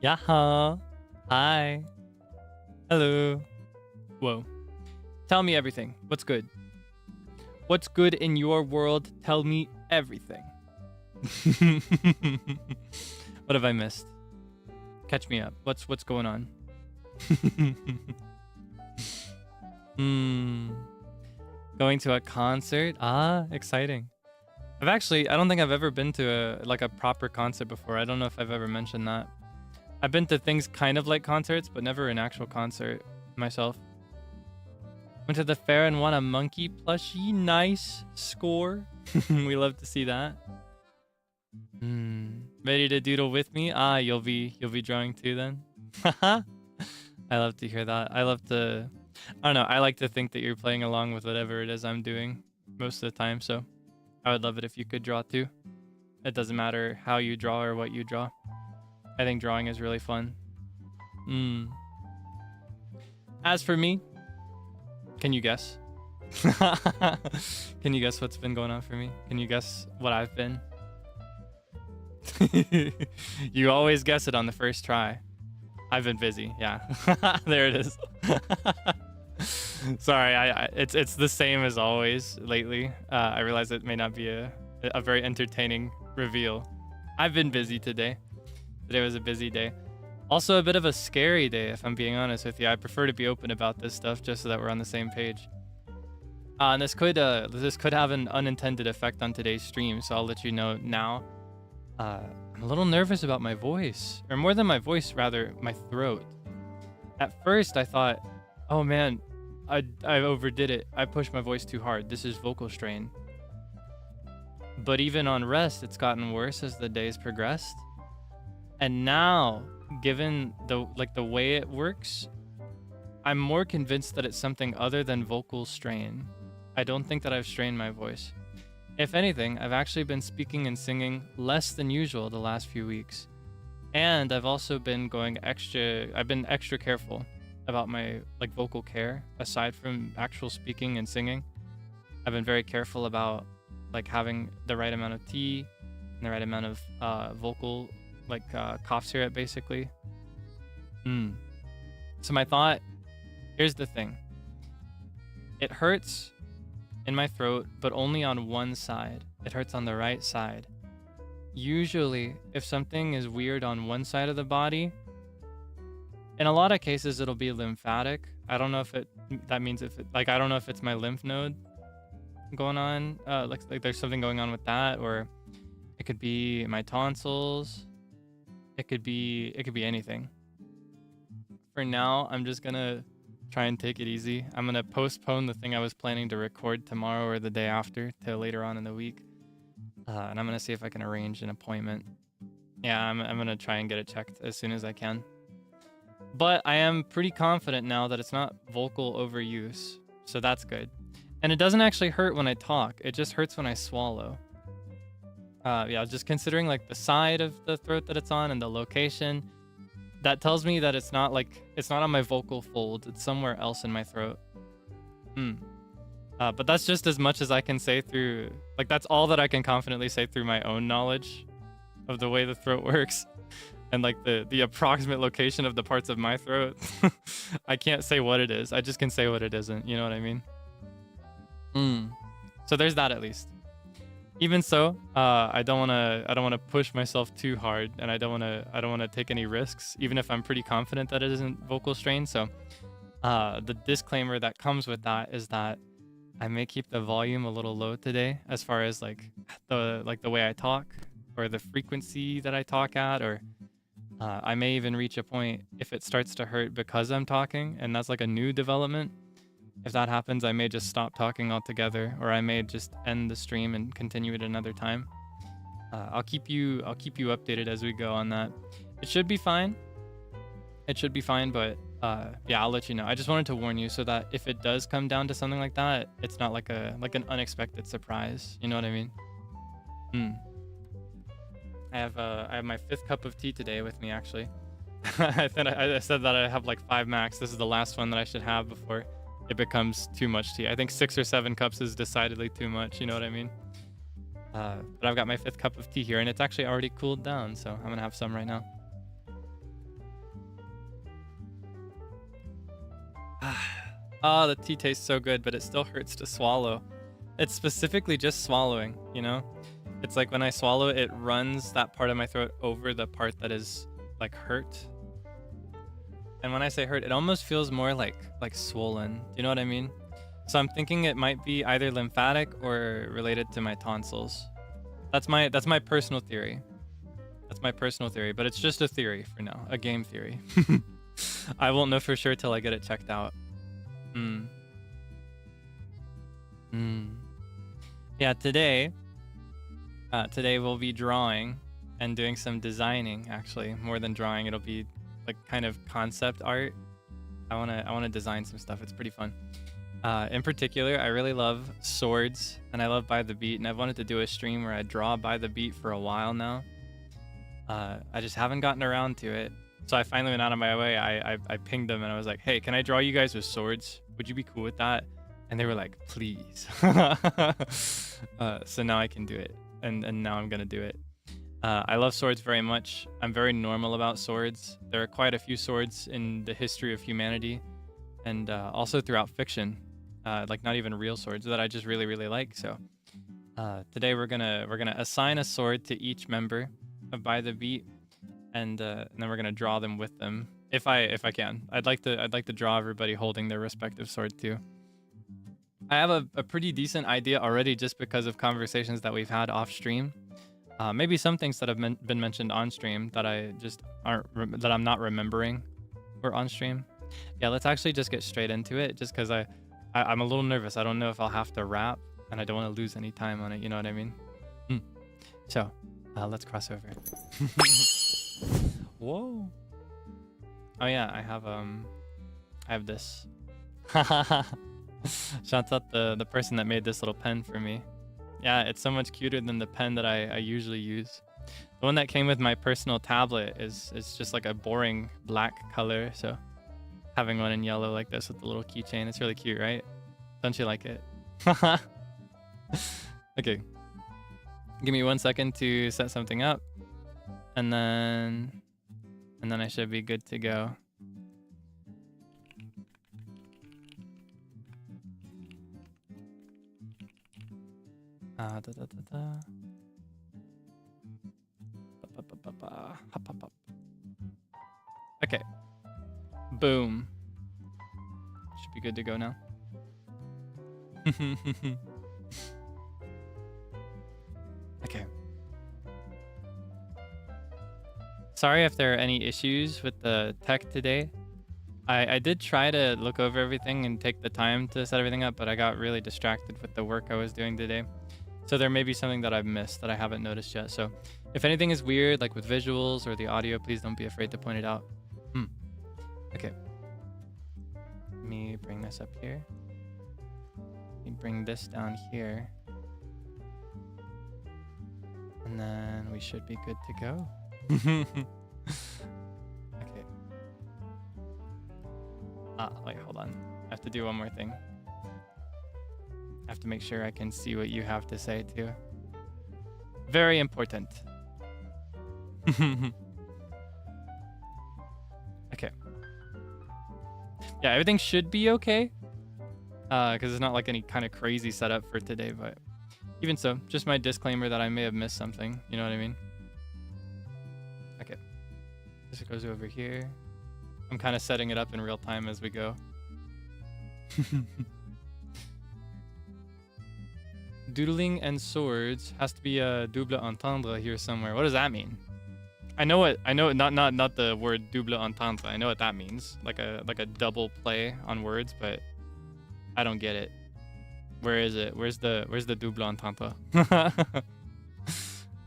Yaha. Hi. Hello. Whoa. Tell me everything. What's good? What's good in your world? Tell me everything. What have I missed? Catch me up. What's going on? Going to a concert? Ah, exciting. I don't think I've ever been to a proper concert before. I don't know if I've ever mentioned that. I've been to things kind of like concerts, but never an actual concert myself. Went to the fair and won a monkey plushie. Nice score. We love to see that. Ready to doodle with me? Ah, you'll be drawing too then. I love to hear that. I don't know. I like to think that you're playing along with whatever it is I'm doing most of the time. So I would love it if you could draw too. It doesn't matter how you draw or what you draw. I think drawing is really fun. As for me, can you guess? Can you guess what's been going on for me? Can you guess what I've been? You always guess it on the first try. I've been busy. Yeah. There it is. Sorry, it's the same as always lately. I realize it may not be a very entertaining reveal. I've been busy today. Today was a busy day. Also a bit of a scary day, if I'm being honest with you. I prefer to be open about this stuff just so that we're on the same page. And this could have an unintended effect on today's stream, so I'll let you know now. I'm a little nervous about my voice, or more than my voice, rather my throat. At first I thought, oh man, I overdid it. I pushed my voice too hard. This is vocal strain. But even on rest, it's gotten worse as the days progressed. And now, given the way it works, I'm more convinced that it's something other than vocal strain. I don't think that I've strained my voice. If anything, I've actually been speaking and singing less than usual the last few weeks. And I've also been extra careful about my vocal care aside from actual speaking and singing. I've been very careful about having the right amount of tea and the right amount of vocal cough syrup basically. So my thought, here's the thing. It hurts in my throat, but only on one side. It hurts on the right side. Usually, if something is weird on one side of the body, in a lot of cases it'll be lymphatic. I don't know if I don't know if it's my lymph node going on, like there's something going on with that, or it could be my tonsils. It could be anything. For now, I'm just gonna try and take it easy. I'm gonna postpone the thing I was planning to record tomorrow or the day after till later on in the week. And I'm gonna see if I can arrange an appointment. Yeah, I'm gonna try and get it checked as soon as I can. But I am pretty confident now that it's not vocal overuse, so that's good. And it doesn't actually hurt when I talk. It just hurts when I swallow. Yeah, just considering the side of the throat that it's on and the location, that tells me that it's not on my vocal folds. It's somewhere else in my throat. But that's just as much as I can say through, that's all that I can confidently say through my own knowledge of the way the throat works and the approximate location of the parts of my throat. I can't say what it is. I just can say what it isn't. You know what I mean? So there's that at least. Even so, I don't want to push myself too hard, and I don't want to take any risks, even if I'm pretty confident that it isn't vocal strain. So, the disclaimer that comes with that is that I may keep the volume a little low today, as far as the way I talk, or the frequency that I talk at, or I may even reach a point if it starts to hurt because I'm talking, and that's a new development. If that happens, I may just stop talking altogether, or I may just end the stream and continue it another time. I'll keep you updated as we go on that. It should be fine. It should be fine, but yeah, I'll let you know. I just wanted to warn you so that if it does come down to something like that, it's not like an unexpected surprise. You know what I mean? I have my 5th cup of tea today with me, actually. I said that I have 5 max. This is the last one that I should have before it becomes too much tea. I think 6 or 7 cups is decidedly too much. You know what I mean? But I've got my 5th cup of tea here, and it's actually already cooled down, so I'm gonna have some right now. Oh, the tea tastes so good, but it still hurts to swallow. It's specifically just swallowing, you know? It's like when I swallow, it runs that part of my throat over the part that is like hurt. And when I say hurt, it almost feels more like swollen. Do you know what I mean? So I'm thinking it might be either lymphatic or related to my tonsils. That's my personal theory. That's my personal theory, but it's just a theory for now, a game theory. I won't know for sure till I get it checked out. Yeah, today we'll be drawing and doing some designing. Actually, more than drawing, it'll be like kind of concept art. I wanna design some stuff. It's pretty fun. In particular, I really love swords and I love By the Beat, and I've wanted to do a stream where I draw By the Beat for a while now. I just haven't gotten around to it. So I finally went out of my way. I pinged them and I was like, hey, can I draw you guys with swords? Would you be cool with that? And they were like, please. So now I can do it. And now I'm going to do it. I love swords very much. I'm very normal about swords. There are quite a few swords in the history of humanity and also throughout fiction. Like not even real swords that I just really, really like. So today we're gonna assign a sword to each member of By the Beat. And then we're gonna draw them with them if I can. I'd like to draw everybody holding their respective sword too. I have a pretty decent idea already just because of conversations that we've had off stream. Maybe some things that have been mentioned on stream that I'm not remembering were on stream. Yeah, let's actually just get straight into it. Just because I'm a little nervous. I don't know if I'll have to rap, and I don't want to lose any time on it. You know what I mean? So let's cross over. Whoa. Oh yeah, I have this. Shouts out the person that made this little pen for me. Yeah, it's so much cuter than the pen that I usually use. The one that came with my personal tablet is just like a boring black color, so having one in yellow like this with the little keychain, it's really cute, right? Don't you like it? Okay. Give me 1 second to set something up. And then I should be good to go. Okay. Boom. Should be good to go now. Okay. Sorry if there are any issues with the tech today. I did try to look over everything and take the time to set everything up, but I got really distracted with the work I was doing today. So there may be something that I've missed that I haven't noticed yet. So if anything is weird, like with visuals or the audio, please don't be afraid to point it out. Okay. Let me bring this up here. Let me bring this down here. And then we should be good to go. Okay. Wait, hold on. I have to do one more thing. I have to make sure I can see what you have to say too. Very important. Okay. Yeah, everything should be okay. Because it's not like any kind of crazy setup for today, but even so, just my disclaimer that I may have missed something. You know what I mean? Okay. This goes over here. I'm kind of setting it up in real time as we go. Doodling and swords has to be a double entendre here somewhere. What does that mean? I know not the word double entendre. I know what that means. Like a double play on words, but I don't get it. Where is it? Where's the double entendre?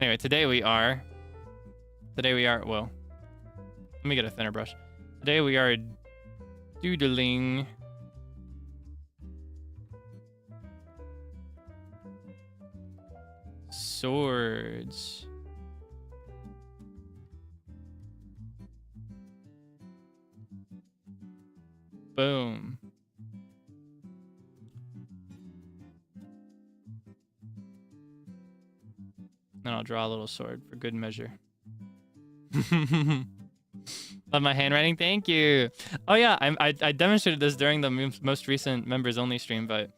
Anyway, today we are, well, let me get a thinner brush. Today we are doodling swords. Boom. Then I'll draw a little sword for good measure. Love my handwriting. Thank you. Oh yeah, I demonstrated this during the most recent members only stream, but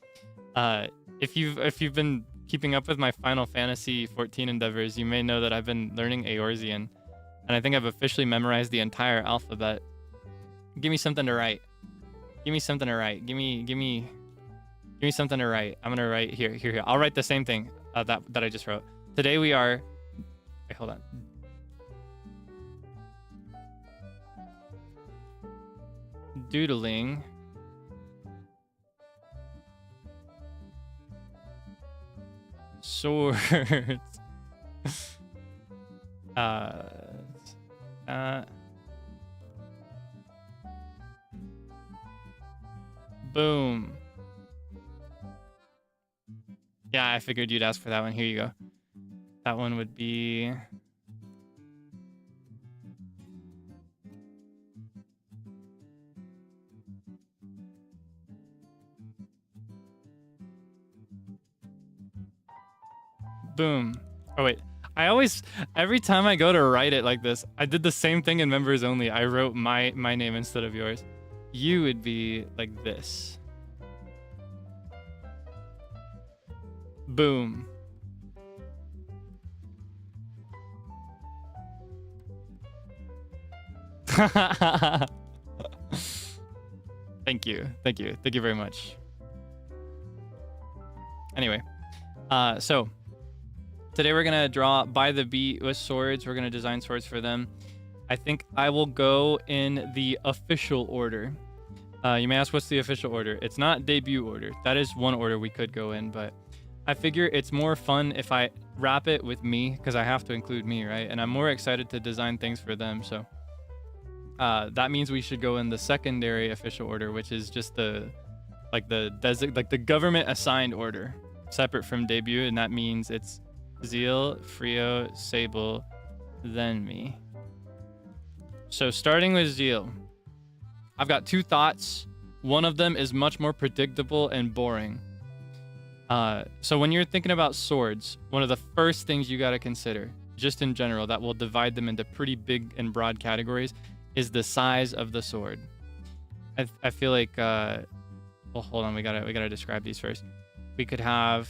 if you've been keeping up with my Final Fantasy 14 endeavors, you may know that I've been learning Eorzean, and I think I've officially memorized the entire alphabet. Give me something to write. Give me something to write. Give me something to write. I'm gonna write here. I'll write the same thing that I just wrote. Today we are. Wait, hold on. Doodling. Swords. Boom. Yeah, I figured you'd ask for that one. Here you go. That one would be... Boom. Oh, wait. Every time I go to write it like this, I did the same thing in members only. I wrote my name instead of yours. You would be like this. Boom. Thank you very much. Anyway, so today we're gonna draw by the beat with swords. We're gonna design swords for them. I think I will go in the official order. You may ask, what's the official order? It's not debut order. That is one order we could go in, but I figure it's more fun if I wrap it with me, because I have to include me, right? And I'm more excited to design things for them, so that means we should go in the secondary official order, which is just the government assigned order, separate from debut, and that means it's Zeal, Frio, Sable, then me. So starting with Zeal, I've got two thoughts. One of them is much more predictable and boring. So when you're thinking about swords, one of the first things you got to consider, just in general, that will divide them into pretty big and broad categories, is the size of the sword. I feel like, well, hold on, we gotta describe these first. We could have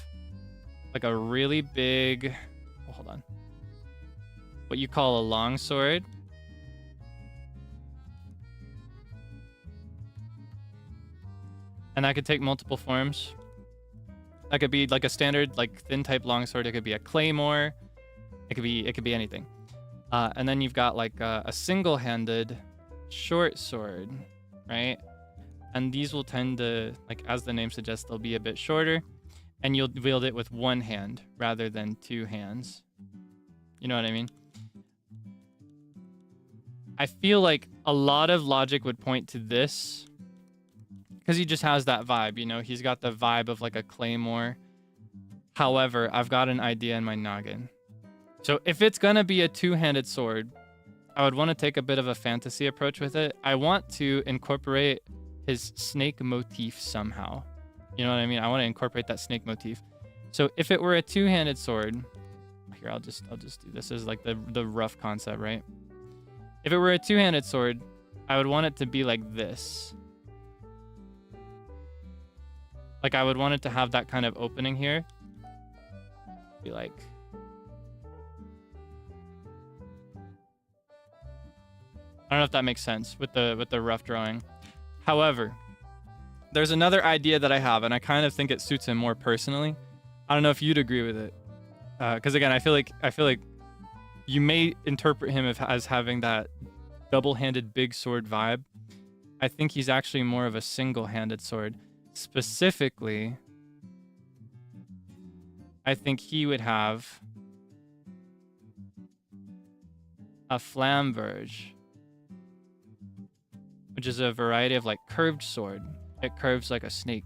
like a really big, oh, hold on, what you call a long sword. And that could take multiple forms. That could be like a standard, like thin type longsword. It could be a claymore. It could be anything. And then you've got like a single-handed short sword, right? And these will tend to, like as the name suggests, they'll be a bit shorter, and you'll wield it with one hand rather than two hands. You know what I mean? I feel like a lot of logic would point to this, because he just has that vibe, you know? He's got the vibe of like a claymore. However, I've got an idea in my noggin. So if it's gonna be a two-handed sword, I would want to take a bit of a fantasy approach with it. I want to incorporate his snake motif somehow. You know what I mean? I want to incorporate that snake motif. So if it were a two-handed sword, here, I'll just do this as like the rough concept, right? If it were a two-handed sword, I would want it to be like this. Like I would want it to have that kind of opening here. Be like, I don't know if that makes sense with the rough drawing. However, there's another idea that I have, and I kind of think it suits him more personally. I don't know if you'd agree with it, because again, I feel like you may interpret him as having that double-handed big sword vibe. I think he's actually more of a single-handed sword. Specifically, I think he would have a flamberge, which is a variety of like curved sword. It curves like a snake.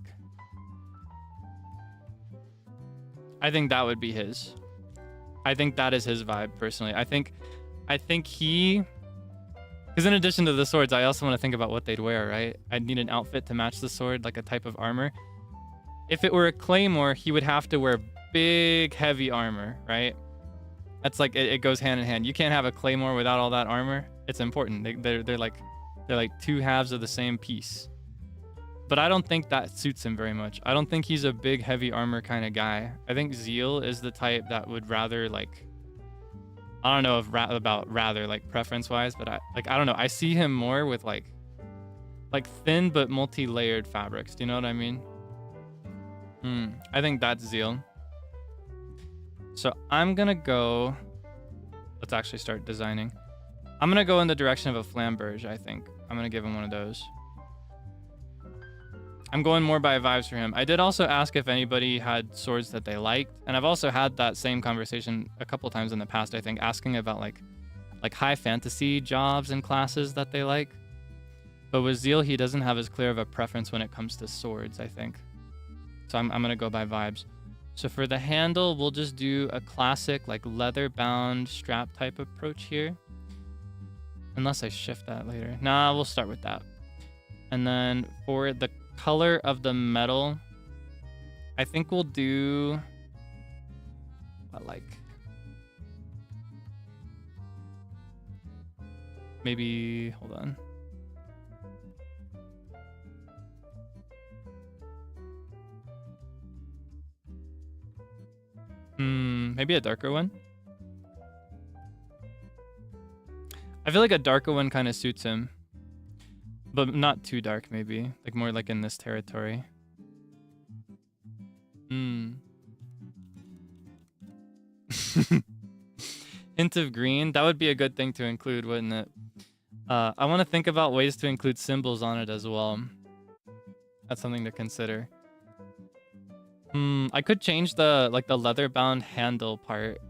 I think that would be his. I think that is his vibe, personally. I think he... Because in addition to the swords, I also want to think about what they'd wear, right? I'd need an outfit to match the sword, like a type of armor. If it were a claymore, he would have to wear big, heavy armor, right? That's like it goes hand in hand. You can't have a claymore without all that armor. It's important. They're like two halves of the same piece. But I don't think that suits him very much. I don't think he's a big heavy armor kind of guy. I think Zeal is the type that would rather like, I don't know if about rather like preference wise, but I don't know. I see him more with like thin but multi-layered fabrics. Do you know what I mean? I think that's Zeal. So I'm gonna go, let's actually start designing. I'm gonna go in the direction of a flamberge, I think. I'm gonna give him one of those. I'm going more by vibes for him. I did also ask if anybody had swords that they liked, and I've also had that same conversation a couple times in the past, I think, asking about like high fantasy jobs and classes that they like. But with Zeal, he doesn't have as clear of a preference when it comes to swords, I think. So I'm gonna go by vibes. So for the handle, we'll just do a classic like leather bound strap type approach here. Unless I shift that later. Nah, we'll start with that. And then for the color of the metal, I think we'll do like maybe, hold on. Maybe a darker one. I feel like a darker one kind of suits him. But not too dark, maybe. Like more like in this territory. Hint of green. That would be a good thing to include, wouldn't it? I want to think about ways to include symbols on it as well. That's something to consider. I could change the leather bound handle part.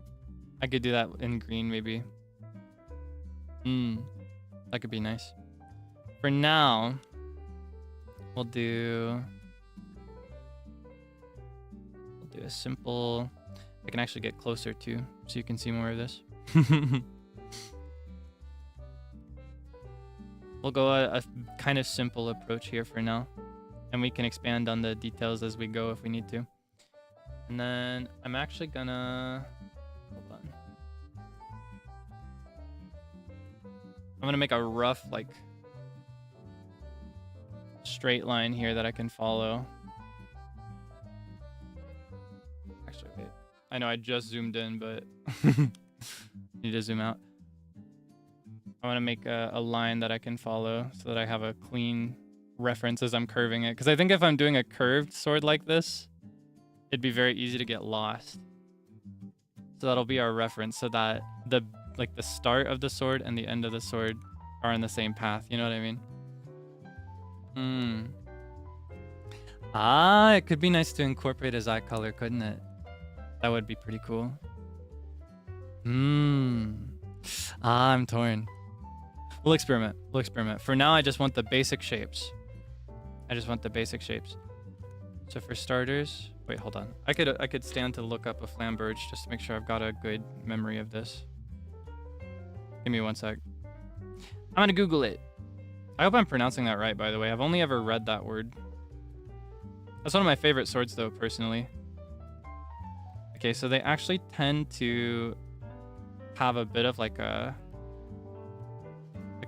I could do that in green, maybe. That could be nice. For now, we'll do a simple. I can actually get closer too, so you can see more of this. We'll go a kind of simple approach here for now, and we can expand on the details as we go if we need to. And then I'm actually gonna, hold on. I'm gonna make a rough like straight line here that I can follow. Actually, wait. I know I just zoomed in, but need to zoom out. I want to make a line that I can follow so that I have a clean reference as I'm curving it. Because I think if I'm doing a curved sword like this, it'd be very easy to get lost. So that'll be our reference so that the start of the sword and the end of the sword are on the same path. You know what I mean? It could be nice to incorporate his eye color, couldn't it? That would be pretty cool. I'm torn. We'll experiment. For now, I just want the basic shapes. So for starters, wait, hold on. I could stand to look up a flamberge just to make sure I've got a good memory of this. Give me one sec. I'm gonna Google it. I hope I'm pronouncing that right, by the way. I've only ever read that word. That's one of my favorite swords, though, personally. Okay, so they actually tend to have a bit of like a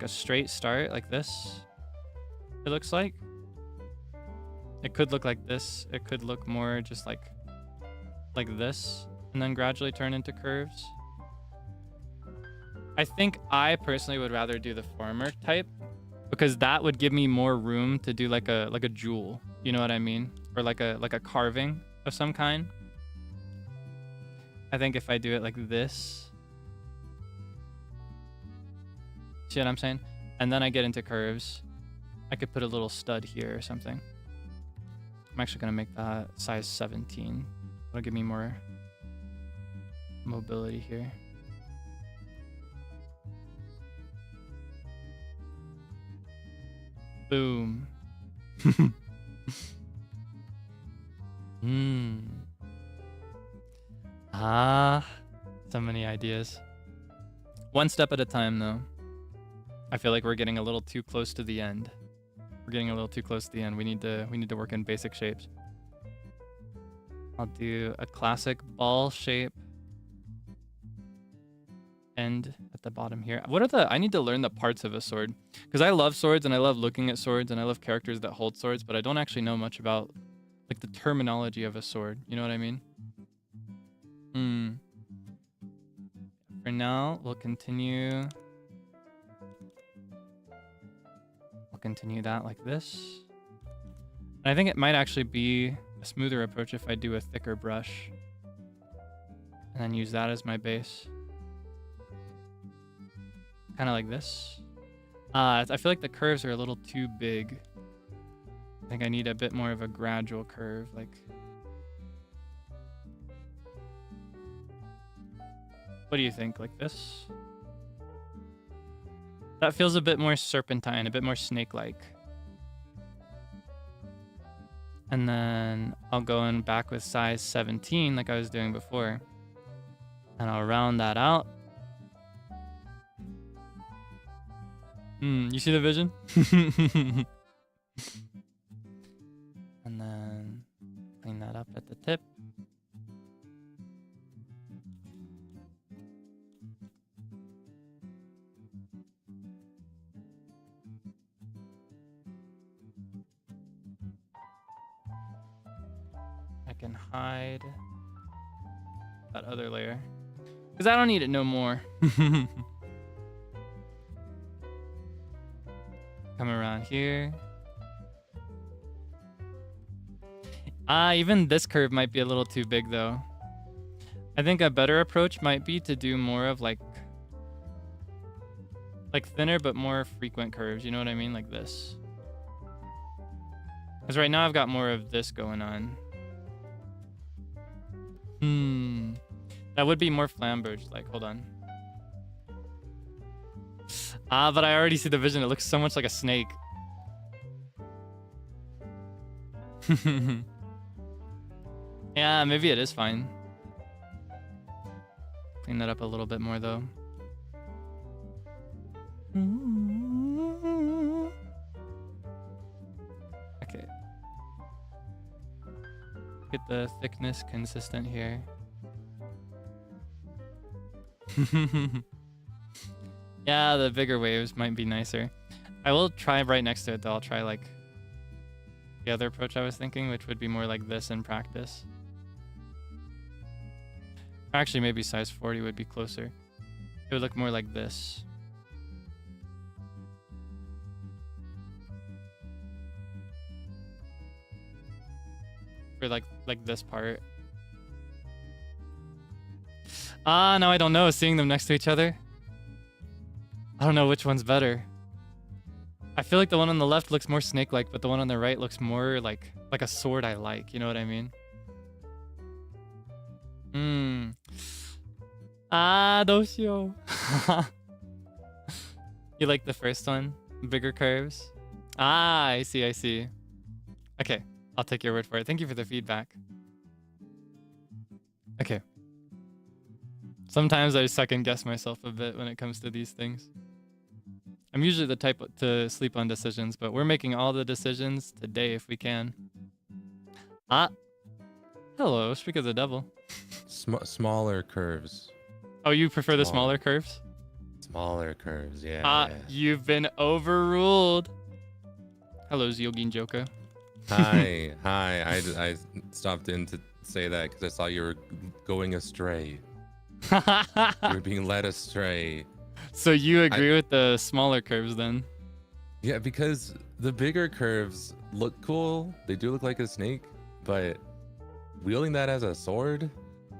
straight start, like this. It looks like. It could look like this. It could look more just like this, and then gradually turn into curves. I think I personally would rather do the former type, because that would give me more room to do like a jewel. You know what I mean? Or like a carving of some kind. I think if I do it like this, see what I'm saying? And then I get into curves, I could put a little stud here or something. I'm actually gonna make that size 17. That'll give me more mobility here. Boom. So many ideas. One step at a time, though. I feel like we're getting a little too close to the end. We need to work in basic shapes. I'll do a classic ball shape. end at the bottom here. What are the... I need to learn the parts of a sword. Because I love swords and I love looking at swords and I love characters that hold swords, but I don't actually know much about like the terminology of a sword. You know what I mean? For now, we'll continue... I'll continue that like this. And I think it might actually be a smoother approach if I do a thicker brush. And then use that as my base. Kind of like this. I feel like the curves are a little too big. I think I need a bit more of a gradual curve, like... What do you think, like this? That feels a bit more serpentine, a bit more snake-like. And then I'll go in back with size 17 like I was doing before. And I'll round that out. You see the vision? And then clean that up at the tip. I can hide that other layer because I don't need it no more. Come around here. Even this curve might be a little too big though. I think a better approach might be to do more of like thinner but more frequent curves. You know what I mean? Like this. Because right now I've got more of this going on. That would be more flamberge. Like, hold on. But I already see the vision. It looks so much like a snake. Yeah, maybe it is fine. Clean that up a little bit more though. Okay. Get the thickness consistent here. Yeah, the bigger waves might be nicer. I will try right next to it though. I'll try like the other approach I was thinking, which would be more like this in practice. Actually, maybe size 40 would be closer. It would look more like this. For like this part. Now I don't know. Seeing them next to each other, I don't know which one's better. I feel like the one on the left looks more snake-like, but the one on the right looks more like a sword I like. You know what I mean? Doshio. You like the first one? Bigger curves? I see, I see. Okay, I'll take your word for it. Thank you for the feedback. Okay. Sometimes I second guess myself a bit when it comes to these things. I'm usually the type to sleep on decisions, but we're making all the decisions today if we can. Hello, speak of the devil. Smaller curves. Oh, you prefer the smaller curves? Smaller curves, yeah. You've been overruled. Hello, Zeal Ginjoka. Hi. I stopped in to say that because I saw you were going astray. You were being led astray. So you agree with the smaller curves then? Yeah, because the bigger curves look cool. They do look like a snake, but wielding that as a sword,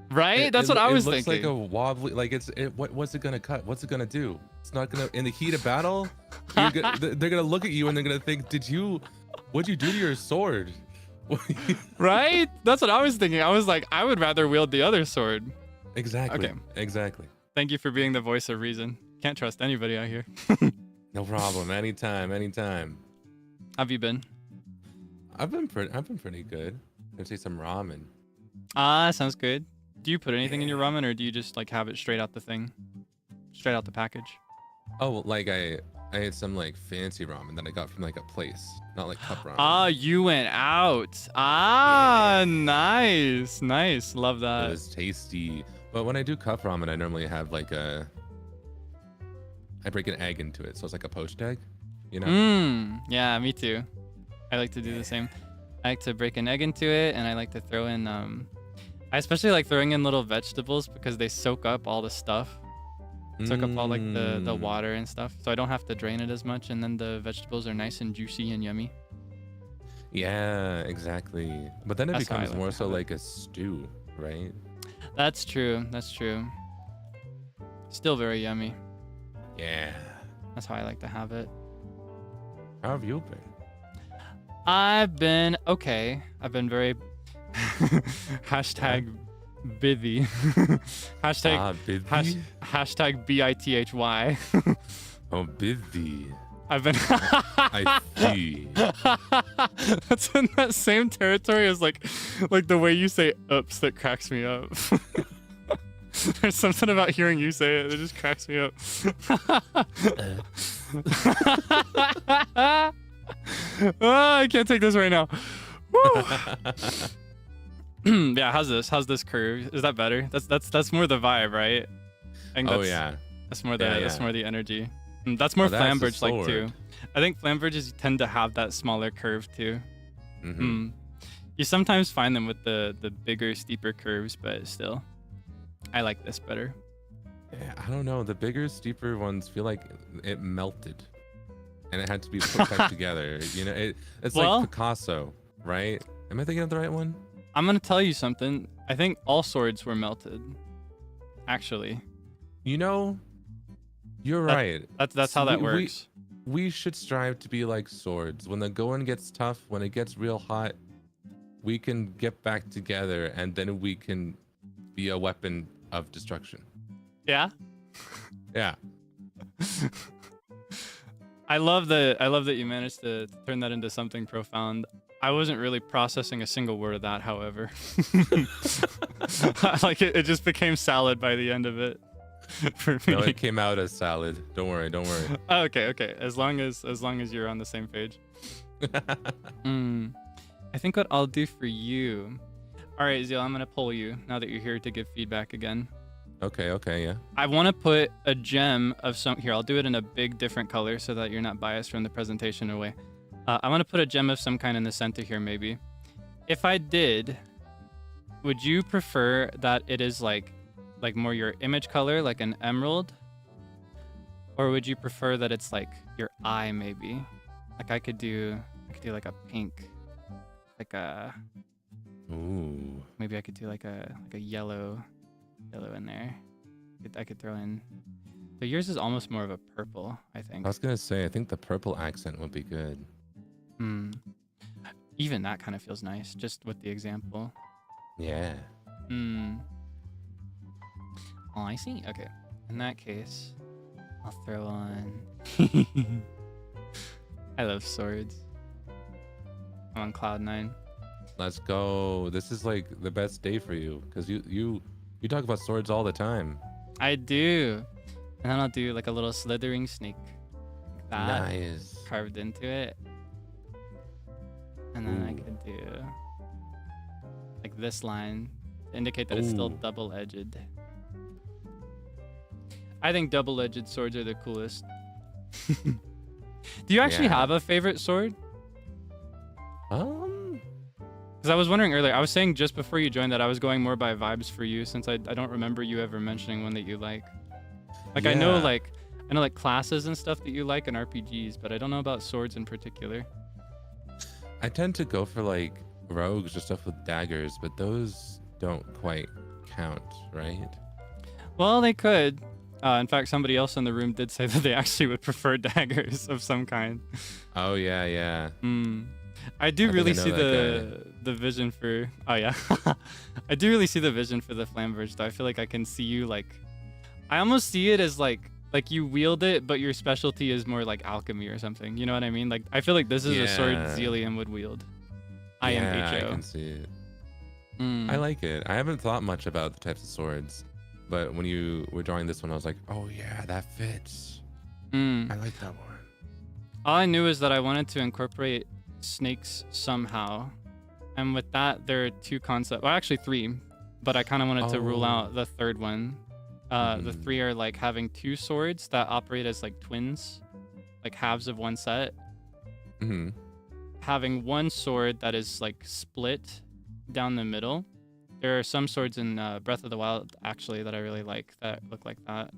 right? That's what I was thinking. It looks like a wobbly, like what's it gonna cut? What's it gonna do? It's not gonna, in the heat of battle, they're gonna look at you and they're gonna think, what'd you do to your sword? Right? That's what I was thinking. I was like, I would rather wield the other sword. Exactly. Okay. Exactly. Thank you for being the voice of reason. Can't trust anybody out here. No problem. Anytime. How have you been? I've been pretty good. Gonna say some ramen. Sounds good. Do you put anything in your ramen, or do you just like have it straight out the thing, straight out the package? Oh, like I had some like fancy ramen that I got from like a place, not like cup ramen. You went out. Yeah. Nice. Love that. It was tasty. But when I do cup ramen, I normally have like a I break an egg into it, so it's like a poached egg. You know? Yeah, me too. I like to do the same. I like to break an egg into it, and I like to throw in I especially like throwing in little vegetables because they soak up all the stuff. Soak up all like the water and stuff, so I don't have to drain it as much, and then the vegetables are nice and juicy and yummy. Yeah, exactly. But then it That's how I becomes like more to so have it. like a stew, right? That's true. That's true. Still very yummy. Yeah. That's how I like to have it. How have you been? I've been okay. I've been very hashtag bithy. Hashtag busy? hashtag bithy. Oh, busy. I've been I see. That's in that same territory as like the way you say "ups" that cracks me up. There's something about hearing you say it that just cracks me up. Oh, I can't take this right now. Yeah, how's this curve? Is that better? That's more the vibe, right? I think Oh yeah. That's more the Yeah, that's yeah. more the energy. That's more Oh, that's a flamberge like too. sword. I think flamberges tend to have that smaller curve too. Mm-hmm. You sometimes find them with the bigger, steeper curves, but still, I like this better. Yeah, I don't know. The bigger, steeper ones feel like it melted, and it had to be put back together. You know, it's Well- like Picasso, right? Am I thinking of the right one? I'm gonna tell you something. I think all swords were melted. Actually, You know, you're right. that's how that works. We should strive to be like swords. When the going gets tough, when it gets real hot, we can get back together, and then we can be a weapon of destruction. Yeah. Yeah. I love that you managed to turn that into something profound. I wasn't really processing a single word of that, however. Like it just became salad by the end of it. For me. No, it came out as salad. Don't worry. Don't worry. Oh, okay. As long as you're on the same page. I think what I'll do for you. All right, Zeal, I'm gonna poll you now that you're here to give feedback again. Okay, yeah. I want to put a gem of some here. I'll do it in a big different color so that you're not biased from the presentation away. I want to put a gem of some kind in the center here, maybe. If I did, would you prefer that it is like more your image color, like an emerald, or would you prefer that it's like your eye, maybe? Like I could do like a pink, like a. Ooh. Maybe I could do like a yellow in there. I could throw in. So yours is almost more of a purple, I think. I was gonna say, I think the purple accent would be good. Even that kind of feels nice, just with the example. Yeah. Oh, I see. Okay. In that case, I'll throw on. I love swords. I'm on cloud 9. Let's go. This is like the best day for you, because you talk about swords all the time. I do. And then I'll do like a little slithering snake. Like that. Nice. Carved into it. And then I could do like this line to indicate that it's still Ooh. double-edged. I think double-edged swords are the coolest. Do you actually Yeah. have a favorite sword? Because I was wondering earlier, I was saying just before you joined that I was going more by vibes for you, since I don't remember you ever mentioning one that you like. Like I know like classes and stuff that you like in RPGs, but I don't know about swords in particular. I tend to go for like rogues or stuff with daggers, but those don't quite count, right? Well, they could. In fact, somebody else in the room did say that they actually would prefer daggers of some kind. Oh yeah. I do really I know see that the vision for. Oh yeah, I do really see the vision for the flamberge. Though I feel like I can see you like. I almost see it as like you wield it, but your specialty is more like alchemy or something. You know what I mean? Like I feel like this is a sword Yeah. Zealian would wield. Yeah, I IMHO. can see it. I like it. I haven't thought much about the types of swords, but when you were drawing this one, I was like, oh yeah, that fits. I like that one. All I knew is that I wanted to incorporate snakes somehow, and with that, there are two concepts. Well, actually three, but I kind of wanted to rule Oh. out the third one. The three are like having two swords that operate as like twins, like halves of one set. Having one sword that is like split down the middle. There are some swords in Breath of the Wild actually that I really like that look like that.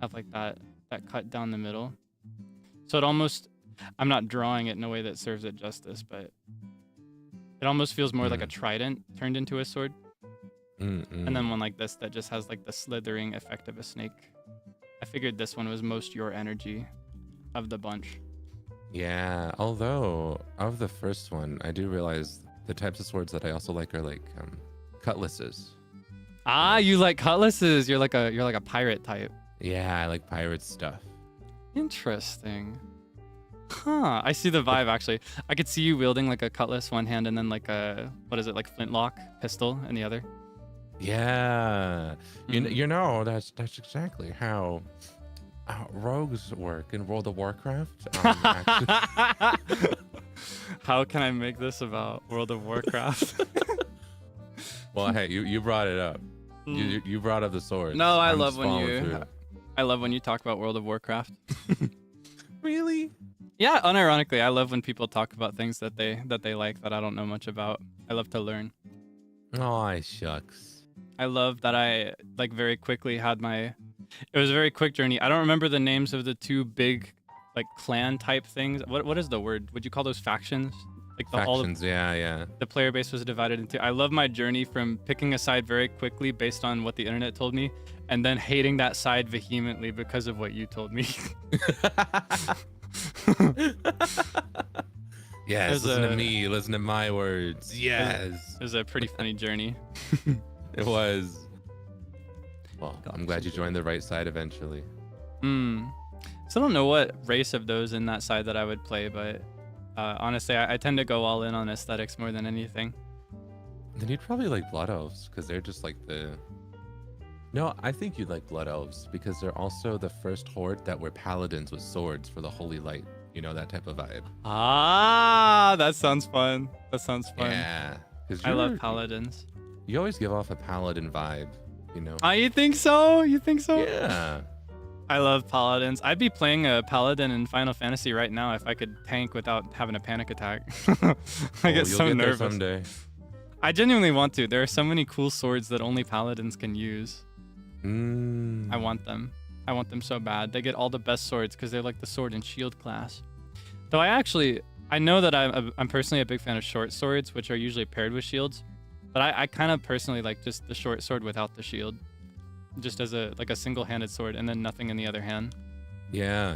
Have like that cut down the middle. So it almost, I'm not drawing it in a way that serves it justice, but it almost feels more like a trident turned into a sword. And then one like this that just has like the slithering effect of a snake. I figured this one was most your energy of the bunch. Yeah, although of the first one, I do realize the types of swords that I also like are like cutlasses. Ah, you like cutlasses. You're like a pirate type. Yeah, I like pirate stuff. Interesting. Huh. I see the vibe actually. I could see you wielding like a cutlass one hand and then like a, what is it, like flintlock pistol in the other. Yeah. You know, that's exactly how rogues work in World of Warcraft. How can I make this about World of Warcraft? Well, hey, you brought it up. You brought up the sword. No, I love when you talk about World of Warcraft. Really? Yeah, unironically, I love when people talk about things that they like that I don't know much about. I love to learn. Oh, shucks. I love that I like very quickly had my. It was a very quick journey. I don't remember the names of the two big, like clan type things. What is the word? Would you call those factions? Like the Factions, yeah. The player base was divided into. I love my journey from picking a side very quickly based on what the internet told me, and then hating that side vehemently because of what you told me. Yes, listen to me. Listen to my words. Yes. It was a pretty funny journey. It was. Well, I'm glad you joined the right side eventually. So I don't know what race of those in that side that I would play, but honestly, I tend to go all in on aesthetics more than anything. Then you'd probably like Blood Elves, because they're just like the... No, I think you'd like Blood Elves, because they're also the first horde that were paladins with swords for the Holy Light. You know, that type of vibe. Ah, that sounds fun. That sounds fun. Yeah. I love paladins. You always give off a paladin vibe, you know? You think so? You think so? Yeah. I love paladins. I'd be playing a paladin in Final Fantasy right now if I could tank without having a panic attack. I get so nervous. There someday. I genuinely want to. There are so many cool swords that only paladins can use. I want them. I want them so bad. They get all the best swords because they're like the sword and shield class. Though I know that I'm personally a big fan of short swords, which are usually paired with shields. But I kind of personally like just the short sword without the shield. Just as a single-handed sword and then nothing in the other hand. Yeah.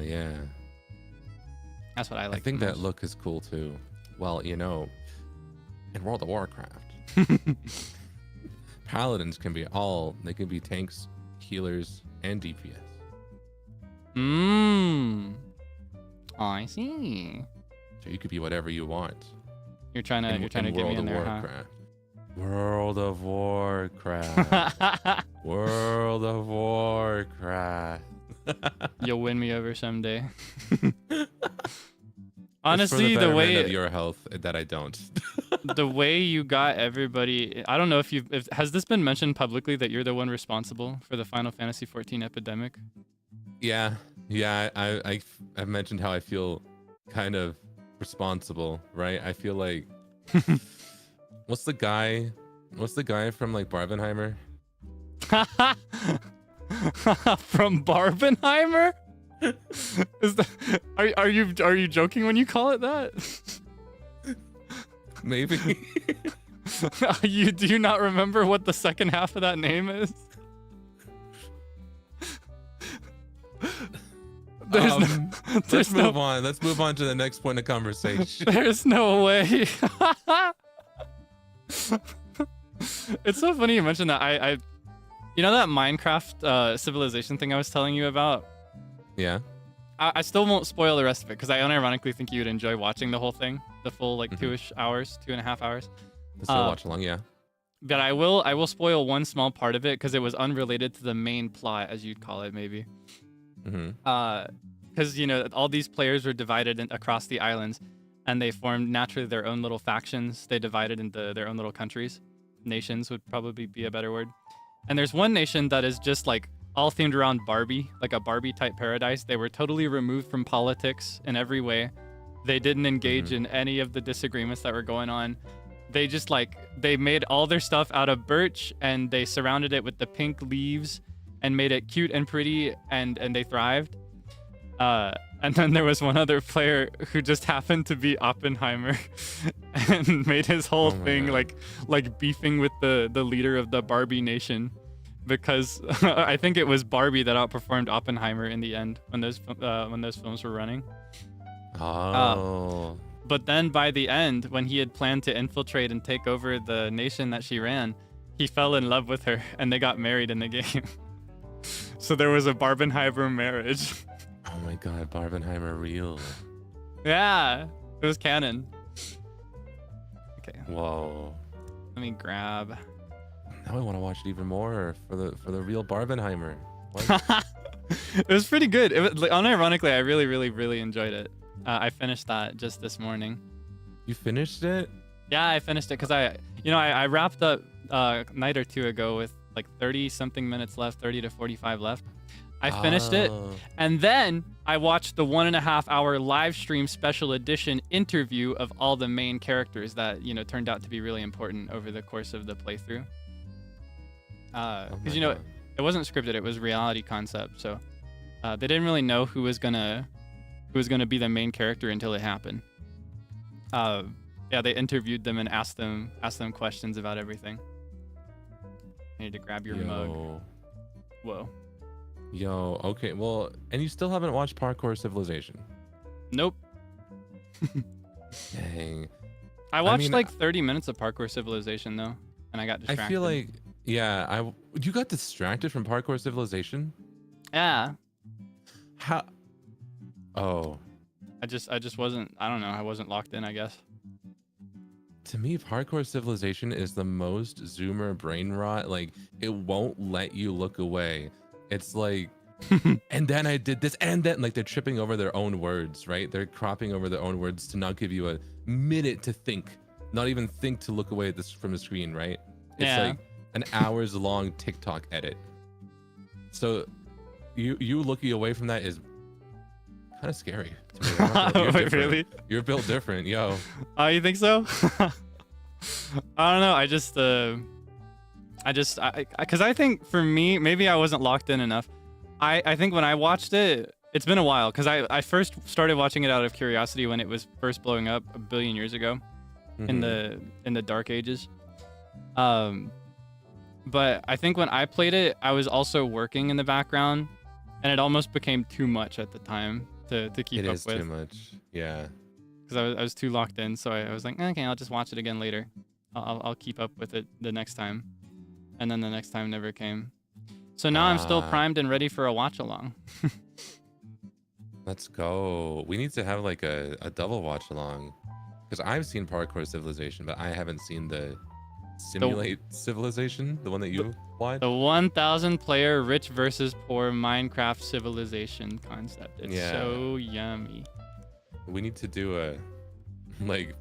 That's what I like. I think that look is cool too. Well, you know, in World of Warcraft, paladins can be they can be tanks, healers, and DPS. I see. So you could be whatever you want. You're trying to get me in there, huh? World of Warcraft. World of Warcraft. You'll win me over someday. Honestly, the way of your health that I don't. The way you got everybody, I don't know if has this been mentioned publicly that you're the one responsible for the Final Fantasy 14 epidemic? Yeah. I've mentioned how I feel kind of responsible, right? I feel like What's the guy from like Barbenheimer? From Barbenheimer? Are you joking when you call it that? Maybe. Do you not remember what the second half of that name is? Let's move on. Let's move on to the next point of conversation. There's no way. It's so funny you mentioned that. You know that Minecraft civilization thing I was telling you about? Yeah. I still won't spoil the rest of it because I unironically think you would enjoy watching the whole thing, the full like 2.5 hours. Still watch along, yeah. But I will spoil one small part of it because it was unrelated to the main plot, as you'd call it, maybe. Because you know all these players were divided across the islands, and they formed naturally their own little factions. They divided into their own little countries. Nations would probably be a better word. And there's one nation that is just like all themed around Barbie, like a Barbie type paradise. They were totally removed from politics in every way. They didn't engage in any of the disagreements that were going on. They just like, they made all their stuff out of birch and they surrounded it with the pink leaves and made it cute and pretty, and they thrived. And then there was one other player who just happened to be Oppenheimer and made his whole thing like beefing with the leader of the Barbie nation, because I think it was Barbie that outperformed Oppenheimer in the end when those films were running. Oh. But then by the end, when he had planned to infiltrate and take over the nation that she ran, he fell in love with her and they got married in the game. So there was a Barbenheimer marriage. Oh my god, Barbenheimer real. Yeah, it was canon. Okay. Whoa. Let me grab. Now I want to watch it even more for the real Barbenheimer. What? It was pretty good. It was, like, unironically, I really enjoyed it. I finished that just this morning. You finished it? Yeah, I finished it because I wrapped up a night or two ago with like 30 something minutes left, 30 to 45 left. I finished it, and then I watched the 1.5 hour live stream special edition interview of all the main characters that turned out to be really important over the course of the playthrough. Because it wasn't scripted; it was reality concept, so they didn't really know who was gonna be the main character until it happened. Yeah, they interviewed them and asked them questions about everything. I need to grab your mug. Whoa. Yo, okay, well, and you still haven't watched Parkour Civilization? Nope. Dang. I watched like 30 minutes of Parkour Civilization though, and I got distracted. I feel like, yeah, you got distracted from Parkour Civilization? Yeah. How? Oh. I just wasn't, I don't know, I wasn't locked in, I guess. To me, Parkour Civilization is the most Zoomer brain rot. Like, it won't let you look away. It's like, and then I did this, and then, like, they're tripping over their own words, right? They're cropping over their own words to not give you a minute to think, not even think to look away at this from the screen, right? It's like an hours long TikTok edit. So you looking away from that is kind of scary to me. Wait, really? You're built different, yo. Oh, you think so? I don't know. Because I think for me, maybe I wasn't locked in enough. I think when I watched it, it's been a while, because I first started watching it out of curiosity when it was first blowing up a billion years ago, in the dark ages. But I think when I played it, I was also working in the background, and it almost became too much at the time to keep up with. It is too much, yeah. Because I was too locked in, so I was like, okay, I'll just watch it again later. I'll keep up with it the next time. And then the next time never came. So now I'm still primed and ready for a watch along. Let's go. We need to have like a double watch along, because I've seen Parkour Civilization, but I haven't seen the Simulate Civilization, the one that you watched. The 1,000 player rich versus poor Minecraft civilization concept. It's so yummy. We need to do a like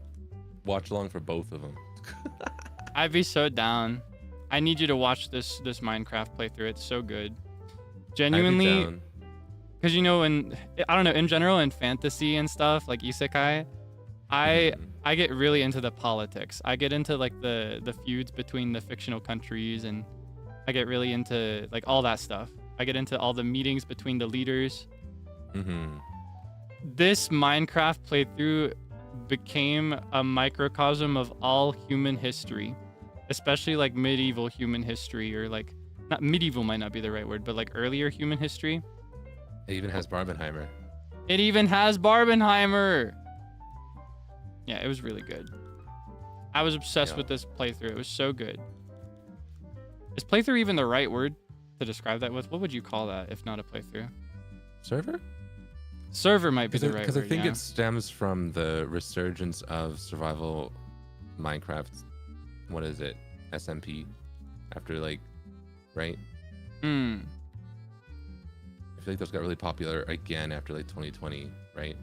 watch along for both of them. I'd be so down. I need you to watch this Minecraft playthrough. It's so good. Genuinely, because in general in fantasy and stuff like isekai, I get really into the politics. I get into like the feuds between the fictional countries, and I get really into like all that stuff. I get into all the meetings between the leaders. This Minecraft playthrough became a microcosm of all human history, especially like medieval human history, or like, not medieval might not be the right word, but like earlier human history. It even has Barbenheimer. It even has Barbenheimer. Yeah, it was really good. I was obsessed with this playthrough. It was so good. Is playthrough even the right word to describe that with? What would you call that if not a playthrough? Server? Server might be the right word. Because I think it stems from the resurgence of survival Minecraft. What is it? SMP? After like, right? I feel like those got really popular again after like 2020, right?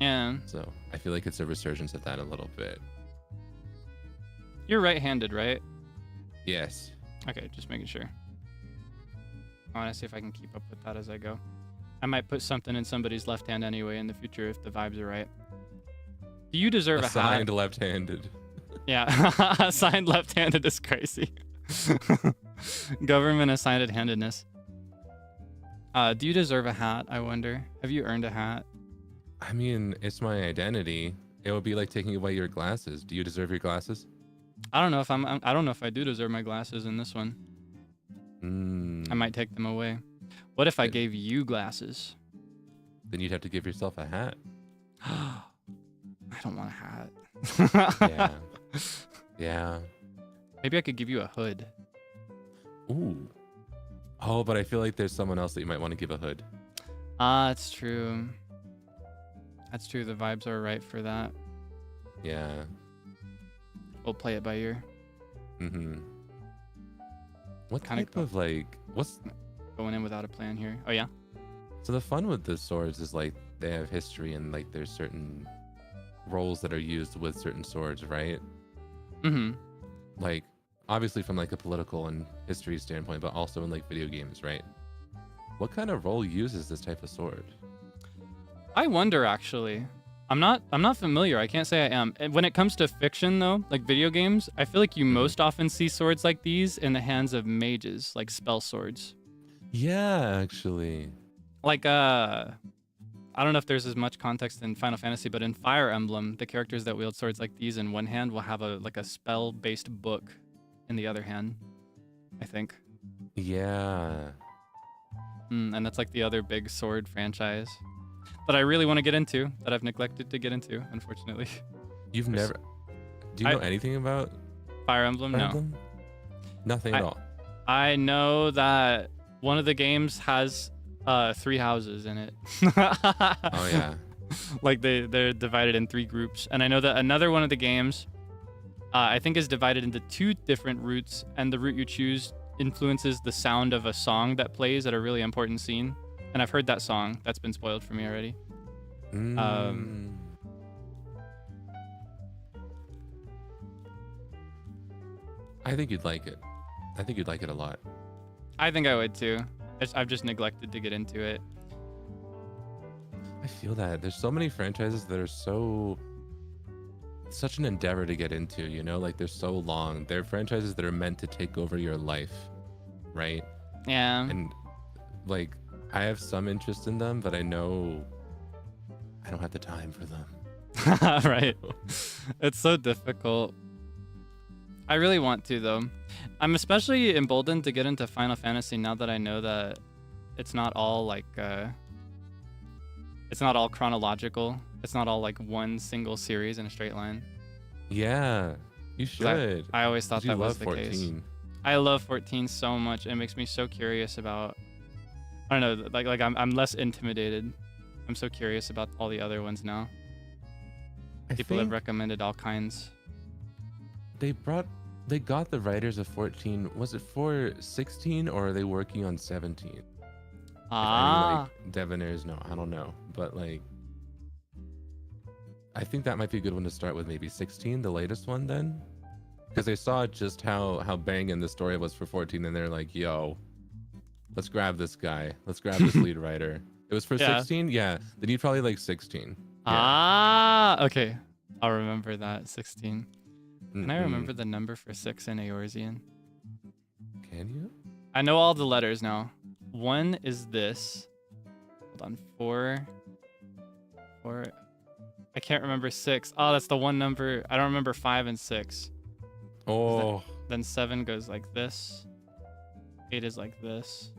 Yeah. So I feel like it's a resurgence of that a little bit. You're right-handed, right? Yes. Okay, just making sure. I want to see if I can keep up with that as I go. I might put something in somebody's left hand anyway in the future if the vibes are right. Do you deserve a hat? Assigned left-handed. Yeah, assigned left-handed is crazy. Government assigned handedness. Do you deserve a hat, I wonder? Have you earned a hat? I mean, it's my identity. It would be like taking away your glasses. Do you deserve your glasses? I don't know if I don't know if I do deserve my glasses in this one. I might take them away. What if I gave you glasses? Then you'd have to give yourself a hat. I don't want a hat. Yeah. Yeah. Maybe I could give you a hood. Ooh. Oh, but I feel like there's someone else that you might want to give a hood. It's true. That's true. The vibes are right for that. Yeah. We'll play it by ear. What Kinda type of like, what's going in without a plan here? Oh yeah. So the fun with the swords is like they have history and like there's certain roles that are used with certain swords, right? Like obviously from like a political and history standpoint, but also in like video games, right? What kind of role uses this type of sword? I wonder actually. I'm not familiar. I can't say I am. And when it comes to fiction though, like video games, I feel like you most often see swords like these in the hands of mages, like spell swords. Yeah, actually. Like I don't know if there's as much context in Final Fantasy, but in Fire Emblem, the characters that wield swords like these in one hand will have a spell-based book in the other hand, I think. Yeah. And that's like the other big sword franchise that I really want to get into, that I've neglected to get into, unfortunately. You've never... Do you know anything about Fire Emblem? Fire No. Emblem? Nothing at all. I know that one of the games has 3 houses in it. Oh yeah. Like they're divided in 3 groups. And I know that another one of the games I think is divided into 2 different routes, and the route you choose influences the sound of a song that plays at a really important scene. And I've heard that song. That's been spoiled for me already. I think you'd like it. I think you'd like it a lot. I think I would too. I've just neglected to get into it. I feel that. There's so many franchises that are such an endeavor to get into, you know? Like they're so long. They're franchises that are meant to take over your life, right? Yeah. And like I have some interest in them, but I know I don't have the time for them. Right. It's so difficult. I really want to though. I'm especially emboldened to get into Final Fantasy now that I know that it's not all like it's not all chronological. It's not all like one single series in a straight line. Yeah, you should. I always thought that was the 14. case. I love 14 so much. It makes me so curious about, I don't know, like I'm less intimidated. I'm so curious about all the other ones now. People have recommended all kinds. They got the writers of 14. Was it for 16 or are they working on 17? Like Debonairs, no, I don't know. But like, I think that might be a good one to start with, maybe 16, the latest one then. Because they saw just how banging the story was for 14 and they're like, yo, let's grab this guy. Let's grab this lead writer. It was for 16? Yeah. Then you'd probably like 16. Yeah. Okay. I'll remember that. 16. Can I remember the number for 6 in Eorzean? Can you? I know all the letters now. 1 is this. Hold on. 4. I can't remember 6. Oh, that's the one number. I don't remember 5 and 6. Oh. Then 7 goes like this. 8 is like this.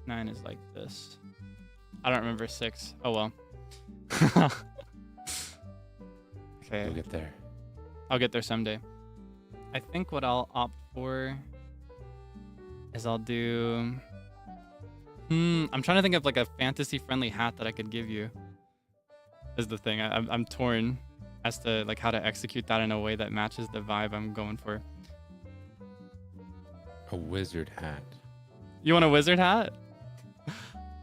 9 is like this. I don't remember 6. Oh well. Okay. You'll get there. I'll get there someday. I think what I'll opt for is I'll do... I'm trying to think of like a fantasy-friendly hat that I could give you. Is the thing. I'm torn as to like how to execute that in a way that matches the vibe I'm going for. A wizard hat. You want a wizard hat?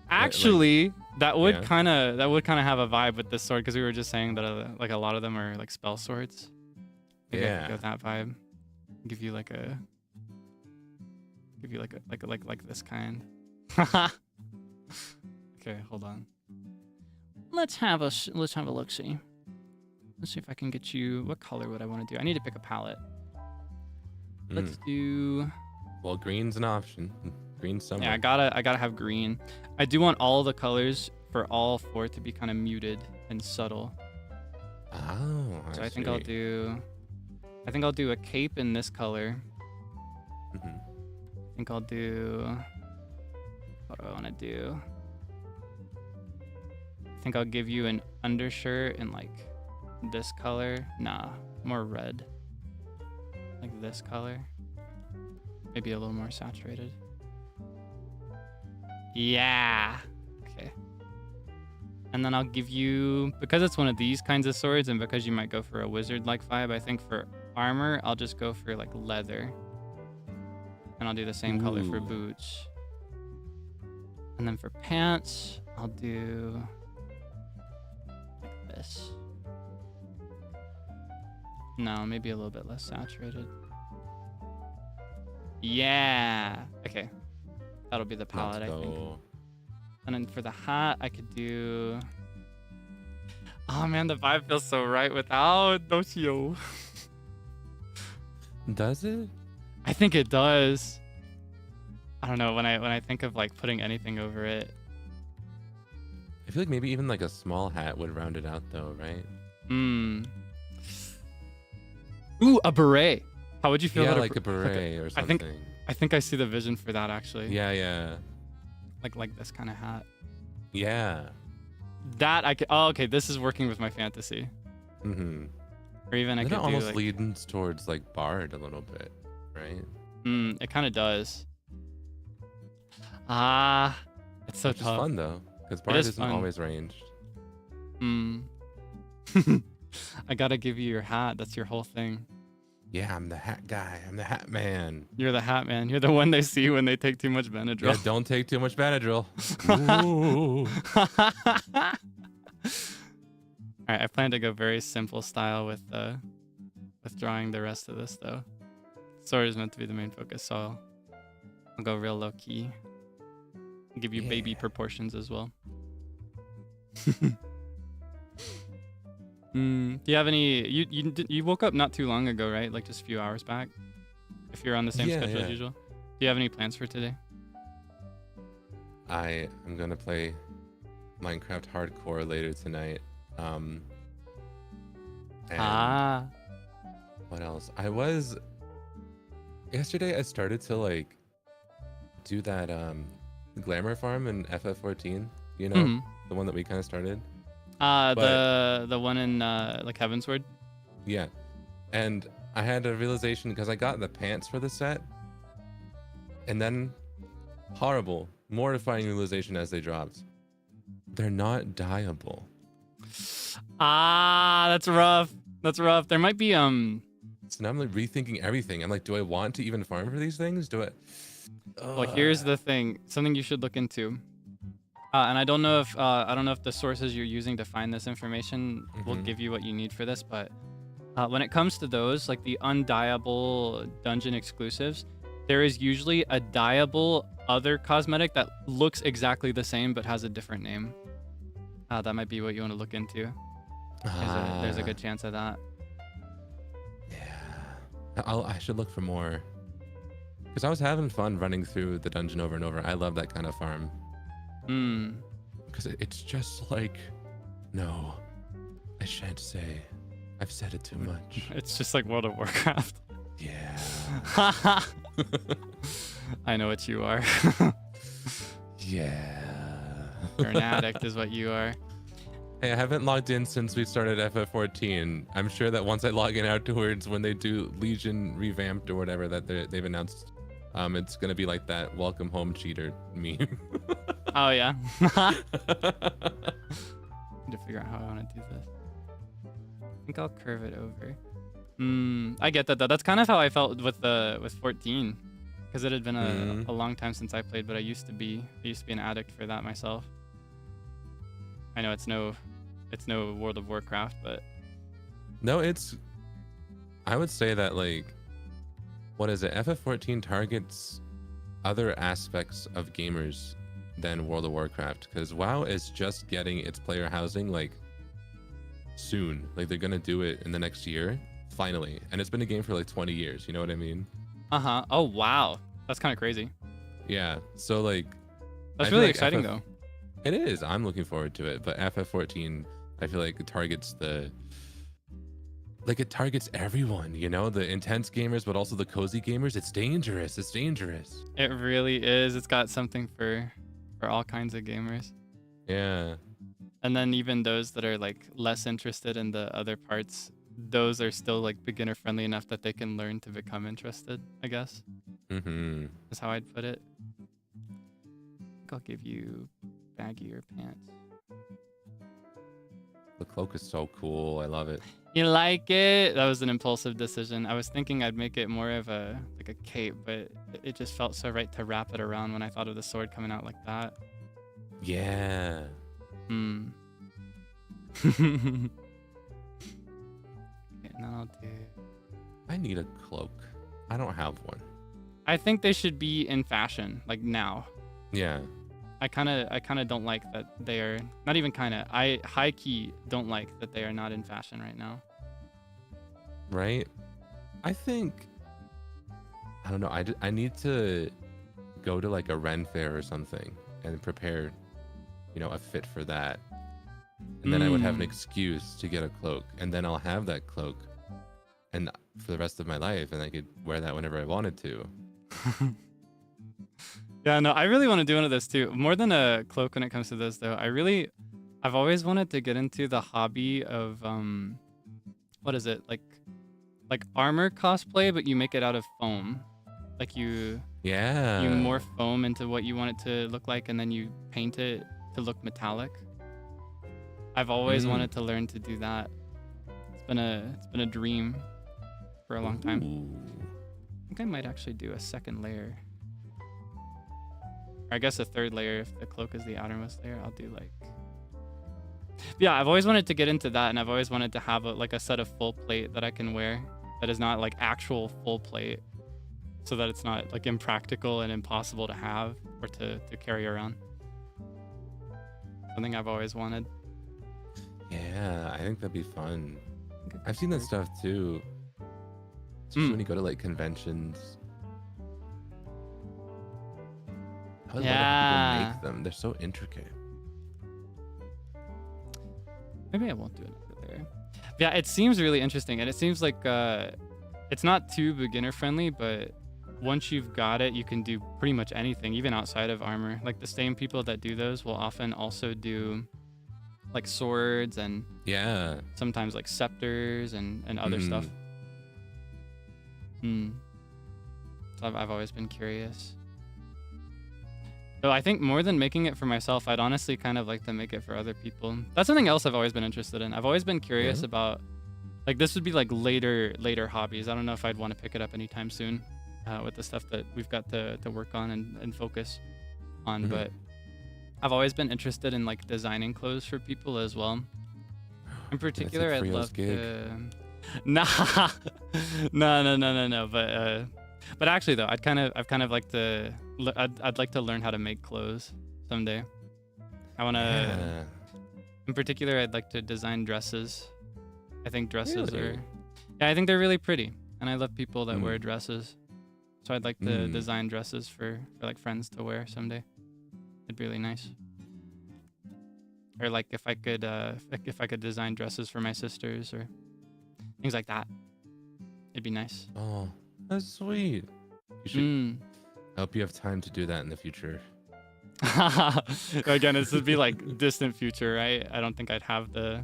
Actually, that would kind of have a vibe with this sword, because we were just saying that like a lot of them are like spell swords. Maybe I could go that vibe. Give you like this kind. Okay, hold on. Let's have a look see. Let's see if I can get you. What color would I want to do? I need to pick a palette. Let's do. Well, green's an option. Green somewhere. Yeah, I gotta have green. I do want all the colors for all 4 to be kind of muted and subtle. Oh, so I think I'll do a cape in this color. I think I'll do. What do I want to do? I think I'll give you an undershirt in like this color. Nah, more red. Like this color. Maybe a little more saturated. Yeah. Okay. And then I'll give you, because it's one of these kinds of swords and because you might go for a wizard-like vibe, I think for armor, I'll just go for like leather. And I'll do the same color for boots. And then for pants, I'll do like this. No, maybe a little bit less saturated. Yeah. Okay. That'll be the palette, I think. And then for the hat, I could do... Oh man, the vibe feels so right without Doshio. Does it? I think it does. I don't know, when I think of like putting anything over it. I feel like maybe even like a small hat would round it out though, right? Ooh, a beret. How would you feel about like a beret or something? I think I see the vision for that actually. Yeah. Like this kind of hat. Yeah. That I could. Oh, okay. This is working with my fantasy. Or even I could do almost like, leans towards like Bard a little bit, right? It kind of does. It's so Which tough. is fun though, because Bard isn't always ranged. I gotta give you your hat. That's your whole thing. Yeah, I'm the hat guy. I'm the hat man. You're the hat man. You're the one they see when they take too much Benadryl. Yeah, don't take too much Benadryl. All right, I plan to go very simple style with drawing the rest of this though. Sword is meant to be the main focus, so I'll go real low key. I'll give you baby proportions as well. Do you have any? You woke up not too long ago, right? Like just a few hours back. If you're on the same schedule as usual. Do you have any plans for today? I am gonna play Minecraft Hardcore later tonight. And what else? Yesterday I started to like do that glamour farm in FF14. You know, the one that we kind of started. The one in like Heavensward. Yeah, and I had a realization because I got the pants for the set, and then horrible, mortifying realization as they dropped. They're not dyeable. That's rough. That's rough. There might be So now I'm like rethinking everything. I'm like, do I want to even farm for these things? Do I? Well, here's the thing. Something you should look into. And I don't know if the sources you're using to find this information will give you what you need for this, but when it comes to those, like the undyeable dungeon exclusives, there is usually a dyeable other cosmetic that looks exactly the same but has a different name. That might be what you want to look into. There's a good chance of that. Yeah, I should look for more, because I was having fun running through the dungeon over and over. I love that kind of farm. Because it's just like, no, I shan't say. I've said it too much. It's just like World of Warcraft. Yeah. I know what you are. Yeah. You're an addict is what you are. Hey, I haven't logged in since we started FF14. I'm sure that once I log in afterwards, when they do Legion revamped or whatever that they've announced, it's gonna be like that welcome home cheater meme. Oh yeah. Need to figure out how I want to do this. I think I'll curve it over. I get that though. That's kind of how I felt with 14, because it had been a long time since I played, but I used to be an addict for that myself. I know it's no World of Warcraft, but no, I would say that like, what is it? FF14 targets other aspects of gamers than World of Warcraft, because WoW is just getting its player housing like soon. Like they're gonna do it in the next year, finally. And it's been a game for like 20 years. You know what I mean? Oh wow, that's kind of crazy. Yeah. So like, that's really exciting though. It is. I'm looking forward to it. But FF14, I feel like it targets it targets everyone, you know, the intense gamers, but also the cozy gamers. It's dangerous. It's dangerous. It really is. It's got something for all kinds of gamers. Yeah. And then even those that are like less interested in the other parts, those are still like beginner friendly enough that they can learn to become interested, I guess. Mm-hmm. That's how I'd put it. I think I'll give you baggier pants. The cloak is so cool. I love it. You like it? That was an impulsive decision. I was thinking I'd make it more of a like a cape, but it just felt so right to wrap it around when I thought of the sword coming out like that. Yeah. Hmm. Okay, and then I'll do... I need a cloak. I don't have one. I think they should be in fashion, like now. Yeah. I kind of don't like that they are not even kind of. I high key don't like that they are not in fashion right now. Right. I think. I don't know. I need to go to like a Ren fair or something and prepare, you know, a fit for that. And then I would have an excuse to get a cloak, and then I'll have that cloak, and for the rest of my life, and I could wear that whenever I wanted to. Yeah, no, I really want to do one of those too. More than a cloak when it comes to this, though. I've always wanted to get into the hobby of what is it, like armor cosplay, but you make it out of foam. Like you morph foam into what you want it to look like, and then you paint it to look metallic. I've always wanted to learn to do that. It's been a dream for a long time. I think I might actually do a second layer. Or I guess a third layer if the cloak is the outermost layer. I'll do like... Yeah, I've always wanted to get into that, and I've always wanted to have a set of full plate that I can wear that is not like actual full plate, so that it's not like impractical and impossible to have or to carry around. Something I've always wanted. Yeah, I think that'd be fun. I've seen that stuff too. Especially when you go to like conventions. I would love if people make them. They're so intricate. Maybe I won't do it over there. Yeah, it seems really interesting, and it seems like it's not too beginner friendly, but once you've got it, you can do pretty much anything, even outside of armor. Like the same people that do those will often also do like swords and sometimes like scepters and other stuff. So I've always been curious. So I think more than making it for myself, I'd honestly kind of like to make it for other people. That's something else I've always been interested in. I've always been curious about, like, this would be like later hobbies. I don't know if I'd want to pick it up anytime soon with the stuff that we've got to work on and focus on. But I've always been interested in like designing clothes for people as well. In particular, I'd love to... No. But actually though, I'd kind of like to... I'd like to learn how to make clothes someday. I want to... In particular, I'd like to design dresses. I think dresses are... Yeah, I think they're really pretty. And I love people that wear dresses. So I'd like to design dresses for like friends to wear someday. It'd be really nice. Or like if I could design dresses for my sisters or things like that. It'd be nice. Oh, that's sweet. You should... I hope you have time to do that in the future. Again, this would be like distant future, right? I don't think I'd have the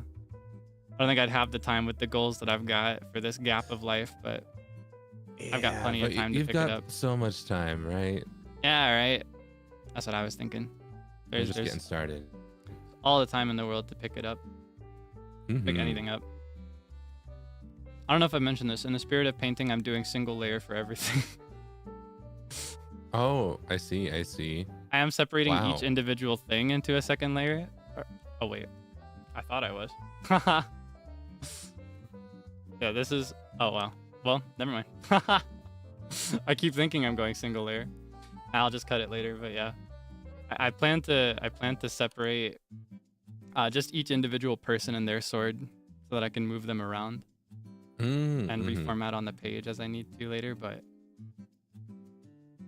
time with the goals that I've got for this gap of life, but I've got plenty of time to pick it up. You've got so much time, right? Yeah, right. That's what I was thinking. There's just getting started. All the time in the world to pick it up. Pick anything up. I don't know if I mentioned this. In the spirit of painting, I'm doing single layer for everything. Oh, I see. I am separating each individual thing into a second layer. Oh, wait. I thought I was. Yeah, this is... Oh, wow. Well, never mind. I keep thinking I'm going single layer. I'll just cut it later, but yeah. I plan to separate just each individual person and their sword so that I can move them around and reformat on the page as I need to later. But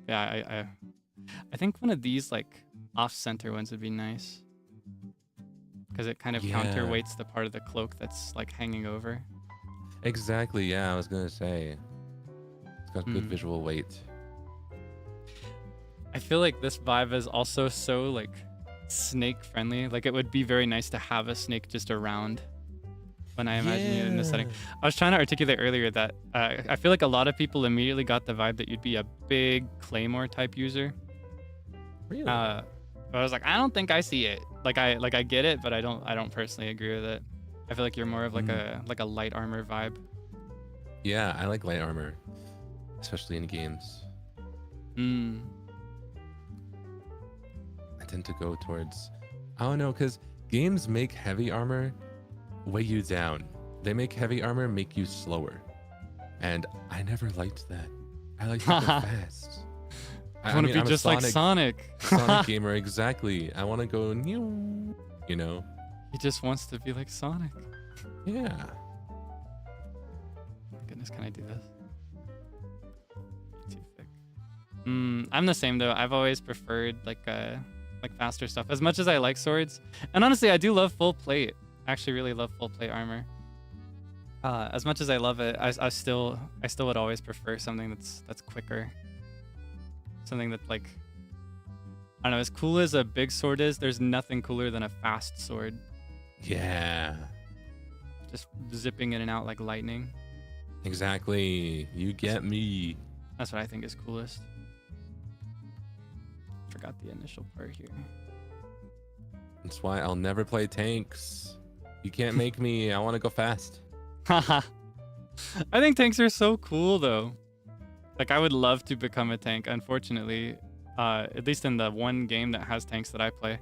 yeah, I think one of these like off-center ones would be nice because it kind of counterweights the part of the cloak that's like hanging over. Exactly. Yeah, I was gonna say it's got good visual weight. I feel like this vibe is also so like snake friendly. Like it would be very nice to have a snake just around when I imagine it in this setting. I was trying to articulate earlier that I feel like a lot of people immediately got the vibe that you'd be a big claymore type user. Really? But I was like, I don't think I see it. Like I get it, but I don't personally agree with it. I feel like you're more of like a light armor vibe. Yeah, I like light armor, especially in games. I tend to go towards, I don't know, because games make heavy armor weigh you down. They make heavy armor make you slower. And I never liked that. I like to go fast. I want to be just like Sonic. Sonic gamer, exactly. I want to go new, you know? He just wants to be like Sonic. Yeah. Oh my goodness, can I do this? Too thick. I'm the same though. I've always preferred like faster stuff as much as I like swords. And honestly, I do love full plate. I actually really love full plate armor. As much as I love it, I still would always prefer something that's quicker. Something that like, I don't know, as cool as a big sword is, there's nothing cooler than a fast sword. Yeah. Just zipping in and out like lightning. Exactly. You get me. That's what I think is coolest. Forgot the initial part here. That's why I'll never play tanks. You can't make me. I want to go fast. Haha. I think tanks are so cool though. Like I would love to become a tank. Unfortunately, at least in the one game that has tanks that I play,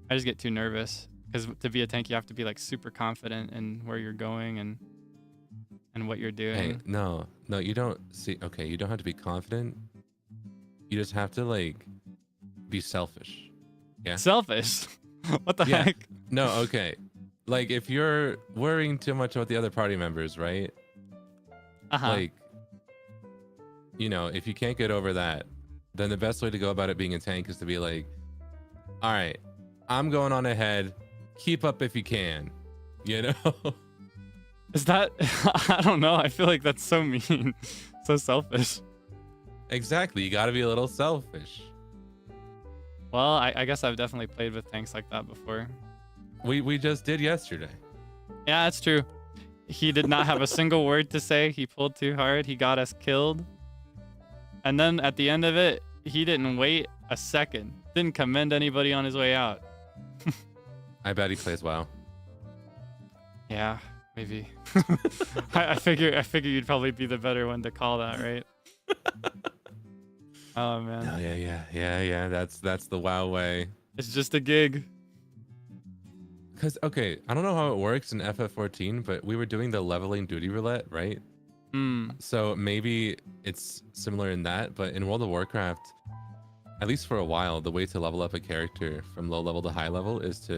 I just get too nervous because to be a tank you have to be like super confident in where you're going and what you're doing. Hey, no, you don't see. Okay, you don't have to be confident. You just have to like be selfish. Yeah. Selfish? What the heck? No, okay. Like if you're worrying too much about the other party members, right? Like, you know, if you can't get over that, then the best way to go about it being a tank is to be like, all right, I'm going on ahead. Keep up if you can, you know? Is that, I don't know. I feel like that's so mean, so selfish. Exactly. You got to be a little selfish. Well, I guess I've definitely played with tanks like that before. We just did yesterday. Yeah, that's true. He did not have a single word to say. He pulled too hard. He got us killed. And then at the end of it, he didn't wait a second. Didn't commend anybody on his way out. I bet he plays WoW. Yeah, maybe. I figure you'd probably be the better one to call that, right? Oh man. Oh, yeah. That's the WoW way. It's just a gig. Because, okay, I don't know how it works in FF14, but we were doing the leveling duty roulette, right? So maybe it's similar in that, but in World of Warcraft, at least for a while, the way to level up a character from low level to high level is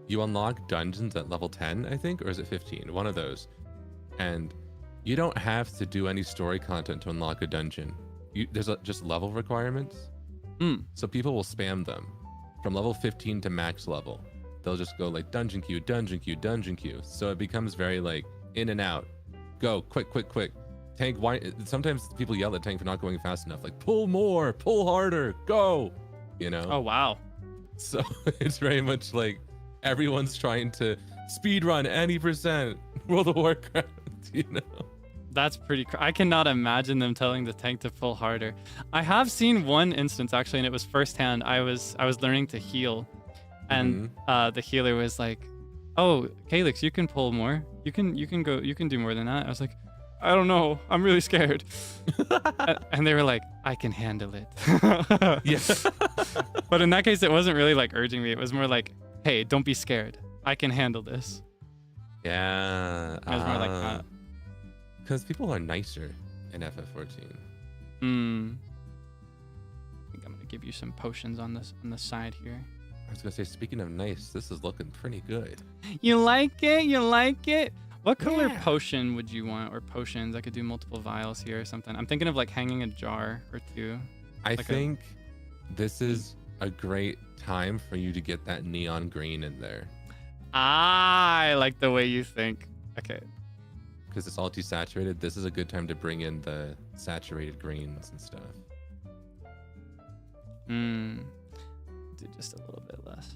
you unlock dungeons at level 10, I think, or is it 15? One of those. And you don't have to do any story content to unlock a dungeon. There's just level requirements. So people will spam them from level 15 to max level. They'll just go like dungeon queue, dungeon queue, dungeon queue. So it becomes very like in and out. Go quick. Tank, why? Sometimes people yell at tank for not going fast enough. Like pull more, pull harder, go. You know? Oh, wow. So it's very much like everyone's trying to speed run any percent World of Warcraft, you know? That's pretty I cannot imagine them telling the tank to pull harder. I have seen one instance actually, and it was firsthand. I was learning to heal. And the healer was like, "Oh, Kaelix, you can pull more. You can do more than that." I was like, "I don't know. I'm really scared." And they were like, "I can handle it." Yeah. But in that case, it wasn't really like urging me. It was more like, "Hey, don't be scared. I can handle this." Yeah. It was more like that. Because people are nicer in FF14. give you some potions on the side here. I was gonna say, speaking of nice, this is looking pretty good. You like it? You like it? What color Yeah. potion would you want, or potions? I could do multiple vials here or something. I'm thinking of like hanging a jar or two. I Like think this is a great time for you to get that neon green in there I like the way you think. Okay. because it's all desaturated. This is a good time to bring in the saturated greens and stuff. Do just a little bit less.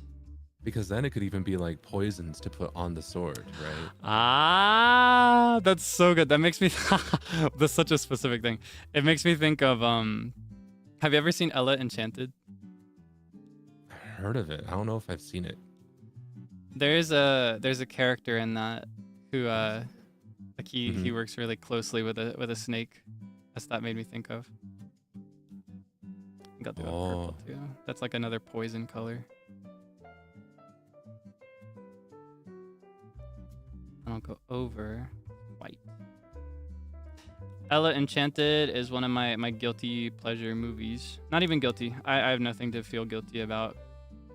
Because then it could even be like poisons to put on the sword, right? Ah, that's so good. That makes me that's such a specific thing. It makes me think of have you ever seen Ella Enchanted? I heard of it. I don't know if I've seen it. There's a character in that who like he works really closely with a snake. That made me think of. Got the purple too. That's like another poison color. And I'll go over white. Ella Enchanted is one of my guilty pleasure movies. Not even guilty. I have nothing to feel guilty about.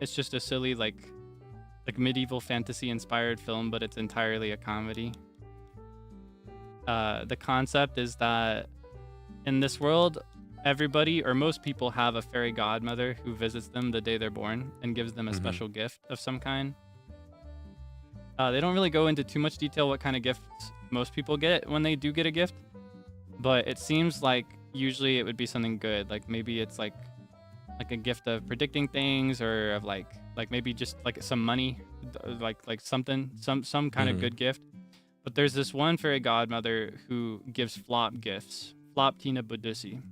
It's just a silly like medieval fantasy inspired film, but it's entirely a comedy. The concept is that in this world, everybody or most people have a fairy godmother who visits them the day they're born and gives them a special gift of some kind. They don't really go into too much detail what kind of gifts most people get when they do get a gift, but it seems like usually it would be something good. Like maybe it's like a gift of predicting things, or of like maybe just like some money, like something, some kind of good gift. But there's this one fairy godmother who gives flop gifts. Flop Tina Budussi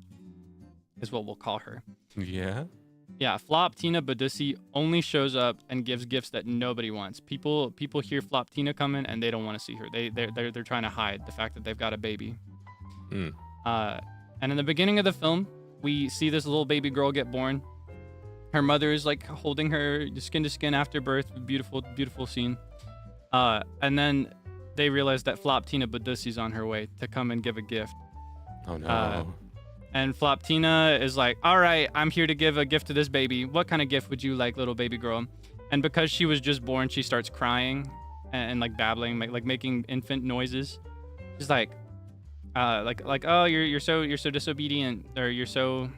is what we'll call her. Yeah. Yeah, Flop Tina Budussi only shows up and gives gifts that nobody wants. People hear Flop Tina coming and they don't want to see her. They're trying to hide the fact that they've got a baby. And in the beginning of the film, we see this little baby girl get born. Her mother is like holding her skin to skin after birth. Beautiful, beautiful scene. And then they realize that Flop Tina Budussi's on her way to come and give a gift. Oh no. And Flop Tina is like, all right, I'm here to give a gift to this baby. What kind of gift would you like, little baby girl? And because she was just born, she starts crying and like babbling, like making infant noises. She's like, oh, you're so disobedient, or you're so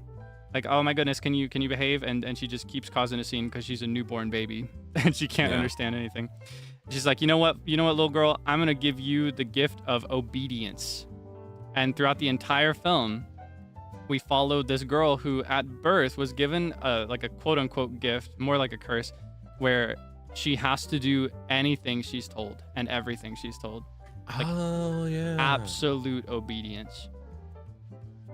like, oh my goodness, can you behave? And she just keeps causing a scene because she's a newborn baby and she can't understand anything. She's like, you know what, little girl, I'm gonna give you the gift of obedience. And throughout the entire film, we followed this girl who at birth was given like a quote unquote gift, more like a curse, where she has to do anything she's told and everything she's told. Like, absolute obedience.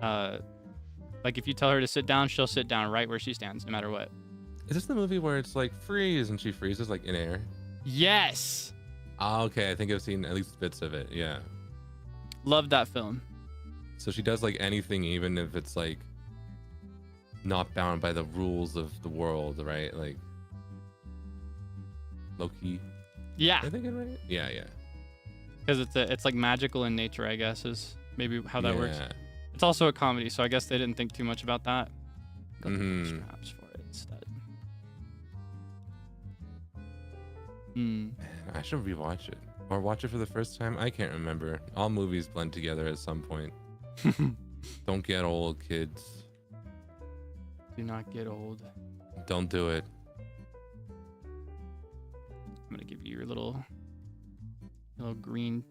Like if you tell her to sit down, she'll sit down right where she stands, no matter what. Is this the movie where it's like freeze and she freezes like in air? Yes. Okay, I think I've seen at least bits of it. Yeah. Love that film. So she does like anything, even if it's like not bound by the rules of the world, right? Like Loki. Yeah. I think it right. Yeah. Because it's like magical in nature, I guess, is maybe how that works. It's also a comedy, so I guess they didn't think too much about that. Got the straps for it instead. Man, I should rewatch it or watch it for the first time. I can't remember. All movies blend together at some point. Don't get old, kids. Do not get old. Don't do it. I'm gonna give you your little green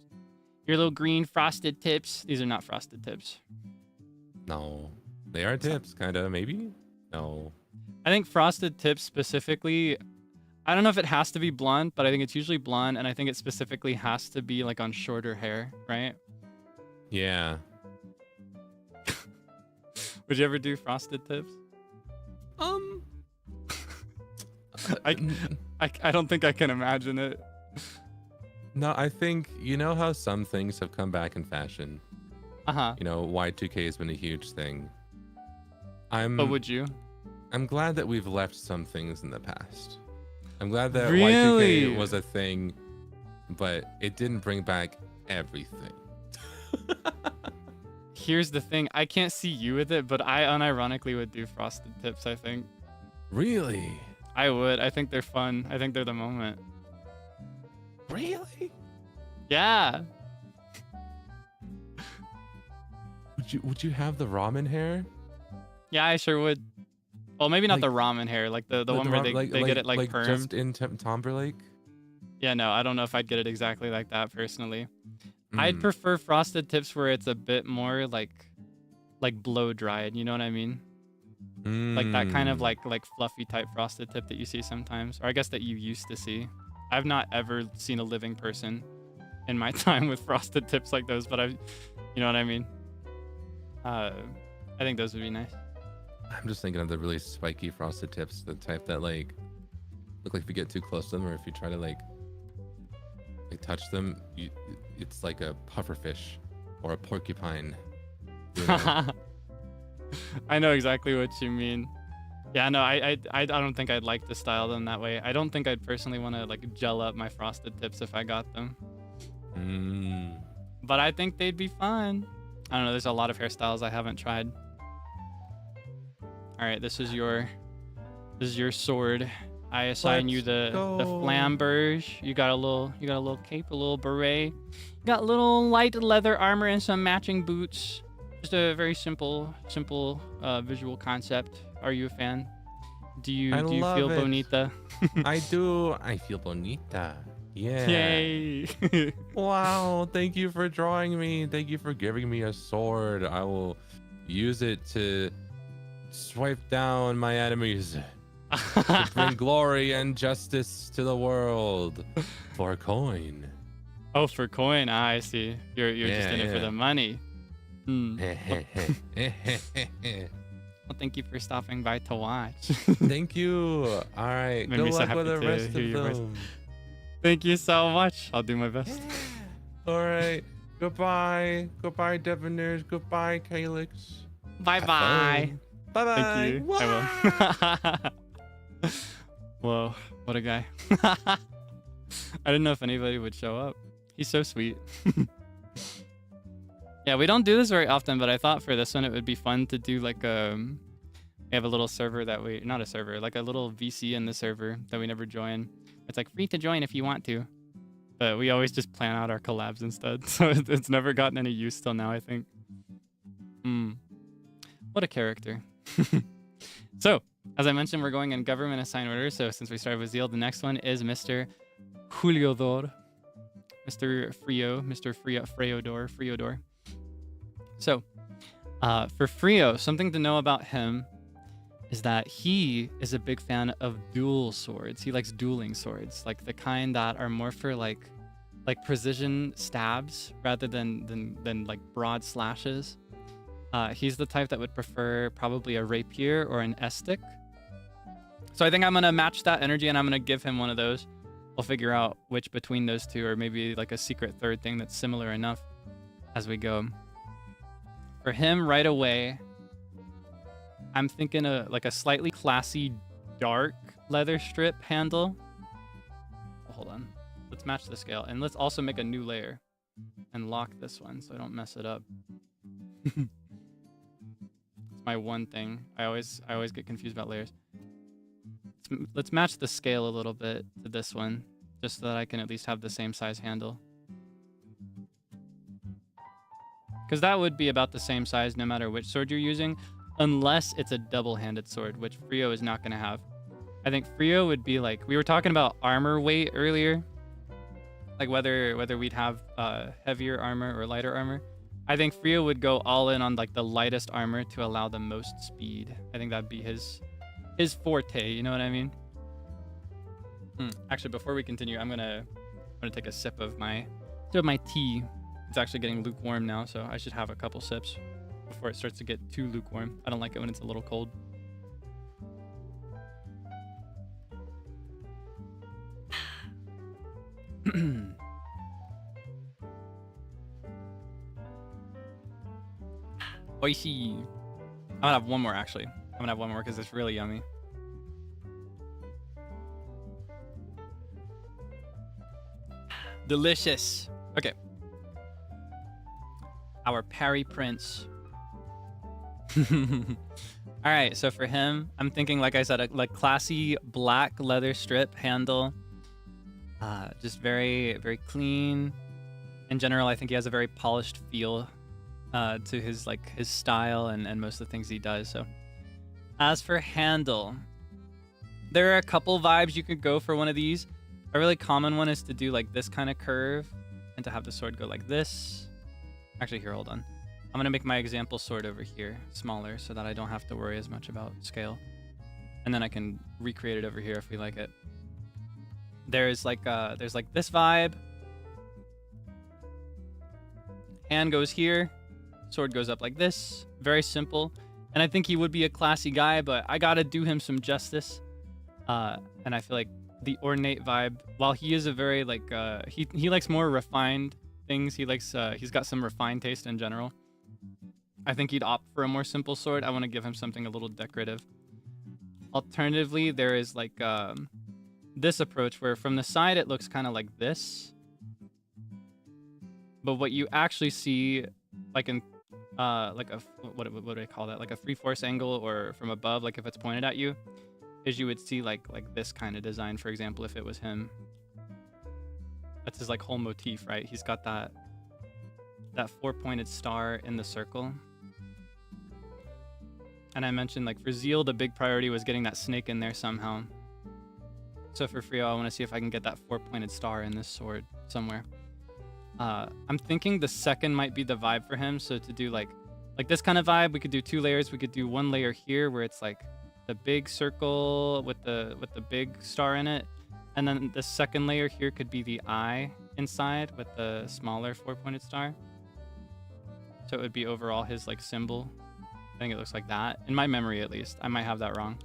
frosted tips. These are not frosted tips. No, they are tips, kind of, maybe. No, I think frosted tips specifically, I don't know if it has to be blonde, but I think it's usually blonde, and I think it specifically has to be like on shorter hair, right? Yeah. Would you ever do frosted tips? I don't think I can imagine it. No, I think, you know how some things have come back in fashion? You know, Y2K has been a huge thing. But would you? I'm glad that we've left some things in the past. I'm glad that Really? Y2K was a thing, but it didn't bring back everything. here's the thing. I can't see you with it, but I unironically would do frosted tips, I think. Really? I would. I think they're fun. I think they're the moment. Really? Yeah. Would you have the ramen hair? Yeah, I sure would. Well, maybe not Like- the ramen hair, like the one where they get it like permed. Just in Timberlake? Yeah, no, I don't know if I'd get it exactly like that personally. I'd Mm. prefer frosted tips where it's a bit more like blow dried, you know what I mean? Like that kind of like fluffy type frosted tip that you see sometimes, or I guess that you used to see. I've not ever seen a living person in my time with frosted tips like those, but you know what I mean? I think those would be nice. I'm just thinking of the really spiky frosted tips, the type that like look like if you get too close to them, or if you try to like touch them, it's like a pufferfish or a porcupine. You know? I know exactly what you mean. Yeah, no, I don't think I'd like to style them that way. I don't think I'd personally want to like gel up my frosted tips if I got them. But I think they'd be fun. I don't know. There's a lot of hairstyles I haven't tried. All right, this is your sword. I assign you the flamberge. You got a little cape, a little beret. You got little light leather armor and some matching boots. Just a very simple visual concept. Are you a fan? Do you feel bonita? I do. I feel bonita. Yeah. Yay! Wow. Thank you for drawing me. Thank you for giving me a sword. I will use it to swipe down my enemies. To bring glory and justice to the world for coin. Oh, for coin. I see. You're just in it for the money. Well, thank you for stopping by to watch. Thank you. All right. Made Good me so luck with the happy to rest hear of your voice. them. Thank you so much. I'll do my best. All right. Goodbye. Goodbye, Debonairs. Goodbye, Kaelix. Bye bye. Bye bye. Thank you. I will. Whoa, what a guy. I didn't know if anybody would show up. He's so sweet. Yeah, we don't do this very often, but I thought for this one it would be fun to do like we have a little server that not a server, like a little VC in the server that we never join. It's like free to join if you want to. But we always just plan out our collabs instead. So it's never gotten any use till now, I think. What a character. So, as I mentioned, we're going in government assigned order. So since we started with Zeal, the next one is Mr. Freodore. Mr. Freodore. So, for Frio, something to know about him is that he is a big fan of dual swords. He likes dueling swords, like the kind that are more for like precision stabs rather than like broad slashes. He's the type that would prefer probably a rapier or an estic. So I think I'm gonna match that energy and I'm gonna give him one of those. We'll figure out which between those two, or maybe like a secret third thing that's similar enough as we go. For him right away, I'm thinking like a slightly classy dark leather strip handle. Hold on. Let's match the scale. And let's also make a new layer and lock this one so I don't mess it up. It's my one thing. I always get confused about layers. Let's match the scale a little bit to this one, just so that I can at least have the same size handle. Because that would be about the same size no matter which sword you're using, unless it's a double-handed sword, which Frio is not going to have. I think Frio would be like, we were talking about armor weight earlier, like whether we'd have heavier armor or lighter armor. I think Frio would go all in on like the lightest armor to allow the most speed. I think that'd be his forte, you know what I mean? Actually, before we continue, I'm gonna take a sip of my tea. It's actually getting lukewarm now, so I should have a couple sips before it starts to get too lukewarm. I don't like it when it's a little cold. Oishi. I'm gonna have one more actually. I'm gonna have one more because it's really yummy. Delicious. Okay. Our Parry Prince All right, so for him, I'm thinking, like I said, a like classy black leather strip handle. Just very, very clean. In general, I think he has a very polished feel to his style and most of the things he does. So as for handle, there are a couple vibes you could go for one of these. A really common one is to do like this kind of curve and to have the sword go like this. Actually, here, hold on. I'm gonna make my example sword over here smaller so that I don't have to worry as much about scale. And then I can recreate it over here if we like it. There's like this vibe. Hand goes here, sword goes up like this. Very simple. And I think he would be a classy guy, but I gotta do him some justice. And I feel like the ornate vibe, while he is a very like he likes more refined things. He's got some refined taste in general. I think he'd opt for a more simple sword. I want to give him something a little decorative. Alternatively, there is like this approach where from the side it looks kind of like this. But what you actually see, like in like a what do I call that? Like a 3/4 angle, or from above, like if it's pointed at you, is you would see like this kind of design. For example, if it was him, that's his like whole motif, right? He's got that 4-pointed star in the circle. And I mentioned like for Zeal, the big priority was getting that snake in there somehow. So for Frio, I want to see if I can get that 4-pointed star in this sword somewhere. I'm thinking the second might be the vibe for him. So to do like this kind of vibe, we could do 2 layers. We could do 1 layer here where it's like the big circle with the big star in it. And then the second layer here could be the eye inside with the smaller 4-pointed star. So it would be overall his like symbol. I think it looks like that, in my memory at least. I might have that wrong.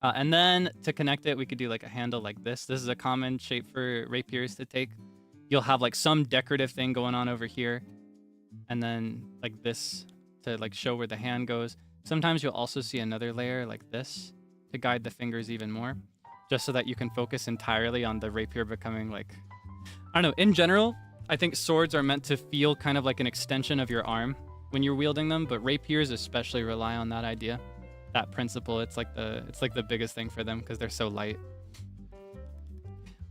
And then to connect it, we could do like a handle like this. This is a common shape for rapiers to take. You'll have like some decorative thing going on over here, and then like this to like show where the hand goes. Sometimes you'll also see another layer like this to guide the fingers even more, just so that you can focus entirely on the rapier becoming like, I don't know, in general, I think swords are meant to feel kind of like an extension of your arm when you're wielding them, but rapiers especially rely on that idea, that principle. It's like the biggest thing for them because they're so light.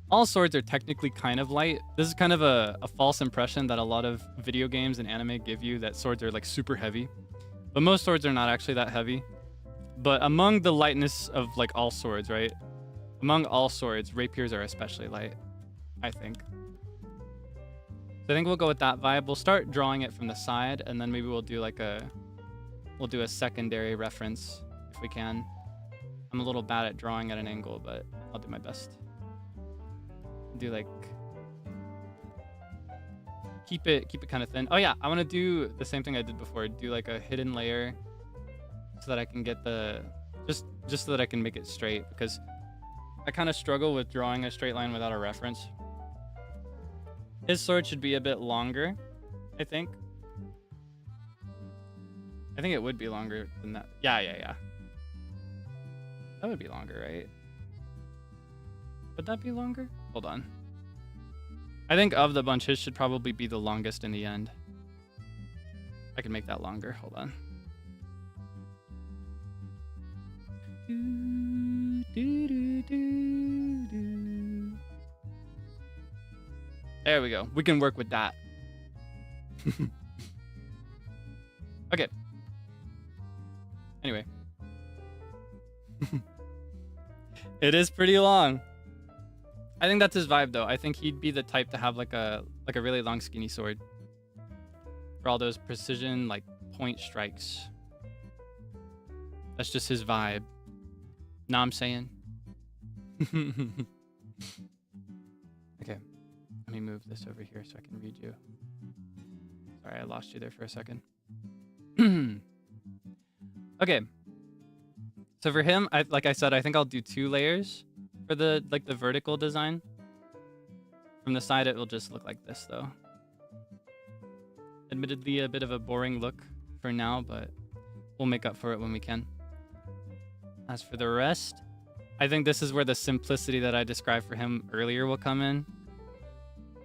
All swords are technically kind of light. This is kind of a false impression that a lot of video games and anime give you, that swords are like super heavy, but most swords are not actually that heavy. But among the lightness of like all swords, right? Among all swords, rapiers are especially light, I think. So I think we'll go with that vibe. We'll start drawing it from the side, and then maybe we'll do a secondary reference if we can. I'm a little bad at drawing at an angle, but I'll do my best. Do like keep it kind of thin. Oh yeah, I want to do the same thing I did before. Do like a hidden layer so that I can get the just so that I can make it straight, because I kind of struggle with drawing a straight line without a reference. His sword should be a bit longer, I think. I think it would be longer than that. Yeah. That would be longer, right? Would that be longer? Hold on. I think of the bunch, his should probably be the longest in the end. I can make that longer. Hold on. There we go. We can work with that. Okay. Anyway. It is pretty long. I think that's his vibe though. I think he'd be the type to have like a really long skinny sword for all those precision like point strikes. That's just his vibe. Know what I'm saying? Okay. Let me move this over here so I can read you. Sorry, I lost you there for a second. Okay. So for him, like I said, I think I'll do 2 layers for the vertical design. From the side, it will just look like this though. Admittedly, a bit of a boring look for now, but we'll make up for it when we can. As for the rest, I think this is where the simplicity that I described for him earlier will come in.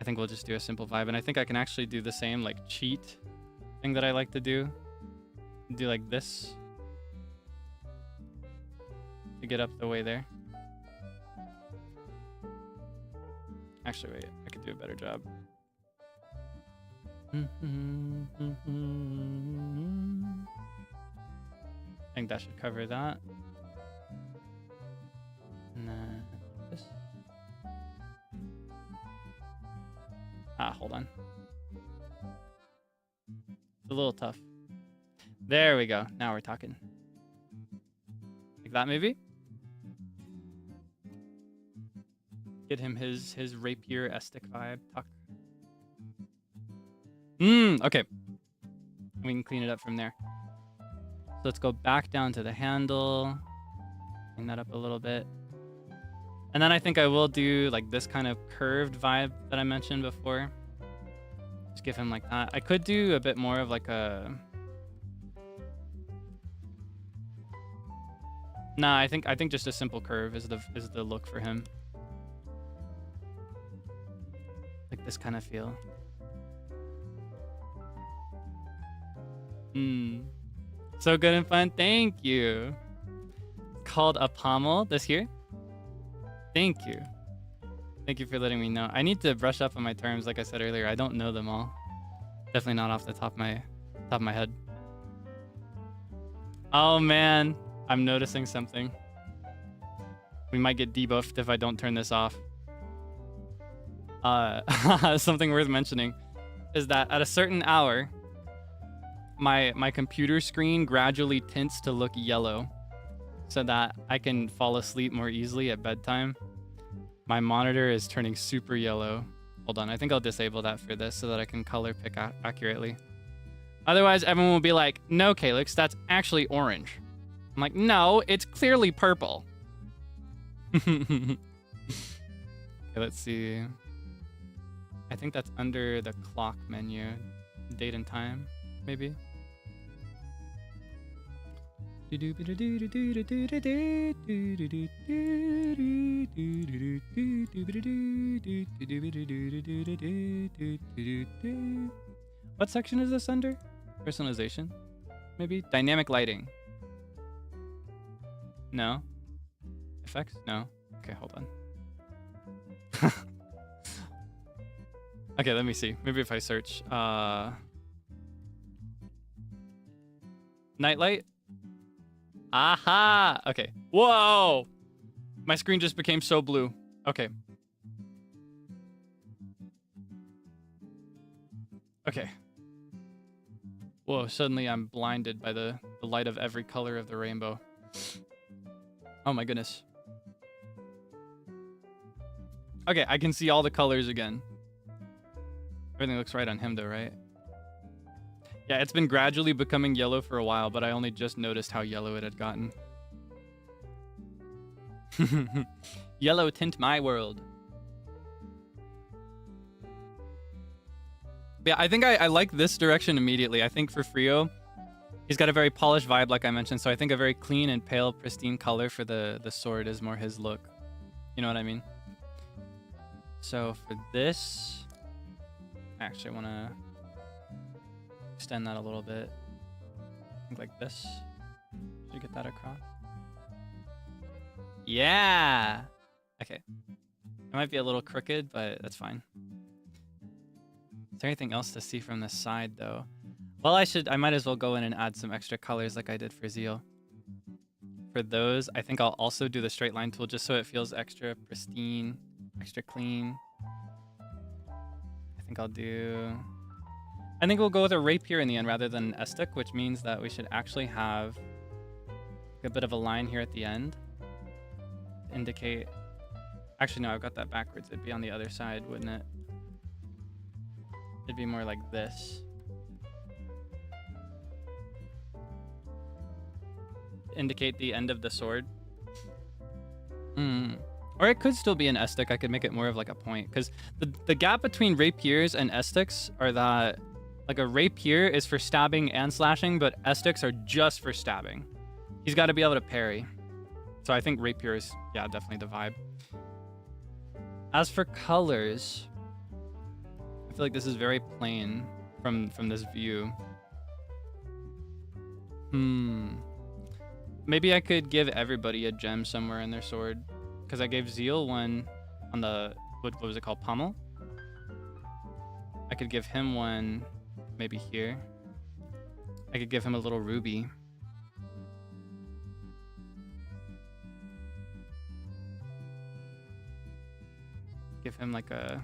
I think we'll just do a simple vibe, and I think I can actually do the same like cheat thing that I like to do do like this to get up the way there. Actually, wait, I could do a better job. I think that should cover that. And then this. Ah, hold on. It's a little tough. There we go. Now we're talking. Like that, maybe? Get him his rapier estic vibe. Tuck. Okay. We can clean it up from there. So let's go back down to the handle. Clean that up a little bit. And then I think I will do like this kind of curved vibe that I mentioned before. Just give him like that. I could do a bit more of like a... Nah, I think just a simple curve is the look for him. Like this kind of feel. So good and fun. Thank you. Called a pommel this here. Thank you. Thank you for letting me know. I need to brush up on my terms, like I said earlier. I don't know them all. Definitely not off the top of my head. Oh man, I'm noticing something. We might get debuffed if I don't turn this off. Something worth mentioning is that at a certain hour, my computer screen gradually tints to look yellow so that I can fall asleep more easily at bedtime. My monitor is turning super yellow. Hold on, I think I'll disable that for this so that I can color pick accurately. Otherwise, everyone will be like, no, Kaelix, that's actually orange. I'm like, no, it's clearly purple. Okay, let's see. I think that's under the clock menu. Date and time, maybe. What section is this under? Personalization? Maybe? Dynamic lighting? No? Effects? No? Okay, hold on. Okay, let me see. Maybe if I search. Nightlight? Aha! Okay. Whoa! My screen just became so blue. Okay. Okay. Whoa, suddenly I'm blinded by the light of every color of the rainbow. Oh my goodness. Okay, I can see all the colors again. Everything looks right on him though, right? Yeah, it's been gradually becoming yellow for a while, but I only just noticed how yellow it had gotten. Yellow tint my world. Yeah, I think I like this direction immediately. I think for Frio, he's got a very polished vibe, like I mentioned, so I think a very clean and pale, pristine color for the sword is more his look. You know what I mean? So for this, I actually want to extend that a little bit. I think like this. Should you get that across? Yeah! Okay. It might be a little crooked, but that's fine. Is there anything else to see from this side, though? Well, I might as well go in and add some extra colors like I did for Zeal. For those, I think I'll also do the straight line tool just so it feels extra pristine, extra clean. I think we'll go with a rapier in the end rather than an estic, which means that we should actually have a bit of a line here at the end to indicate... Actually, no, I've got that backwards. It'd be on the other side, wouldn't it? It'd be more like this. Indicate the end of the sword. Or it could still be an estic. I could make it more of like a point. Because the gap between rapiers and estics are that like a rapier is for stabbing and slashing, but estics are just for stabbing. He's got to be able to parry. So I think rapier is, yeah, definitely the vibe. As for colors, I feel like this is very plain from this view. Maybe I could give everybody a gem somewhere in their sword. Because I gave Zeal one on the, what was it called? Pommel? I could give him one maybe here. I could give him a little ruby. Give him like a...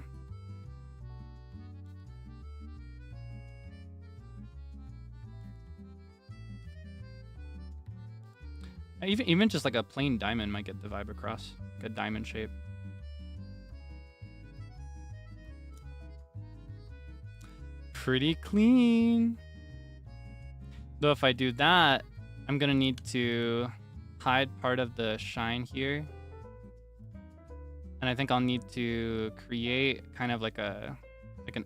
Even just like a plain diamond might get the vibe across. Like a diamond shape. Pretty clean. Though if I do that, I'm gonna need to hide part of the shine here. And I think I'll need to create kind of like an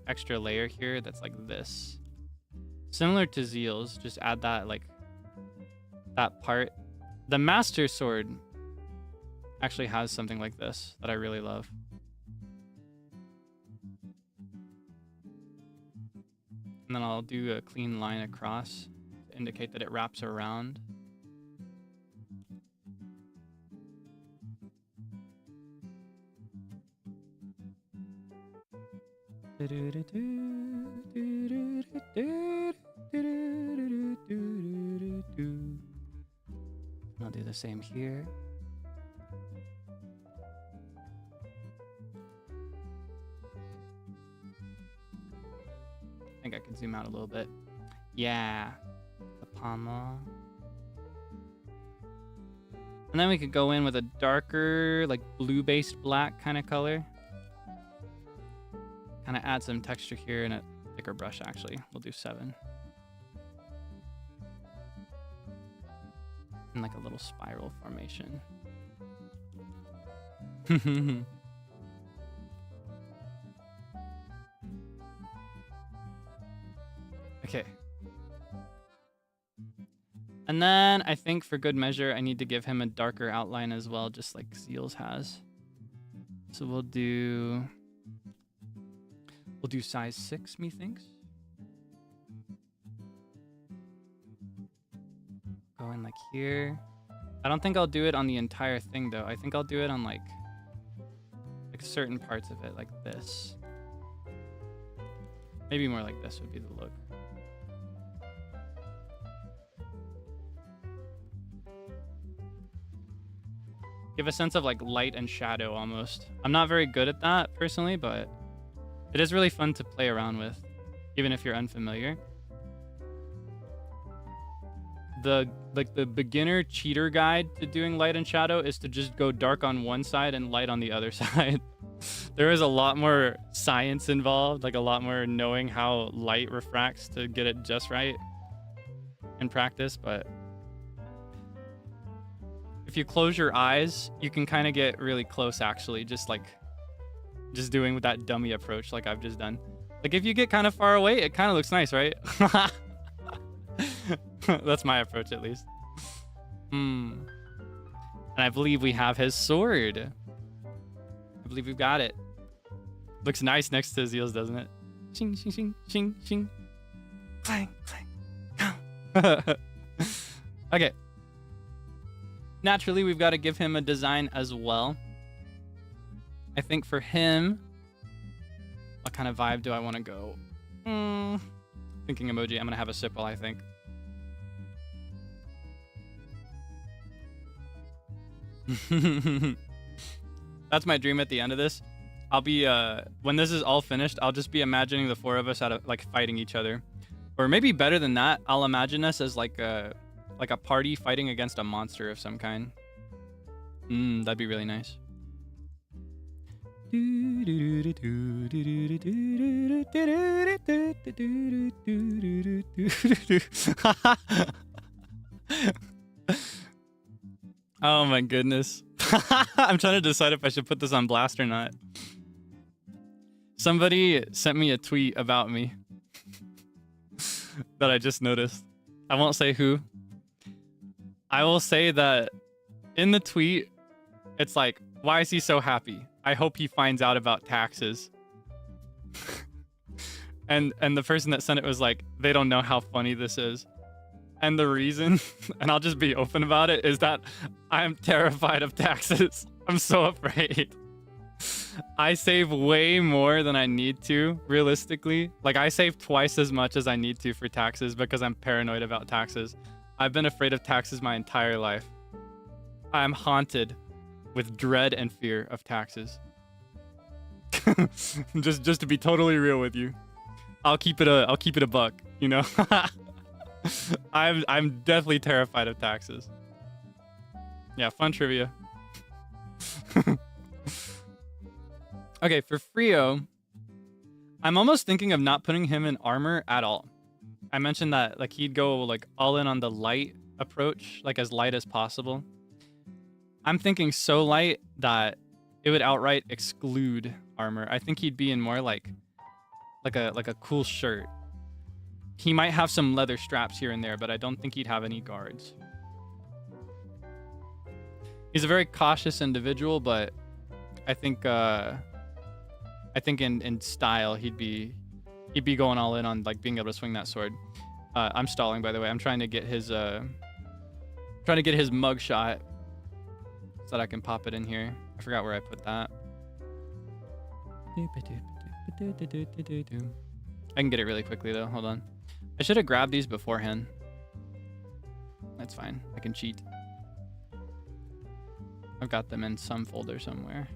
extra layer here that's like this. Similar to Zeal's, just add that like that part. The Master Sword actually has something like this that I really love. And then I'll do a clean line across to indicate that it wraps around. I'll do the same here. I think I can zoom out a little bit. Yeah, the pommel. And then we could go in with a darker, like blue-based black kind of color. Kind of add some texture here and a thicker brush, actually. We'll do 7. And like a little spiral formation. Okay. And then I think for good measure, I need to give him a darker outline as well, just like Zeal's has. So we'll do size 6, methinks. Go in like here. I don't think I'll do it on the entire thing though. I think I'll do it on like certain parts of it, like this. Maybe more like this would be the look. Give a sense of like light and shadow almost. I'm not very good at that personally, but it is really fun to play around with, even if you're unfamiliar. The beginner cheater guide to doing light and shadow is to just go dark on one side and light on the other side. There is a lot more science involved, like a lot more knowing how light refracts to get it just right in practice, but if you close your eyes, you can kind of get really close actually, just doing with that dummy approach like I've just done. Like if you get kind of far away, it kind of looks nice, right? That's my approach at least. And I believe we have his sword. I believe we've got it. Looks nice next to Zeal's, doesn't it? Shing, shing, shing, shing, shing. Clang, clang. Okay. Naturally, we've got to give him a design as well. I think for him, what kind of vibe do I want to go? Thinking emoji. I'm going to have a sip while I think. That's my dream at the end of this. I'll be when this is all finished, I'll just be imagining the 4 of us fighting each other, or maybe better than that, I'll imagine us as like a party fighting against a monster of some kind. That'd be really nice. Oh my goodness. I'm trying to decide if I should put this on blast or not. Somebody sent me a tweet about me that I just noticed. I won't say who. I will say that in the tweet, it's like, why is he so happy? I hope he finds out about taxes. And the person that sent it was like, they don't know how funny this is. And the reason, and I'll just be open about it, is that I'm terrified of taxes. I'm so afraid. I save way more than I need to, realistically. Like, I save twice as much as I need to for taxes because I'm paranoid about taxes. I've been afraid of taxes my entire life. I'm haunted with dread and fear of taxes. just to be totally real with you. I'll keep it a buck, you know? I'm definitely terrified of taxes. Yeah, fun trivia. Okay, for Frio, I'm almost thinking of not putting him in armor at all. I mentioned that like he'd go like all in on the light approach, like as light as possible. I'm thinking so light that it would outright exclude armor. I think he'd be in more like a cool shirt. He might have some leather straps here and there, but I don't think he'd have any guards. He's a very cautious individual, but I think in style he'd be going all in on like being able to swing that sword. I'm stalling, by the way. I'm trying to get his mug shot so that I can pop it in here. I forgot where I put that. I can get it really quickly though. Hold on. I should have grabbed these beforehand. That's fine. I can cheat. I've got them in some folder somewhere.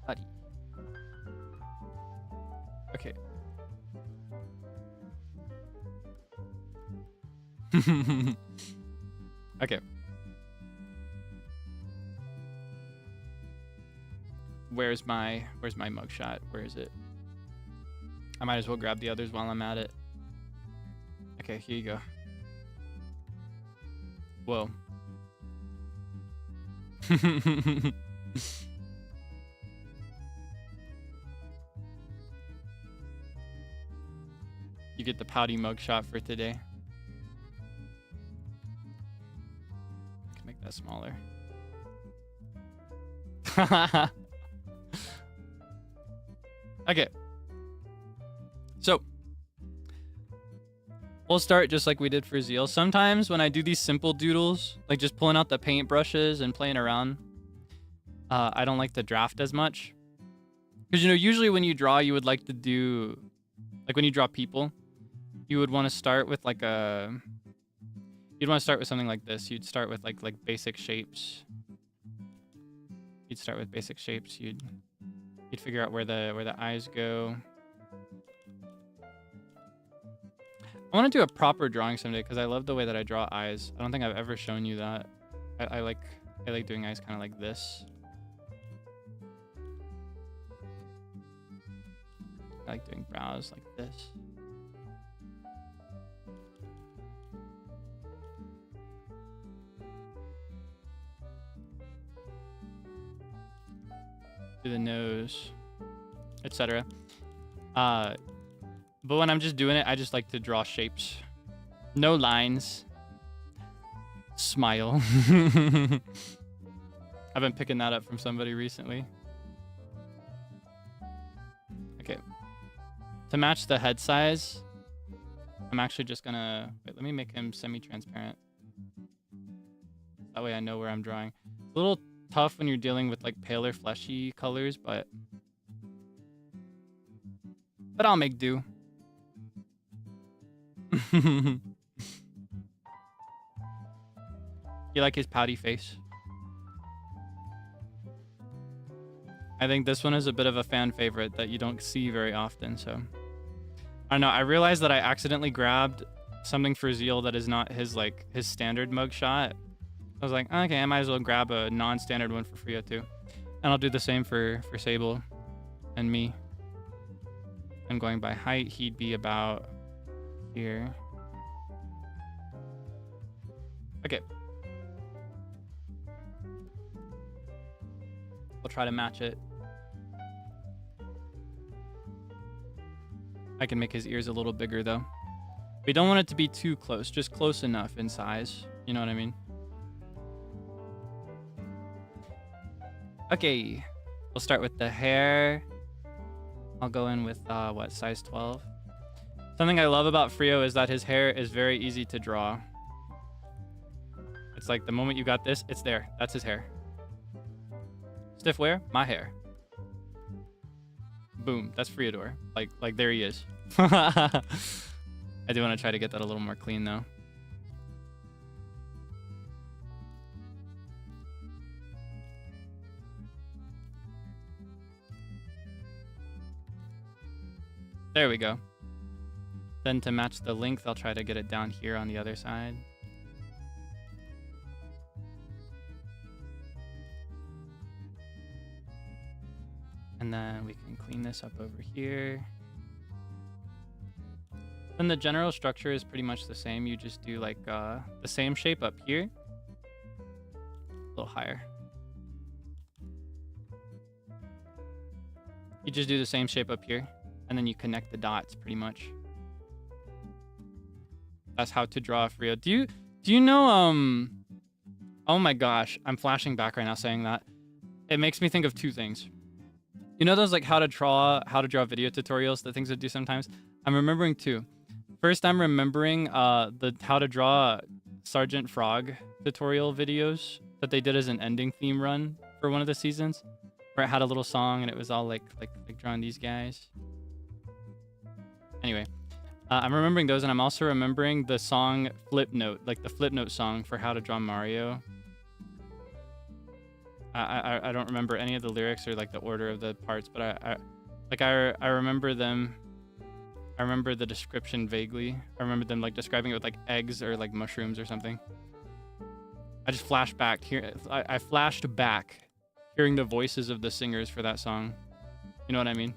Buddy. Okay. Okay. Where's my mugshot? Where is it? I might as well grab the others while I'm at it. Okay, here you go. Whoa. You get the pouty mugshot for today. I can make that smaller. Okay. So, we'll start just like we did for Zeal. Sometimes when I do these simple doodles, like just pulling out the paint brushes and playing around, I don't like to draft as much. Because, you know, usually when you draw, you would like to do, like when you draw people, you would want to start with like you'd want to start with something like this. You'd start with like basic shapes. You'd start with basic shapes. You'd figure out where the eyes go. I want to do a proper drawing someday because I love the way that I draw eyes. I don't think I've ever shown you that. I like doing eyes kind of like this. I like doing brows like this. Do the nose, etc. But when I'm just doing it, I just like to draw shapes. No lines. Smile. I've been picking that up from somebody recently. Okay. To match the head size, I'm actually just gonna... Wait, let me make him semi-transparent. That way I know where I'm drawing. It's a little tough when you're dealing with like paler, fleshy colors, but I'll make do. You like his pouty face? I think this one is a bit of a fan favorite that you don't see very often, so I don't know. I realized that I accidentally grabbed something for Zeal that is not his standard mugshot. I was like, okay, I might as well grab a non-standard one for Frio too. And I'll do the same for Sable and me. I'm going by height. He'd be about here. Okay. We'll try to match it. I can make his ears a little bigger though. We don't want it to be too close, just close enough in size. You know what I mean? Okay, we'll start with the hair. I'll go in with, what, size 12? Something I love about Frio is that his hair is very easy to draw. It's like the moment you got this, it's there. That's his hair. Stiff wear, my hair. Boom, that's Freodore. Like there he is. I do want to try to get that a little more clean though. There we go. Then to match the length, I'll try to get it down here on the other side. And then we can clean this up over here. Then the general structure is pretty much the same. You just do like the same shape up here. A little higher. You just do the same shape up here. And then you connect the dots pretty much. That's how to draw a Frio. Do you know, oh my gosh, I'm flashing back right now saying that. It makes me think of two things. You know those like how to draw video tutorials, the things I do sometimes? I'm remembering two. First, I'm remembering the how to draw Sergeant Frog tutorial videos that they did as an ending theme run for one of the seasons, where it had a little song and it was all like drawing these guys. Anyway, I'm remembering those, and I'm also remembering the song Flip Note, like the Flip Note song for how to draw Mario. I don't remember any of the lyrics or like the order of the parts, but I remember them. I remember the description vaguely. I remember them like describing it with like eggs or like mushrooms or something. I just flashed back here. I flashed back hearing the voices of the singers for that song. You know what I mean?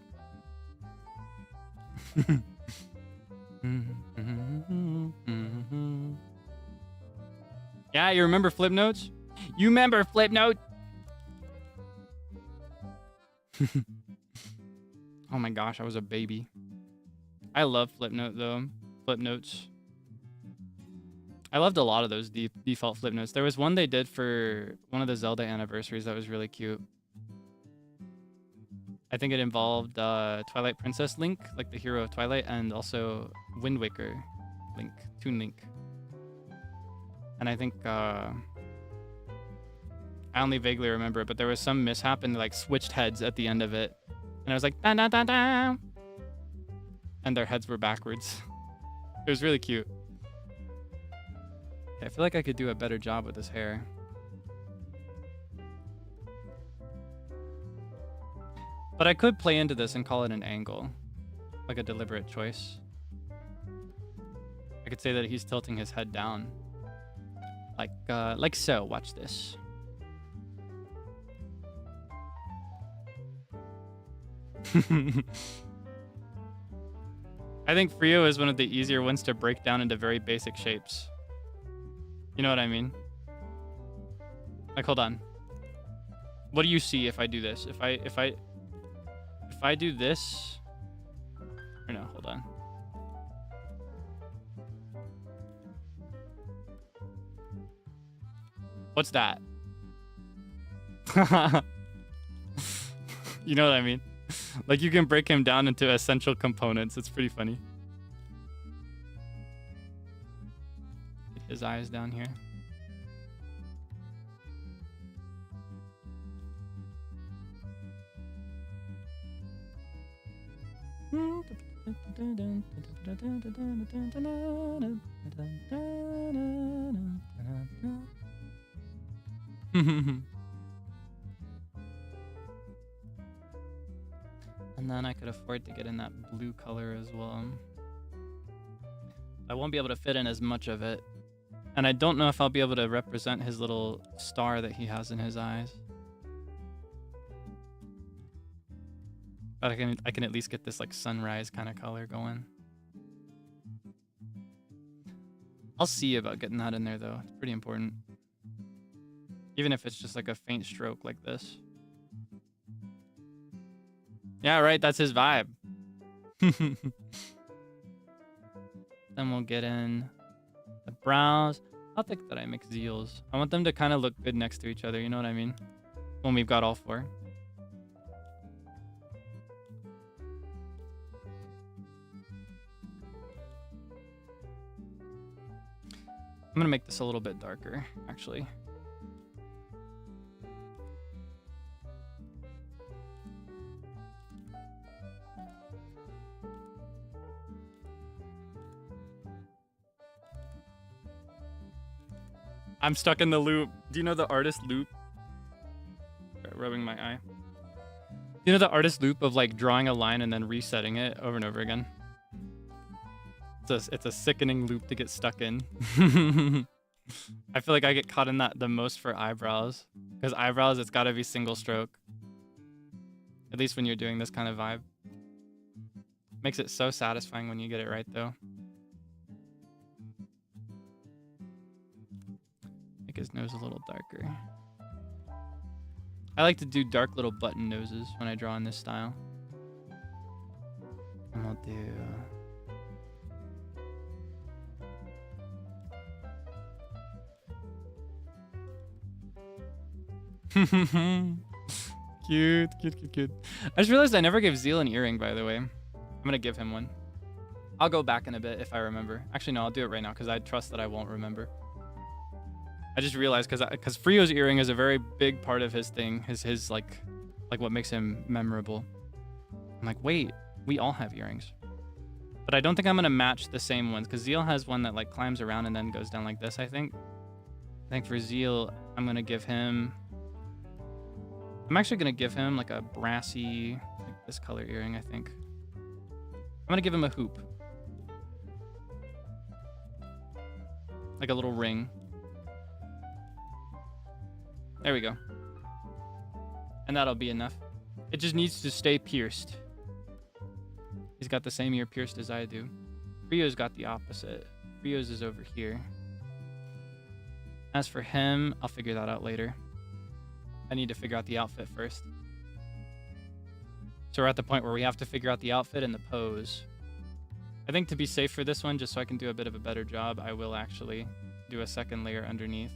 Yeah, you remember Flip Notes? You remember Flip Note? Oh my gosh, I was a baby. I love Flip Note though. Flip Notes. I loved a lot of those default Flip Notes. There was one they did for one of the Zelda anniversaries that was really cute. I think it involved Twilight Princess Link, like the hero of Twilight, and also Wind Waker Link, Toon Link. And I think I only vaguely remember it, but there was some mishap and like switched heads at the end of it. And I was like, da da da da, and their heads were backwards. It was really cute. I feel like I could do a better job with his hair. But I could play into this and call it an angle, like a deliberate choice. I could say that he's tilting his head down, like so. Watch this. I think Frio is one of the easier ones to break down into very basic shapes. You know what I mean? Like, hold on. What do you see if I do this? If I do this, or no, hold on. What's that? You know what I mean? Like, you can break him down into essential components. It's pretty funny. Get his eyes down here. And then I could afford to get in that blue color as well. I won't be able to fit in as much of it. And I don't know if I'll be able to represent his little star that he has in his eyes. But I can at least get this like sunrise kind of color going. I'll see about getting that in there though. It's pretty important. Even if it's just like a faint stroke like this. Yeah, right, that's his vibe. Then we'll get in the brows. How thick did I make Zeal's? I want them to kind of look good next to each other. You know what I mean? When we've got all 4. I'm gonna make this a little bit darker, actually. I'm stuck in the loop. Do you know the artist loop? Rubbing my eye. Do you know the artist loop of like drawing a line and then resetting it over and over again? It's a sickening loop to get stuck in. I feel like I get caught in that the most for eyebrows. Because eyebrows, it's gotta be single stroke. At least when you're doing this kind of vibe. Makes it so satisfying when you get it right though. Make his nose a little darker. I like to do dark little button noses when I draw in this style. And we'll do... Cute. I just realized I never gave Zeal an earring, by the way. I'm gonna give him one. I'll go back in a bit if I remember. Actually, no, I'll do it right now because I trust that I won't remember. I just realized because Frio's earring is a very big part of his thing, his like what makes him memorable. I'm like, wait, we all have earrings. But I don't think I'm gonna match the same ones because Zeal has one that like climbs around and then goes down like this, I think. I think for Zeal, I'm gonna give him... I'm actually gonna give him like a brassy, like this color earring, I think. I'm gonna give him a hoop. Like a little ring. There we go. And that'll be enough. It just needs to stay pierced. He's got the same ear pierced as I do. Frio's got the opposite. Frio's is over here. As for him, I'll figure that out later. I need to figure out the outfit first. So we're at the point where we have to figure out the outfit and the pose. I think to be safe for this one, just so I can do a bit of a better job, I will actually do a second layer underneath.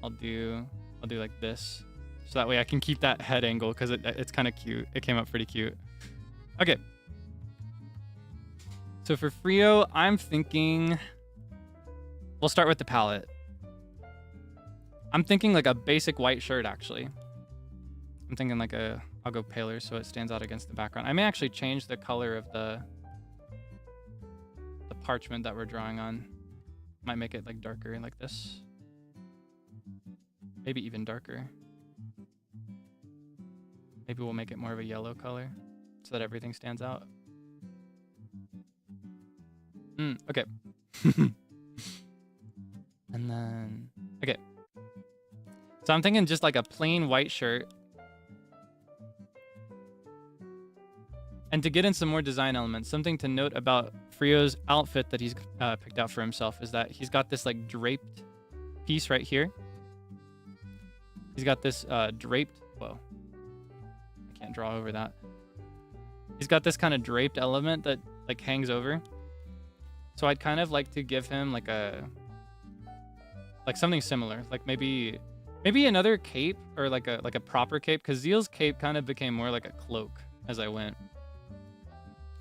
I'll do like this. So that way I can keep that head angle because it's kind of cute. It came up pretty cute. Okay. So for Frio, I'm thinking... We'll start with the palette. I'm thinking like a basic white shirt, actually. I'm thinking like I'll go paler so it stands out against the background. I may actually change the color of the parchment that we're drawing on. Might make it like darker like this. Maybe even darker. Maybe we'll make it more of a yellow color so that everything stands out. Okay. And then, okay. So I'm thinking just like a plain white shirt. And to get in some more design elements, something to note about Frio's outfit that he's picked out for himself is that he's got this like draped piece right here. He's got this draped, whoa, I can't draw over that. He's got this kind of draped element that like hangs over. So I'd kind of like to give him like something similar, like maybe another cape or like a proper cape, because Zeal's cape kind of became more like a cloak as I went.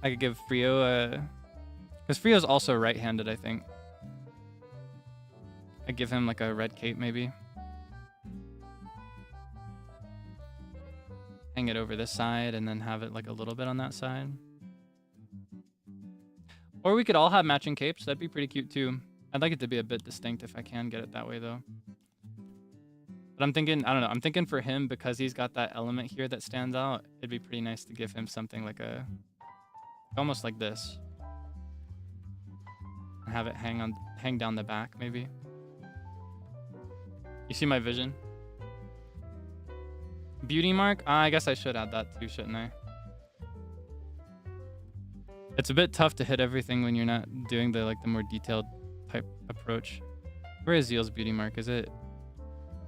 I could give Frio because Frio's also right-handed, I think. I'd give him like a red cape maybe. Hang it over this side and then have it like a little bit on that side. Or we could all have matching capes. That'd be pretty cute too. I'd like it to be a bit distinct if I can get it that way though. But I'm thinking, I don't know, I'm thinking for him, because he's got that element here that stands out, it'd be pretty nice to give him something like almost like this. And have it hang down the back maybe. You see my vision? Beauty mark? I guess I should add that too, shouldn't I? It's a bit tough to hit everything when you're not doing the more detailed type approach. Where is Zeal's beauty mark? Is it?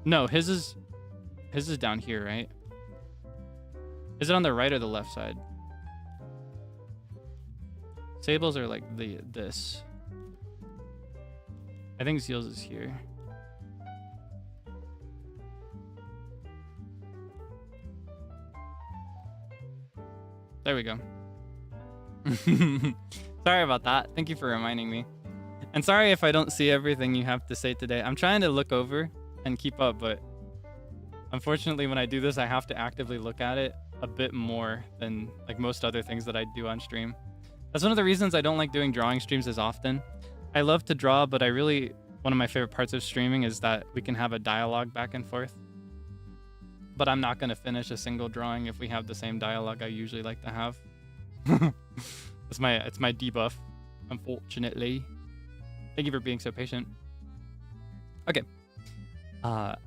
No, his is down here, right? Is it on the right or the left side? Sables are like this. I think Zeal's is here. There we go. Sorry about that. Thank you for reminding me. And sorry if I don't see everything you have to say today. I'm trying to look over and keep up, but unfortunately when I do this, I have to actively look at it a bit more than like most other things that I do on stream. That's one of the reasons I don't like doing drawing streams as often. I love to draw, but one of my favorite parts of streaming is that we can have a dialogue back and forth. But I'm not going to finish a single drawing if we have the same dialogue I usually like to have. It's my debuff, unfortunately. Thank you for being so patient. Okay.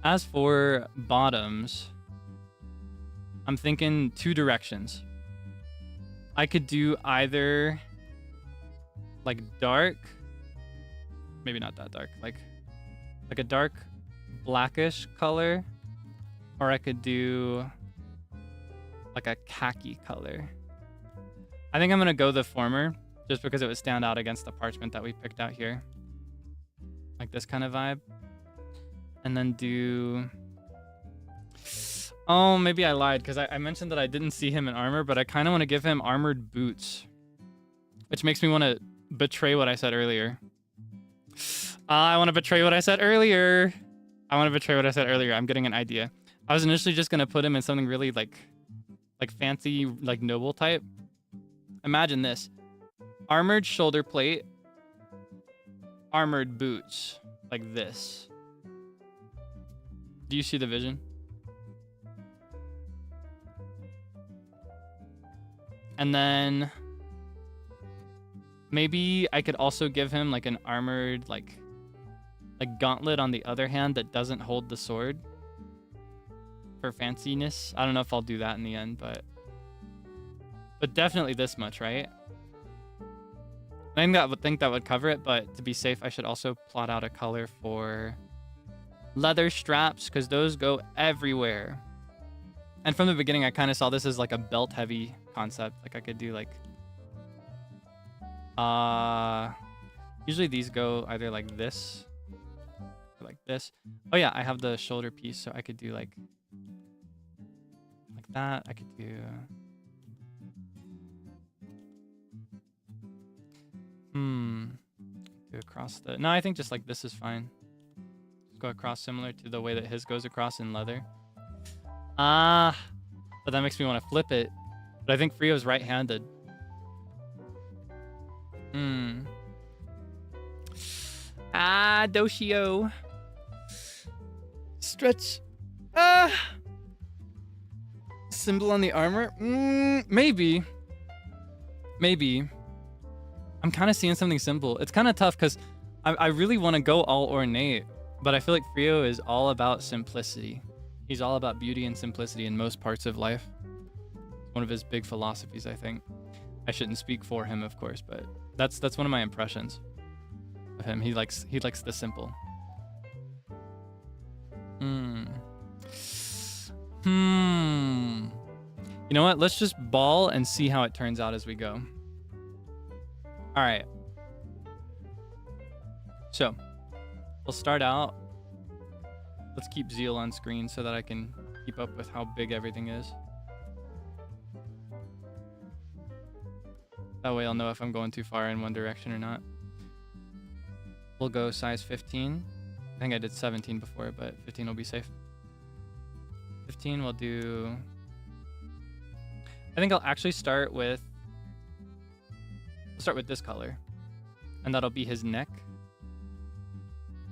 As for bottoms, I'm thinking 2 directions. I could do either like dark, maybe not that dark, like a dark blackish color, or I could do like a khaki color. I think I'm gonna go the former just because it would stand out against the parchment that we picked out here. Like this kind of vibe. And then do... Oh, maybe I lied because I mentioned that I didn't see him in armor, but I kind of want to give him armored boots, which makes me want to betray what I said earlier. I want to betray what I said earlier. I'm getting an idea. I was initially just going to put him in something really like fancy, like noble type. Imagine this. Armored shoulder plate, armored boots, like this. Do you see the vision? And then maybe I could also give him like an armored like gauntlet on the other hand that doesn't hold the sword for fanciness. I don't know if I'll do that in the end, but definitely this much, right? I think that would cover it, but to be safe, I should also plot out a color for leather straps because those go everywhere. And from the beginning, I kind of saw this as like a belt heavy concept. Like I could do like, usually these go either like this or like this. Oh yeah, I have the shoulder piece, so I could do like that. I could do, do across the, no, I think just like this is fine. Just go across similar to the way that his goes across in leather. But that makes me want to flip it. But I think Frio's right-handed. Doshio. Stretch. Symbol on the armor? Maybe. I'm kind of seeing something simple. It's kind of tough because I really want to go all ornate, but I feel like Frio is all about simplicity. He's all about beauty and simplicity in most parts of life. It's one of his big philosophies, I think. I shouldn't speak for him, of course, but that's one of my impressions of him. He likes the simple. You know what? Let's just ball and see how it turns out as we go. All right. So we'll start out. Let's keep Zeal on screen so that I can keep up with how big everything is. That way I'll know if I'm going too far in one direction or not. We'll go size 15. I think I did 17 before, but 15 will be safe. 15 we'll do... I think I'll actually start with... We'll start with this color. And that'll be his neck.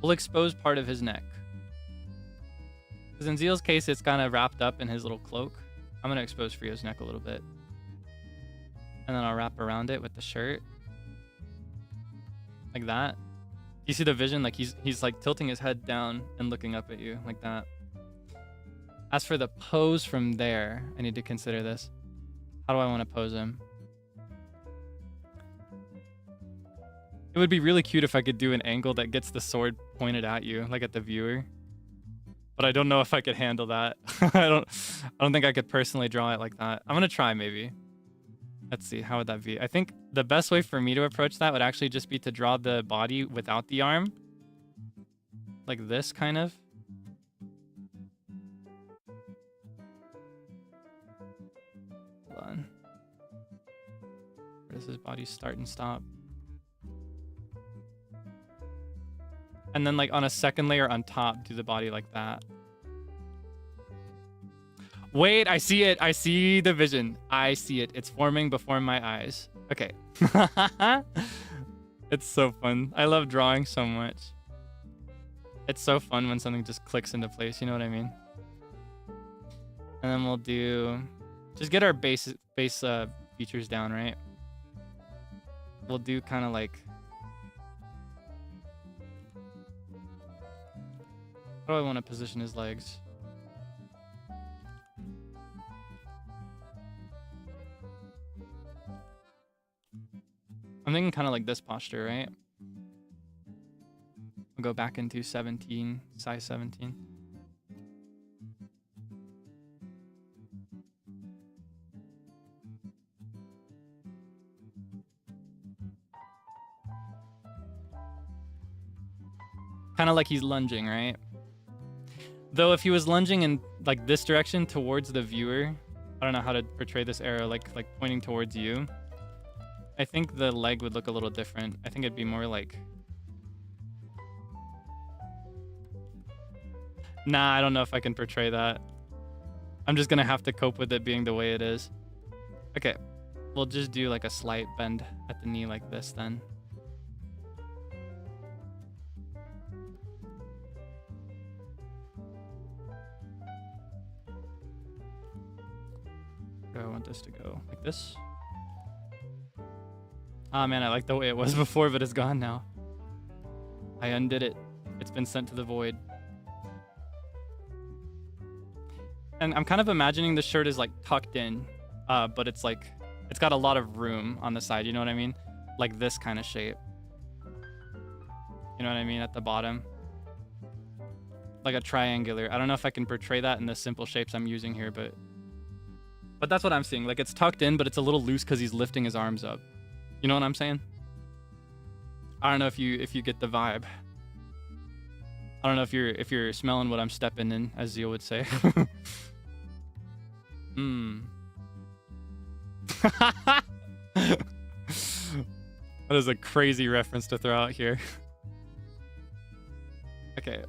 We'll expose part of his neck. Because in Zeal's case, it's kind of wrapped up in his little cloak. I'm going to expose Frio's neck a little bit. And then I'll wrap around it with the shirt. Like that. You see the vision? Like he's like tilting his head down and looking up at you like that. As for the pose from there, I need to consider this. How do I want to pose him? It would be really cute if I could do an angle that gets the sword pointed at you, like at the viewer. But I don't know if I could handle that. I don't think I could personally draw it like that. I'm gonna try maybe. Let's see, how would that be? I think the best way for me to approach that would actually just be to draw the body without the arm. Like this, kind of. Hold on. Where does his body start and stop? And then like on a second layer on top, do the body like that. Wait, I see it. I see the vision. I see it. It's forming before my eyes. Okay. It's so fun. I love drawing so much. It's so fun when something just clicks into place. You know what I mean? And then we'll do... Just get our base features down, right? We'll do kind of like... How do I want to position his legs? I'm thinking kind of like this posture, right? We'll go back into 17, size 17. Kind of like he's lunging, right? Though if he was lunging in like this direction towards the viewer, I don't know how to portray this arrow, like pointing towards you. I think the leg would look a little different. I think it'd be more like... Nah, I don't know if I can portray that. I'm just gonna have to cope with it being the way it is. Okay, we'll just do like a slight bend at the knee like this then. Do I want this to go like this? Ah, man, I like the way it was before, but it's gone now. I undid it. It's been sent to the void. And I'm kind of imagining the shirt is like tucked in, but it's like, it's got a lot of room on the side, you know what I mean? Like this kind of shape. You know what I mean? At the bottom. Like a triangular. I don't know if I can portray that in the simple shapes I'm using here, but that's what I'm seeing. Like it's tucked in, but it's a little loose because he's lifting his arms up. You know what I'm saying? I don't know if you get the vibe. I don't know if you're smelling what I'm stepping in, as Zeal would say. That is a crazy reference to throw out here. Okay.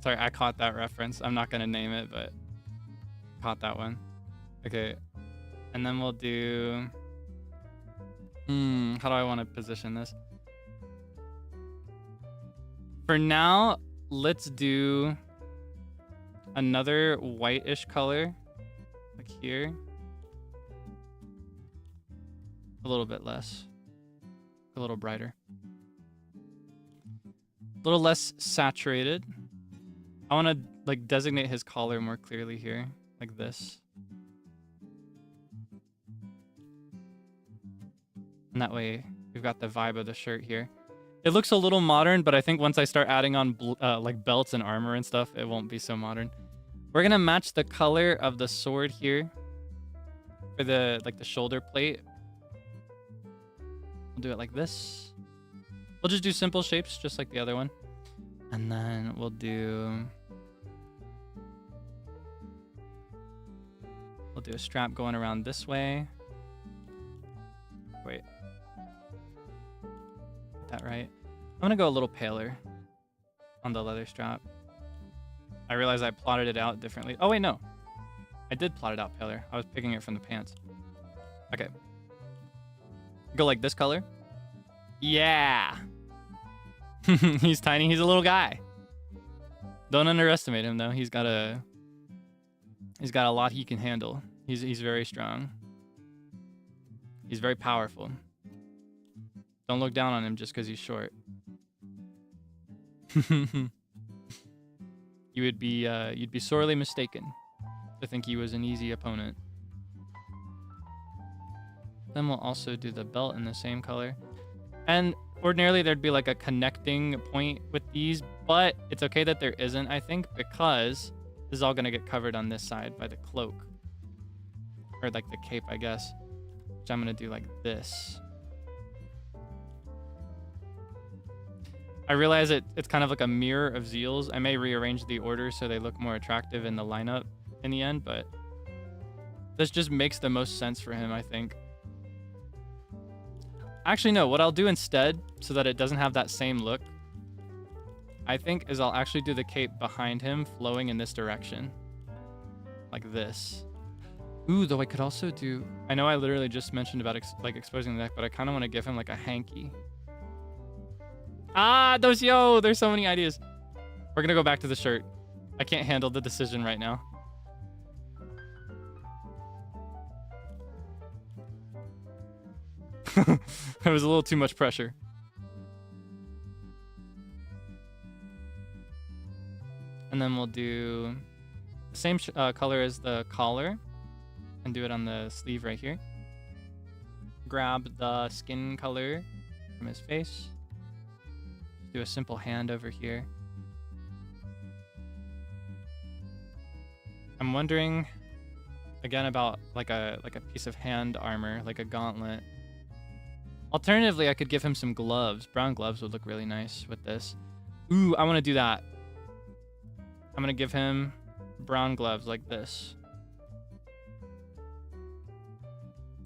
Sorry, I caught that reference. I'm not gonna name it, but caught that one. Okay. And then we'll do... how do I want to position this? For now, let's do another whitish color, like here. A little bit less. A little brighter. A little less saturated. I want to like designate his collar more clearly here, like this. And that way, we've got the vibe of the shirt here. It looks a little modern, but I think once I start adding on like belts and armor and stuff, it won't be so modern. We're gonna match the color of the sword here for the like the shoulder plate. We'll do it like this. We'll just do simple shapes, just like the other one, and then we'll do a strap going around this way. Wait. That right. I'm gonna go a little paler on the leather strap. I realized I plotted it out differently. Oh wait, no. I did plot it out paler. I was picking it from the pants. Okay. Go like this color. Yeah. He's tiny. He's a little guy. Don't underestimate him though. He's got a lot he can handle. He's very strong. He's very powerful. Don't look down on him just because he's short. You'd be sorely mistaken to think he was an easy opponent. Then we'll also do the belt in the same color. And ordinarily there'd be like a connecting point with these, but it's okay that there isn't, I think, because this is all gonna get covered on this side by the cloak. or like the cape, I guess, which I'm gonna do like this. I realize it's kind of like a mirror of Zeal's. I may rearrange the order so they look more attractive in the lineup in the end, but this just makes the most sense for him, I think. Actually, no, what I'll do instead, so that it doesn't have that same look, I think, is I'll actually do the cape behind him flowing in this direction. Like this. Ooh, though I could also do... I know I literally just mentioned about exposing the neck, but I kind of want to give him like a hanky. Ah, there's so many ideas. We're going to go back to the shirt. I can't handle the decision right now. It was a little too much pressure. And then we'll do the same color as the collar and do it on the sleeve right here. Grab the skin color from his face. Do a simple hand over here. I'm wondering again about like a piece of hand armor, like a gauntlet. Alternatively, I could give him some gloves. Brown gloves would look really nice with this. Ooh, I want to do that. I'm going to give him brown gloves like this.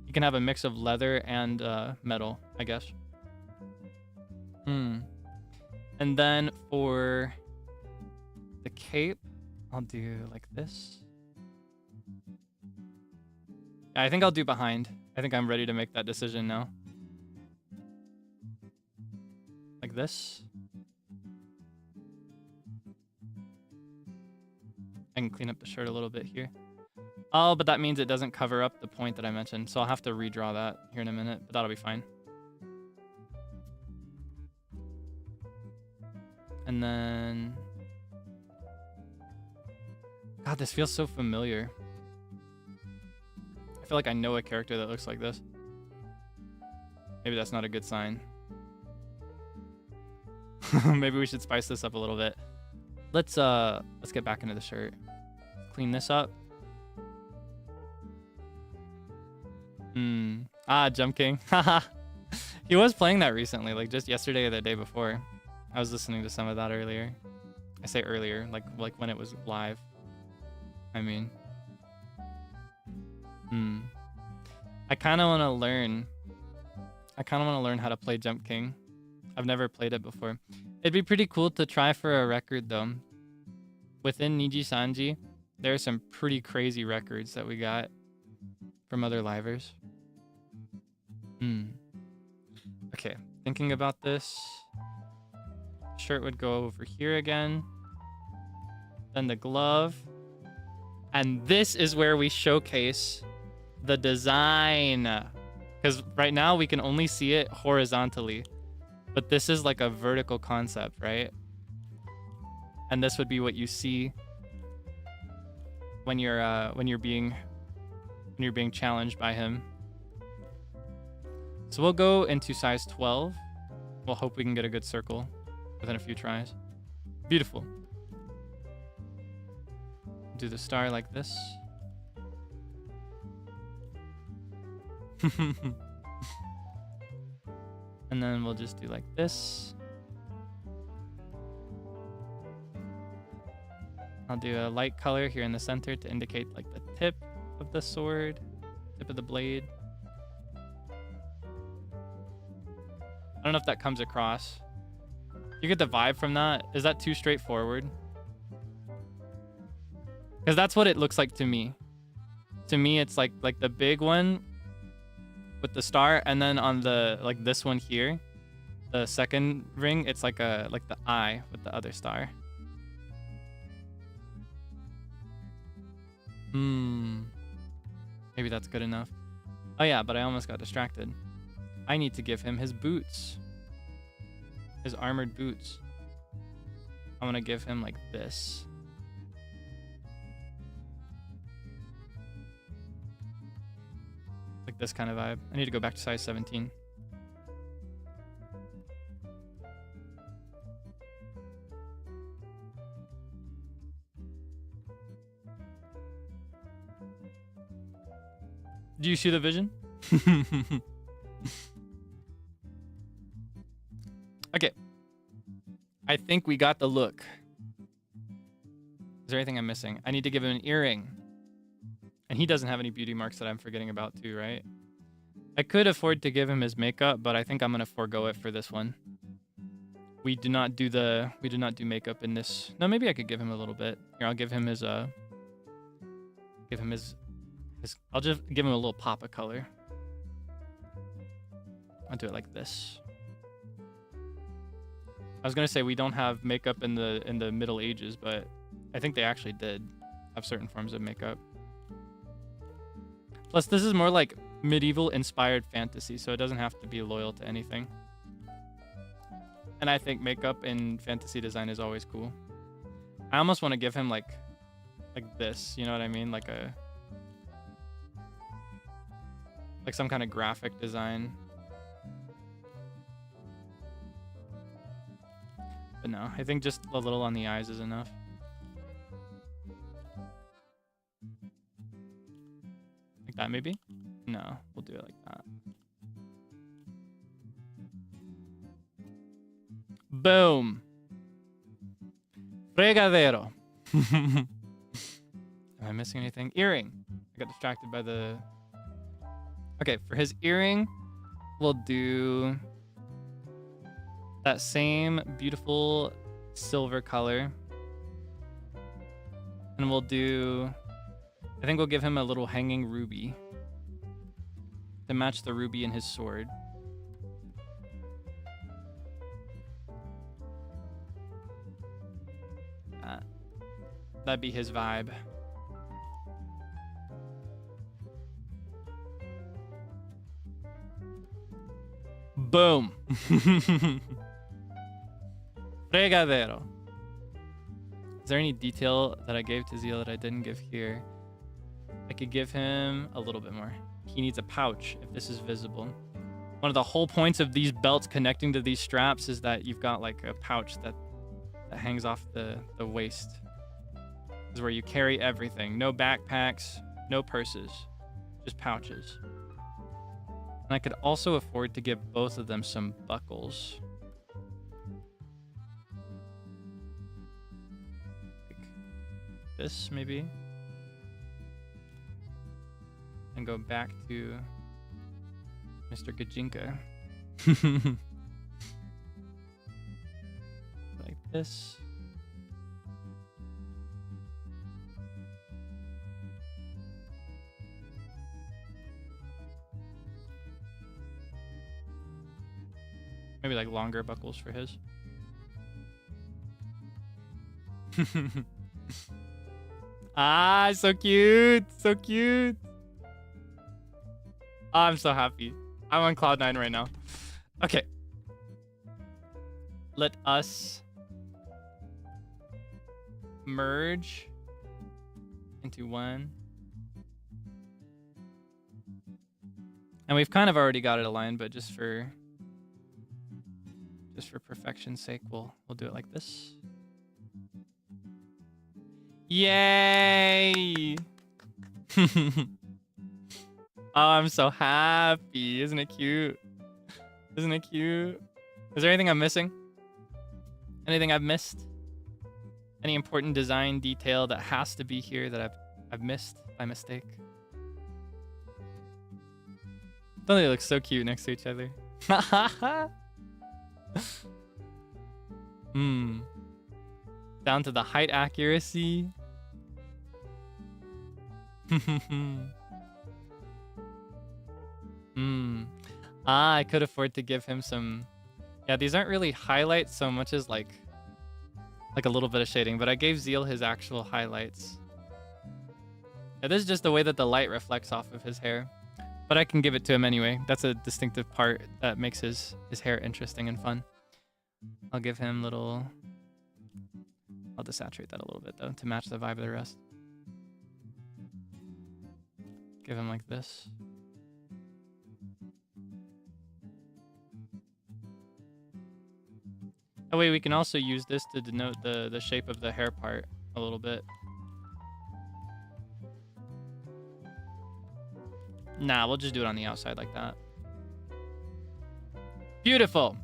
You can have a mix of leather and metal, I guess. And then for the cape, I'll do like this. I think I'll do behind. I think I'm ready to make that decision now. Like this. I can clean up the shirt a little bit here. Oh, but that means it doesn't cover up the point that I mentioned. So I'll have to redraw that here in a minute, but that'll be fine. And then... God, this feels so familiar. I feel like I know a character that looks like this. Maybe that's not a good sign. Maybe we should spice this up a little bit. Let's get back into the shirt. Clean this up. Jump King. He was playing that recently, like just yesterday or the day before. I was listening to some of that earlier. I say earlier, like when it was live. I mean. I kind of want to learn. How to play Jump King. I've never played it before. It'd be pretty cool to try for a record though. Within NIJISANJI, there are some pretty crazy records that we got from other livers. Okay, thinking about this. Shirt would go over here again. Then the glove. And this is where we showcase the design. Because right now we can only see it horizontally. But this is like a vertical concept, right? And this would be what you see when you're being challenged by him. So we'll go into size 12. We'll hope we can get a good circle within a few tries. Beautiful. Do the star like this. And then we'll just do like this. I'll do a light color here in the center to indicate like the tip of the sword, tip of the blade. I don't know if that comes across. You get the vibe from that? Is that too straightforward? Because that's what it looks like to me. To me, it's like the big one with the star, and then on the like this one here, the second ring, it's like the eye with the other star. Maybe that's good enough. Oh yeah, but I almost got distracted. I need to give him his boots. His armored boots. I'm gonna give him like this. Like this kind of vibe. I need to go back to size 17. Do you see the vision? Okay. I think we got the look. Is there anything I'm missing? I need to give him an earring. And he doesn't have any beauty marks that I'm forgetting about too, right? I could afford to give him his makeup, but I think I'm gonna forego it for this one. We do not do makeup in this. No, maybe I could give him a little bit. Here, I'll give him his I'll just give him a little pop of color. I'll do it like this. I was gonna say we don't have makeup in the Middle Ages, but I think they actually did have certain forms of makeup. Plus, this is more like medieval inspired fantasy, so it doesn't have to be loyal to anything. And I think makeup in fantasy design is always cool. I almost want to give him like this, you know what I mean? Like some kind of graphic design. But no, I think just a little on the eyes is enough. Like that maybe? No, we'll do it like that. Boom. Fregadero. Am I missing anything? Earring. I got distracted by the... Okay, for his earring, we'll do that same beautiful silver color. And we'll do... I think we'll give him a little hanging ruby to match the ruby in his sword. That'd be his vibe. Boom. Fregadero. Is there any detail that I gave to Zeal that I didn't give here? I could give him a little bit more. He needs a pouch if this is visible. One of the whole points of these belts connecting to these straps is that you've got like a pouch that hangs off the waist. This is where you carry everything. No backpacks, no purses, just pouches. And I could also afford to give both of them some buckles. Like this, maybe. And go back to Mr. Ginjoka. Like this. Maybe like longer buckles for his. Ah, so cute. So cute. Oh, I'm so happy. I'm on cloud 9 right now. Okay. Let us merge into one. And we've kind of already got it aligned, but just for perfection's sake, we'll do it like this. Yay! Oh, I'm so happy. Isn't it cute? Isn't it cute? Is there anything I'm missing? Anything I've missed? Any important design detail that has to be here that I've missed by mistake? Don't they look so cute next to each other? Down to the height accuracy. I could afford to give him some... Yeah, these aren't really highlights so much as like a little bit of shading, but I gave Zeal his actual highlights. Yeah, this is just the way that the light reflects off of his hair. But I can give it to him anyway. That's a distinctive part that makes his hair interesting and fun. I'll give him little... I'll desaturate that a little bit though to match the vibe of the rest. Give him like this. That way we can also use this to denote the shape of the hair part a little bit. Nah, we'll just do it on the outside like that. Beautiful.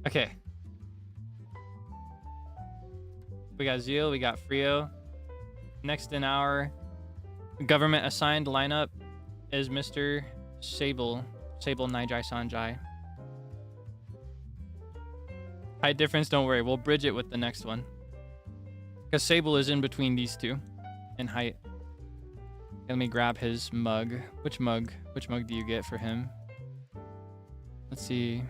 Okay. We got Zeal, we got Frio. Next in our government assigned lineup is Mr. Sable. Sable NIJISANJI. Height difference, don't worry. We'll bridge it with the next one. Because Sable is in between these two in height. Let me grab his mug. Which mug? Which mug do you get for him? Let's see.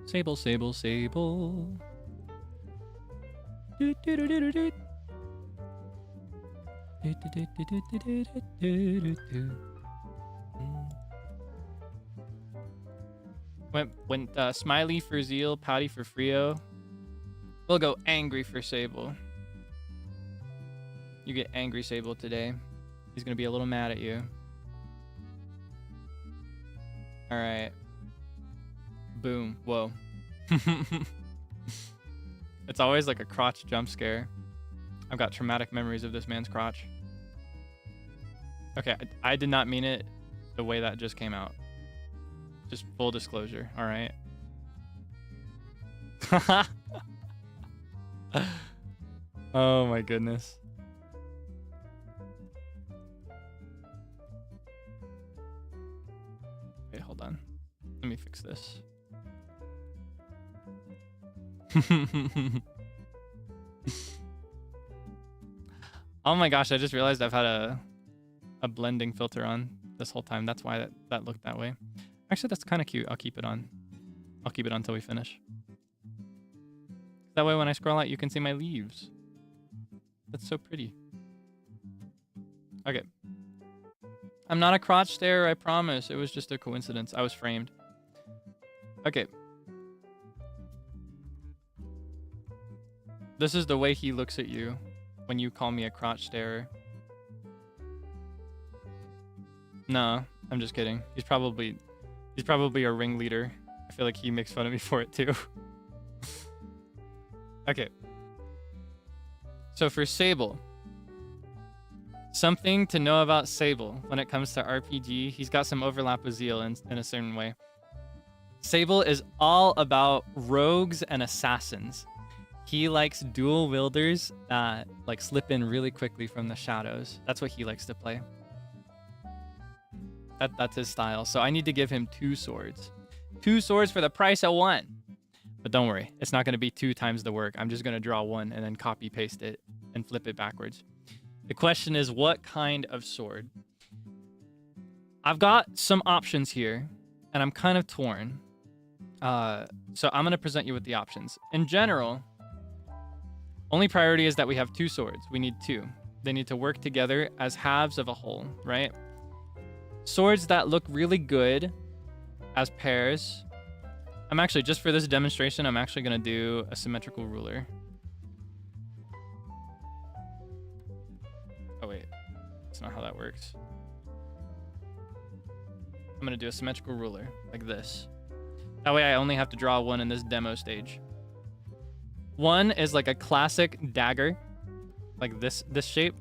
Sable, Sable, Sable. Do, do, do, do, do, do. Do, do, do, do, do, do, do, do, do. Went smiley for Zeal, pouty for Frio. We'll go angry for Sable. You get angry Sable today. He's gonna be a little mad at you. All right. Boom. Whoa. It's always like a crotch jump scare. I've got traumatic memories of this man's crotch. Okay, I did not mean it the way that just came out. Just full disclosure, all right? Oh my goodness. Wait, hold on. Let me fix this. Oh my gosh, I just realized I've had a blending filter on this whole time. That's why that looked that way. Actually, that's kind of cute. I'll keep it on. I'll keep it on until we finish. That way when I scroll out, you can see my leaves. That's so pretty. Okay. I'm not a crotch stare, I promise. It was just a coincidence. I was framed. Okay. This is the way he looks at you when you call me a crotch starer. No, I'm just kidding. He's probably a ringleader. I feel like he makes fun of me for it too. Okay. So for Sable, something to know about Sable when it comes to RPG, he's got some overlap with Zeal in a certain way. Sable is all about rogues and assassins. He likes dual wielders that like slip in really quickly from the shadows. That's what he likes to play. That's his style. So I need to give him 2 swords. 2 swords for the price of 1. But don't worry, it's not going to be 2 times the work. I'm just going to draw 1 and then copy paste it and flip it backwards. The question is, what kind of sword? I've got some options here, and I'm kind of torn. So I'm going to present you with the options. In general, only priority is that we have 2 swords. We need 2. They need to work together as halves of a whole, right? Swords that look really good as pairs. I'm actually, just for this demonstration, I'm actually going to do a symmetrical ruler. Oh, wait. That's not how that works. I'm going to do a symmetrical ruler like this. That way I only have to draw 1 in this demo stage. 1 is like a classic dagger, like this shape.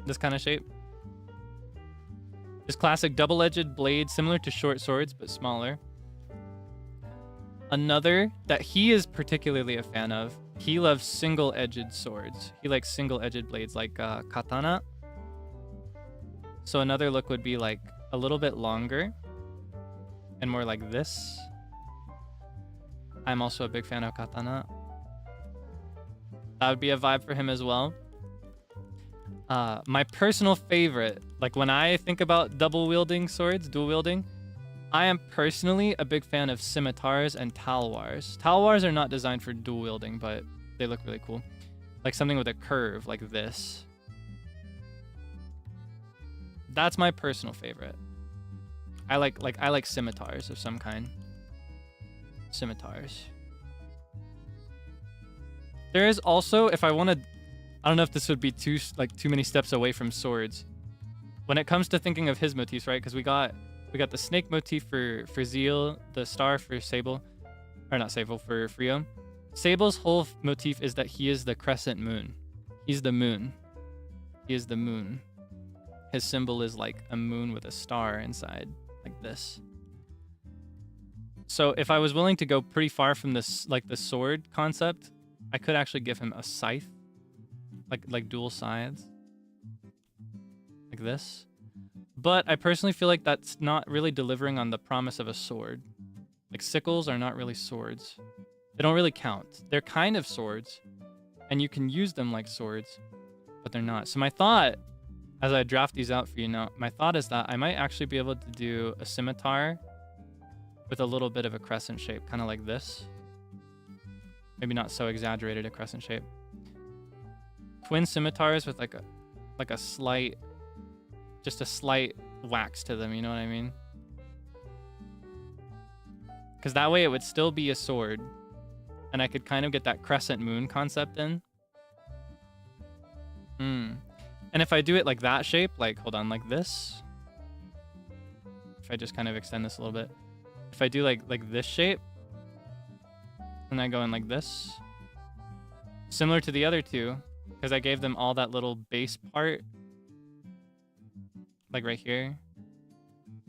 This kind of shape. This classic double-edged blade, similar to short swords, but smaller. Another that he is particularly a fan of, he loves single-edged swords. He likes single-edged blades like katana. So another look would be like a little bit longer and more like this. I'm also a big fan of katana. That would be a vibe for him as well. My personal favorite, like when I think about double wielding swords, dual wielding, I am personally a big fan of scimitars and talwars. Talwars are not designed for dual wielding, but they look really cool. Like something with a curve like this. That's my personal favorite. I like scimitars of some kind. Scimitars. There is also, if I want to, I don't know if this would be too many steps away from swords. When it comes to thinking of his motifs, right? Because we got We got the snake motif for Zeal, the star for Sable, or not Sable, for Frio. Sable's whole motif is that he is the crescent moon. He's the moon. He is the moon. His symbol is like a moon with a star inside, like this. So if I was willing to go pretty far from this, like the sword concept, I could actually give him a scythe, like dual scythes, like this. But I personally feel like that's not really delivering on the promise of a sword. Like sickles are not really swords. They don't really count. They're kind of swords, and you can use them like swords, but they're not. So my thought, as I draft these out for you now, my thought is that I might actually be able to do a scimitar with a little bit of a crescent shape, kind of like this. Maybe not so exaggerated a crescent shape. Twin scimitars with like a slight, just a slight wax to them, you know what I mean? Because that way it would still be a sword, and I could kind of get that crescent moon concept in. And if I do it like that shape, like, hold on, like this. If I just kind of extend this a little bit. If I do like this shape, and I go in like this. Similar to the other two, because I gave them all that little base part. Like right here.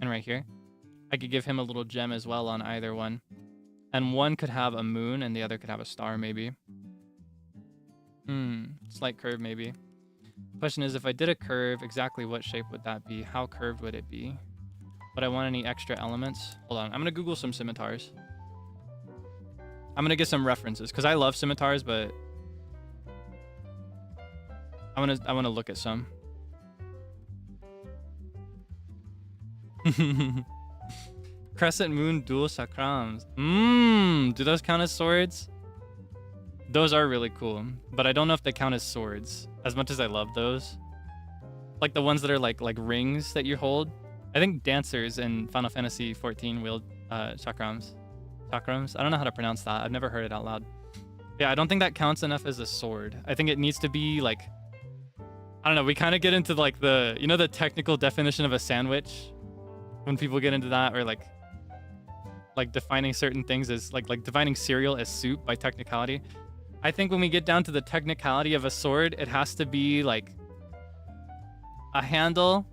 And right here. I could give him a little gem as well on either one. And one could have a moon and the other could have a star maybe. Slight curve maybe. Question is, if I did a curve, exactly what shape would that be? How curved would it be? Would I want any extra elements? Hold on, I'm gonna Google some scimitars. I'm gonna get some references because I love scimitars, but I wanna look at some. Crescent moon dual sakrams. Do those count as swords? Those are really cool, but I don't know if they count as swords. As much as I love those, like the ones that are like rings that you hold. I think dancers in Final Fantasy 14 wield chakrams. Chakrams? I don't know how to pronounce that. I've never heard it out loud. Yeah, I don't think that counts enough as a sword. I think it needs to be like, I don't know. We kind of get into like the, you know, the technical definition of a sandwich when people get into that, or like defining certain things as like defining cereal as soup by technicality. I think when we get down to the technicality of a sword, it has to be like a handle,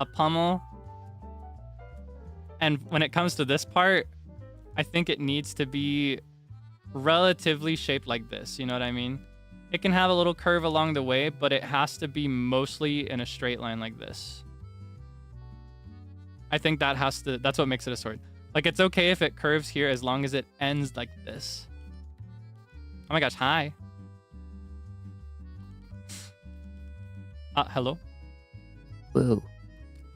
a pommel, and when it comes to this part, I think it needs to be relatively shaped like this, you know what I mean? It can have a little curve along the way, but it has to be mostly in a straight line like this. I think that's what makes it a sword. Like, it's okay if it curves here as long as it ends like this. Oh my gosh, hi. Hello? Whoa.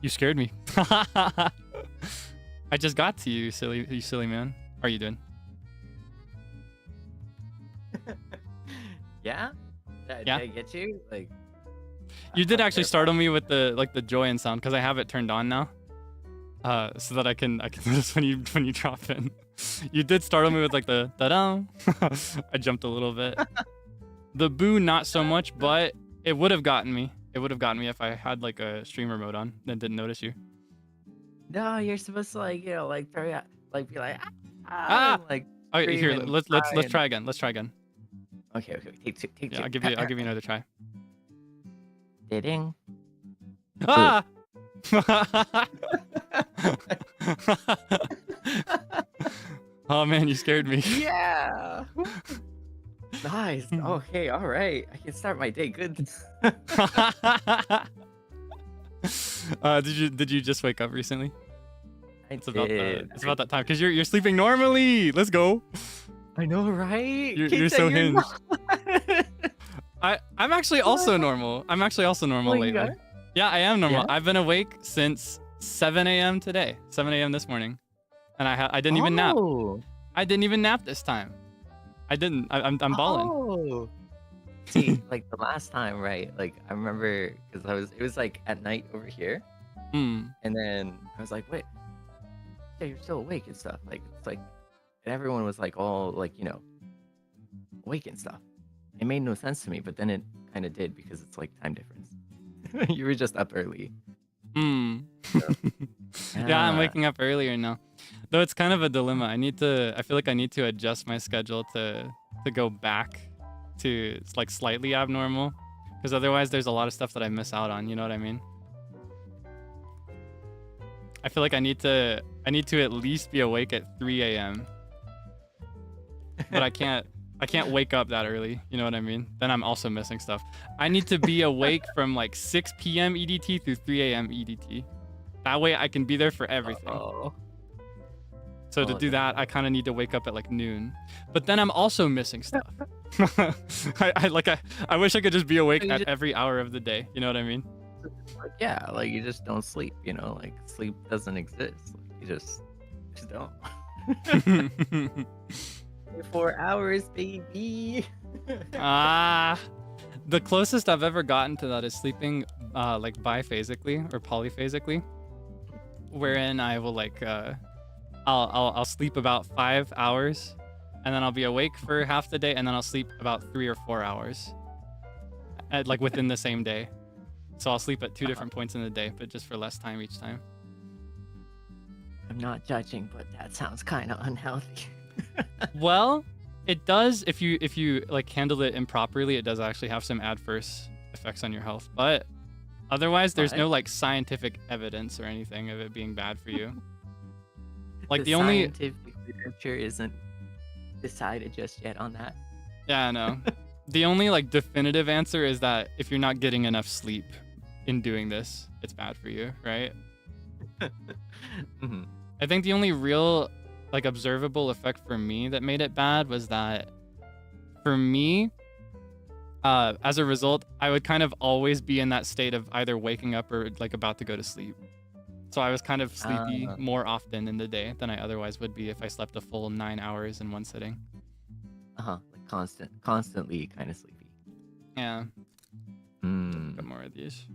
You scared me. I just got to you, you silly man. How are you doing? Yeah? Did I get you? Like, you did actually startle me with the joy and sound, because I have it turned on now. So that I can notice when you drop in. You did startle me with like the da-da. I jumped a little bit. The boo, not so much, but it would have gotten me. It would have gotten me if I had like a streamer mode on and didn't notice you. no, you're supposed to like, you know, like throw out, like be like, like. Okay, here, scream and let's cry try again. Let's try again. Okay, take two. Yeah, I'll give you another try. Ding. Ah! Oh man, you scared me. Yeah. Nice. Okay, all right. I can start my day good. Did you just wake up recently? It's It's about that time, because you're sleeping normally. Let's go. I know, right? You're so hinged. I'm actually also normal. I'm actually also normal lately. Yeah, I am normal. Yeah? I've been awake since 7 a.m. today. 7 a.m. this morning, and I didn't even nap. I didn't even nap this time. I didn't. I'm balling. Oh. See, like the last time, right? Like I remember because it was like at night over here, and then I was like, wait, yeah, you're still awake and stuff. Like it's like, and everyone was like all like, you know, awake and stuff. It made no sense to me, but then it kind of did because it's like time difference. You were just up early. So, Yeah, I'm waking up earlier now. Though it's kind of a dilemma. I feel like I need to adjust my schedule to go back to like slightly abnormal, because otherwise there's a lot of stuff that I miss out on, you know what I mean? I feel like I need to at least be awake at 3 a.m. But I can't wake up that early, you know what I mean? Then I'm also missing stuff. I need to be awake from like 6 p.m. EDT through 3 a.m. EDT. That way I can be there for everything. So to do that, I kind of need to wake up at like noon. But then I'm also missing stuff. I wish I could just be awake at every hour of the day. You know what I mean? Yeah, like you just don't sleep, you know, like sleep doesn't exist. Like, you just don't. 4 hours, baby. The closest I've ever gotten to that is sleeping like biphasically or polyphasically, wherein I will like I'll sleep about 5 hours, and then I'll be awake for half the day, and then I'll sleep about 3 or 4 hours, like within the same day. So I'll sleep at 2 different points in the day, but just for less time each time. I'm not judging, but that sounds kind of unhealthy. Well, it does if you like handle it improperly. It does actually have some adverse effects on your health, but otherwise there's no like scientific evidence or anything of it being bad for you. Like the only scientific literature isn't decided just yet on that. Yeah, I know. The only like definitive answer is that if you're not getting enough sleep in doing this, it's bad for you, right? Mm-hmm. I think the only real like observable effect for me that made it bad was that for me, as a result, I would kind of always be in that state of either waking up or like about to go to sleep. So I was kind of sleepy more often in the day than I otherwise would be if I slept a full 9 hours in one sitting. Like constantly kind of sleepy. Yeah. Got more of these.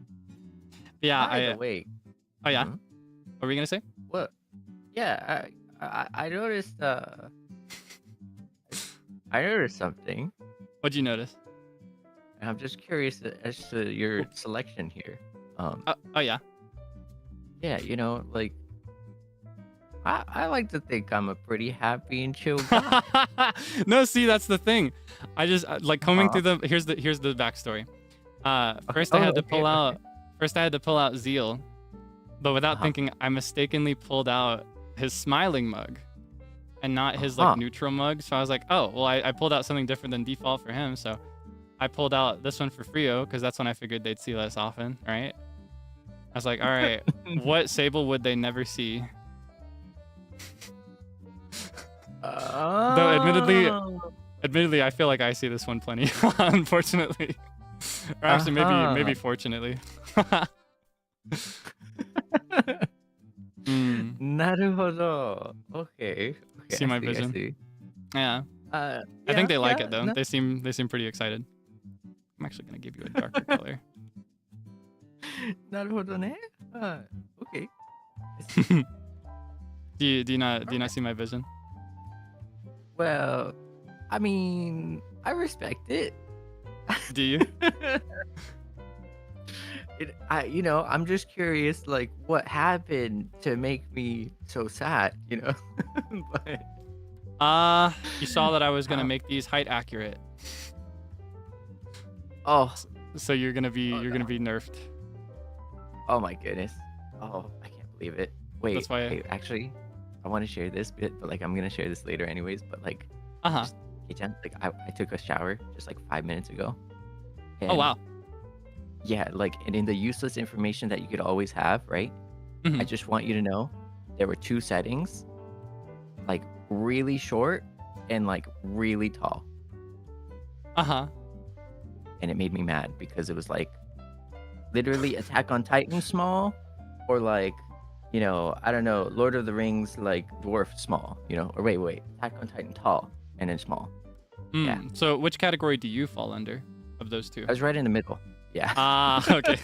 Yeah, I awake. Oh yeah. What were you gonna say? What? Yeah, I noticed. I noticed something. What'd you notice? And I'm just curious as to your selection here. Oh yeah. Yeah, you know, like I like to think I'm a pretty happy and chill guy. No, see, that's the thing. I just like combing through the here's the backstory. First I had to pull out Zeal, but without thinking, I mistakenly pulled out his smiling mug and not his like neutral mug. So I was like, oh well, I pulled out something different than default for him. So I pulled out this one for Frio because that's when I figured they'd see less often, right? I was like, all right, what Sable would they never see? Though admittedly, I feel like I see this one plenty, unfortunately. Or actually, maybe fortunately. Naruhodo. Okay. See my vision? see. Yeah. I think they like it though. They seem pretty excited. I'm actually gonna give you a darker color. なるほどね。Okay. Do you not see my vision? Well, I mean, I respect it. Do you? I'm just curious, like, what happened to make me so sad, you know? But you saw that I was gonna make these height accurate. Oh, so you're gonna be nerfed. oh my goodness. Oh, I can't believe it. Wait, That's why actually, I want to share this bit, but like, I'm gonna share this later anyways. But like, Kei-chan, like, I took a shower just like 5 minutes ago. Oh wow. Yeah, like, and in the useless information that you could always have, right? Mhm. I just want you to know there were 2 settings, like really short and like really tall. And it made me mad because it was like literally Attack on Titan small, or like, you know, I don't know, Lord of the Rings like dwarf small, you know, or wait, Attack on Titan tall and then small. Yeah. So which category do you fall under of those two? I was right in the middle. Yeah. Okay.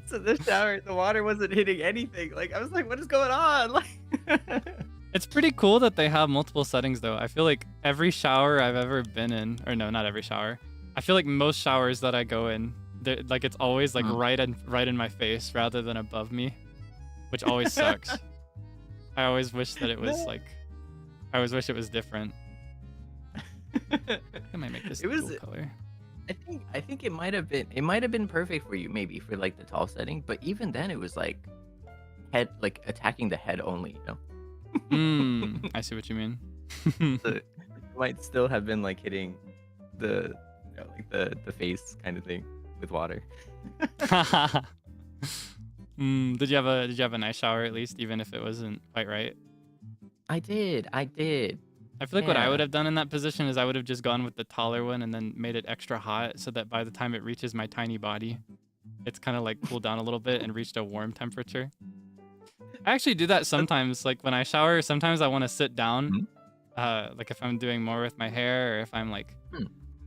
So the shower, the water wasn't hitting anything. Like, I was like, what is going on? Like, It's pretty cool that they have multiple settings though. I feel like every shower I've ever been in, or no, not every shower. I feel like most showers that I go in, like it's always like right in my face rather than above me, which always sucks. I always wish that it was like, I always wish it was different. I might make this dual color. I think it might have been perfect for you, maybe for like the tall setting, but even then it was like head, like attacking the head only, you know. I see what you mean. So it might still have been like hitting the, you know, like the face kind of thing with water. Did you have a nice shower at least, even if it wasn't quite right? I did. I feel like what I would have done in that position is I would have just gone with the taller one and then made it extra hot so that by the time it reaches my tiny body, it's kind of like cooled down a little bit and reached a warm temperature. I actually do that sometimes. Like when I shower, sometimes I want to sit down, like if I'm doing more with my hair or if I'm like,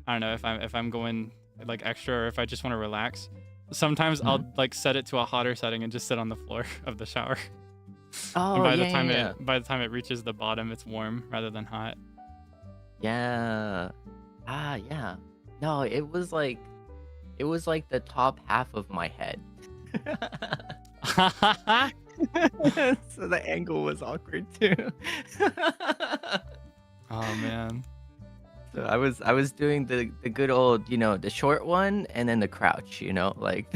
I don't know, if I'm going like extra or if I just want to relax. Sometimes I'll like set it to a hotter setting and just sit on the floor of the shower. Oh, and by the time it reaches the bottom, it's warm rather than hot. Yeah. Yeah. No, it was like the top half of my head. So the angle was awkward too. Oh man. So I was doing the good old, you know, the short one and then the crouch, you know, like.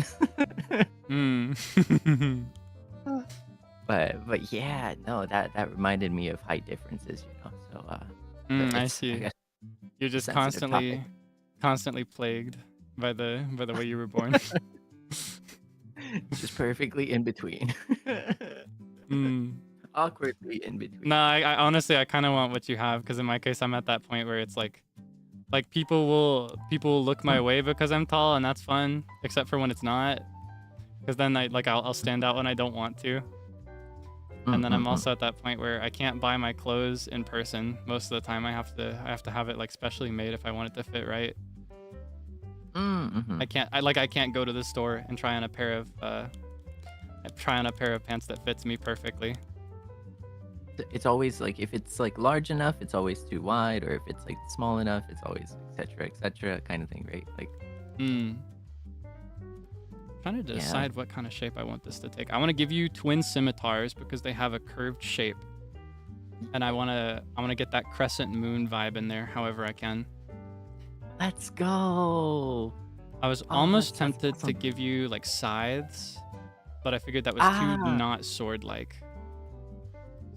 But yeah, no, that reminded me of height differences, you know. So I see. You're just constantly plagued by the way you were born. Just perfectly in between. Awkwardly in between. No, I honestly I kind of want what you have, because in my case I'm at that point where it's like people will look my way because I'm tall, and that's fun, except for when it's not, because then I'll stand out when I don't want to. And then I'm also at that point where I can't buy my clothes in person most of the time. I have to have it like specially made if I want it to fit right. I can't go to the store and try on a pair of pants that fits me perfectly. It's always like, if it's like large enough, it's always too wide, or if it's like small enough, it's always etc kind of thing, right? Like Trying to decide what kind of shape I want this to take. I want to give you twin scimitars because they have a curved shape, and I want to get that crescent moon vibe in there however I can. Let's go. I was almost tempted to give you like scythes, but I figured that was too not sword like.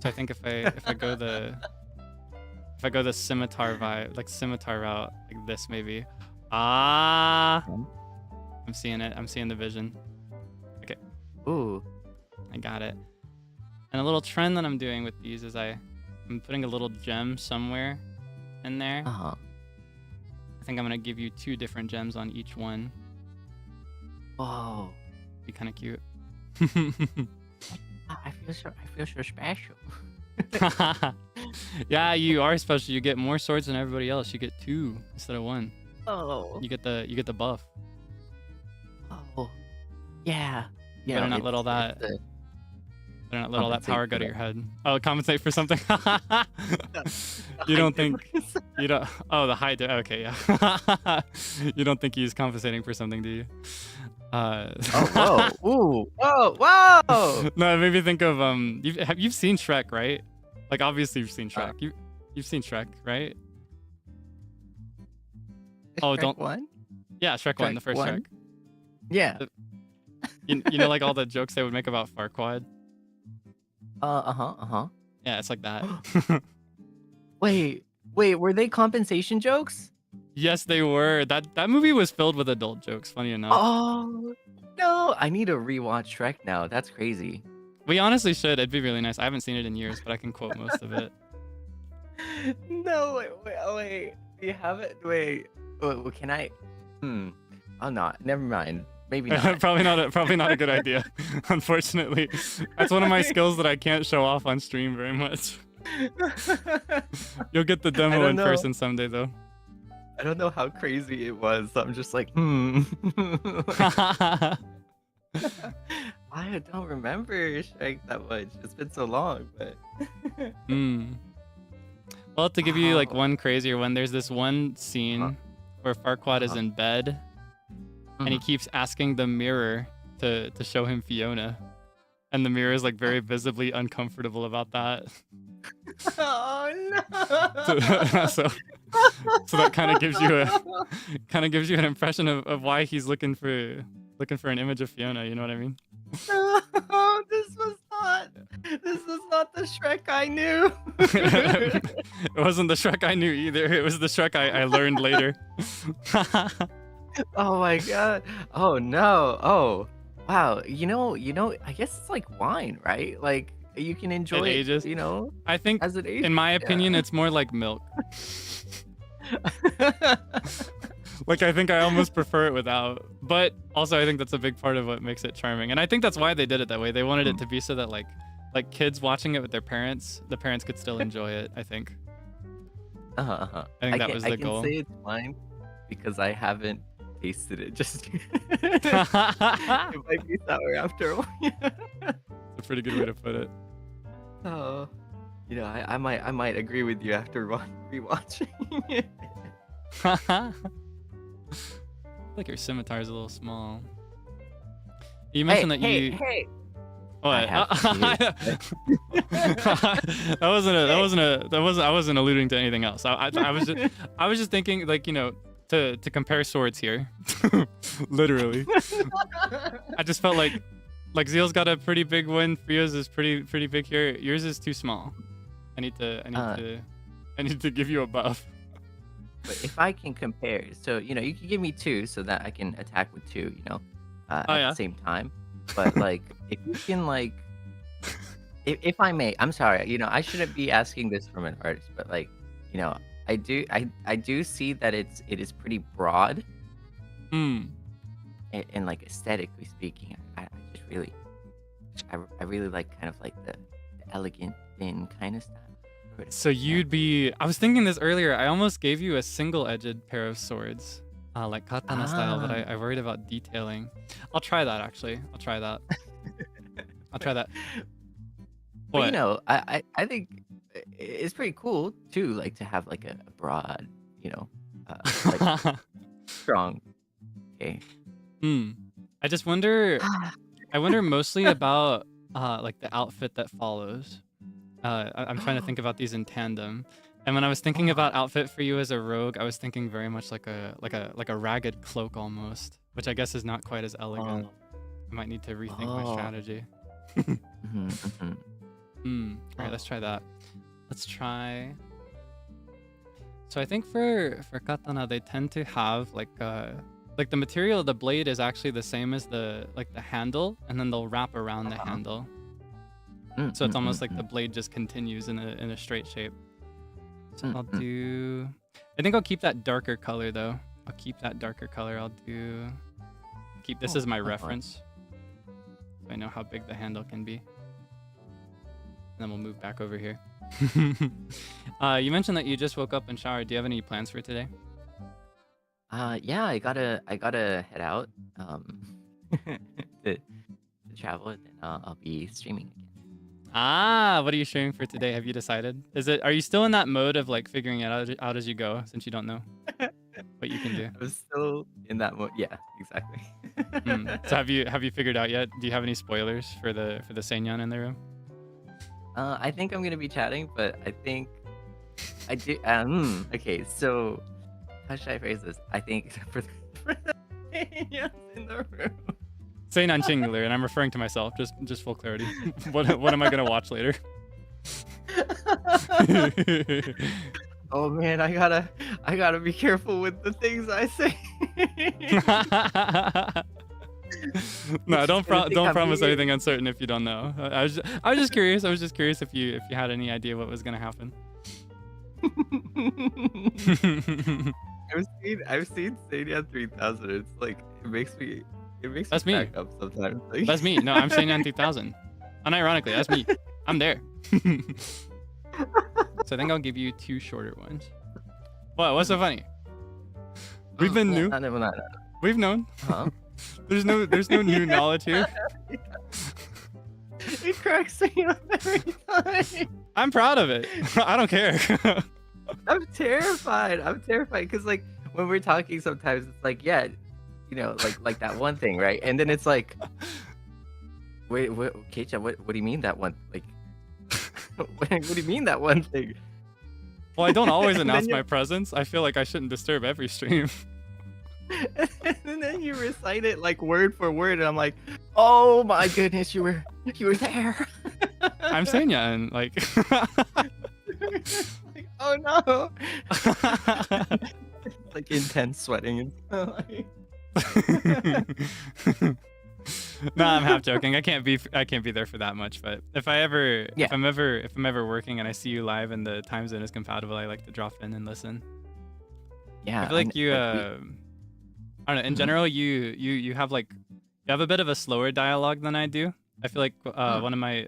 So I think if I go the scimitar vibe, like scimitar route, like this maybe. I'm seeing it. I'm seeing the vision. Okay. Ooh. I got it. And a little trend that I'm doing with these is I'm putting a little gem somewhere in there. I think I'm gonna give you 2 different gems on each one. Whoa. Be kind of cute. I feel so special. Yeah, you are special. You get more swords than everybody else. You get 2 instead of 1. Oh. You get the buff. Oh. Yeah. You better not let all that. Better not let all that power go to your head. Oh, compensate for something. You don't think you don't? Oh, the high. Okay, yeah. You don't think he's compensating for something, do you? Oh, whoa! Ooh! Whoa! No, it made me think of You've seen Shrek, right? Like obviously you've seen Shrek. You've seen Shrek, right? Shrek don't one? Yeah, Shrek 1, the first Shrek. Yeah. You know, like all the jokes they would make about Farquaad. Yeah, it's like that. Wait, were they compensation jokes? Yes, they were. That movie was filled with adult jokes, funny enough. Oh, no. I need to rewatch Shrek now. That's crazy. We honestly should. It'd be really nice. I haven't seen it in years, but I can quote most of it. No, wait. You have it? Wait, can I? Oh, not. Never mind. Maybe not. Probably not a good idea. Unfortunately, that's one of my skills that I can't show off on stream very much. You'll get the demo in person someday, though. I don't know how crazy it was. So I'm just like, I don't remember Shrek that much. It's been so long, but. Well, to give you like one crazier one, there's this one scene where Farquaad is in bed. And he keeps asking the mirror to show him Fiona. and the mirror is like very visibly uncomfortable about that. Oh no. so that kind of gives you an impression of why he's looking for an image of Fiona. You know what I mean? No, this was not the Shrek I knew. It wasn't the Shrek I knew either. It was the Shrek I learned later. Oh my god. Oh no. Oh wow. I guess it's like wine, right? Like you can enjoy it, ages. I think, as it ages. in my opinion, it's more like milk. Like, I think I almost prefer it without. But also, I think that's a big part of what makes it charming. And I think that's why they did it that way. They wanted it to be so that, like kids watching it with their parents, the parents could still enjoy it, I think. I think that was the goal. I can say it's wine because I haven't tasted it just yet. It might be sour after a while. That's a pretty good way to put it. Oh, I might agree with you after rewatching it. I feel like your scimitar is a little small. You mentioned Hey. What? I wasn't alluding to anything else. I was just thinking, like, to compare swords here. Literally. I just felt like Zeal's got a pretty big one. Frio's is pretty big here. Yours is too small. I need to give you a buff. But if I can compare, so you can give me 2 so that I can attack with 2, at the same time. But like, if you can, like, if I may, I'm sorry, I shouldn't be asking this from an artist, but like, I do see that it is pretty broad. And like aesthetically speaking, I really like kind of like the elegant, thin kind of style. So I was thinking this earlier, I almost gave you a single-edged pair of swords, like katana style, but I worried about detailing. I'll try that, actually. I'll try that. But, I think it's pretty cool too, like to have like a broad, like strong. Okay. I just wonder. I wonder mostly about like the outfit that follows. I'm trying to think about these in tandem, and when I was thinking about outfit for you as a rogue, I was thinking very much like a ragged cloak almost, which I guess is not quite as elegant. I might need to rethink my strategy. All right, let's try that. Let's try. So I think for katana, they tend to have like the material of the blade is actually the same as the handle, and then they'll wrap around the handle. So it's almost like the blade just continues in a straight shape. So I think I'll keep that darker color though. I'll keep this as my reference. So I know how big the handle can be. And then we'll move back over here. You mentioned that you just woke up and showered. Do you have any plans for today? Yeah, I gotta head out to travel, and then I'll be streaming again. What are you streaming for today? Have you decided? Are you still in that mode of like figuring it out as you go, since you don't know what you can do? I'm still in that mode. Yeah, exactly. So have you figured out yet? Do you have any spoilers for the Seignon in the room? I think I'm gonna be chatting, but I think I do. Okay, so how should I phrase this? I think for the Seignons in the room. Seignon singular, and I'm referring to myself. Just full clarity. What am I gonna watch later? Oh man, I gotta be careful with the things I say. No, don't promise anything uncertain if you don't know. I was just curious. I was just curious if you had any idea what was gonna happen. I've seen Seignon 3000. It's like it makes me that's me. Back up sometimes. Like... That's me. No, I'm Seignon 3000. Unironically, that's me. I'm there. So I think I'll give you 2 shorter ones. What? What's so funny? We've been new. No. We've known. Huh? There's no new knowledge here. It cracks me up every time. I'm proud of it. I don't care. I'm terrified because like when we're talking sometimes it's like, yeah, like that one thing, right? And then it's like Wait, what, Keisha, what do you mean that one? Like, what do you mean that one thing? Well, I don't always And announce then my presence. I feel like I shouldn't disturb every stream. and then you recite it like word for word, and I'm like, oh my goodness, you were there. I'm Seinya En, like. Like, oh no. Like intense sweating and like... No, I'm half joking. I can't be there for that much. But if I'm ever working and I see you live and the time zone is compatible, I like to drop in and listen. Yeah, I feel like you I don't know. In general, you have a bit of a slower dialogue than I do. I feel like I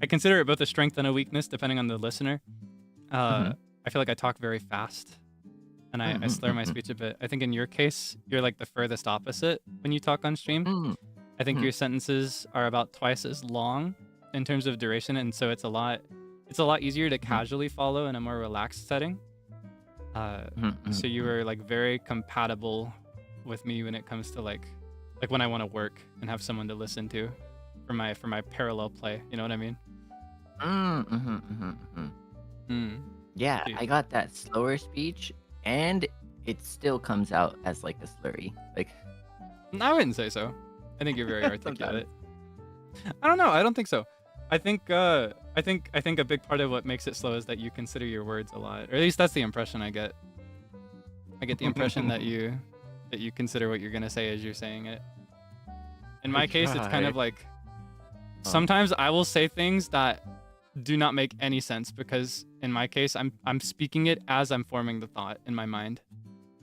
consider it both a strength and a weakness depending on the listener. I feel like I talk very fast, and I slur my speech a bit. I think in your case, you're like the furthest opposite when you talk on stream. I think your sentences are about twice as long in terms of duration, and so it's a lot easier to casually follow in a more relaxed setting. So you are like very compatible with me when it comes to like when I want to work and have someone to listen to for my parallel play. You know what I mean? Yeah, Dude. I got that slower speech, and it still comes out as like a slurry. Like, I wouldn't say so. I think you're very articulate. I don't know. I don't think so. I think a big part of what makes it slow is that you consider your words a lot, or at least that's the impression I get. I get the impression that you consider what you're gonna say as you're saying it. In my case, it's kind of like sometimes I will say things that do not make any sense because in my case, I'm speaking it as I'm forming the thought in my mind.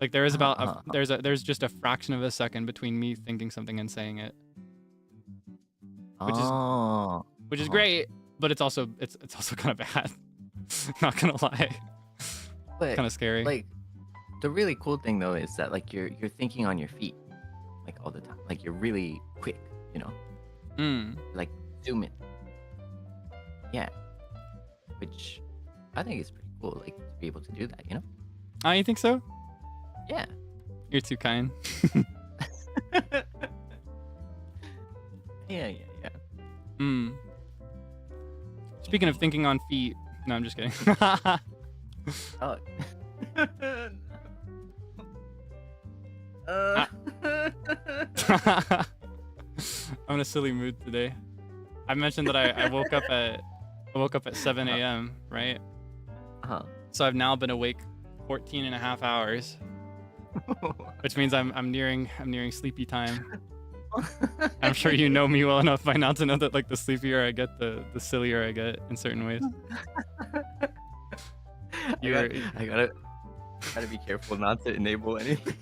Like there is there's just a fraction of a second between me thinking something and saying it, which is great, but it's also kind of bad. Not gonna lie, but kind of scary. like the really cool thing though is that like you're thinking on your feet, like all the time. Like you're really quick, you know. Like zoom in. Yeah, which I think is pretty cool. Like to be able to do that, you know. Ah, you think so? Yeah. You're too kind. Yeah. Speaking of thinking on feet, no, I'm just kidding. Oh. I'm in a silly mood today. I mentioned that I woke up at 7 a.m. right? So I've now been awake 14 and a half hours, which means I'm nearing sleepy time. I'm sure you know me well enough by now to know that like the sleepier I get, the sillier I get in certain ways. I gotta be careful not to enable anything.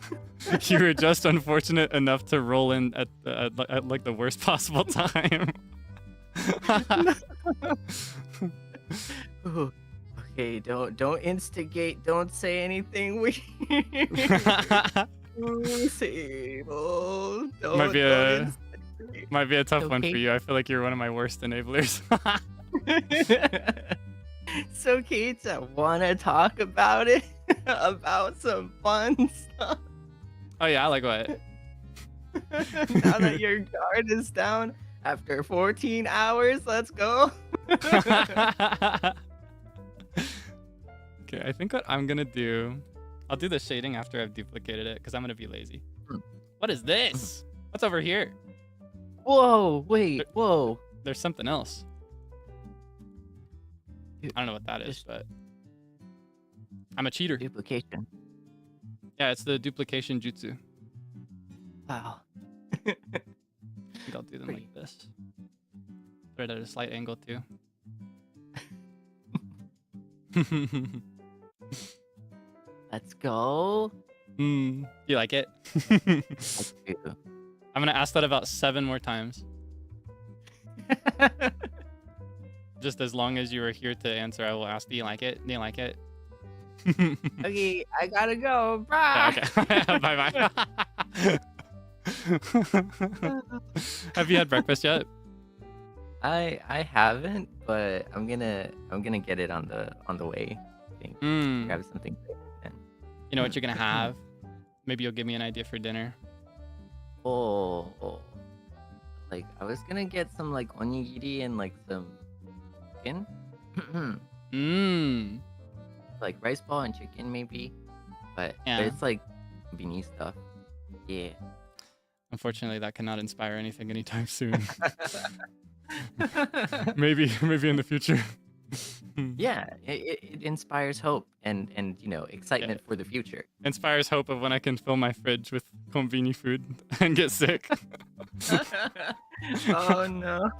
You were just unfortunate enough to roll in at like the worst possible time. Ooh, okay, don't instigate. Don't say anything weird. Ooh, Sable, might be a tough one Okay. for you. I feel like you're one of my worst enablers. So, Kate, I wanna talk about it. About some fun stuff. Oh yeah, like what? Now that your guard is down after 14 hours, let's go. Okay, I think what I'm gonna do, I'll do the shading after I've duplicated it because I'm gonna be lazy. What is this? What's over here? Whoa, wait, whoa. There's something else. I don't know what that is, but I'm a cheater. Duplication. Yeah, it's the duplication jutsu. Wow. I think I'll do them like this. Put it at a slight angle too. Let's go. You like it? Let's do. I'm gonna ask that about 7 more times. Just as long as you are here to answer, I will ask, do you like it? Do you like it? Okay, I gotta go. Bye. Yeah, okay. Bye. Have you had breakfast yet? I haven't, but I'm gonna get it on the way. I think. Grab something quick and... You know what you're gonna have? Maybe you'll give me an idea for dinner. Oh. Like I was gonna get some like onigiri and like some chicken. Mmm. Like rice ball and chicken maybe. But Yeah. it's like beanie stuff. Yeah. Unfortunately, that cannot inspire anything anytime soon. maybe in the future. Yeah, it inspires hope and excitement for the future. Inspires hope of when I can fill my fridge with conveni food and get sick. Oh no.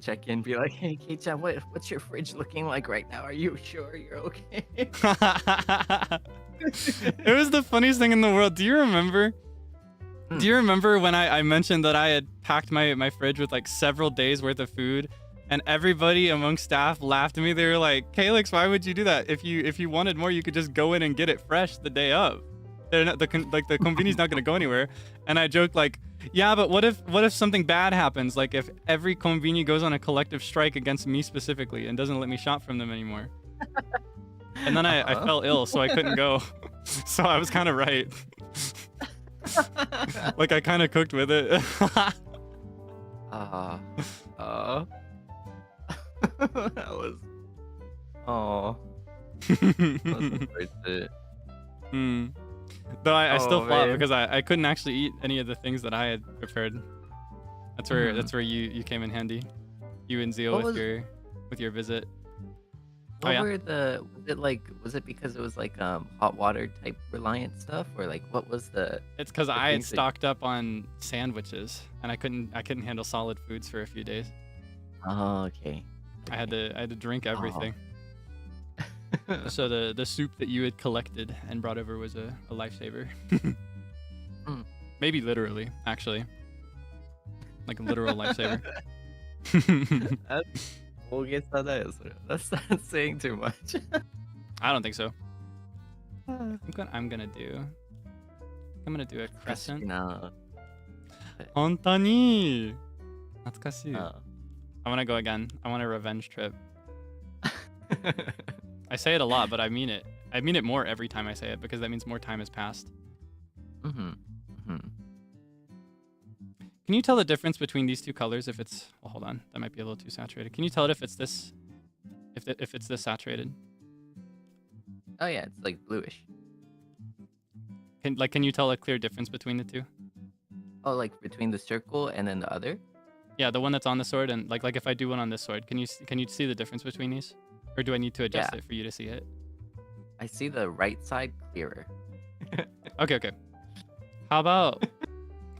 Check in, be like, hey Kei-chan, what's your fridge looking like right now? Are you sure you're okay? It was the funniest thing in the world. Do you remember? Do you remember when I mentioned that I had packed my fridge with like several days worth of food, and everybody among staff laughed at me? They were like, "Kaelix, why would you do that? If you wanted more, you could just go in and get it fresh the day of. They're not the convenience not gonna go anywhere." And I joked like, "Yeah, but what if something bad happens? Like if every conveni goes on a collective strike against me specifically and doesn't let me shop from them anymore?" And then I fell ill, so I couldn't go. So I was kind of right. Like I kind of cooked with it. That was. Oh. Though I still fought man. because I couldn't actually eat any of the things that I had prepared. That's where you came in handy. You and Zeal What with was- your visit. Oh, What yeah? was it because it was like hot water type reliant stuff, or like what was the? It's because the I had things that- stocked up on sandwiches and I couldn't handle solid foods for a few days. Oh, okay. I had to drink everything. Oh. So the soup that you had collected and brought over was a lifesaver. Maybe literally, actually. Like a literal lifesaver. That's not saying too much. I don't think so. I think what I'm gonna do a crescent. No. 本当に懐かしい。 Oh. I want to go again. I want a revenge trip. I say it a lot, but I mean it. I mean it more every time I say it because that means more time has passed. Mhm. Mhm. Can you tell the difference between these two colors if it's... Well, hold on. That might be a little too saturated. Can you tell it if it's this... If it's this saturated? Oh yeah, it's like bluish. Can you tell a clear difference between the two? Oh, like between the circle and then the other? Yeah, the one that's on the sword and like if I do one on this sword, can you see the difference between these? Or do I need to adjust Yeah. it for you to see it? I see the right side clearer. Okay. How about...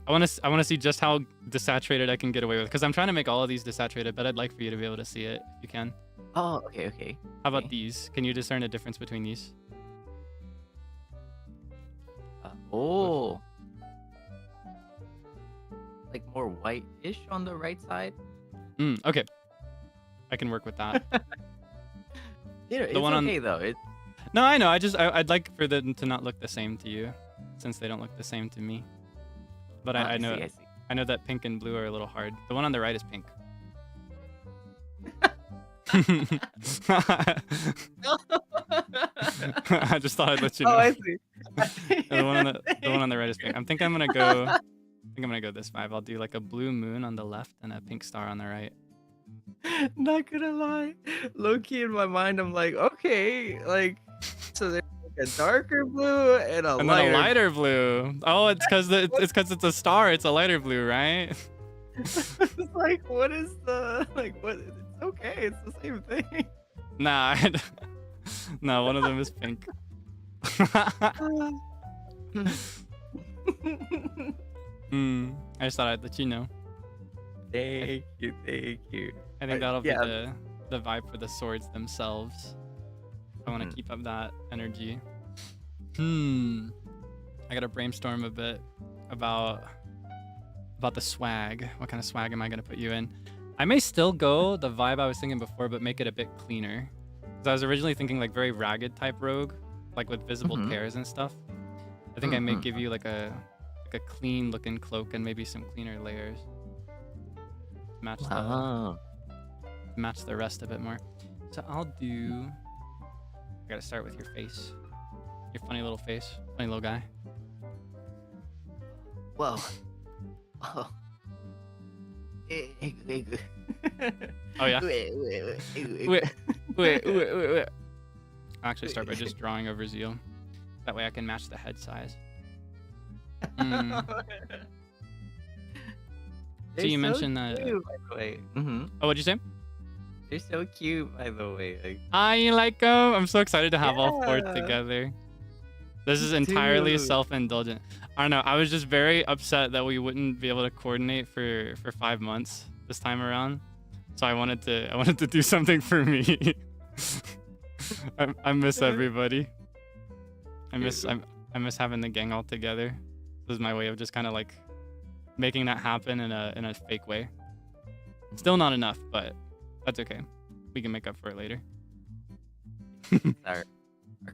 I want to see just how desaturated I can get away with, because I'm trying to make all of these desaturated, but I'd like for you to be able to see it if you can. Oh, okay. How about Okay. these? Can you discern a difference between these? Oh. Like more white-ish on the right side? Okay. I can work with that. It's one on- okay though. No, I know. I'd like for them to not look the same to you, since they don't look the same to me. But I know I see. I know that pink and blue are a little hard. The one on the right is pink. I just thought I'd let you know. Oh, I see. The one on the right is pink. I think I'm gonna go this vibe. I'll do like a blue moon on the left and a pink star on the right. Not gonna lie, low key in my mind, I'm like, okay, like, so there's like a darker blue and a And lighter. then a lighter blue. Oh, it's because it's a star. It's a lighter blue, right? It's like, what is the like? What? It's okay. It's the same thing. Nah, no, one of them is pink. I just thought I'd let you know. Thank you. I think that'll yeah. be the vibe for the swords themselves. I want to keep up that energy. I gotta brainstorm a bit about the swag. What kind of swag am I gonna put you in? I may still go the vibe I was thinking before, but make it a bit cleaner. Because I was originally thinking like very ragged type rogue, like with visible tears and stuff. I think I may give you like a clean looking cloak and maybe some cleaner layers. Match the rest a bit more. So I gotta start with your face. Your funny little face. Funny little guy. Well, Oh. Oh yeah. Wait. Wait. I'll actually start by just drawing over Zeal. That way I can match the head size. So you mentioned that. Cute, by the way. Oh, what'd you say? They're so cute, by the way. Like, I like them. I'm so excited to have all 4 Yeah. together. This is entirely Dude. self-indulgent. I don't know. I was just very upset that we wouldn't be able to coordinate for 5 months this time around. So I wanted to do something for me. I miss everybody. I miss having the gang all together. This is my way of just kind of like making that happen in a fake way. Still not enough, but that's okay. We can make up for it later. our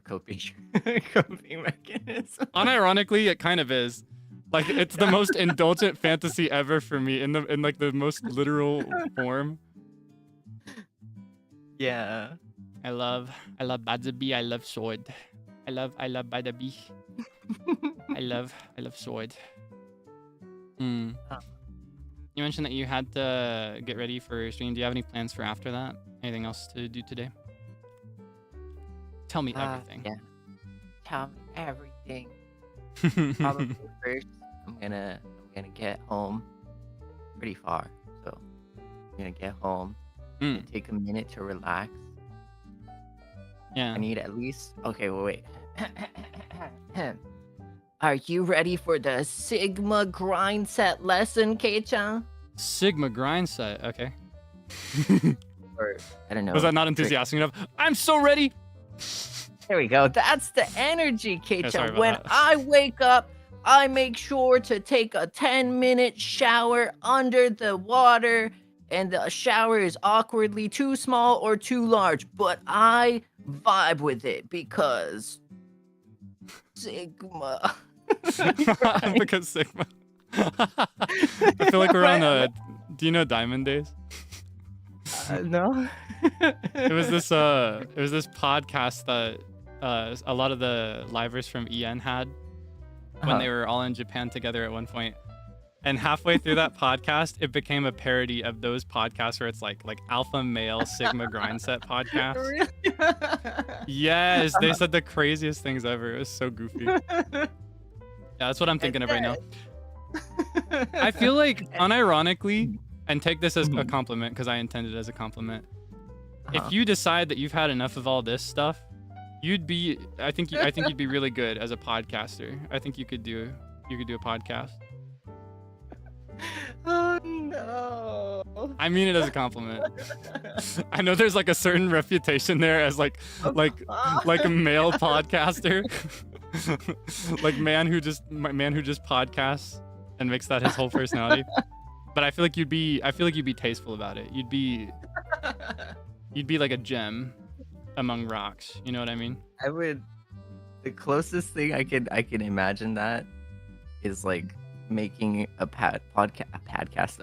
coping mechanism. Unironically, it kind of is. Like it's the most indulgent fantasy ever for me in like the most literal form. Yeah. I love Badzabi. I love sword. I love Badabi. I love sword. You mentioned that you had to get ready for stream. Do you have any plans for after that? Anything else to do today? Tell me everything. Yeah. Tell me everything. Probably first, I'm gonna get home pretty far, so I'm gonna get home and take a minute to relax. Yeah. I need at least. Okay, wait. Are you ready for the Sigma grind set lesson, Kei-chan? Sigma grind set. Okay. Or I don't know. Was that not enthusiastic enough? I'm so ready. There we go. That's the energy, sorry Kei-chan. about When that. I wake up, I make sure to take a 10-minute shower under the water, and the shower is awkwardly too small or too large, but I vibe with it because Sigma. Because Sigma. I feel like we're on do you know Diamond Days? No. It was this podcast that a lot of the livers from EN had when they were all in Japan together at one point. And halfway through that podcast, it became a parody of those podcasts where it's like alpha male Sigma grind set podcast. Really? Yes, they said the craziest things ever. It was so goofy. Yeah, that's what I'm thinking of right now. I feel like, unironically, and take this as a compliment because I intended it as a compliment. If you decide that you've had enough of all this stuff, I think you'd be really good as a podcaster. I think you could do a podcast. Oh no. I mean it as a compliment. I know there's like a certain reputation there as like a male podcaster. Like man who just podcasts and makes that his whole personality. But I feel like you'd be tasteful about it. You'd be like a gem among rocks. You know what I mean? I would. The closest thing I can imagine that is like making a podcast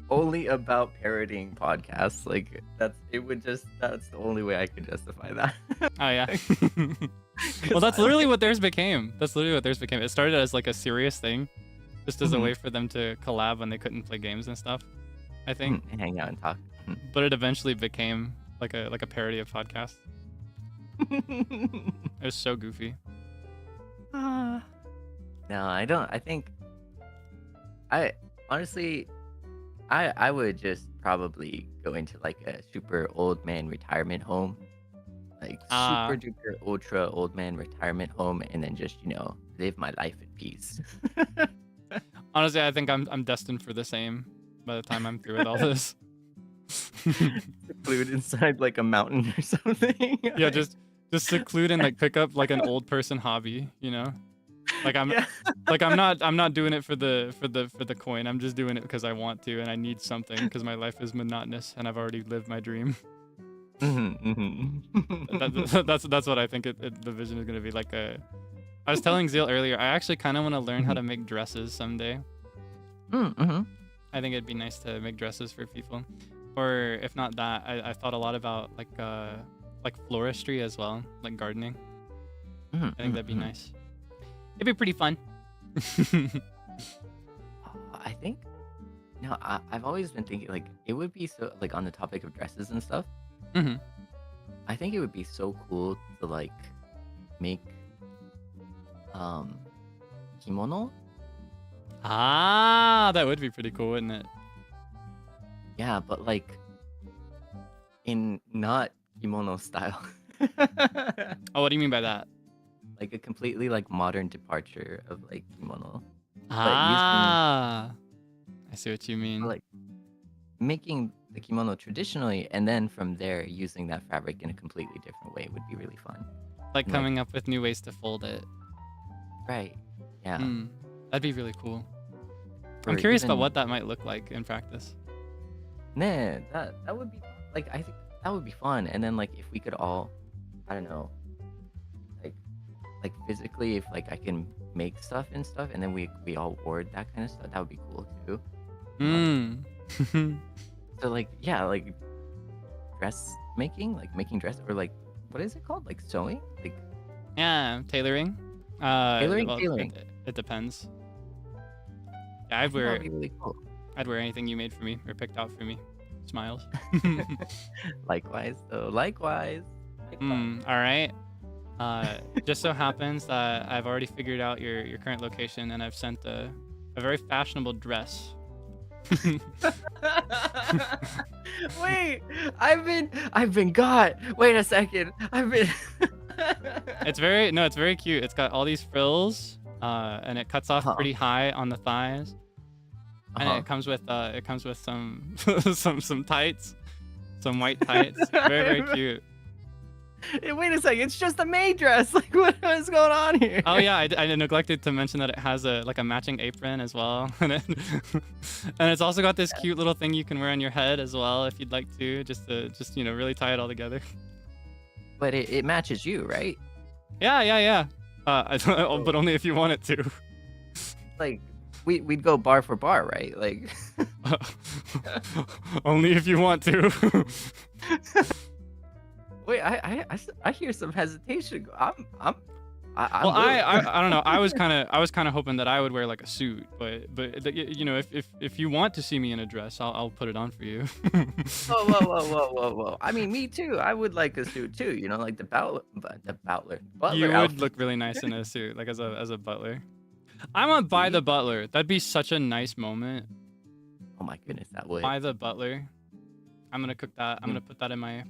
only about parodying podcasts. Like that's the only way I could justify that. Oh yeah. Well, that's literally what theirs became. It started as like a serious thing, just as a way for them to collab when they couldn't play games and stuff, I think. And hang out and talk. But it eventually became like a parody of podcasts. It was so goofy. No, I don't. I think I honestly I would just probably go into like a super old man retirement home. Like super duper ultra old man retirement home, and then just, live my life in peace. Honestly, I think I'm destined for the same by the time I'm through with all this. Seclude inside like a mountain or something. Yeah, just seclude and like pick up like an old person hobby, Like I'm not doing it for the coin. I'm just doing it because I want to and I need something because my life is monotonous and I've already lived my dream. That's what I think the vision is going to be like. I was telling Zeal earlier, I actually kind of want to learn how to make dresses someday. I think it'd be nice to make dresses for people, or if not that, I thought a lot about like floristry as well, like gardening. I think that'd be nice. It'd be pretty fun. I think no, I've always been thinking like it would be so like on the topic of dresses and stuff. Hmm. I think it would be so cool to like make kimono. Ah, that would be pretty cool, wouldn't it? Yeah, but like in not kimono style. Oh, what do you mean by that? Like a completely like modern departure of like kimono. Ah, I see what you mean. Like making the kimono traditionally and then from there using that fabric in a completely different way would be really fun. Like coming up with new ways to fold it. Right. Yeah. That'd be really cool. Or I'm curious even- about what that might look like in practice. Nah, that would be like I think that would be fun. And then like if we could all, I don't know, like physically if like I can make stuff and stuff, and then we all wore that kind of stuff, that would be cool too. So like yeah, like dress making, like making dress, or like what is it called? Like sewing, like Yeah, tailoring. Tailoring. It depends. Yeah, that would be really cool. I'd wear anything you made for me or picked out for me. Smiles. Likewise, though. Likewise. All right. Just so happens that I've already figured out your current location, and I've sent a very fashionable dress. Wait, I've been got. Wait a second. It's very cute. It's got all these frills, and it cuts off pretty high on the thighs. And it comes with some some tights, some white tights. Very cute. Wait a second, it's just a maid dress. Like what is going on here? Oh yeah, I neglected to mention that it has a matching apron as well, and it's also got this cute little thing you can wear on your head as well if you'd like to, just really tie it all together. But it matches you, right? Yeah. But only if you want it to. Like we'd go bar for bar, right? Like only if you want to. Wait, I hear some hesitation. I don't know. I was kind of hoping that I would wear like a suit, but if you want to see me in a dress, I'll put it on for you. Whoa. I mean, me too. I would like a suit too. You know, like the butler. You outfit. would look really nice in a suit, like as a butler. I want by the butler. That'd be such a nice moment. Oh my goodness, that would. By the butler. I'm gonna cook that. I'm gonna put that in my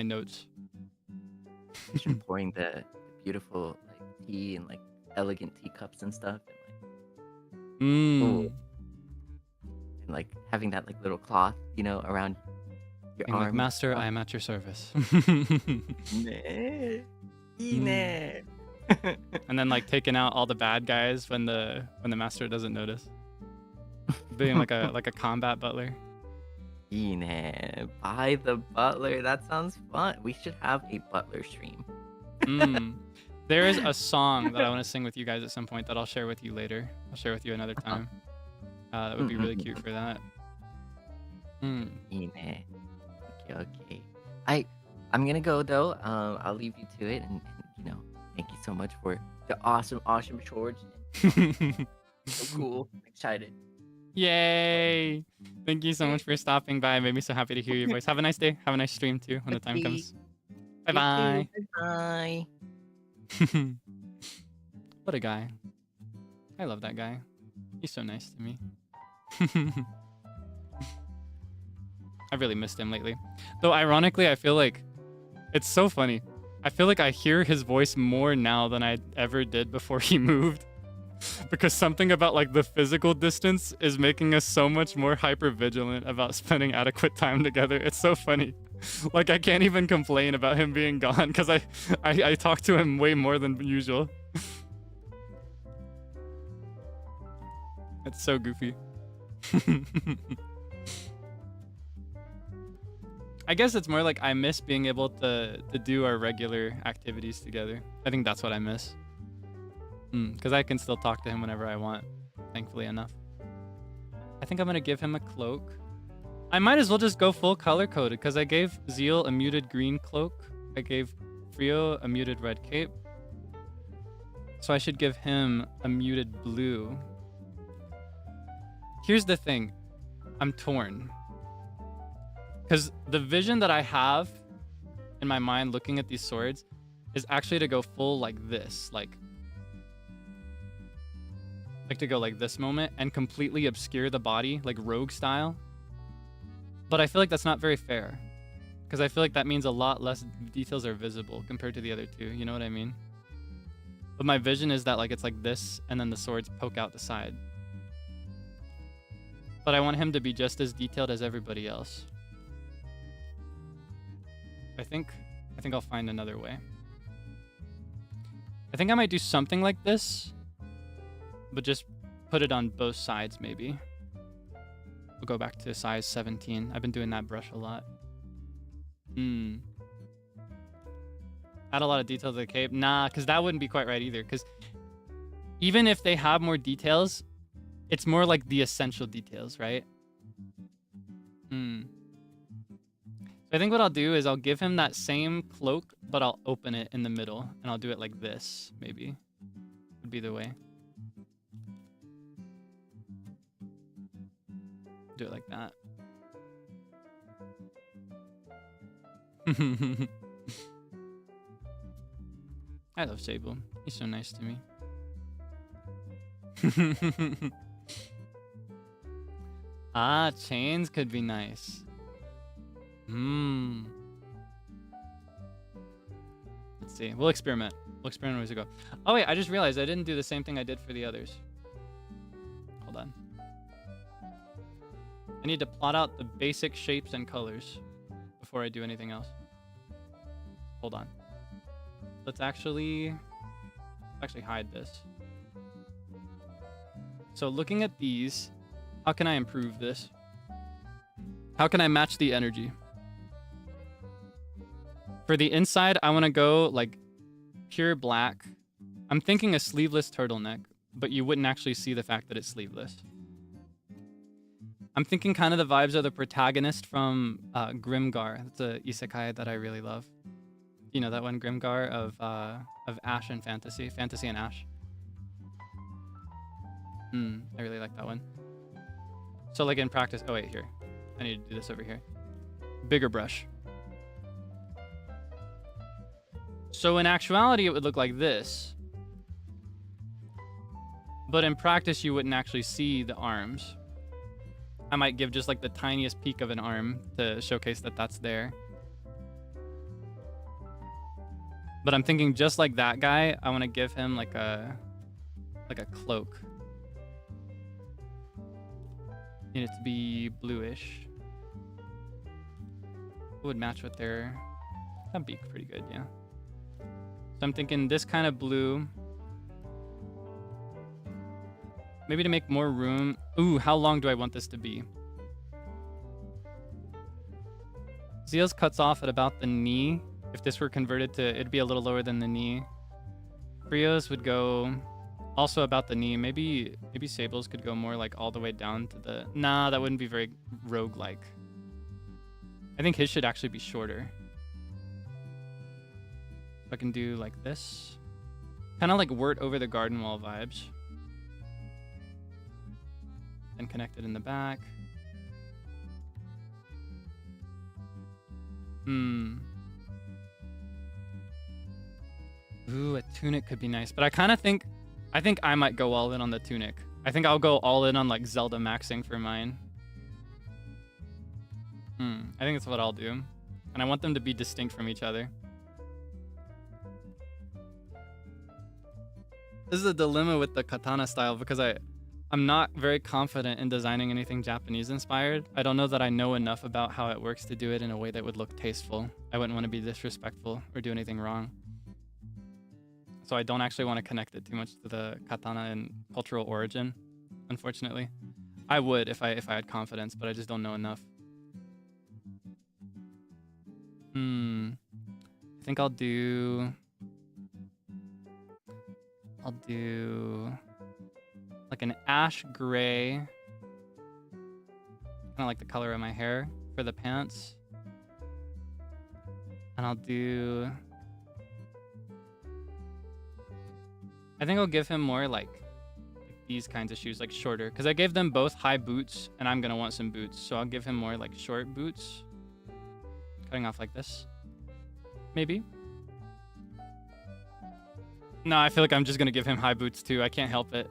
notes. Just pouring the beautiful like tea and like elegant teacups and stuff, and like having that like little cloth, around your Being arm. like, Master, I am at your service. And then like taking out all the bad guys when the master doesn't notice. Being like a combat butler. By the butler. That sounds fun. We should have a butler stream. There is a song that I want to sing with you guys at some point that I'll share with you later. I'll share with you another time. That would be really cute for that. Okay. I'm gonna go though. I'll leave you to it, and thank you so much for the awesome chores. So cool. Excited. Yay! Thank you so much for stopping by. It made me so happy to hear your voice. Have a nice day. Have a nice stream too when the time comes. Bye-bye. Bye. What a guy. I love that guy. He's so nice to me. I really missed him lately. Though ironically, I feel like it's so funny. I feel like I hear his voice more now than I ever did before he moved. Because something about like the physical distance is making us so much more hyper vigilant about spending adequate time together. It's so funny. Like I can't even complain about him being gone because I talk to him way more than usual. It's so goofy. I guess it's more like I miss being able to do our regular activities together. I think that's what I miss. Because I can still talk to him whenever I want, thankfully enough. I think I'm going to give him a cloak. I might as well just go full color-coded because I gave Zeal a muted green cloak. I gave Frio a muted red cape. So I should give him a muted blue. Here's the thing. I'm torn. Because the vision that I have in my mind looking at these swords is actually to go full like this. Like to go like this moment and completely obscure the body, like rogue style. But I feel like that's not very fair. Because I feel like that means a lot less details are visible compared to the other two. You know what I mean? But my vision is that like it's like this and then the swords poke out the side. But I want him to be just as detailed as everybody else. I think I'll find another way. I think I might do something like this, but just put it on both sides maybe. We'll go back to size 17. I've been doing that brush a lot. Add a lot of detail to the cape. Nah, because that wouldn't be quite right either. Because even if they have more details, it's more like the essential details, right? So I think what I'll do is I'll give him that same cloak, but I'll open it in the middle. And I'll do it like this, maybe. Would be the way. Do it like that. I love Sable. He's so nice to me. Ah, chains could be nice. Let's see. We'll experiment. We'll experiment as we go. Oh wait, I just realized I didn't do the same thing I did for the others. Hold on. I need to plot out the basic shapes and colors before I do anything else. Hold on. Let's actually hide this. So looking at these, how can I improve this? How can I match the energy? For the inside, I want to go like pure black. I'm thinking a sleeveless turtleneck, but you wouldn't actually see the fact that it's sleeveless. I'm thinking kind of the vibes of the protagonist from Grimgar. That's a isekai that I really love. You know that one, Grimgar of Ash and Fantasy and Ash. I really like that one. So like in practice, oh wait, here. I need to do this over here. Bigger brush. So in actuality, it would look like this. But in practice, you wouldn't actually see the arms. I might give just like the tiniest peek of an arm to showcase that that's there. But I'm thinking just like that guy, I want to give him like a cloak. Need it to be bluish. It would match with their... That'd be pretty good, yeah. So I'm thinking this kind of blue. Maybe to make more room. Ooh, how long do I want this to be? Zeal's cuts off at about the knee. If this were converted to, it'd be a little lower than the knee. Frio's would go also about the knee. Maybe Sable's could go more like all the way down to the... Nah, that wouldn't be very rogue-like. I think his should actually be shorter. So I can do like this. Kind of like Wort over the garden wall vibes. And connect it in the back. Ooh, a tunic could be nice. But I kind of think... I think I might go all in on the tunic. I think I'll go all in on like Zelda maxing for mine. I think that's what I'll do. And I want them to be distinct from each other. This is a dilemma with the katana style because I'm not very confident in designing anything Japanese inspired. I don't know that I know enough about how it works to do it in a way that would look tasteful. I wouldn't want to be disrespectful or do anything wrong. So I don't actually want to connect it too much to the katana and cultural origin, unfortunately. I would if I had confidence, but I just don't know enough. I think I'll do like an ash gray, kind of like the color of my hair for the pants. And I'll do, I think I'll give him more like these kinds of shoes, like shorter, because I gave them both high boots and I'm gonna want some boots, so I'll give him more like short boots, cutting off like this, maybe. No, I feel like I'm just gonna give him high boots too. I can't help it.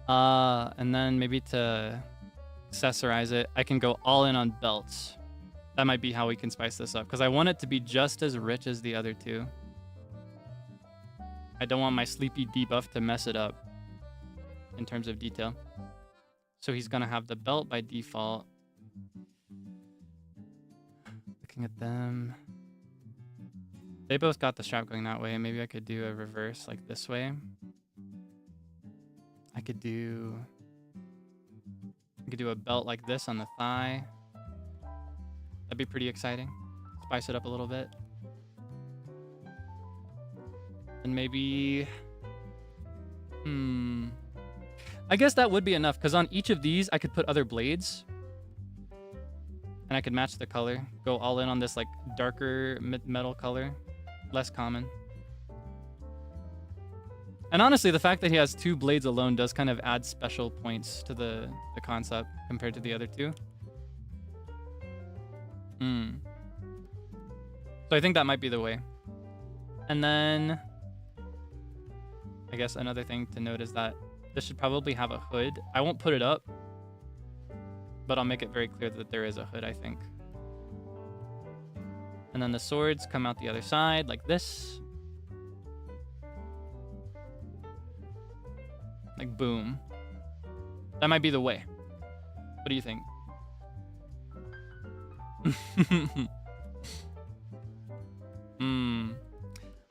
And then maybe to accessorize it, I can go all in on belts. That might be how we can spice this up, because I want it to be just as rich as the other two. I don't want my sleepy debuff to mess it up in terms of detail. So he's gonna have the belt by default. Looking at them. They both got the strap going that way. Maybe I could do a reverse like this way. I could do a belt like this on the thigh. That'd be pretty exciting. Spice it up a little bit. And maybe... I guess that would be enough, because on each of these, I could put other blades. And I could match the color. Go all in on this like darker metal color. Less common. And honestly, the fact that he has 2 blades alone does kind of add special points to the concept compared to the other two. So I think that might be the way. And then I guess another thing to note is that this should probably have a hood. I won't put it up, but I'll make it very clear that there is a hood, I think. And then the swords come out the other side like this. Like boom. That might be the way. What do you think?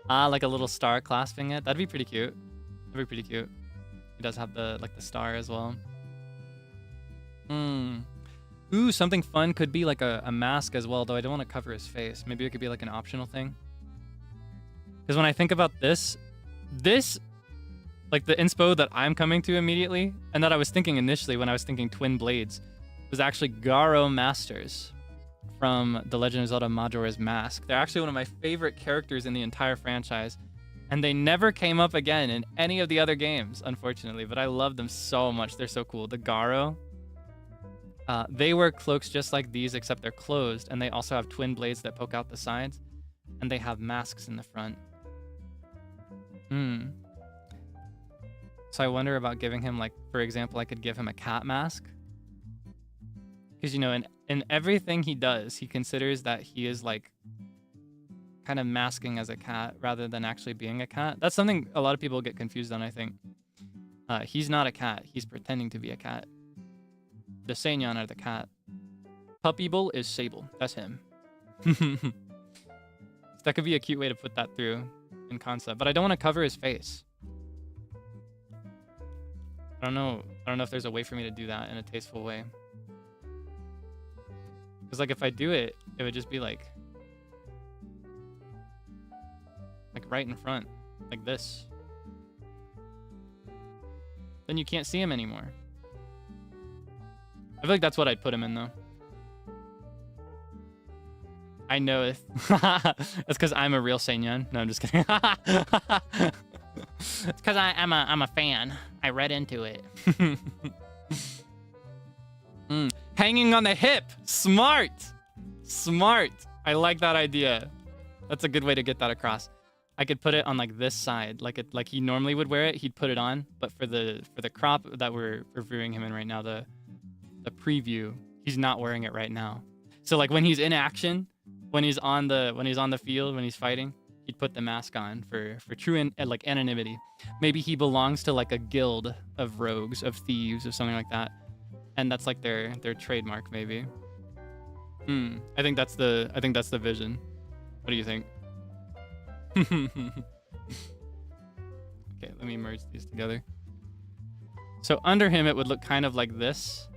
Like a little star clasping it. That'd be pretty cute. That'd be pretty cute. He does have the like the star as well. Ooh, something fun could be like a mask as well, though I don't want to cover his face. Maybe it could be like an optional thing. Because when I think about this, like the inspo that I'm coming to immediately, and that I was thinking initially when I was thinking twin blades, was actually Garo Masters from The Legend of Zelda Majora's Mask. They're actually one of my favorite characters in the entire franchise, and they never came up again in any of the other games, unfortunately, but I love them so much. They're so cool. The Garo, they wear cloaks just like these, except they're closed, and they also have twin blades that poke out the sides, and they have masks in the front. So I wonder about giving him, like, for example, I could give him a cat mask. Because, you know, in everything he does, he considers that he is, like, kind of masking as a cat rather than actually being a cat. That's something a lot of people get confused on, I think. He's not a cat. He's pretending to be a cat. The Seignon are the cat. Puppyable is Sable. That's him. So that could be a cute way to put that through in concept. But I don't want to cover his face. I don't know if there's a way for me to do that in a tasteful way. Because, like, if I do it, it would just be like right in front, like this. Then you can't see him anymore. I feel like that's what I'd put him in, though. I know it. That's because I'm a real Seignon. No, I'm just kidding. It's because I'm a fan. I read into it. Hanging on the hip. Smart. Smart. I like that idea. That's a good way to get that across. I could put it on like this side, like he normally would wear it. He'd put it on, but for the crop that we're reviewing him in right now, the preview, he's not wearing it right now. So like when he's in action, when he's on the field, when he's fighting, he'd put the mask on for true like anonymity. Maybe he belongs to like a guild of rogues, of thieves, or something like that, and that's like their trademark, maybe. I think that's the vision. What do you think? Okay, let me merge these together. So under him, it would look kind of like this.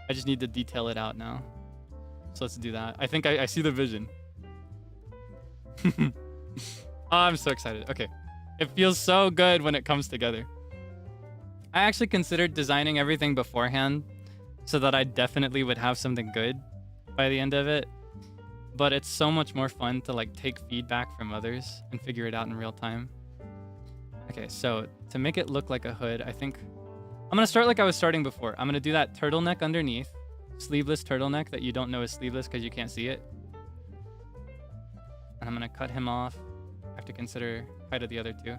I just need to detail it out now. So let's do that. I think I see the vision. Oh, I'm so excited. Okay. It feels so good when it comes together. I actually considered designing everything beforehand so that I definitely would have something good by the end of it. But it's so much more fun to like take feedback from others and figure it out in real time. Okay, so to make it look like a hood, I think I'm gonna start like I was starting before. I'm gonna do that turtleneck underneath, sleeveless turtleneck that you don't know is sleeveless because you can't see it. And I'm gonna cut him off. I have to consider height of the other two.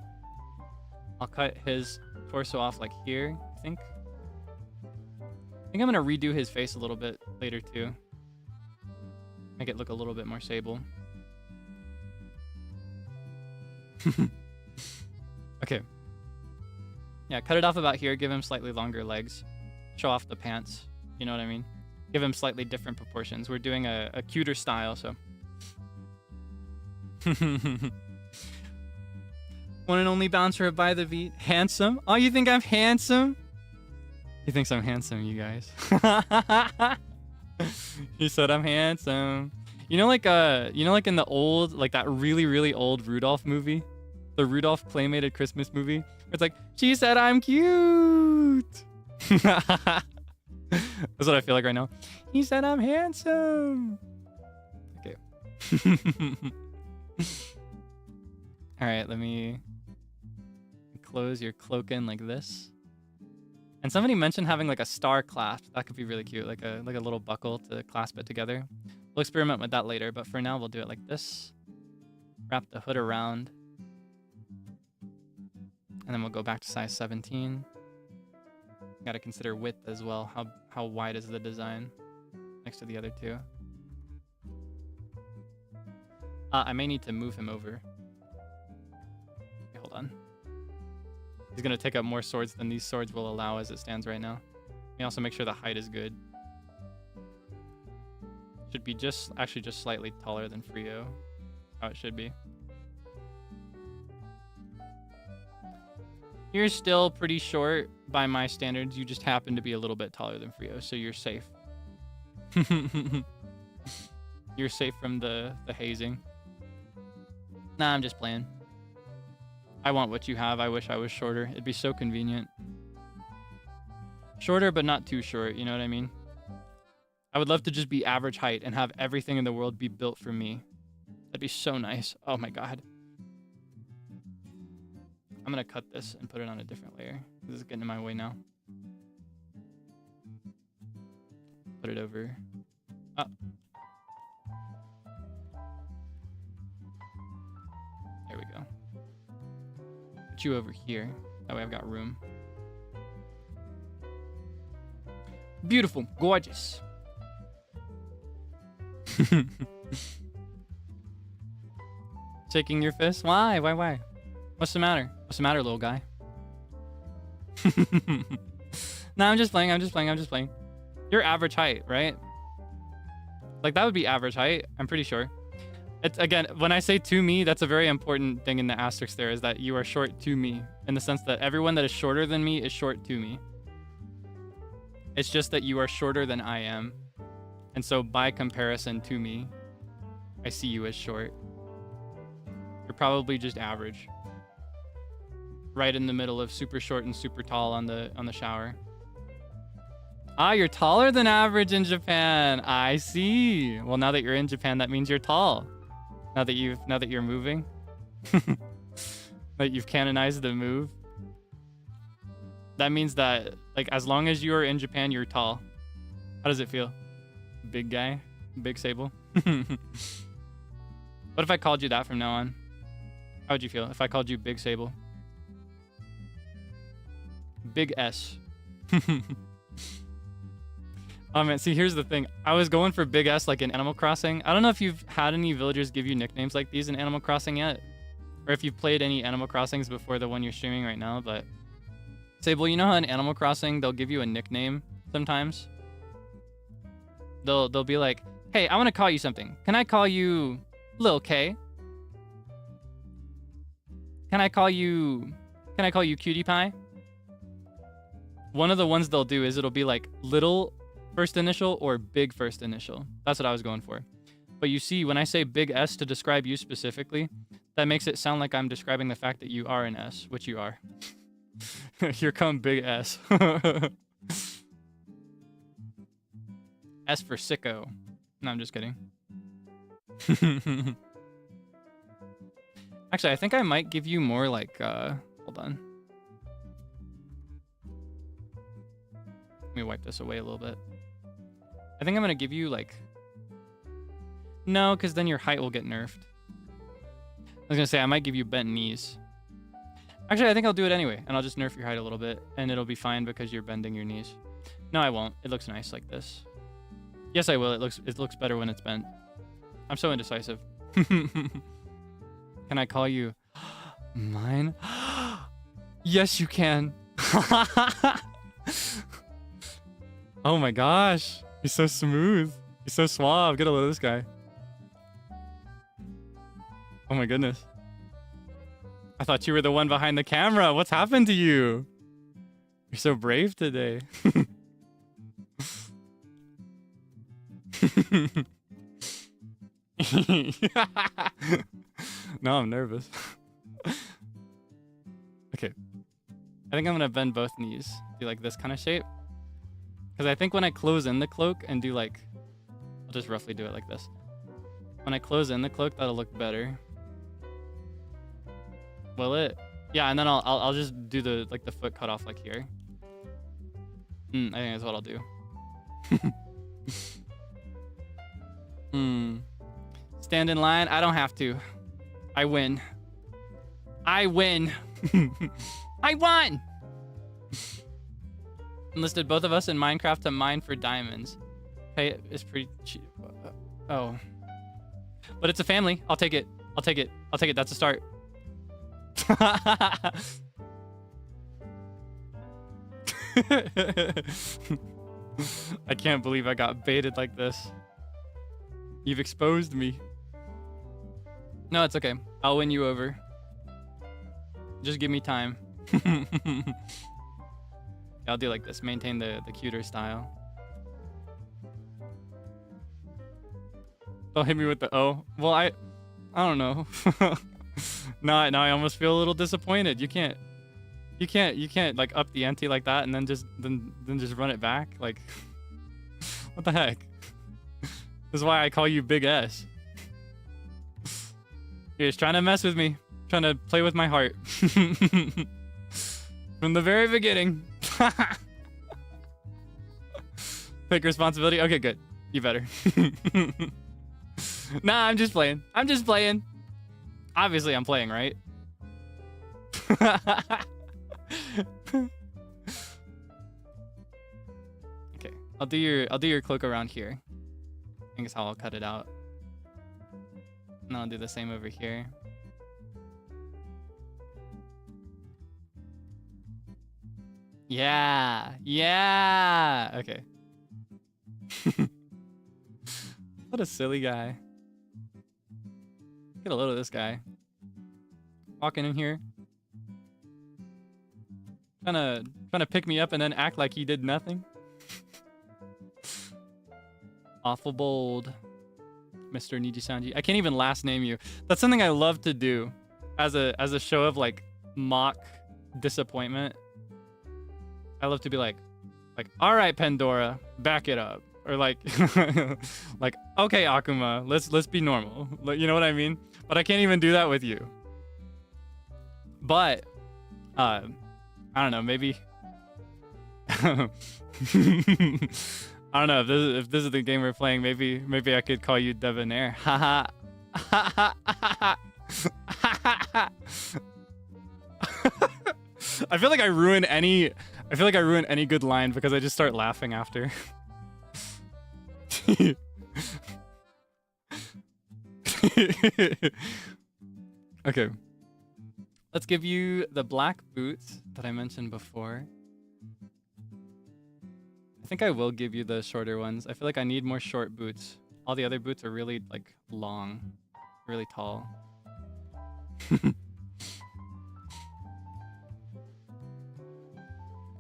I'll cut his torso off like here, I think. I think I'm gonna redo his face a little bit later too. Make it look a little bit more Sable. Okay. Yeah, cut it off about here. Give him slightly longer legs. Show off the pants. You know what I mean? Give him slightly different proportions. We're doing a cuter style, so. One and only bouncer by the beat. Handsome? Oh, you think I'm handsome? He thinks I'm handsome, you guys. He said I'm handsome. You know, like in the old, like that really, really old Rudolph movie? The Rudolph claymated Christmas movie? It's like, she said I'm cute. That's what I feel like right now. He said I'm handsome. Okay. All right, let me close your cloak in like this. And somebody mentioned having like a star clasp. That could be really cute, like a little buckle to clasp it together. We'll experiment with that later, but for now we'll do it like this. Wrap the hood around. And then we'll go back to size 17. Got to consider width as well. How wide is the design next to the other two? I may need to move him over. Okay, hold on. He's going to take up more swords than these swords will allow as it stands right now. Let me also make sure the height is good. Should be actually just slightly taller than Frio. How it should be. You're still pretty short by my standards. You just happen to be a little bit taller than Frio, so you're safe. You're safe from the hazing. Nah, I'm just playing. I want what you have. I wish I was shorter. It'd be so convenient. Shorter, but not too short. You know what I mean? I would love to just be average height and have everything in the world be built for me. That'd be so nice. Oh my god. I'm gonna cut this and put it on a different layer. This is getting in my way now. Put it over. Oh. There we go. Put you over here. That way I've got room. Beautiful. Gorgeous. Shaking your fist? Why? Why? What's the matter? What's the matter, little guy? Nah, I'm just playing. You're average height, right? Like, that would be average height. I'm pretty sure. It's, again, when I say to me, that's a very important thing in the asterisk there, is that you are short to me, in the sense that everyone that is shorter than me is short to me. It's just that you are shorter than I am. And so by comparison to me, I see you as short. You're probably just average. Right in the middle of super short and super tall on the shower. Ah, you're taller than average in Japan. I see. Well, now that you're in Japan, that means you're tall. Now that you're moving. That you've canonized the move. That means that, like, as long as you are in Japan, you're tall. How does it feel? Big guy? Big Sable? What if I called you that from now on? How would you feel if I called you Big Sable? Big S. Oh man, see, here's the thing. I was going for Big S like in Animal Crossing. I don't know if you've had any villagers give you nicknames like these in Animal Crossing yet. Or if you've played any Animal Crossings before the one you're streaming right now, but... Sable, you know how in Animal Crossing they'll give you a nickname sometimes? They'll be like, hey, I want to call you something. Can I call you Lil K? Can I call you Cutie Pie? One of the ones they'll do is it'll be like little first initial or big first initial. That's what I was going for. But you see, when I say big S to describe you specifically, that makes it sound like I'm describing the fact that you are an S, which you are. Here come Big S. S for sicko. No, I'm just kidding. Actually, I think I might give you more like, hold hold on. Let me wipe this away a little bit. I think I'm gonna give you like... No, because then your height will get nerfed. I was gonna say, I might give you bent knees. Actually, I think I'll do it anyway, and I'll just nerf your height a little bit, and it'll be fine because you're bending your knees. No, I won't. It looks nice like this. Yes, I will. It looks better when it's bent. I'm so indecisive. Can I call you mine? Yes, you can. Oh my gosh. He's so smooth. He's so suave. Get a load of this guy. Oh my goodness. I thought you were the one behind the camera. What's happened to you? You're so brave today. No, I'm nervous. Okay. I think I'm gonna bend both knees. Do like this kind of shape. Because I think when I close in the cloak and do like... I'll just roughly do it like this. When I close in the cloak, that'll look better. Will it? Yeah, and then I'll just do the like the foot cut off like here. I think that's what I'll do. Stand in line. I don't have to. I win. I win. I won. Enlisted both of us in Minecraft to mine for diamonds. Pay is pretty cheap. Oh. But it's a family. I'll take it. I'll take it. I'll take it. That's a start. I can't believe I got baited like this. You've exposed me. No, it's okay. I'll win you over. Just give me time. I'll do like this. Maintain the cuter style. Don't hit me with the O. Well, I don't know. Now I almost feel a little disappointed. You can't like up the ante like that and then just run it back. Like, what the heck? This is why I call you Big S. You're just trying to mess with me, trying to play with my heart. From the very beginning. Take responsibility. Okay, good. You better. Nah, I'm just playing. I'm just playing. Obviously, I'm playing, right? Okay, I'll do your cloak around here. I think is how I'll cut it out. And I'll do the same over here. Yeah, yeah. Okay. What a silly guy. Get a load of this guy. Walking in here. Trying to pick me up and then act like he did nothing. Awful bold. Mr. NIJISANJI. I can't even last name you. That's something I love to do as a show of like mock disappointment. I love to be like, all right, Pandora, back it up. Or like, like, okay, Akuma, let's be normal. You know what I mean? But I can't even do that with you. But, I don't know, maybe. I don't know if this is the game we're playing. Maybe I could call you Debonair. Haha. I feel like I ruin any good line because I just start laughing after. Okay. Let's give you the black boots that I mentioned before. I think I will give you the shorter ones. I feel like I need more short boots. All the other boots are really like long, really tall.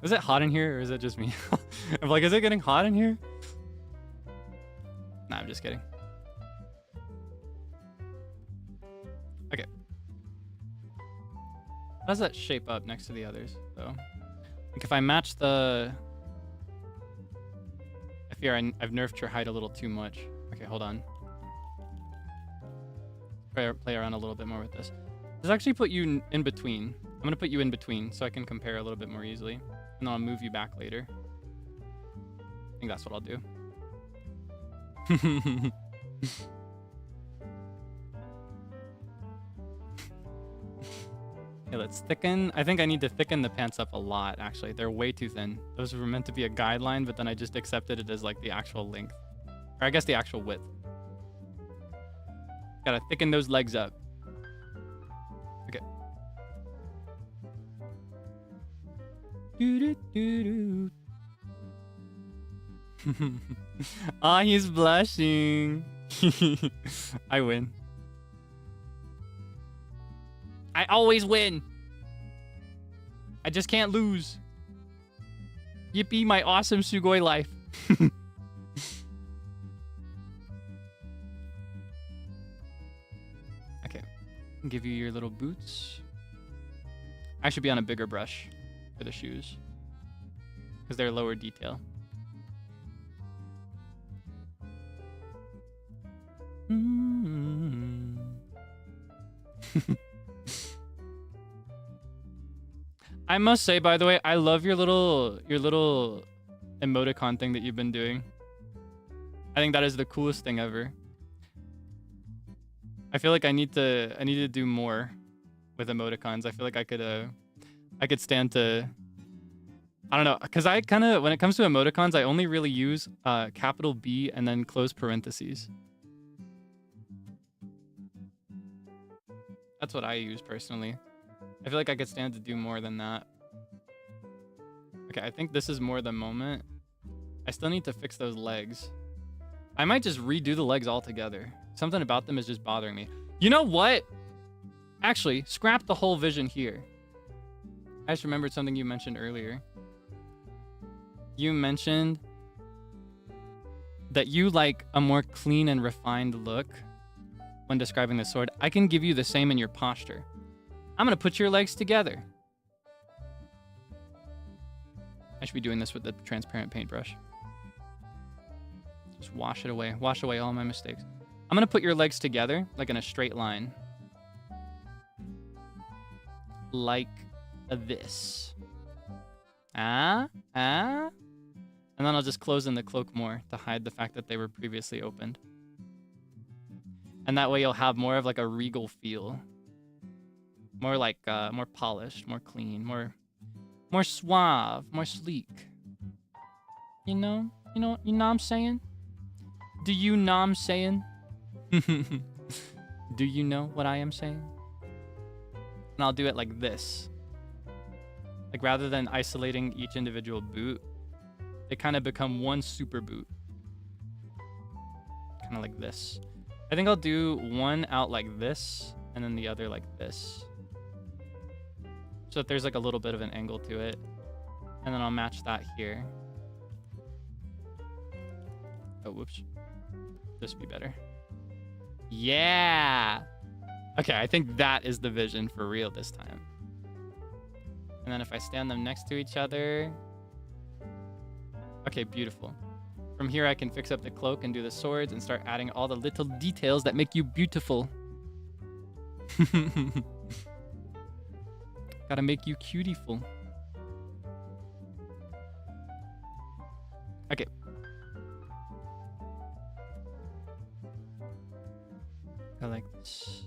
Is it hot in here or is it just me? I'm like, is it getting hot in here? Nah, I'm just kidding. Okay. How does that shape up next to the others, though? Like if I match the... I fear I've nerfed your height a little too much. Okay, hold on. Play around a little bit more with this. Let's actually put you in between. I'm gonna put you in between so I can compare a little bit more easily. And then I'll move you back later. I think that's what I'll do. Okay, let's thicken. I think I need to thicken the pants up a lot, actually. They're way too thin. Those were meant to be a guideline, but then I just accepted it as like the actual length. Or I guess the actual width. Gotta thicken those legs up. Okay. Ah, he's blushing. I win. I always win. I just can't lose. Yippee, my awesome Sugoi life. Okay. Give you your little boots. I should be on a bigger brush for the shoes because they're lower detail. I must say, by the way, I love your little emoticon thing that you've been doing. I think that is the coolest thing ever. I feel like I need to do more with emoticons. I feel like I could stand to, I don't know, because I kind of, when it comes to emoticons, I only really use capital B and then close parentheses. That's what I use personally. I feel like I could stand to do more than that. Okay, I think this is more the moment. I still need to fix those legs. I might just redo the legs altogether. Something about them is just bothering me. You know what? Actually, scrap the whole vision here. I just remembered something you mentioned earlier. You mentioned that you like a more clean and refined look when describing the sword. I can give you the same in your posture. I'm gonna put your legs together. I should be doing this with the transparent paintbrush. Just wash it away. Wash away all my mistakes. I'm gonna put your legs together, like in a straight line. Like this. And then I'll just close in the cloak more to hide the fact that they were previously opened. And that way you'll have more of like a regal feel. More like, more polished, more clean, more suave, more sleek. You know what I'm saying? Do you know I'm saying? Do you know what I am saying? And I'll do it like this. Like rather than isolating each individual boot, they kind of become one super boot. Kind of like this. I think I'll do one out like this and then the other like this. So that there's like a little bit of an angle to it. And then I'll match that here. Oh, whoops. This would be better. Yeah! Okay, I think that is the vision for real this time. And then if I stand them next to each other... Okay, beautiful. From here I can fix up the cloak and do the swords and start adding all the little details that make you beautiful. Gotta make you cutieful. Okay. I like this.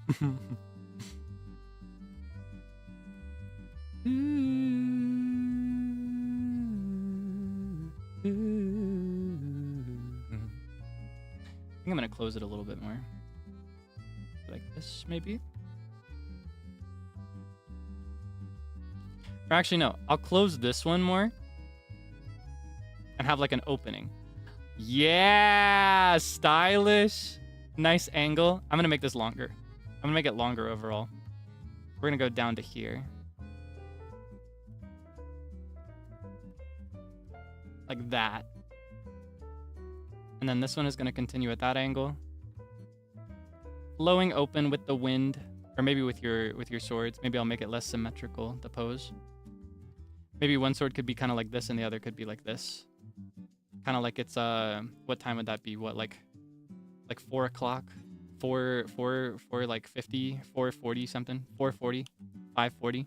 I think I'm gonna close it a little bit more. Like this, maybe? Or actually, no. I'll close this one more. And have like an opening. Yeah! Stylish! Nice angle. I'm gonna make this longer. I'm gonna make it longer overall. We're gonna go down to here. Like that. And then this one is gonna continue at that angle. Flowing open with the wind. Or maybe with your swords. Maybe I'll make it less symmetrical, the pose. Maybe one sword could be kind of like this and the other could be like this. Kind of like it's, what time would that be? What, like 4 o'clock? 4 like 50, 4:40 something? 4:40. 5:40.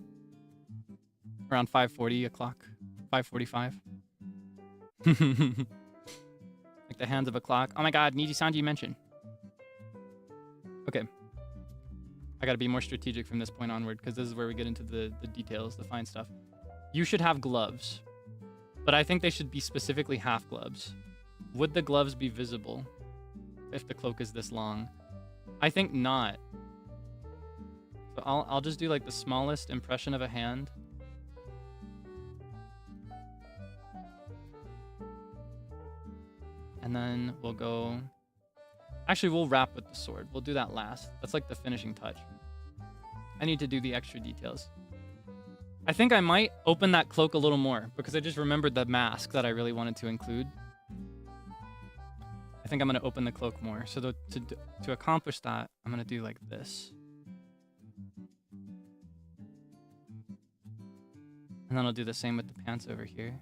Around 5:40 o'clock. 5:45. Like the hands of a clock. Oh my god, NIJISANJI mention. Okay. I gotta be more strategic from this point onward, because this is where we get into the details, the fine stuff. You should have gloves, but I think they should be specifically half gloves. Would the gloves be visible if the cloak is this long? I think not. So I'll just do like the smallest impression of a hand. And then we'll go... Actually, we'll wrap with the sword. We'll do that last. That's like the finishing touch. I need to do the extra details. I think I might open that cloak a little more, because I just remembered the mask that I really wanted to include. I think I'm going to open the cloak more. So to accomplish that, I'm going to do like this. And then I'll do the same with the pants over here.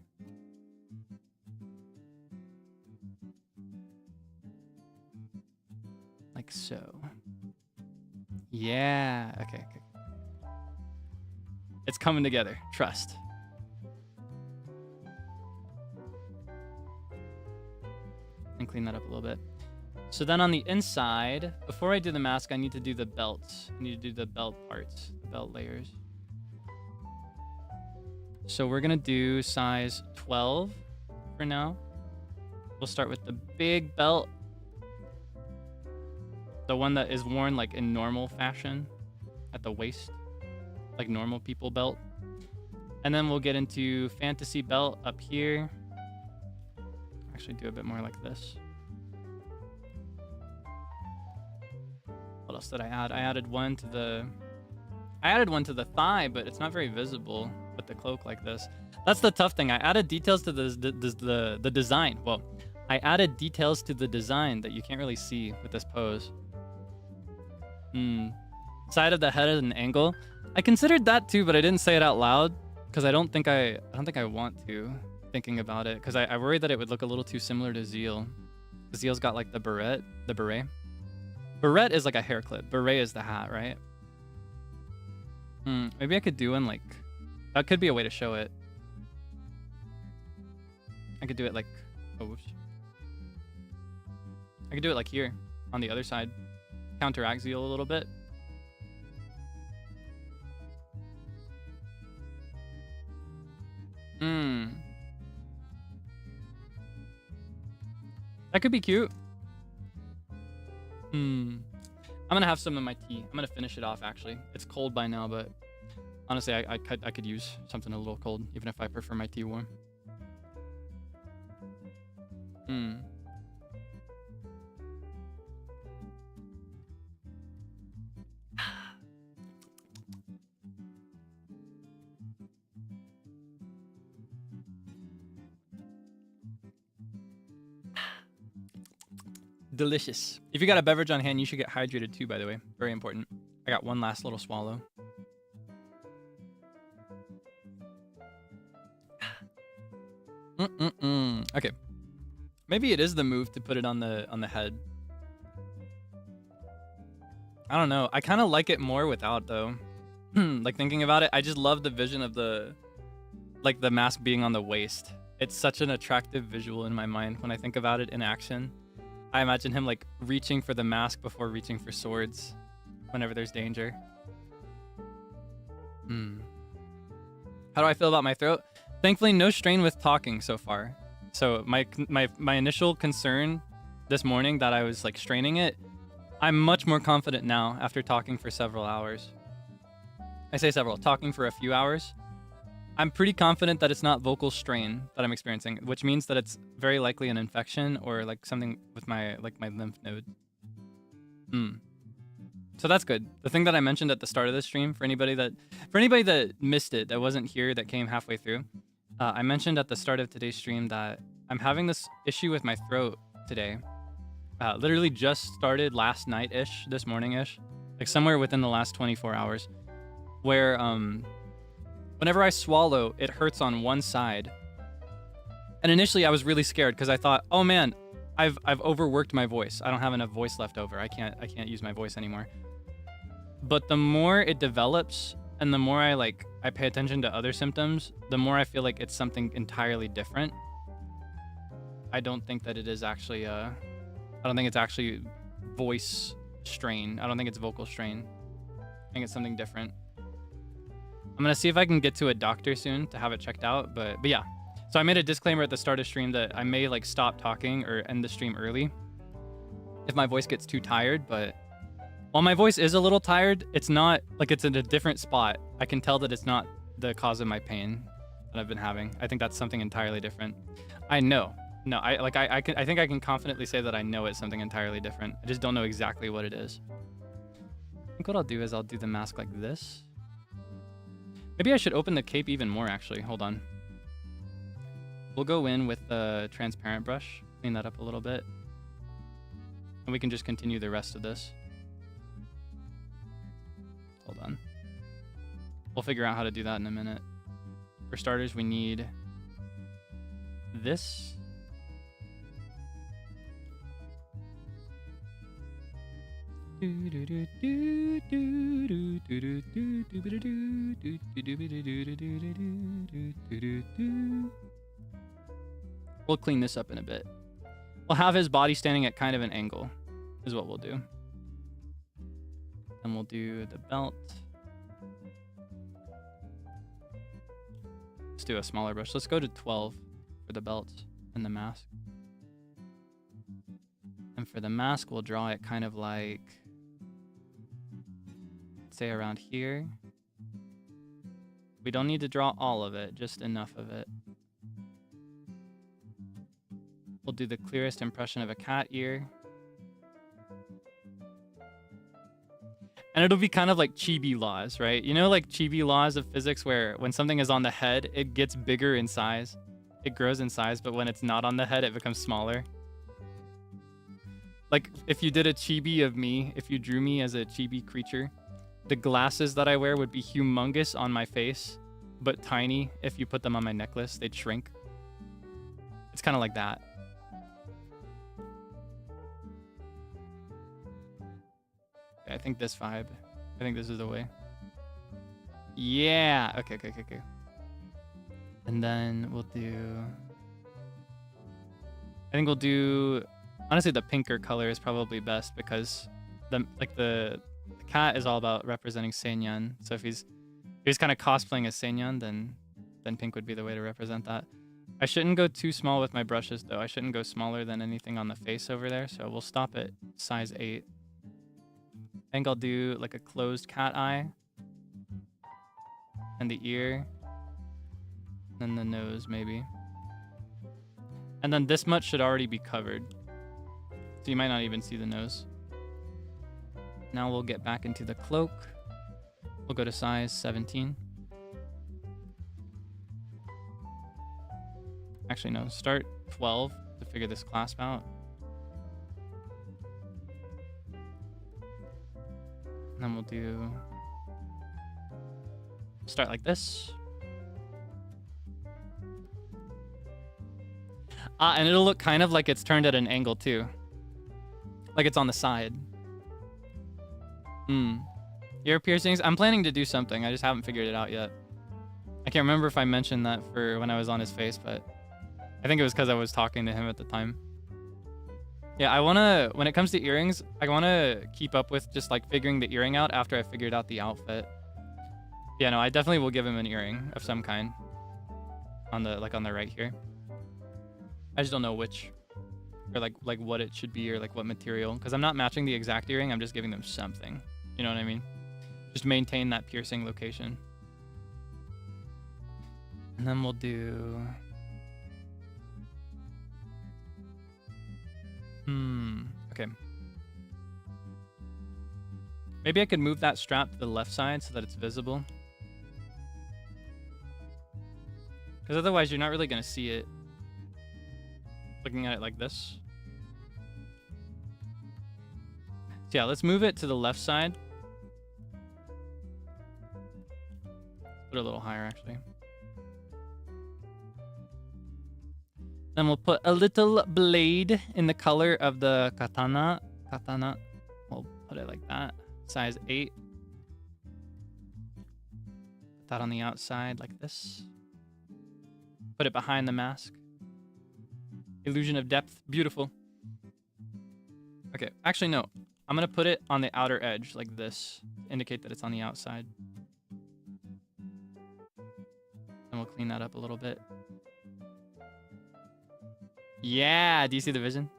Like so. Yeah. Okay. It's coming together. Trust. And clean that up a little bit. So then on the inside, before I do the mask, I need to do the belts. I need to do the belt parts, the belt layers. So we're going to do size 12 for now. We'll start with the big belt. The one that is worn like in normal fashion at the waist, like normal people belt. And then we'll get into fantasy belt up here. Actually do a bit more like this. What else did I add? I added one to the thigh, but it's not very visible with the cloak like this. That's the tough thing. I added details to the design. Well, I added details to the design that you can't really see with this pose. Side of the head at an angle. I considered that too, but I didn't say it out loud because I don't think I want to. Thinking about it, because I worried that it would look a little too similar to Zeal. Zeal's got like the beret. Beret is like a hair clip. Beret is the hat, right? Maybe I could do one like... That could be a way to show it. I could do it like... Oh, whoops. I could do it like here, on the other side. Counteract Zeal a little bit. That could be cute. I'm gonna have some of my tea. I'm gonna finish it off actually. It's cold by now, but honestly, I could use something a little cold, even if I prefer my tea warm. Delicious. If you got a beverage on hand, you should get hydrated too, by the way. Very important. I got one last little swallow. Okay. Maybe it is the move to put it on the head. I don't know. I kind of like it more without though. Like thinking about it, I just love the vision of the mask being on the waist. It's such an attractive visual in my mind when I think about it in action. I imagine him like reaching for the mask before reaching for swords whenever there's danger. How do I feel about my throat? Thankfully, no strain with talking so far. So my initial concern this morning that I was like straining it, I'm much more confident now after talking for several hours. I say several, talking for a few hours. I'm pretty confident that it's not vocal strain that I'm experiencing, which means that it's very likely an infection or like something with my lymph node. So that's good. The thing that I mentioned at the start of this stream, for anybody that missed it, that wasn't here, that came halfway through, I mentioned at the start of today's stream that I'm having this issue with my throat today. Literally just started last night-ish, this morning-ish, like somewhere within the last 24 hours, where whenever I swallow, it hurts on one side. And initially I was really scared because I thought, oh man, I've overworked my voice. I don't have enough voice left over. I can't use my voice anymore. But the more it develops, and the more I pay attention to other symptoms, the more I feel like it's something entirely different. I don't think that it is actually I don't think it's actually voice strain. I don't think it's vocal strain. I think it's something different. I'm gonna see if I can get to a doctor soon to have it checked out, but yeah. So I made a disclaimer at the start of stream that I may like stop talking or end the stream early if my voice gets too tired, but while my voice is a little tired, it's not like it's in a different spot. I can tell that it's not the cause of my pain that I've been having. I think that's something entirely different. I know. No, I think I can confidently say that I know it's something entirely different. I just don't know exactly what it is. I think what I'll do is I'll do the mask like this. Maybe I should open the cape even more, actually. Hold on. We'll go in with the transparent brush, clean that up a little bit, and we can just continue the rest of this. Hold on. We'll figure out how to do that in a minute. For starters, we need this. We'll clean this up in a bit. We'll have his body standing at kind of an angle, is what we'll do. And we'll do the belt. Let's do a smaller brush. Let's go to 12 for the belt and the mask. And for the mask, we'll draw it kind of like, say around here. We don't need to draw all of it, just enough of it. We'll do the clearest impression of a cat ear. And it'll be kind of like chibi laws, right? You know, like chibi laws of physics where when something is on the head, it gets bigger in size. It grows in size, but when it's not on the head, it becomes smaller. Like if you did a chibi of me, if you drew me as a chibi creature, the glasses that I wear would be humongous on my face, but tiny if you put them on my necklace. They'd shrink. It's kind of like that. Okay, I think this vibe. I think this is the way. Yeah. Okay. And then we'll do... I think we'll do... Honestly, the pinker color is probably best because the cat is all about representing Seinyan. So if he's kind of cosplaying as Seinyan, then pink would be the way to represent that. I shouldn't go too small with my brushes though. I shouldn't go smaller than anything on the face over there. So we'll stop at size 8. I think I'll do like a closed cat eye and the ear, and the nose maybe. And then this much should already be covered. So you might not even see the nose. Now we'll get back into the cloak. We'll go to size 17. Actually, no, start 12 to figure this clasp out. And then we'll do... Start like this. And it'll look kind of like it's turned at an angle too. Like it's on the side. Ear piercings? I'm planning to do something. I just haven't figured it out yet. I can't remember if I mentioned that for when I was on his face, but I think it was because I was talking to him at the time. Yeah, I want to, when it comes to earrings, I want to keep up with just like figuring the earring out after I figured out the outfit. Yeah, no, I definitely will give him an earring of some kind on the, like on the right here. I just don't know which, or like what it should be or like what material, because I'm not matching the exact earring. I'm just giving them something. You know what I mean? Just maintain that piercing location. And then we'll do... Okay. Maybe I could move that strap to the left side so that it's visible. Because otherwise you're not really going to see it looking at it like this. So yeah, let's move it to the left side. Put it a little higher actually. Then we'll put a little blade in the color of the katana. We'll put it like that. Size 8. that on the outside like this. Put it behind the mask. Illusion of depth. Beautiful. Okay, actually, no. I'm going to put it on the outer edge like this to indicate that it's on the outside. And we'll clean that up a little bit. Yeah, do you see the vision?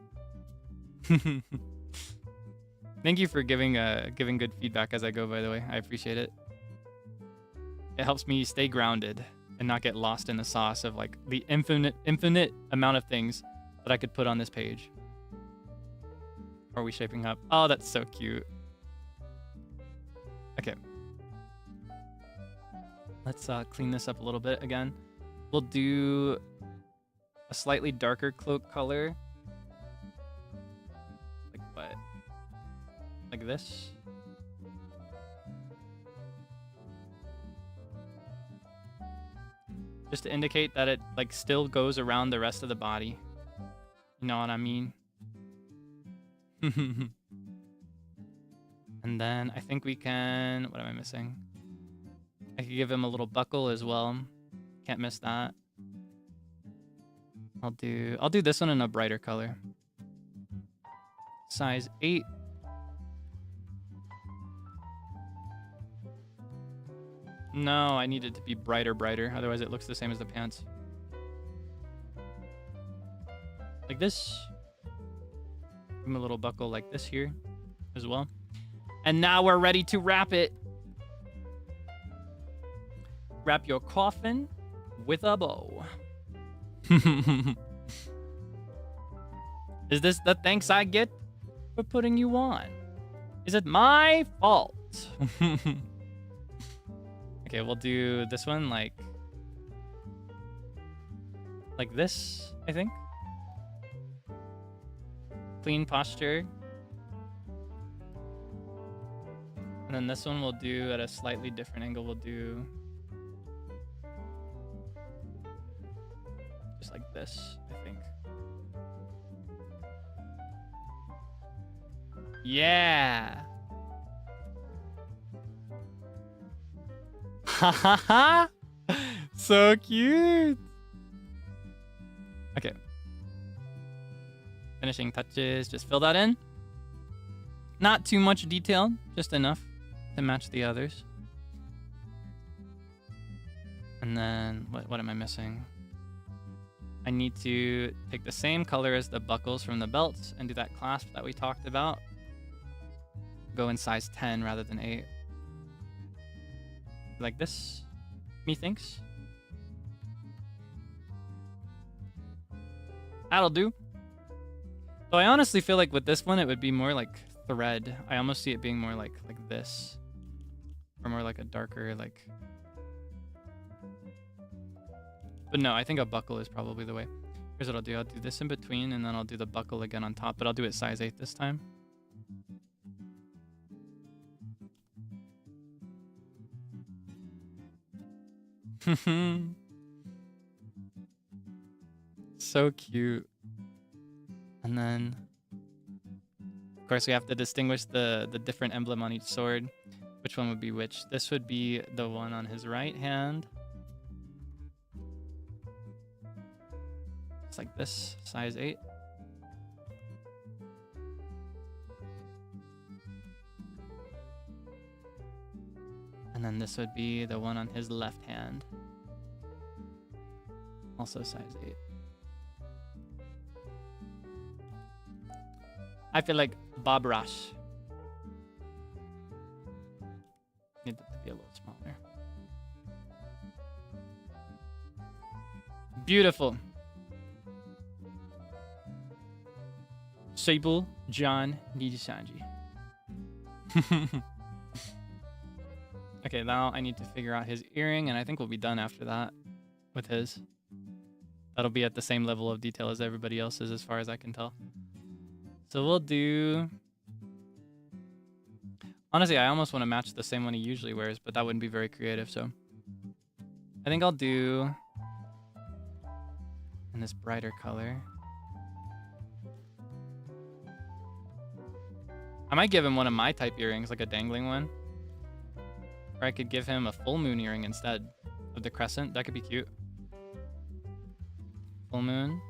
Thank you for giving good feedback as I go, by the way. I appreciate it. It helps me stay grounded and not get lost in the sauce of like the infinite amount of things that I could put on this page. Are we shaping up? Oh, that's so cute. Okay. Let's clean this up a little bit again. We'll do a slightly darker cloak color. Like what? Like this? Just to indicate that it like still goes around the rest of the body. You know what I mean? And then I think we can... What am I missing? I could give him a little buckle as well. Can't miss that. I'll do this one in a brighter color. Size 8. No, I need it to be brighter. Otherwise it looks the same as the pants. Like this. Give him a little buckle like this here as well. And now we're ready to wrap it. Wrap your coffin with a bow. Is this the thanks I get for putting you on? Is it my fault? Okay, we'll do this one like this, I think. Clean posture. And then this one we'll do at a slightly different angle. We'll do just like this, I think. Yeah. Hahaha. So cute. Okay. Finishing touches, just fill that in. Not too much detail, just enough to match the others. And then, what am I missing? I need to take the same color as the buckles from the belts and do that clasp that we talked about. Go in size 10 rather than 8. Like this, methinks. That'll do. So I honestly feel like with this one, it would be more like thread. I almost see it being more like this. Or more like a darker, like... But no, I think a buckle is probably the way. Here's what I'll do. I'll do this in between, and then I'll do the buckle again on top. But I'll do it size 8 this time. So cute. And then, of course, we have to distinguish the different emblem on each sword. Which one would be which? This would be the one on his right hand. It's like this, size 8. And then this would be the one on his left hand. Also size 8. I feel like Bob Ross. Need that to be a little smaller. Beautiful. Sable, John, NIJISANJI. Okay, now I need to figure out his earring, and I think we'll be done after that with his. That'll be at the same level of detail as everybody else's as far as I can tell. So we'll do... Honestly, I almost want to match the same one he usually wears, but that wouldn't be very creative, so... I think I'll do... in this brighter color. I might give him one of my type earrings, like a dangling one. Or I could give him a full moon earring instead of the crescent. That could be cute. Full moon.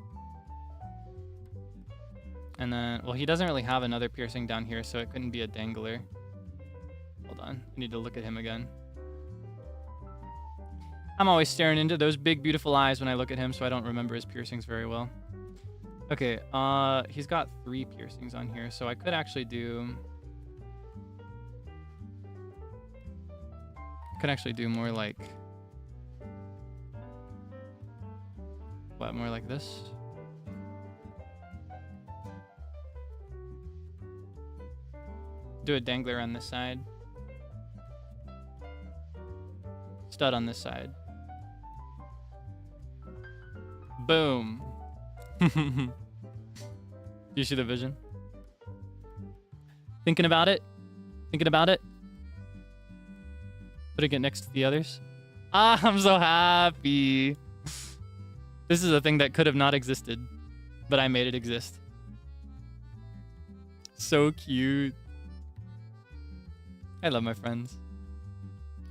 And then, well, he doesn't really have another piercing down here, so it couldn't be a dangler. Hold on. I need to look at him again. I'm always staring into those big, beautiful eyes when I look at him, so I don't remember his piercings very well. Okay, he's got 3 piercings on here, so I could actually do... more like... What, more like this? Do a dangler on this side. Stud on this side. Boom. You see the vision? Thinking about it? Thinking about it? Putting it next to the others? Ah, I'm so happy. This is a thing that could have not existed, but I made it exist. So cute. I love my friends.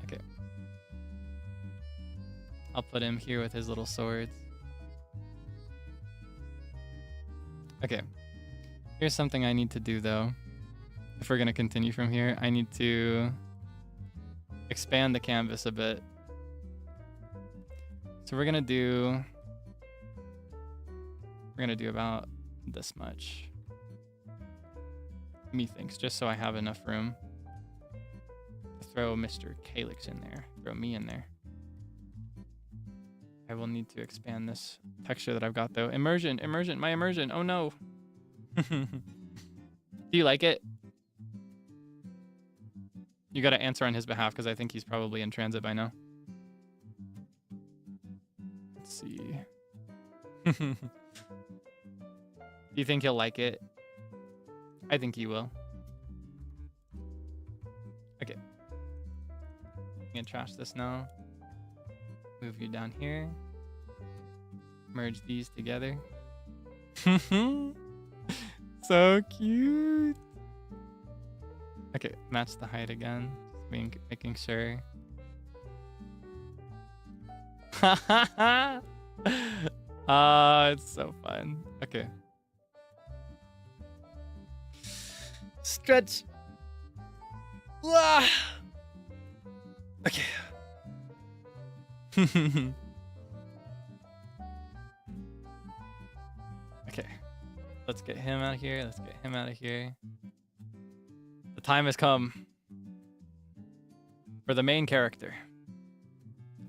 Okay. I'll put him here with his little swords. Okay. Here's something I need to do, though. If we're going to continue from here, I need to expand the canvas a bit. So we're going to do about this much. Methinks, just so I have enough room. Throw Mr. Kaelix in there. Throw me in there. I will need to expand this texture that I've got, though. Immersion, immersion, my immersion. Oh, no. Do you like it? You got to answer on his behalf, because I think he's probably in transit by now. Let's see. Do you think he'll like it? I think he will. Okay. I'm gonna trash this now. Move you down here. Merge these together. So cute. Okay, match the height again. Just making sure. It's so fun. Okay. Stretch. Okay. Okay. Let's get him out of here. Let's get him out of here. The time has come for the main character.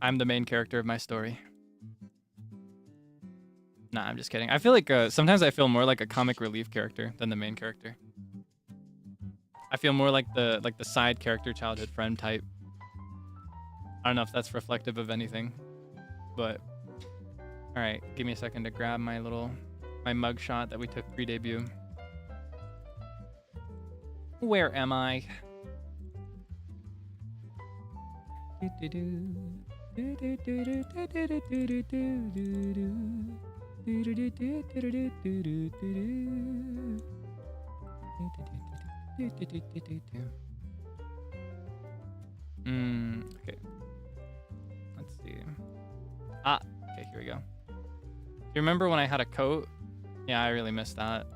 I'm the main character of my story. Nah, I'm just kidding. I feel like sometimes I feel more like a comic relief character than the main character. I feel more like the side character, childhood friend type. I don't know if that's reflective of anything, but all right. Give me a second to grab my mug shot that we took pre-debut. Where am I? Okay. Let's see. Okay, here we go. Do you remember when I had a coat? Yeah, I really missed that.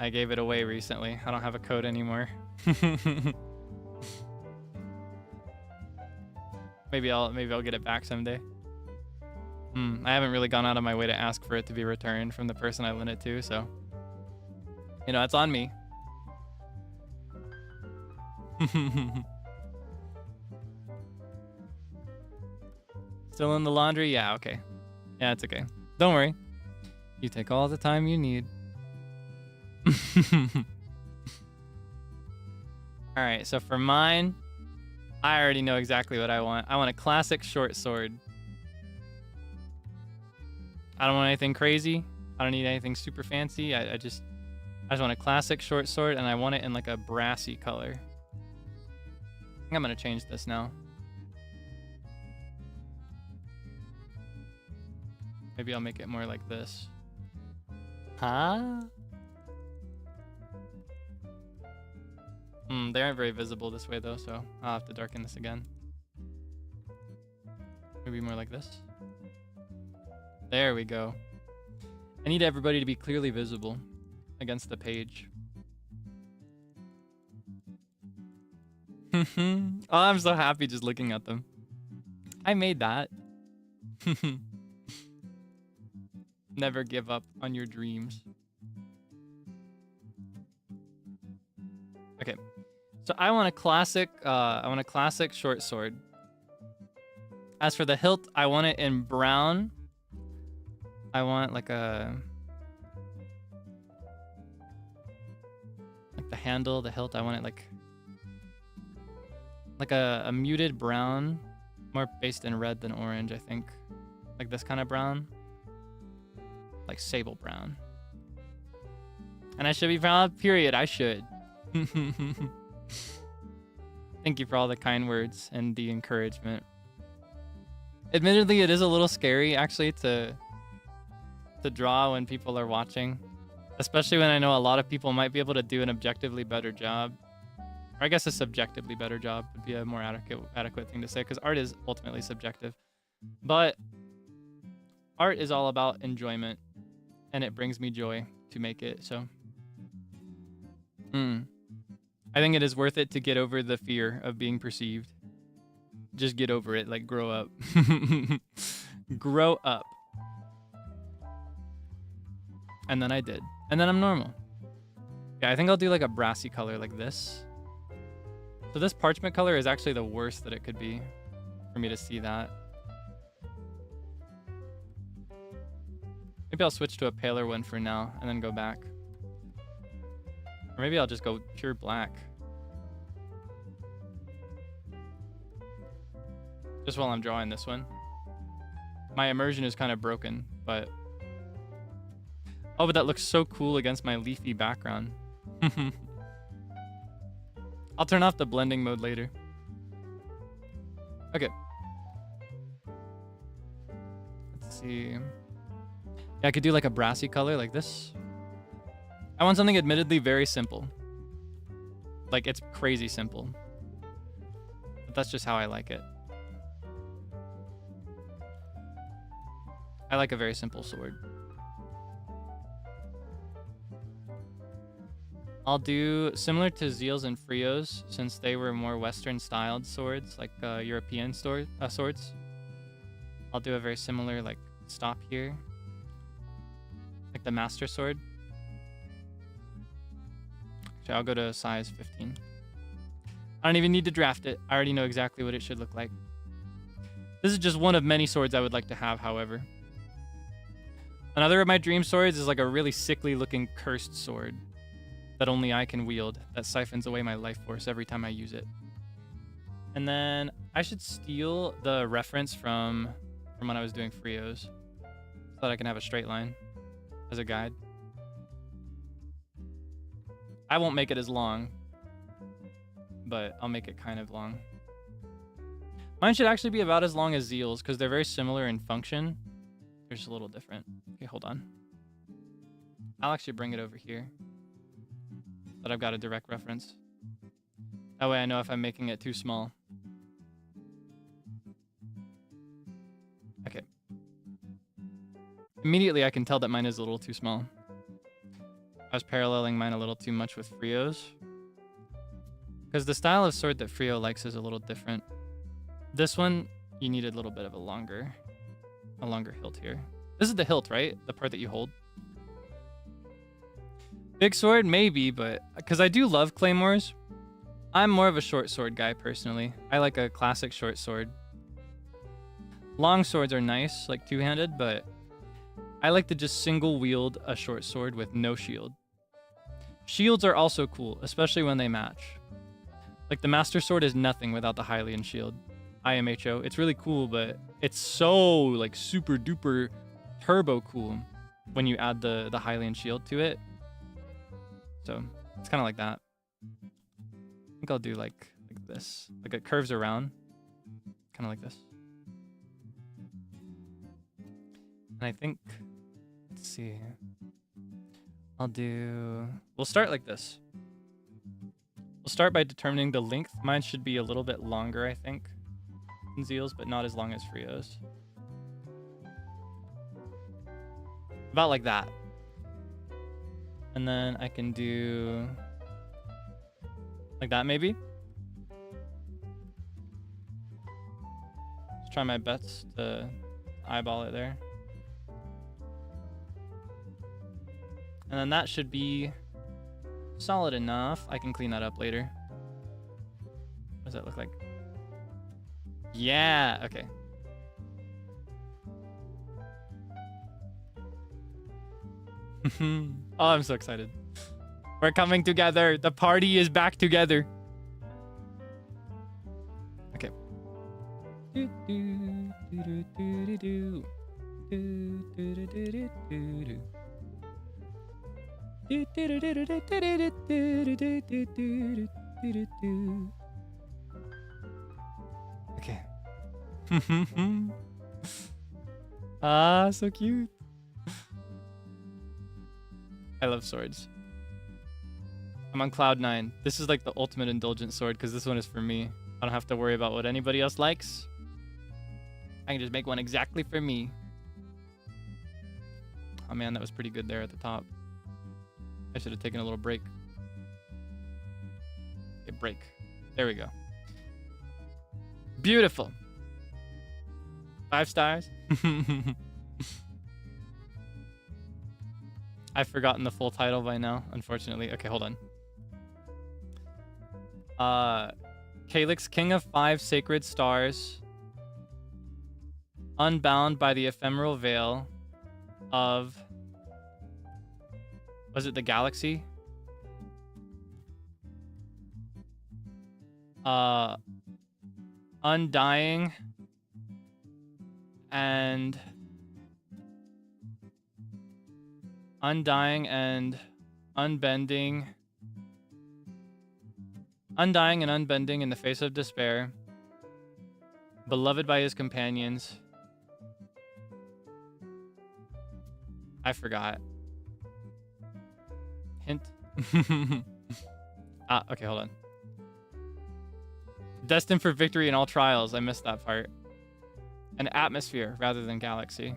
I gave it away recently. I don't have a coat anymore. Maybe I'll get it back someday. I haven't really gone out of my way to ask for it to be returned from the person I lent it to, so you know, it's on me. Still in the laundry? Yeah, okay. Yeah, it's okay. Don't worry. You take all the time you need. All right, so for mine, I already know exactly what I want. I want a classic short sword. I don't want anything crazy. I don't need anything super fancy. I just want a classic short sword, and I want it in like a brassy color. I think I'm gonna change this now. Maybe I'll make it more like this. Huh? They aren't very visible this way though, so I'll have to darken this again. Maybe more like this. There we go. I need everybody to be clearly visible against the page. Oh, I'm so happy just looking at them. I made that. Never give up on your dreams. Okay. So I want a classic short sword. As for the hilt, I want it in brown. I want like the handle, the hilt, I want it like a muted brown, more based in red than orange, I think. Like this kind of brown. Like Sable brown. And I should be proud, period. I should. Thank you for all the kind words and the encouragement. Admittedly, it is a little scary actually to draw when people are watching, especially when I know a lot of people might be able to do an objectively better job. Or I guess a subjectively better job would be a more adequate thing to say, because art is ultimately subjective. But art is all about enjoyment, and it brings me joy to make it, so. I think it is worth it to get over the fear of being perceived. Just get over it, like grow up. Grow up. And then I did. And then I'm normal. Yeah, I think I'll do like a brassy color like this. So this parchment color is actually the worst that it could be for me to see that. Maybe I'll switch to a paler one for now and then go back. Or maybe I'll just go pure black. Just while I'm drawing this one. My immersion is kind of broken, but... Oh, but that looks so cool against my leafy background. I'll turn off the blending mode later. Okay. Let's see. Yeah, I could do like a brassy color like this. I want something admittedly very simple. Like, it's crazy simple. But that's just how I like it. I like a very simple sword. I'll do similar to Zeal's and Frio's, since they were more Western styled swords, like European swords. I'll do a very similar like stop here, like the Master Sword. Actually, I'll go to size 15. I don't even need to draft it. I already know exactly what it should look like. This is just one of many swords I would like to have, however. Another of my dream swords is like a really sickly looking cursed sword that only I can wield, that siphons away my life force every time I use it. And then I should steal the reference from when I was doing Frio's, so that I can have a straight line as a guide. I won't make it as long, but I'll make it kind of long. Mine should actually be about as long as Zeal's, because they're very similar in function. They're just a little different. Okay, hold on. I'll actually bring it over here, but I've got a direct reference. That way I know if I'm making it too small. Okay. Immediately I can tell that mine is a little too small. I was paralleling mine a little too much with Frio's, because the style of sword that Frio likes is a little different. This one, you need a little bit of a longer hilt here. This is the hilt, right? The part that you hold. Big sword, maybe, but because I do love claymores, I'm more of a short sword guy personally. I like a classic short sword. Long swords are nice, like two-handed, but I like to just single wield a short sword with no shield. Shields are also cool, especially when they match. Like the Master Sword is nothing without the Hylian shield. IMHO. It's really cool, but it's so like super duper turbo cool when you add the Hylian shield to it. So it's kind of like that. I think I'll do like this. Like it curves around, kind of like this. And I think, let's see. We'll start like this. We'll start by determining the length. Mine should be a little bit longer, I think, than Zeal's, but not as long as Frio's. About like that. And then I can do like that, maybe. Just try my best to eyeball it there. And then that should be solid enough. I can clean that up later. What does that look like? Yeah, okay. Oh, I'm so excited. We're coming together. The party is back together. Okay. Okay. Ah, so cute. I love swords. I'm on cloud 9. This is like the ultimate indulgent sword because this one is for me. I don't have to worry about what anybody else likes. I can just make one exactly for me. Oh man, that was pretty good there at the top. I should have taken a little break. Okay, break. There we go. Beautiful. 5 stars. I've forgotten the full title by now, unfortunately. Okay, hold on. Kaelix, King of 5 Sacred Stars, unbound by the ephemeral veil of... Was it the galaxy? Undying and unbending in the face of despair, beloved by his companions. I forgot. Hint. Okay, hold on. Destined for victory in all trials. I missed that part. An atmosphere rather than galaxy.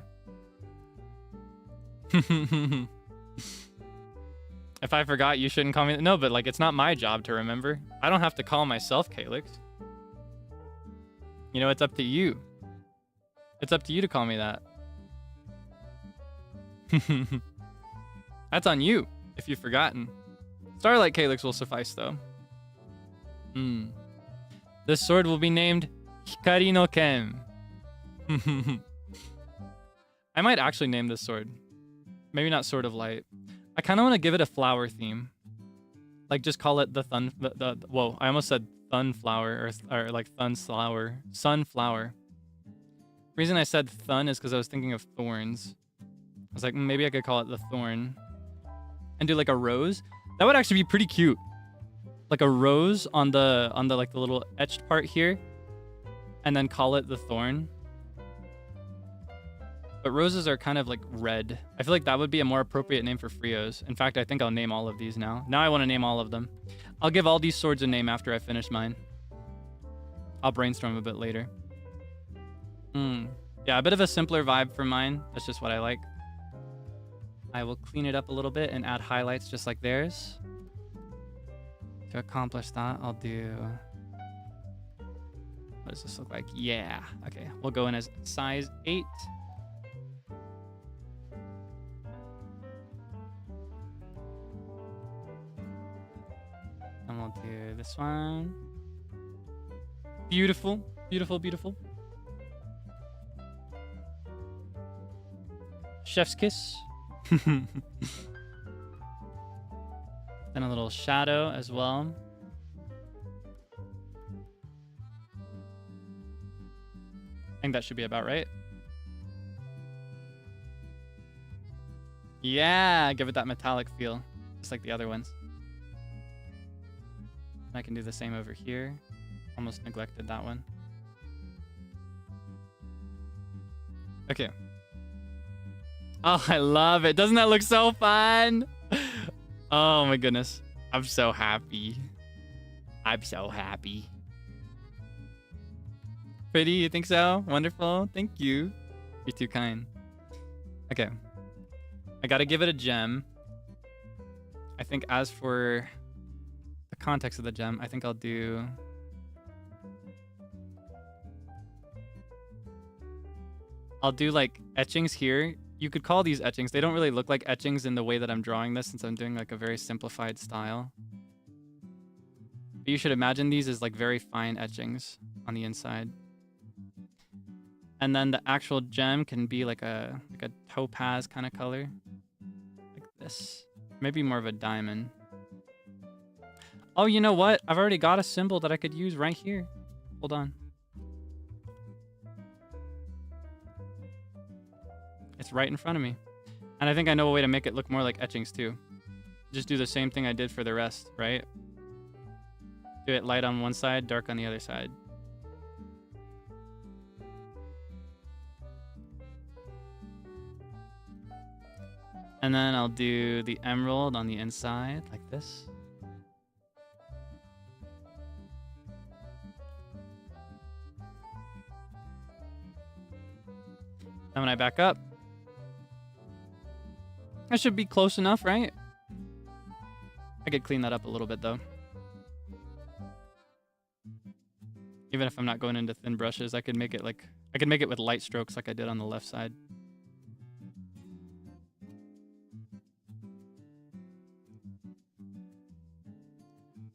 If I forgot, you shouldn't call me. No, but like, it's not my job to remember. I don't have to call myself Kaelix. You know, it's up to you. It's up to you to call me that. That's on you, if you've forgotten. Starlight Kaelix will suffice, though. This sword will be named Hikari no Ken. I might actually name this sword. Maybe not Sword of Light. I kind of want to give it a flower theme. Like, just call it the whoa, I almost said Thunflower, or like Thunflower. Sunflower. The reason I said Thun is because I was thinking of thorns. I was like, maybe I could call it the Thorn. And do like a rose. That would actually be pretty cute. Like a rose on the like the little etched part here. And then call it the Thorn. But roses are kind of like red. I feel like that would be a more appropriate name for Frios. In fact, I think I'll name all of these now. Now I want to name all of them. I'll give all these swords a name after I finish mine. I'll brainstorm a bit later. Yeah, a bit of a simpler vibe for mine. That's just what I like. I will clean it up a little bit and add highlights just like theirs. To accomplish that, I'll do... What does this look like? Yeah. Okay, we'll go in as size 8. And we'll do this one. Beautiful, beautiful, beautiful. Chef's kiss. Then a little shadow as well. I think that should be about right. Yeah, give it that metallic feel, just like the other ones. I can do the same over here. Almost neglected that one. Okay. Oh, I love it. Doesn't that look so fun? Oh my goodness. I'm so happy. I'm so happy. Pretty, you think so? Wonderful. Thank you. You're too kind. Okay. I gotta give it a gem. I think as for the context of the gem, I think I'll do... I'll do like etchings here. You could call these etchings. They don't really look like etchings in the way that I'm drawing this since I'm doing like a very simplified style. But you should imagine these as like very fine etchings on the inside. And then the actual gem can be like a topaz kind of color. Like this. Maybe more of a diamond. Oh, you know what? I've already got a symbol that I could use right here. Hold on. It's right in front of me. And I think I know a way to make it look more like etchings too. Just do the same thing I did for the rest, right? Do it light on one side, dark on the other side. And then I'll do the emerald on the inside, like this. Then when I back up, that should be close enough, right? I could clean that up a little bit though. Even if I'm not going into thin brushes, I could make it like, I could make it with light strokes like I did on the left side.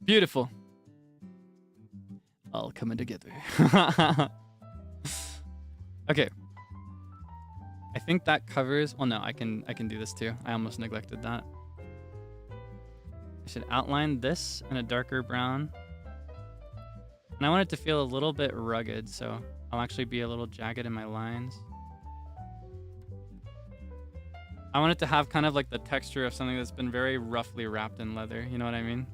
Beautiful. All coming together. Okay. I think that covers, well no, I can do this too. I almost neglected that. I should outline this in a darker brown. And I want it to feel a little bit rugged, so I'll actually be a little jagged in my lines. I want it to have kind of like the texture of something that's been very roughly wrapped in leather, you know what I mean?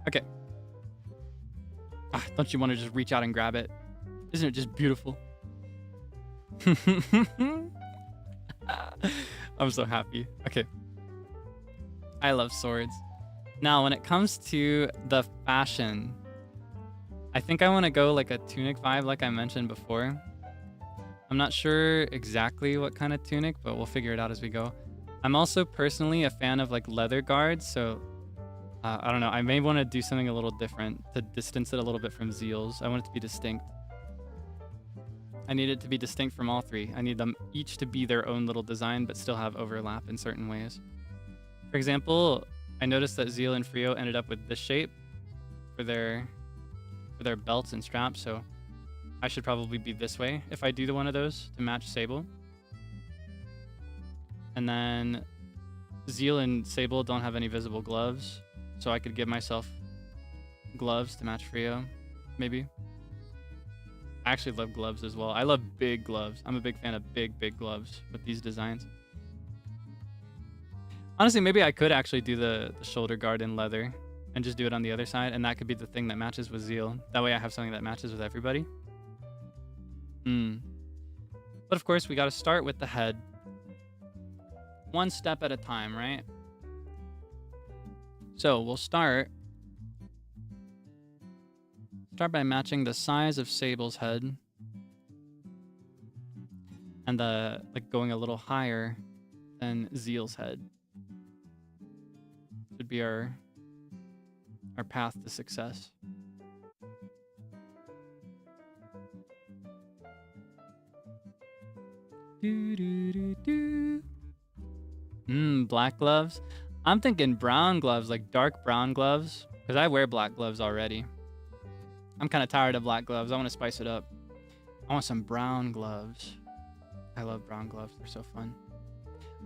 Okay. Ah, don't you want to just reach out and grab it? Isn't it just beautiful? I'm so happy. Okay. I love swords. Now, when it comes to the fashion, I think I want to go like a tunic vibe like I mentioned before. I'm not sure exactly what kind of tunic, but we'll figure it out as we go. I'm also personally a fan of like leather guards, so I don't know. I may want to do something a little different to distance it a little bit from Zeal's. I want it to be distinct. I need it to be distinct from all three. I need them each to be their own little design, but still have overlap in certain ways. For example, I noticed that Zeal and Frio ended up with this shape for their belts and straps, so I should probably be this way if I do one of those to match Sable. And then Zeal and Sable don't have any visible gloves, so I could give myself gloves to match Frio, maybe. I actually love gloves as well. I love big gloves. I'm a big fan of big gloves with these designs. Honestly, maybe I could actually do the shoulder guard in leather and just do it on the other side, and that could be the thing that matches with Zeal. That way I have something that matches with everybody. But of course, we got to start with the head. One step at a time, right? So we'll start by matching the size of Sable's head and like going a little higher than Zeal's head. Should be our path to success. Black gloves. I'm thinking brown gloves, like dark brown gloves, because I wear black gloves already. I'm kind of tired of black gloves. I want to spice it up. I want some brown gloves. I love brown gloves. They're so fun.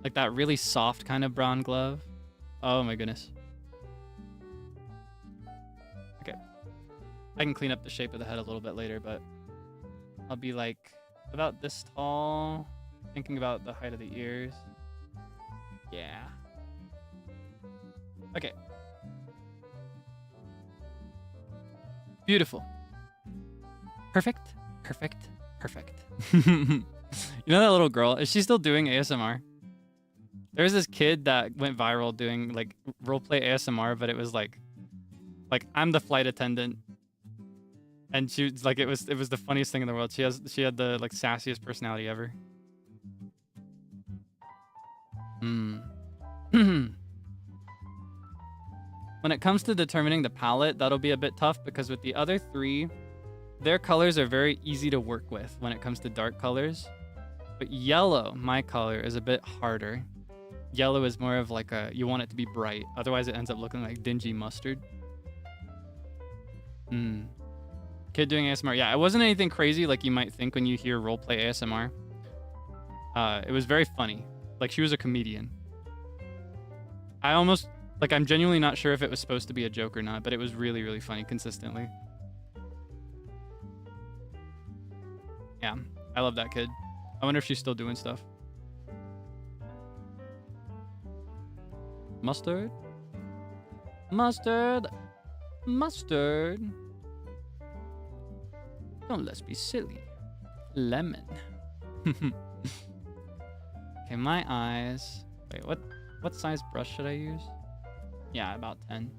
Like that really soft kind of brown glove. Oh my goodness. Okay. I can clean up the shape of the head a little bit later, but I'll be like about this tall, thinking about the height of the ears. Yeah. Okay. Beautiful. Perfect. Perfect. Perfect. You know that little girl? Is she still doing ASMR? There's this kid that went viral doing like roleplay ASMR, but it was like I'm the flight attendant, and she was like it was the funniest thing in the world. She had the like sassiest personality ever. When it comes to determining the palette, that'll be a bit tough because with the other three, their colors are very easy to work with when it comes to dark colors. But yellow, my color, is a bit harder. Yellow is more of like you want it to be bright. Otherwise, it ends up looking like dingy mustard. Kid doing ASMR. Yeah, it wasn't anything crazy like you might think when you hear roleplay ASMR. It was very funny. Like, she was a comedian. I'm genuinely not sure if it was supposed to be a joke or not, but it was really, really funny consistently. Yeah, I love that kid. I wonder if she's still doing stuff. Mustard? Mustard? Mustard? Don't let's be silly. Lemon. Okay, my eyes. Wait, what size brush should I use? Yeah, about 10.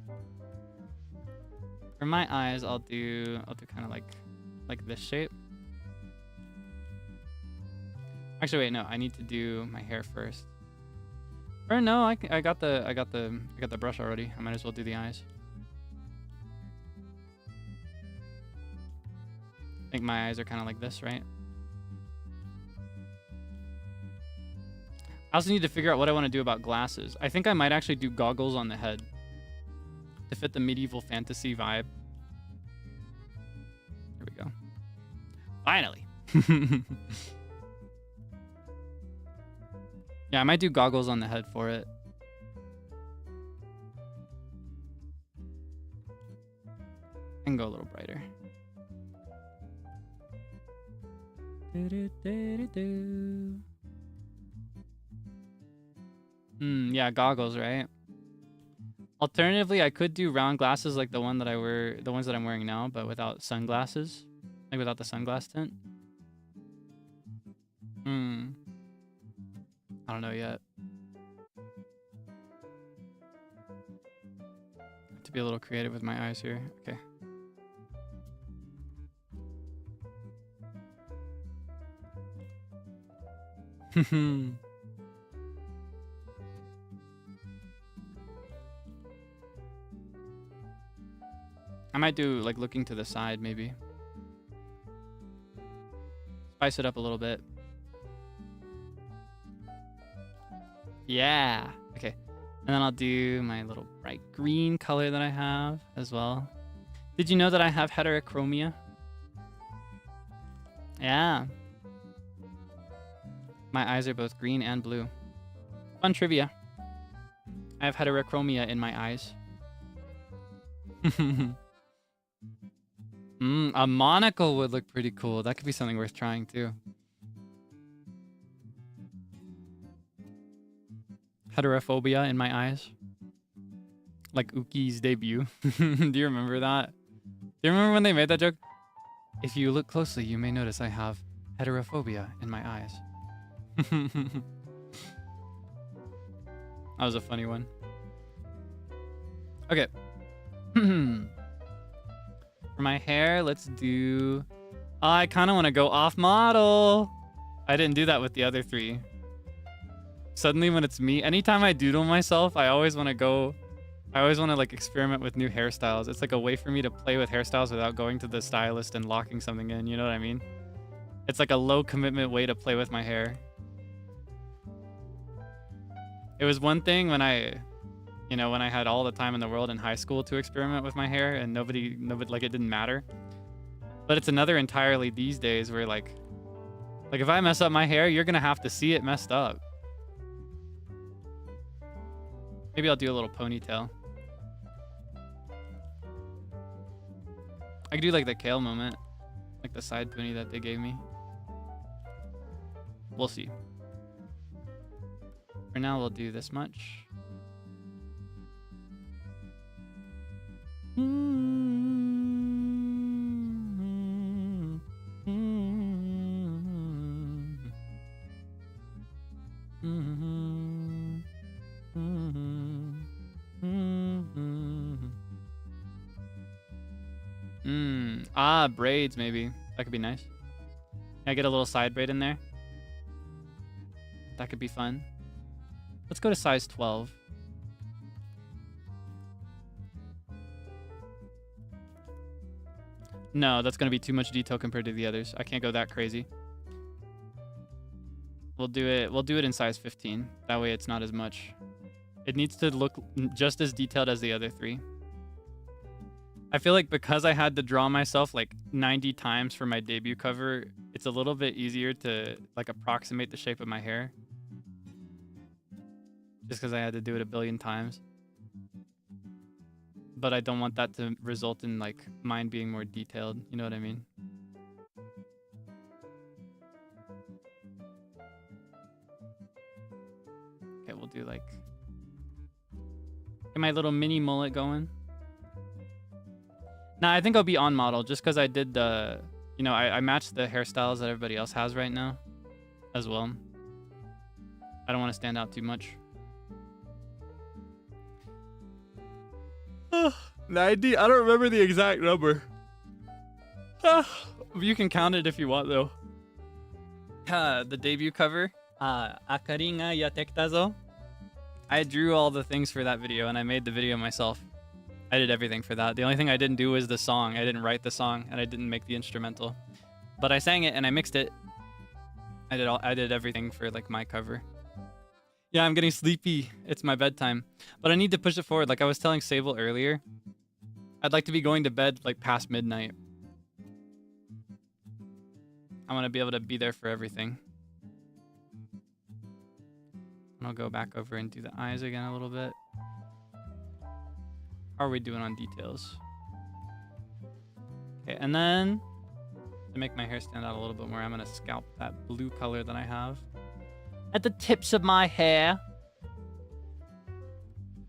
For my eyes, I'll do kind of like this shape. Actually, wait, no, I need to do my hair first. Or no, I got the brush already. I might as well do the eyes. I think my eyes are kind of like this, right? I also need to figure out what I want to do about glasses. I think I might actually do goggles on the head to fit the medieval fantasy vibe. Here we go. Finally. Yeah, I might do goggles on the head for it. And go a little brighter. Yeah, goggles, right? Alternatively, I could do round glasses like the ones that I'm wearing now, but without sunglasses, like without the sunglass tint. I don't know yet. I have to be a little creative with my eyes here. Okay. I might do like looking to the side maybe. Spice it up a little bit. Yeah. Okay. And then I'll do my little bright green color that I have as well. Did you know that I have heterochromia? Yeah. My eyes are both green and blue. Fun trivia. I have heterochromia in my eyes. A monocle would look pretty cool. That could be something worth trying too. Heterophobia in my eyes. Like Uki's debut. Do you remember that? Do you remember when they made that joke? If you look closely, you may notice I have heterophobia in my eyes. That was a funny one. Okay. For my hair, let's do... I kind of want to go off model. I didn't do that with the other three. Suddenly when it's me, anytime I doodle myself, I always want to like experiment with new hairstyles. It's like a way for me to play with hairstyles without going to the stylist and locking something in. You know what I mean? It's like a low commitment way to play with my hair. It was one thing when I had all the time in the world in high school to experiment with my hair and nobody like it didn't matter. But it's another entirely these days where like if I mess up my hair, you're going to have to see it messed up. Maybe I'll do a little ponytail. I could do like the Kale moment, like the side pony that they gave me. We'll see. For now, we'll do this much. Ah, braids maybe. That could be nice. Can I get a little side braid in there? That could be fun. Let's go to size 12. No, that's going to be too much detail compared to the others. I can't go that crazy. We'll do it in size 15. That way it's not as much. It needs to look just as detailed as the other 3. I feel like because I had to draw myself like 90 times for my debut cover, it's a little bit easier to like approximate the shape of my hair. Just because I had to do it a billion times. But I don't want that to result in like mine being more detailed. You know what I mean? Okay, we'll do like... Get my little mini mullet going. Nah, I think I'll be on model just because I did the... You know, I matched the hairstyles that everybody else has right now as well. I don't want to stand out too much. 90? I don't remember the exact number. You can count it if you want, though. The debut cover. Akari ga yatekita zo. I drew all the things for that video, and I made the video myself. I did everything for that. The only thing I didn't do was the song. I didn't write the song, and I didn't make the instrumental. But I sang it, and I mixed it. I did everything for, like, my cover. Yeah, I'm getting sleepy. It's my bedtime. But I need to push it forward. Like I was telling Sable earlier, I'd like to be going to bed like past midnight. I want to be able to be there for everything. And I'll go back over and do the eyes again a little bit. How are we doing on details? Okay, and then to make my hair stand out a little bit more, I'm going to scalp that blue color that I have at the tips of my hair.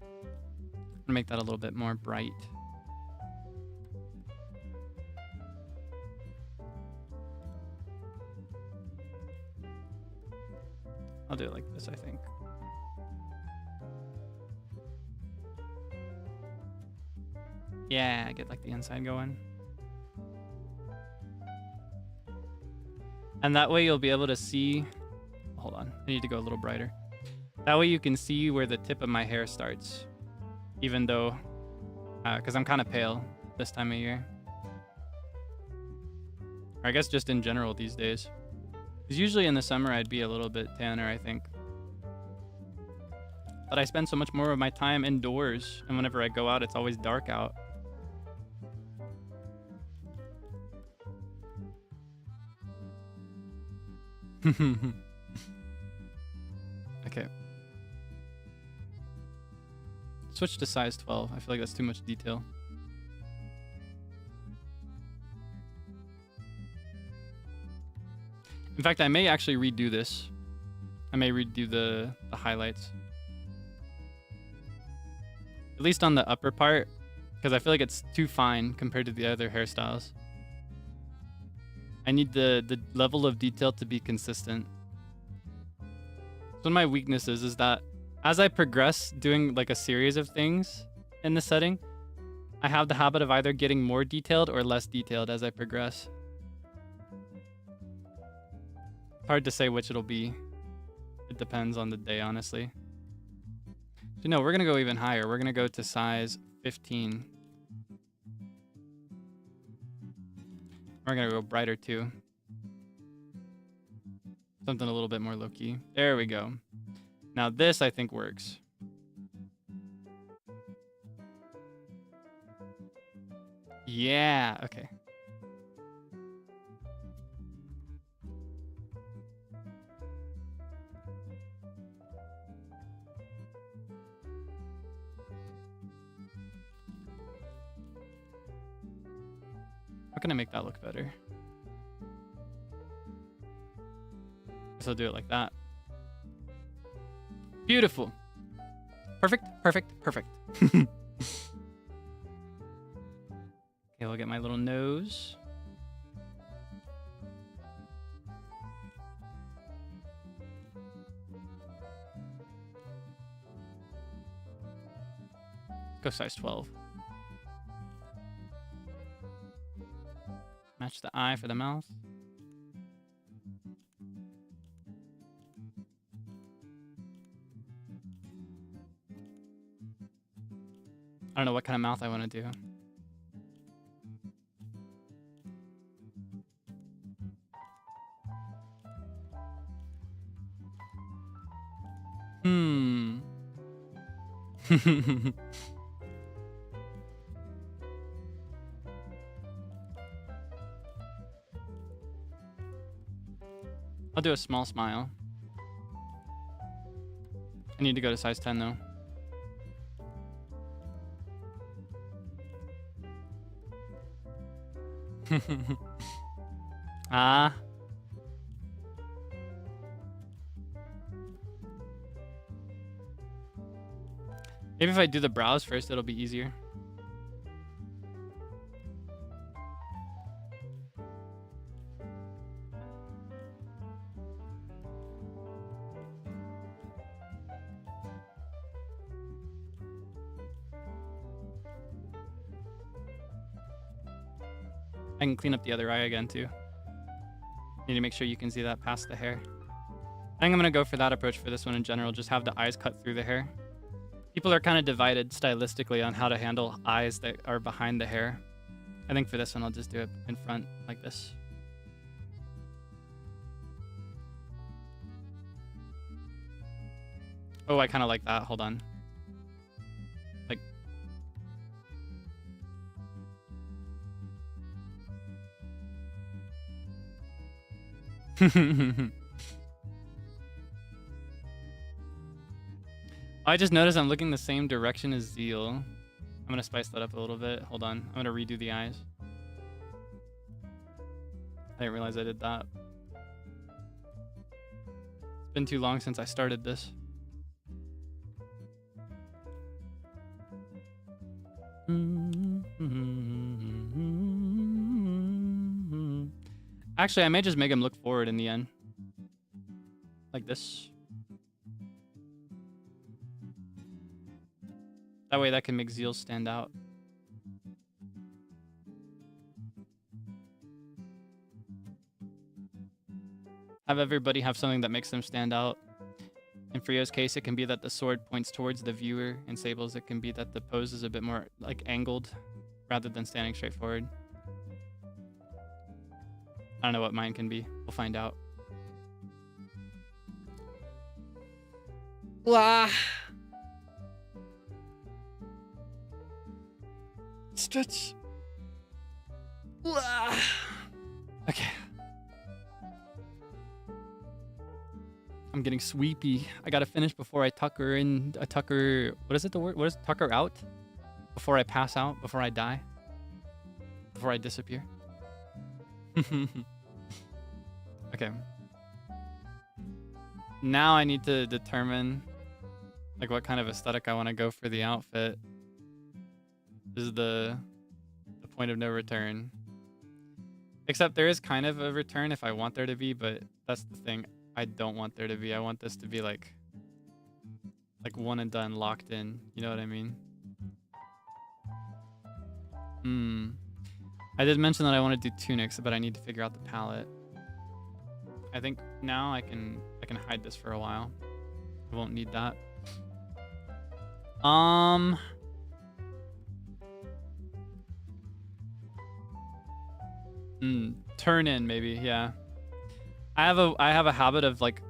I'm gonna make that a little bit more bright. I'll do it like this, I think. Yeah, get like the inside going. And that way you'll be able to see... Hold on, I need to go a little brighter. That way you can see where the tip of my hair starts. Even though, because I'm kind of pale this time of year. Or I guess just in general these days. Because usually in the summer I'd be a little bit tanner, I think. But I spend so much more of my time indoors. And whenever I go out, it's always dark out. Okay. Switch to size 12. I feel like that's too much detail. In fact, I may actually redo this. I may redo the highlights. At least on the upper part, because I feel like it's too fine compared to the other hairstyles. I need the level of detail to be consistent. One of my weaknesses is that as I progress doing like a series of things in the setting, I have the habit of either getting more detailed or less detailed as I progress. Hard to say which it'll be. It depends on the day, honestly. So no, we're gonna go even higher. We're gonna go to size 15. We're gonna go brighter too. Something a little bit more low-key. There we go. Now this, I think, works. Yeah, okay. How can I make that look better? Guess I'll do it like that. Beautiful. Perfect, perfect, perfect. Okay, we'll get my little nose. Go size 12. match the eye for the mouth. I don't know what kind of mouth I want to do. I'll do a small smile. I need to go to size 10 though. Ah. Maybe if I do the brows first, it'll be easier. I can clean up the other eye again too. Need to make sure you can see that past the hair. I think I'm gonna go for that approach for this one in general. Just have the eyes cut through the hair. People are kind of divided stylistically on how to handle eyes that are behind the hair. I think for this one, I'll just do it in front like this. Oh, I kind of like that. Hold on. Like. I just noticed I'm looking the same direction as Zeal. I'm gonna spice that up a little bit. Hold on. I'm gonna redo the eyes. I didn't realize I did that. It's been too long since I started this. Actually, I may just make him look forward in the end. Like this. That way that can make Zeal stand out. Have everybody have something that makes them stand out. In Frio's case, it can be that the sword points towards the viewer. In Sable's, it can be that the pose is a bit more like angled rather than standing straight forward. I don't know what mine can be. We'll find out. Blah. Stretch. Blah. Okay. I'm getting sweepy. I gotta finish before I tucker in. Tucker. What is it? The word? What is tucker out? Before I pass out. Before I die. Before I disappear. Okay. Now I need to determine like what kind of aesthetic I want to go for the outfit. This is the point of no return. Except there is kind of a return if I want there to be, but that's the thing. I don't want there to be. I want this to be like one and done, locked in. You know what I mean? I did mention that I want to do tunics, but I need to figure out the palette. I think now I can hide this for a while. I won't need that. Turn in maybe, yeah. I have a habit of like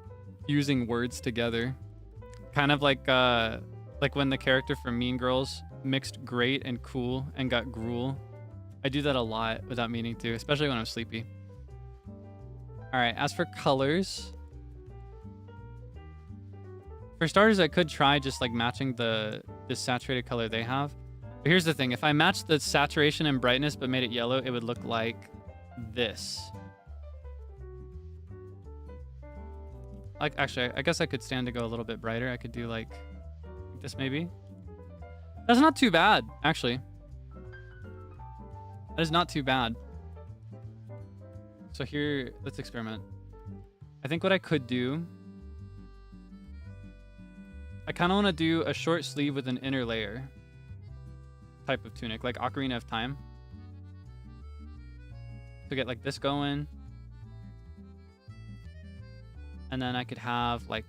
fusing words together. Kind of like when the character from Mean Girls mixed great and cool and got gruel. I do that a lot without meaning to, especially when I'm sleepy. All right, as for colors, for starters, I could try just like matching the saturated color they have. But here's the thing: if I matched the saturation and brightness but made it yellow, it would look like this. Like, actually, I guess I could stand to go a little bit brighter. I could do like this maybe. That's not too bad, actually. That is not too bad. So here, let's experiment. I think what I could do, I kind of want to do a short sleeve with an inner layer type of tunic, like Ocarina of Time. to get like this going. And then I could have like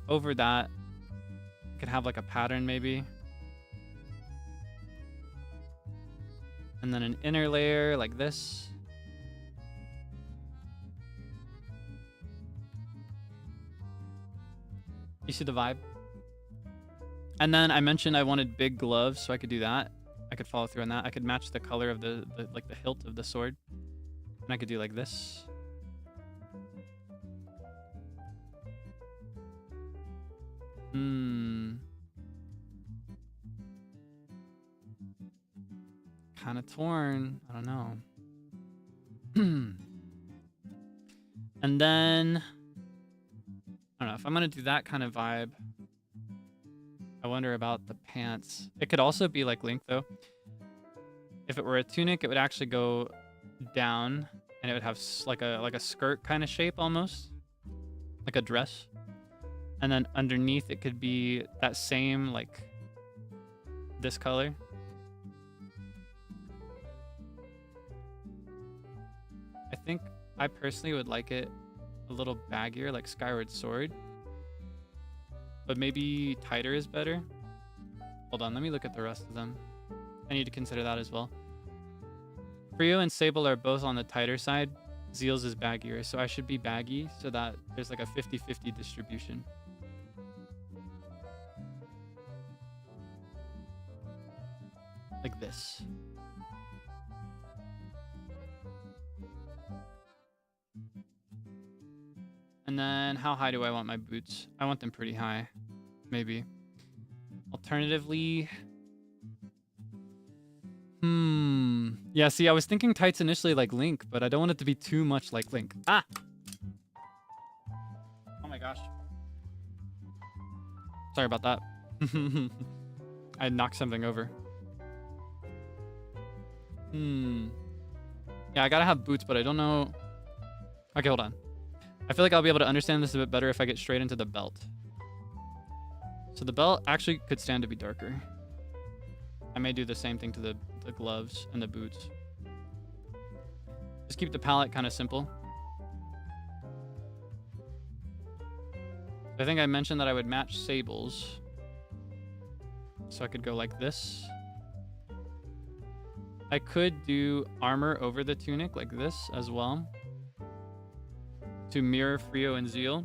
over that, I could have like a pattern maybe. And then an inner layer like this. You see the vibe? And then I mentioned I wanted big gloves, so I could do that. I could follow through on that. I could match the color of the like the hilt of the sword. And I could do like this. Kind of torn. I don't know. And then I don't know if I'm gonna do that kind of vibe. I wonder about the pants. It could also be like Link though. If it were a tunic, it would actually go down and it would have like a skirt kind of shape almost, like a dress. And then underneath it could be that same like this color. I think I personally would like it a little baggier, like Skyward Sword. But maybe tighter is better. Hold on, let me look at the rest of them. I need to consider that as well. Frio and Sable are both on the tighter side. Zeal's is baggier, so I should be baggy so that there's like a 50-50 distribution. Like this. And then how high do I want my boots? I want them pretty high, maybe. Alternatively, yeah, see, I was thinking tights initially like Link, but I don't want it to be too much like Link. Ah! Oh my gosh. Sorry about that. I knocked something over. Yeah, I gotta have boots, but I don't know. Okay, hold on. I feel like I'll be able to understand this a bit better if I get straight into the belt. So the belt actually could stand to be darker. I may do the same thing to the gloves and the boots. Just keep the palette kind of simple. I think I mentioned that I would match Sable's. So I could go like this. I could do armor over the tunic like this as well, to mirror Frio and Zeal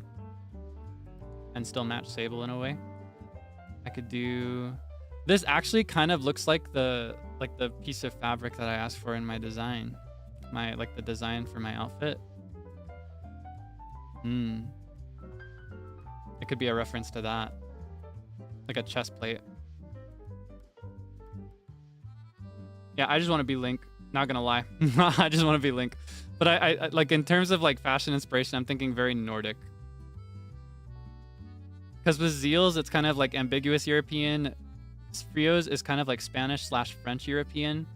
and still match Sable in a way. I could do this. Actually kind of looks like the piece of fabric that I asked for in my design, the design for my outfit. It could be a reference to that, like a chest plate. Yeah, I just want to be Link, not gonna lie. I just want to be Link. But I like, in terms of like fashion inspiration, I'm thinking very Nordic. Because with Zeal's, it's kind of like ambiguous European. Frio's is kind of like Spanish/French European.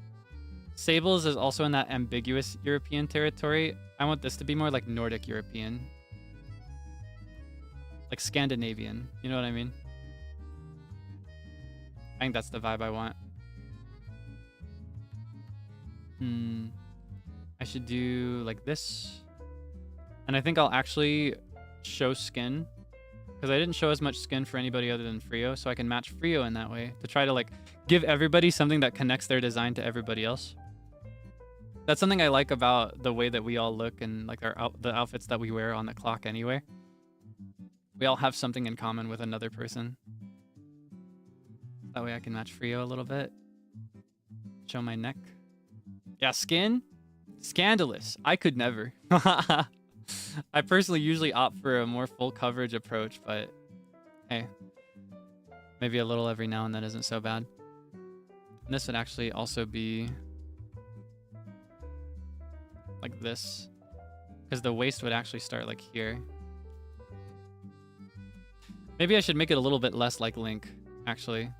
Sable's is also in that ambiguous European territory. I want this to be more like Nordic European. Like Scandinavian, you know what I mean? I think that's the vibe I want. I should do like this. And I think I'll actually show skin, because I didn't show as much skin for anybody other than Frio, so I can match Frio in that way to try to like give everybody something that connects their design to everybody else. That's something I like about the way that we all look and like the outfits that we wear on the clock anyway. We all have something in common with another person. That way I can match Frio a little bit. Show my neck. Yeah, skin? Scandalous. I could never. I personally usually opt for a more full coverage approach, but hey, maybe a little every now and then isn't so bad. And this would actually also be like this, because the waist would actually start like here. Maybe I should make it a little bit less like Link, actually.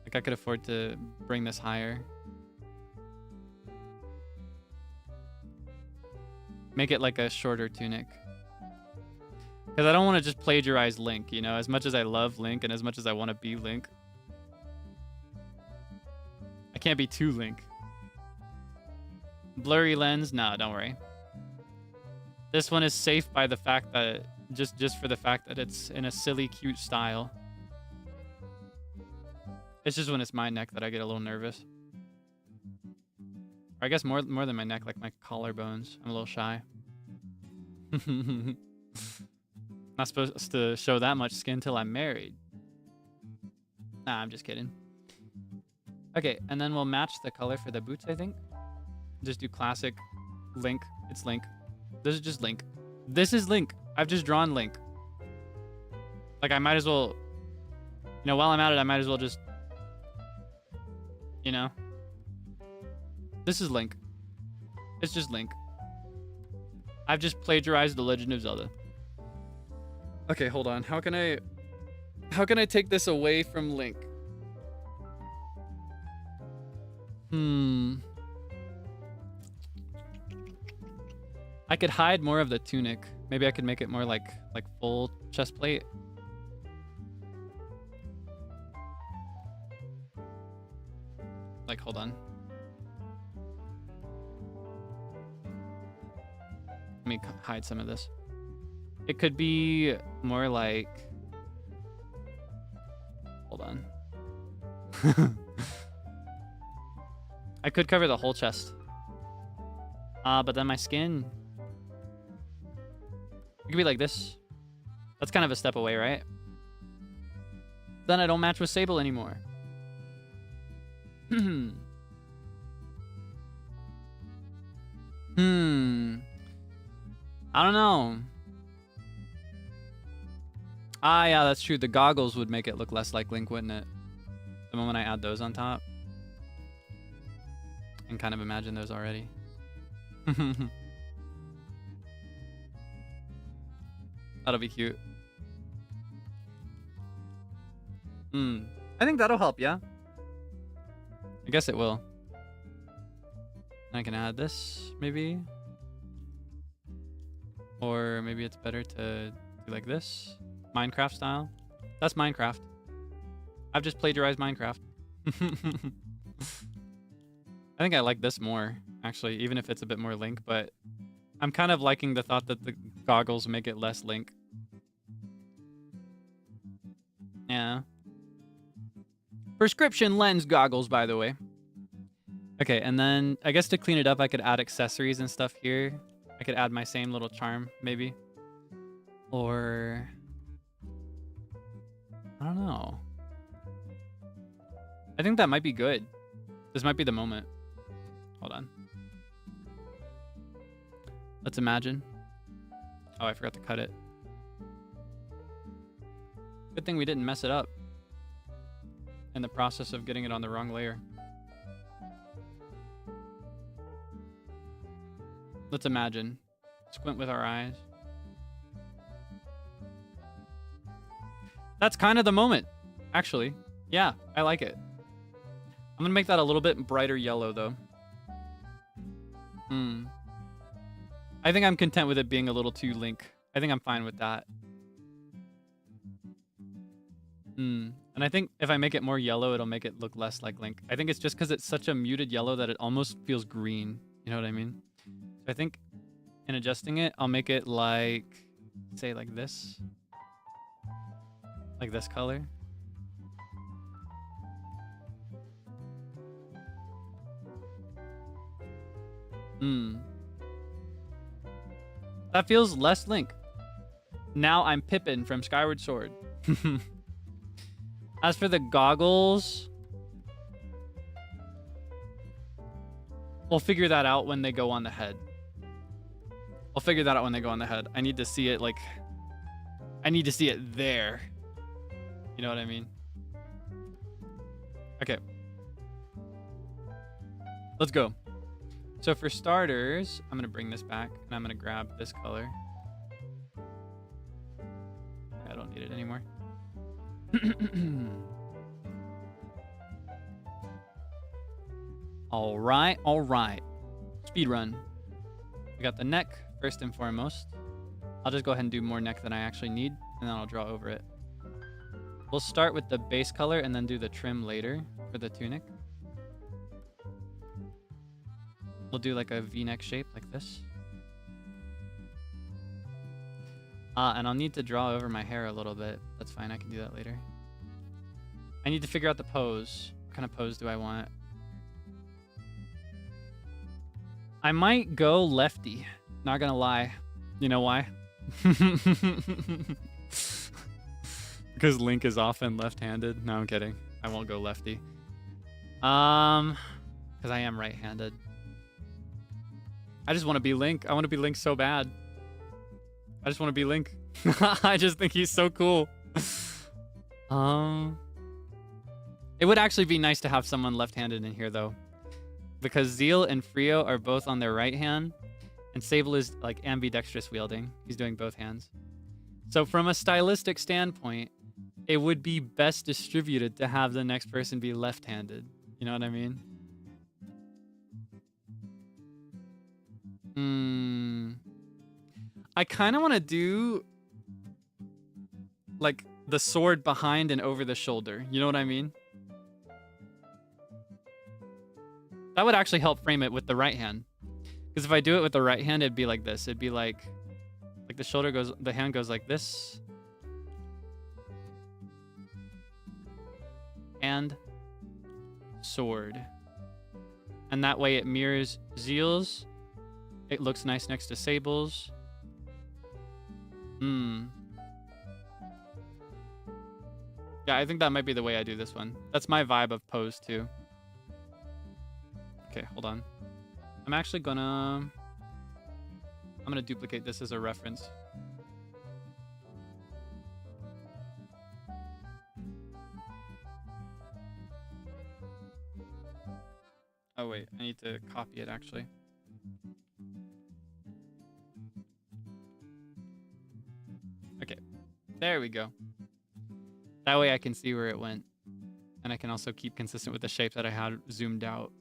Like I could afford to bring this higher. Make it like a shorter tunic. Because I don't want to just plagiarize Link, you know? As much as I love Link and as much as I want to be Link, I can't be too Link. Blurry lens? No, don't worry. This one is safe by the fact that just for the fact that it's in a silly, cute style. It's just when it's my neck that I get a little nervous. Or I guess more than my neck, like my collarbones. I'm a little shy. Not supposed to show that much skin till I'm married. Nah, I'm just kidding. Okay, and then we'll match the color for the boots, I think. Just do classic Link. It's Link. This is just Link. This is Link. I've just drawn Link. Like, I might as well... You know, while I'm at it, I might as well just... You know? This is Link. It's just Link. I've just plagiarized The Legend of Zelda. Okay, hold on. How can I take this away from Link? I could hide more of the tunic. Maybe I could make it more like full chest plate. Like, hold on. Let me hide some of this. It could be more like... Hold on. I could cover the whole chest. But then my skin... It could be like this. That's kind of a step away, right? Then I don't match with Sable anymore. I don't know. Ah, yeah, that's true. The goggles would make it look less like Link, wouldn't it? The moment I add those on top. I can kind of imagine those already. That'll be cute. I think that'll help, yeah? I guess it will. I can add this, maybe. Or maybe it's better to do like this. Minecraft style. That's Minecraft. I've just plagiarized Minecraft. I think I like this more, actually, even if it's a bit more Link, but I'm kind of liking the thought that the goggles make it less Link. Yeah. Prescription lens goggles, by the way. Okay, and then I guess to clean it up, I could add accessories and stuff here. I could add my same little charm, maybe. Or... I don't know. I think that might be good. This might be the moment. Hold on. Let's imagine. Oh, I forgot to cut it. Good thing we didn't mess it up in the process of getting it on the wrong layer. Let's imagine. Squint with our eyes. That's kind of the moment, actually. Yeah, I like it. I'm gonna make that a little bit brighter yellow, though. I think I'm content with it being a little too Link. I think I'm fine with that. And I think if I make it more yellow, it'll make it look less like Link. I think it's just because it's such a muted yellow that it almost feels green. You know what I mean? So I think in adjusting it, I'll make it like, say like this. Like this color. That feels less Link. Now I'm Pippin from Skyward Sword. As for the goggles, we'll figure that out when they go on the head. I'll figure that out when they go on the head. I need to see it like... I need to see it there. You know what I mean? Okay. Let's go. So for starters, I'm going to bring this back and I'm going to grab this color. I don't need it anymore. All right. Speed run. We got the neck first and foremost. I'll just go ahead and do more neck than I actually need, and then I'll draw over it. We'll start with the base color and then do the trim later for the tunic. We'll do like a V-neck shape like this. And I'll need to draw over my hair a little bit. That's fine, I can do that later. I need to figure out the pose. What kind of pose do I want? I might go lefty. Not gonna lie. You know why? Because Link is often left-handed. No, I'm kidding. I won't go lefty. Because I am right-handed. I just want to be Link. I want to be Link so bad. I just want to be Link. I just think he's so cool. It would actually be nice to have someone left-handed in here, though. Because Zeal and Frio are both on their right hand. And Sable is like ambidextrous wielding. He's doing both hands. So from a stylistic standpoint, it would be best distributed to have the next person be left-handed. You know what I mean? I kind of want to do like the sword behind and over the shoulder. You know what I mean? That would actually help frame it with the right hand. Because if I do it with the right hand, it'd be like this. It'd be like the shoulder goes, the hand goes like this. And sword. And that way it mirrors Zeal's. It looks nice next to Sable's. Yeah, I think that might be the way I do this one. That's my vibe of pose too. Okay, hold on. I'm actually gonna duplicate this as a reference. Oh wait, I need to copy it actually. Okay, there we go. That way I can see where it went. And I can also keep consistent with the shape that I had zoomed out.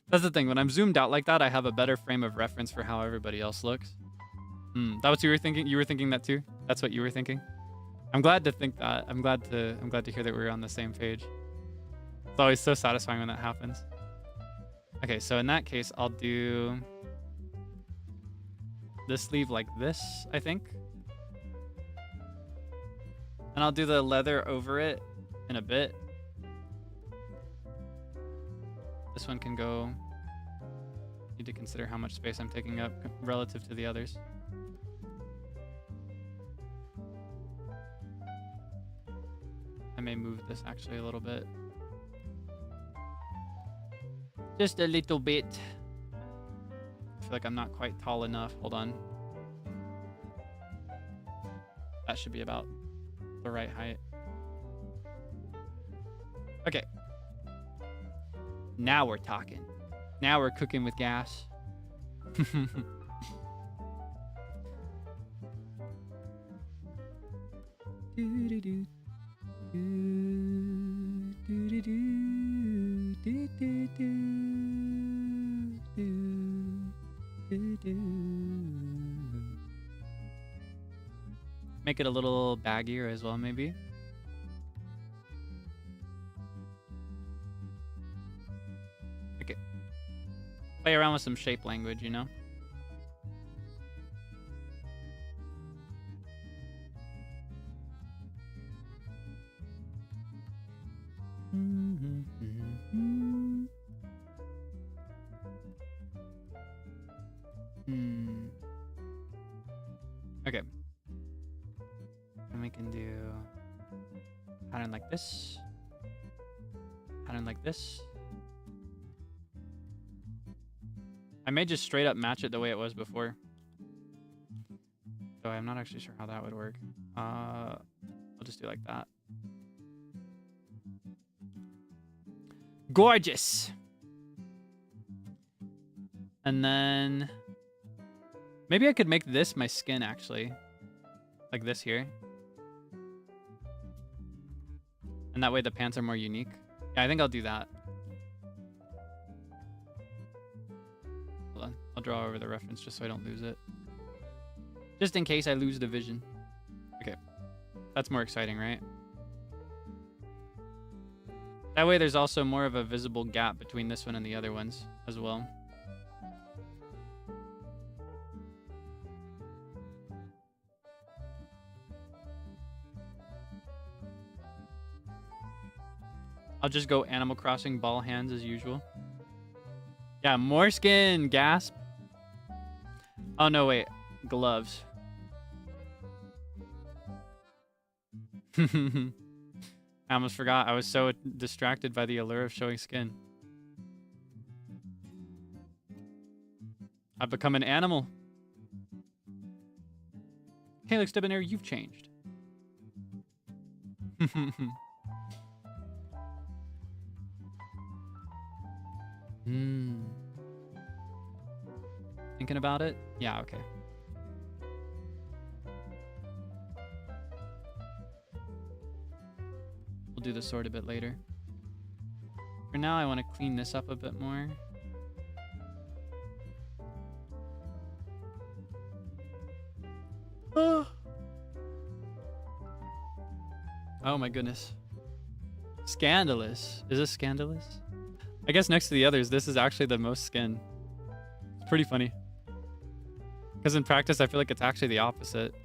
That's the thing, when I'm zoomed out like that, I have a better frame of reference for how everybody else looks. That what you were thinking? You were thinking that too? That's what you were thinking? I'm glad to think that. I'm glad to hear that we're on the same page. It's always so satisfying when that happens. Okay, so in that case, I'll do this sleeve like this, I think. And I'll do the leather over it in a bit. This one can go. Need to consider how much space I'm taking up relative to the others. I may move this actually a little bit. Just a little bit. I feel like I'm not quite tall enough. Hold on. That should be about the right height. Okay. Now we're talking. Now we're cooking with gas. Make it a little baggier as well, maybe. Okay. Play around with some shape language, you know? Okay. And we can do pattern like this. Pattern like this. I may just straight up match it the way it was before. Though I'm not actually sure how that would work. I'll just do like that. Gorgeous! And then maybe I could make this my skin actually. Like this here. And that way the pants are more unique. Yeah, I think I'll do that. Hold on. I'll draw over the reference just so I don't lose it. Just in case I lose the vision. Okay. That's more exciting, right? That way there's also more of a visible gap between this one and the other ones as well. I'll just go Animal Crossing ball hands as usual. Yeah, more skin. Gasp. Oh, no, wait. Gloves. I almost forgot. I was so distracted by the allure of showing skin. I've become an animal. Kaelix Debonair, you've changed. Thinking about it? Yeah, okay. We'll do the sword a bit later. For now, I want to clean this up a bit more. Oh my goodness. Scandalous. Is this scandalous? I guess next to the others, this is actually the most skin. It's pretty funny. Because in practice, I feel like it's actually the opposite.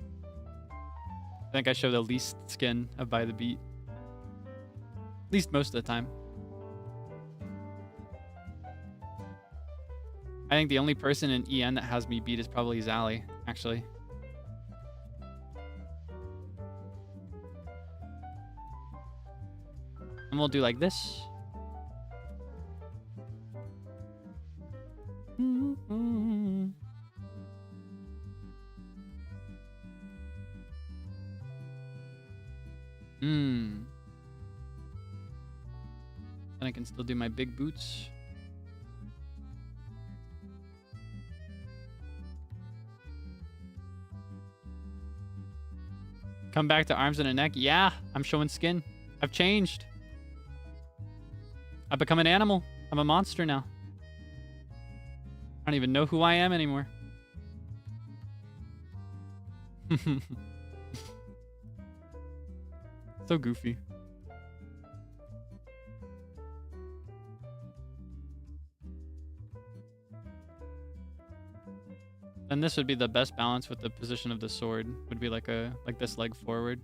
I think I show the least skin of By the Beat. At least most of the time. I think the only person in EN that has me beat is probably Zally, actually. And we'll do like this. Then I can still do my big boots. Come back to arms and a neck. Yeah, I'm showing skin. I've changed. I've become an animal. I'm a monster now. I don't even know who I am anymore. So goofy. And this would be the best balance with the position of the sword. Would be like this leg forward.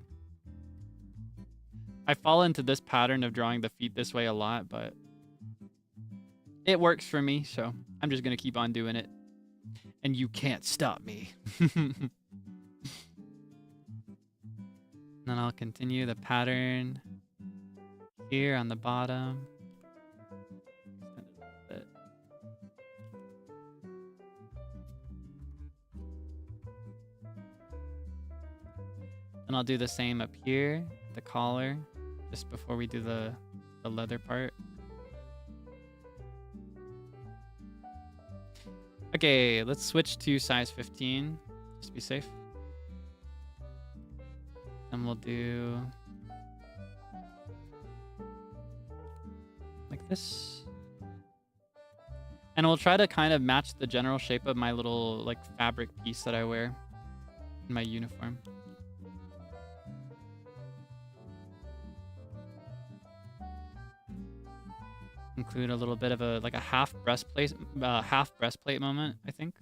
I fall into this pattern of drawing the feet this way a lot, but it works for me, so I'm just gonna keep on doing it. And you can't stop me. Then I'll continue the pattern here on the bottom. And I'll do the same up here, the collar, just before we do the leather part. Okay, let's switch to size 15, just to be safe. And we'll do like this. And we'll try to kind of match the general shape of my little like fabric piece that I wear in my uniform. Include a little bit of a like a half breastplate moment, I think.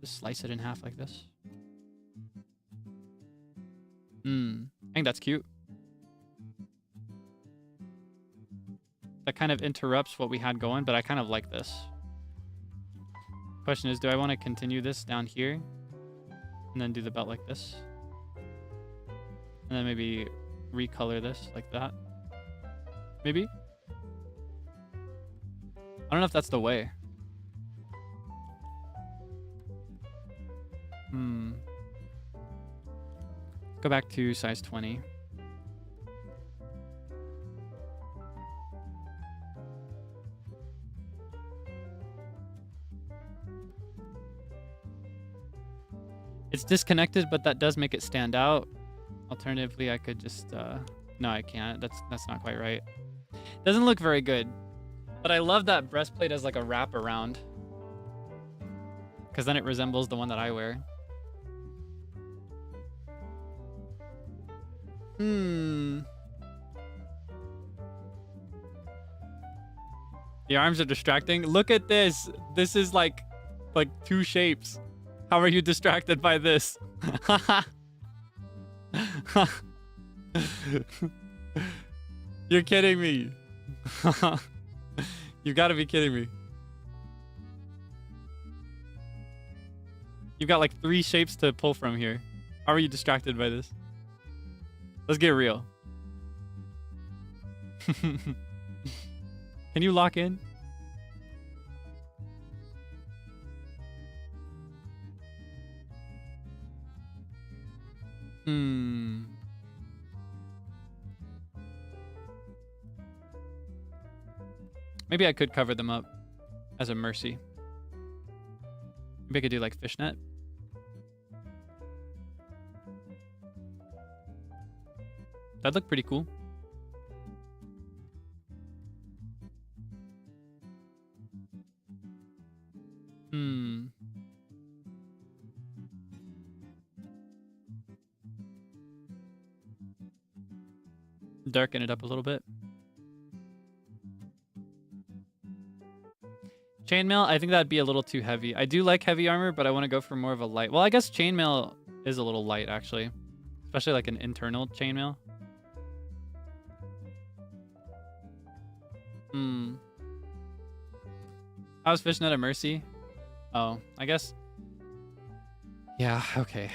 Just slice it in half like this. I think that's cute. That kind of interrupts what we had going, but I kind of like this. Question is, do I want to continue this down here and then do the belt like this? And then maybe recolor this like that. Maybe? I don't know if that's the way. Let's go back to size 20. It's disconnected, but that does make it stand out. Alternatively, I could just, no, I can't. That's not quite right. Doesn't look very good. But I love that breastplate as like a wrap around. Because then it resembles the one that I wear. The arms are distracting. Look at this. This is like two shapes. How are you distracted by this? You're kidding me. You gotta be kidding me. You've got like 3 shapes to pull from here. How are you distracted by this? Let's get real. Can you lock in? Maybe I could cover them up as a mercy. Maybe I could do like fishnet. That'd look pretty cool. Darken it up a little bit. Chainmail, I think that'd be a little too heavy. I do like heavy armor, but I want to go for more of a light. Well, I guess chainmail is a little light, actually. Especially like an internal chainmail. I was fishing at a mercy. Oh, I guess. Yeah, okay.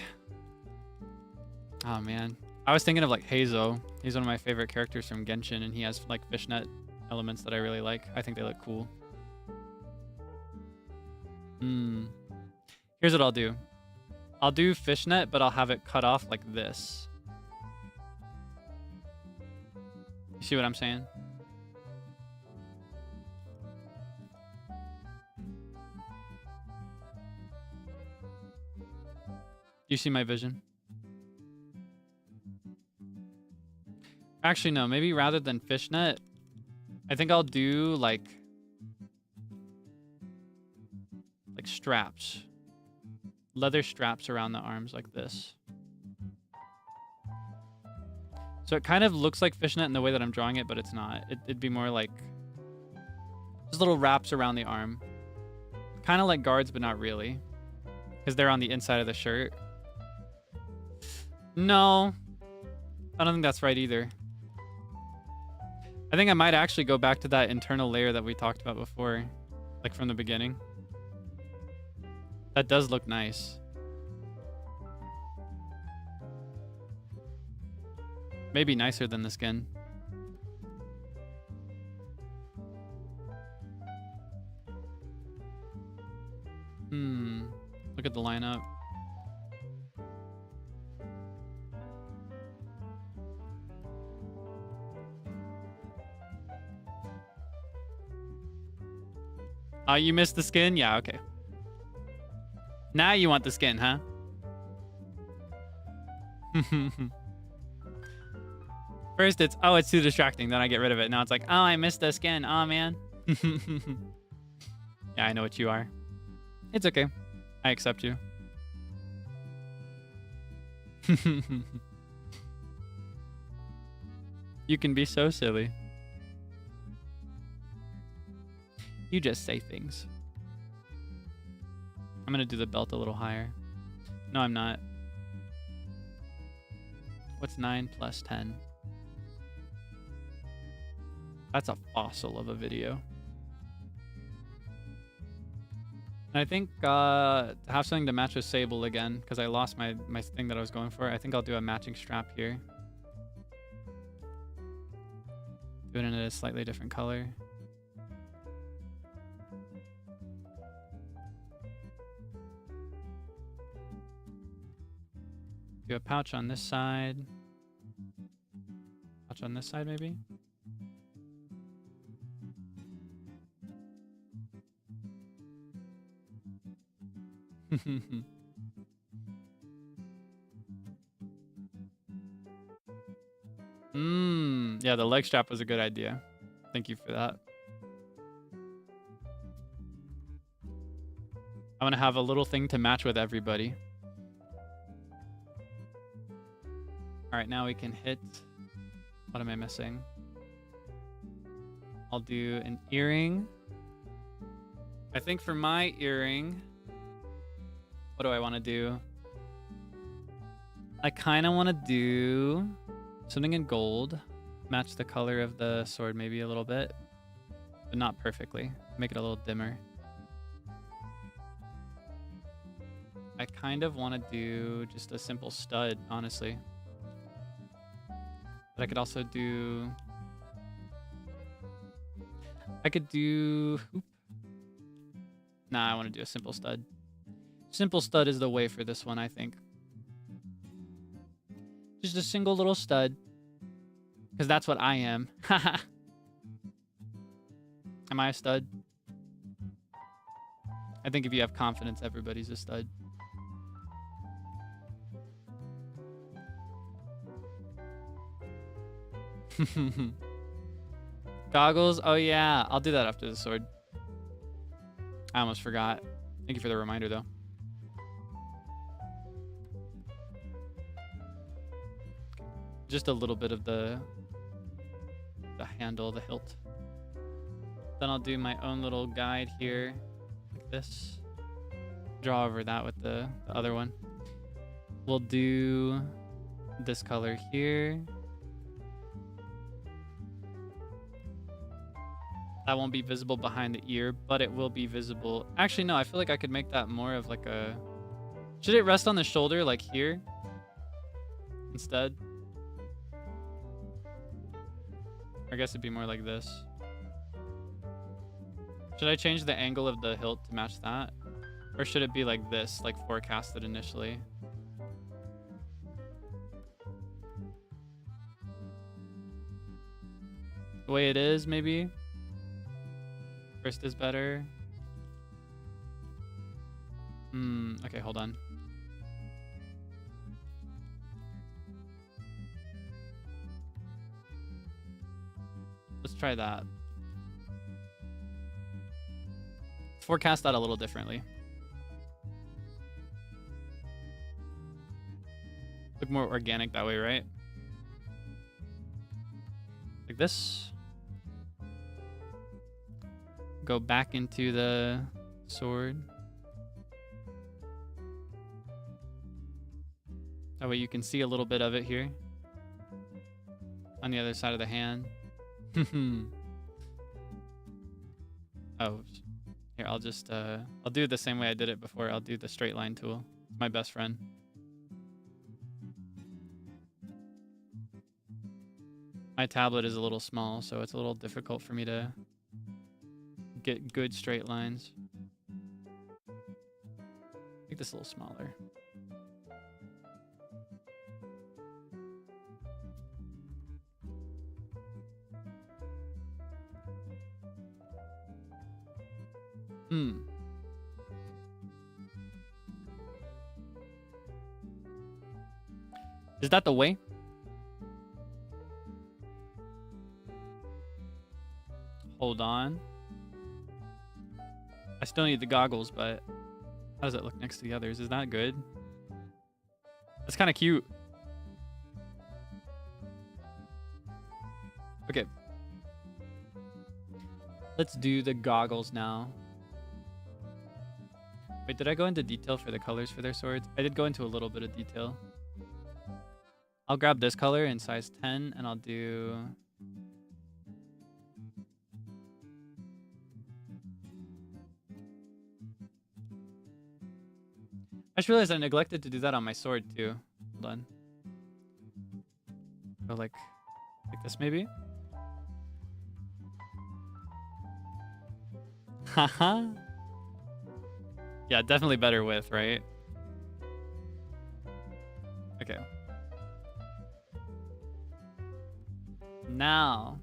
Oh, man. I was thinking of like Heizo. He's one of my favorite characters from Genshin, and he has like fishnet elements that I really like. I think they look cool. Here's what I'll do. I'll do fishnet, but I'll have it cut off like this. You see what I'm saying? You see my vision? Actually, no. Maybe rather than fishnet, I think I'll do like straps. Leather straps around the arms like this. So it kind of looks like fishnet in the way that I'm drawing it, but it's not. It'd be more like just little wraps around the arm. Kind of like guards, but not really. Because they're on the inside of the shirt. No. I don't think that's right either. I think I might actually go back to that internal layer that we talked about before. Like from the beginning. That does look nice. Maybe nicer than the skin. Look at the lineup. You missed the skin? Yeah, okay. Now you want the skin, huh? First it's, oh, it's too distracting. Then I get rid of it. Now it's like, oh, I missed the skin. Oh, man. Yeah, I know what you are. It's okay. I accept you. You can be so silly. You just say things. I'm gonna do the belt a little higher. No, I'm not. What's 9 plus 10? That's a fossil of a video. And I think to have something to match with Sable again, because I lost my thing that I was going for, I think I'll do a matching strap here. Do it in a slightly different color. Do a pouch on this side. Pouch on this side, maybe? Yeah, the leg strap was a good idea. Thank you for that. I want to have a little thing to match with everybody. All right, now we can hit. What am I missing? I'll do an earring. I think for my earring, what do I want to do? I kind of want to do something in gold. Match the color of the sword maybe a little bit. But not perfectly. Make it a little dimmer. I kind of want to do just a simple stud, honestly. But I could also do... I could do... Oop. Nah, I want to do a simple stud. Simple stud is the way for this one, I think. Just a single little stud. Because that's what I am. Haha. Am I a stud? I think if you have confidence, everybody's a stud. Goggles? Oh yeah, I'll do that after the sword. I almost forgot. Thank you for the reminder though. Just a little bit of the handle, the hilt. Then I'll do my own little guide here, like this. Draw over that with the other one. We'll do this color here. That won't be visible behind the ear, but it will be visible. Actually, no, I feel like I could make that more of like a... Should it rest on the shoulder, like here? Instead? I guess it'd be more like this. Should I change the angle of the hilt to match that? Or should it be like this, like forecasted initially? The way it is, maybe? First is better. Okay, hold on. Let's try that. Let's forecast that a little differently. Look more organic that way, right? Like this. Go back into the sword. That way you can see a little bit of it here. On the other side of the hand. Oh, here, I'll just, I'll do it the same way I did it before. I'll do the straight line tool. It's my best friend. My tablet is a little small, so it's a little difficult for me to get good straight lines. Make this a little smaller. Is that the way? Hold on. I still need the goggles, but how does it look next to the others? Is that good? That's kind of cute. Okay. Let's do the goggles now. Wait, did I go into detail for the colors for their swords? I did go into a little bit of detail. I'll grab this color in size 10 and I'll do... I just realized I neglected to do that on my sword too. Hold on. Go like this maybe? Haha. Yeah, definitely better with, right? Okay. Now,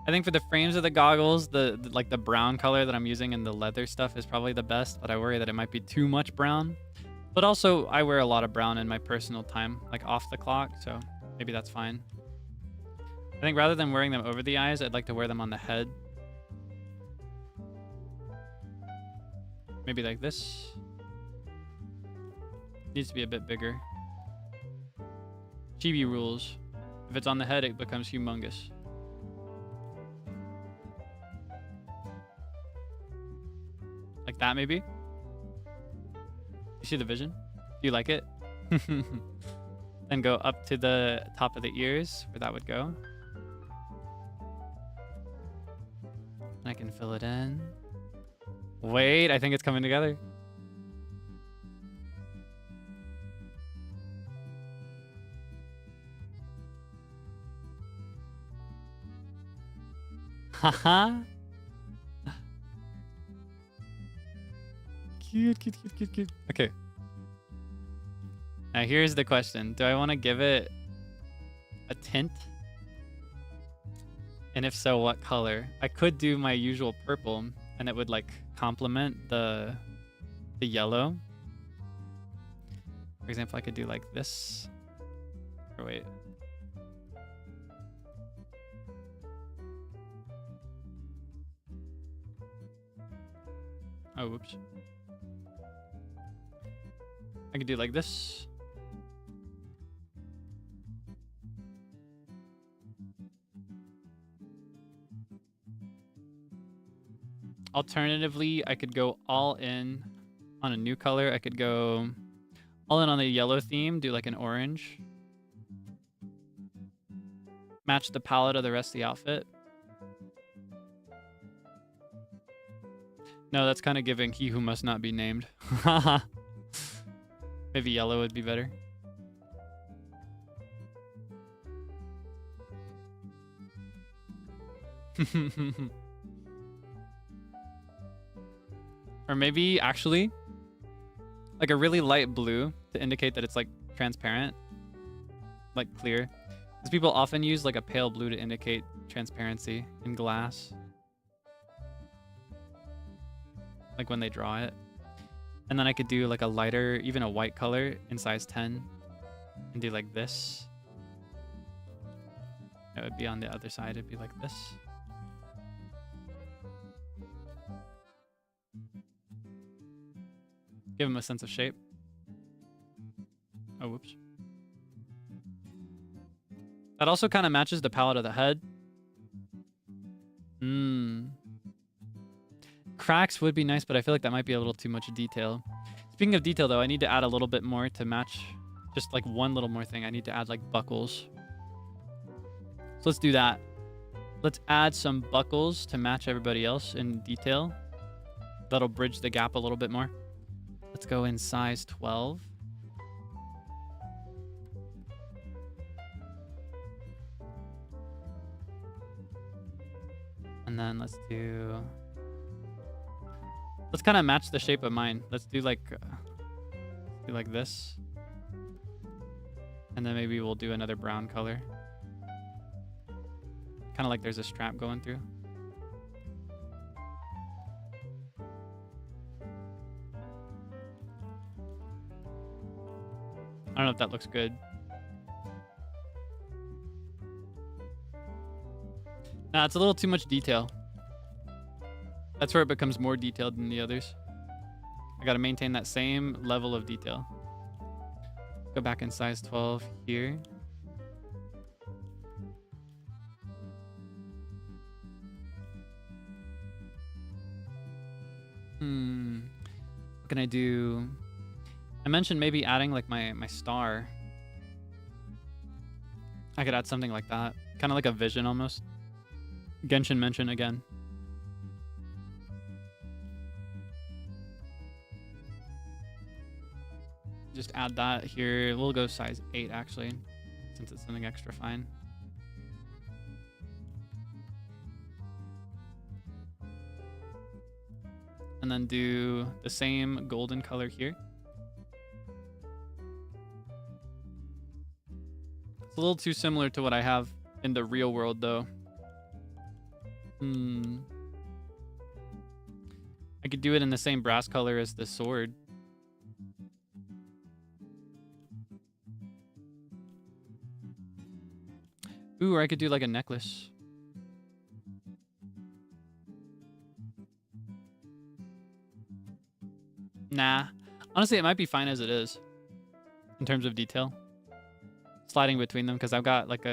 I think for the frames of the goggles, the like the brown color that I'm using in the leather stuff is probably the best, but I worry that it might be too much brown. But also, I wear a lot of brown in my personal time, like off the clock, so maybe that's fine. I think rather than wearing them over the eyes, I'd like to wear them on the head. Maybe like this. Needs to be a bit bigger. Chibi rules. If it's on the head, it becomes humongous. Like that, maybe? You see the vision? Do you like it? Then go up to the top of the ears, where that would go. And I can fill it in. Wait, I think it's coming together. Haha. Cute, cute, cute, cute, cute. Okay. Now here's the question. Do I want to give it a tint? And if so, what color? I could do my usual purple and it would like complement the yellow. For example, I could do like this. Or wait. Oh, whoops. I could do like this. Alternatively, I could go all in on a new color. I could go all in on the yellow theme, do like an orange. Match the palette of the rest of the outfit. No, that's kind of giving he who must not be named. Maybe yellow would be better. Or maybe actually like a really light blue to indicate that it's like transparent, like clear. Because people often use like a pale blue to indicate transparency in glass. Like when they draw it. And then I could do like a lighter, even a white color in size 10 and do like this. It would be on the other side. It'd be like this. Give him a sense of shape. Oh, whoops. That also kind of matches the palette of the head. Cracks would be nice, but I feel like that might be a little too much detail. Speaking of detail, though, I need to add a little bit more to match. Just like one little more thing. I need to add like buckles. So let's do that. Let's add some buckles to match everybody else in detail. That'll bridge the gap a little bit more. Let's go in size 12. And then let's kind of match the shape of mine. Let's do like this. And then maybe we'll do another brown color. Kind of like there's a strap going through. I don't know if that looks good. Nah, it's a little too much detail. That's where it becomes more detailed than the others. I gotta maintain that same level of detail. Go back in size 12 here. What can I do? I mentioned maybe adding like my star. I could add something like that. Kind of like a vision almost. Genshin mention again. Just add that here. We'll go size 8 actually, since it's something extra fine. And then do the same golden color here. It's a little too similar to what I have in the real world though. I could do it in the same brass color as the sword. Ooh, or I could do like a necklace. Nah. Honestly, it might be fine as it is. In terms of detail. Sliding between them, because I've got like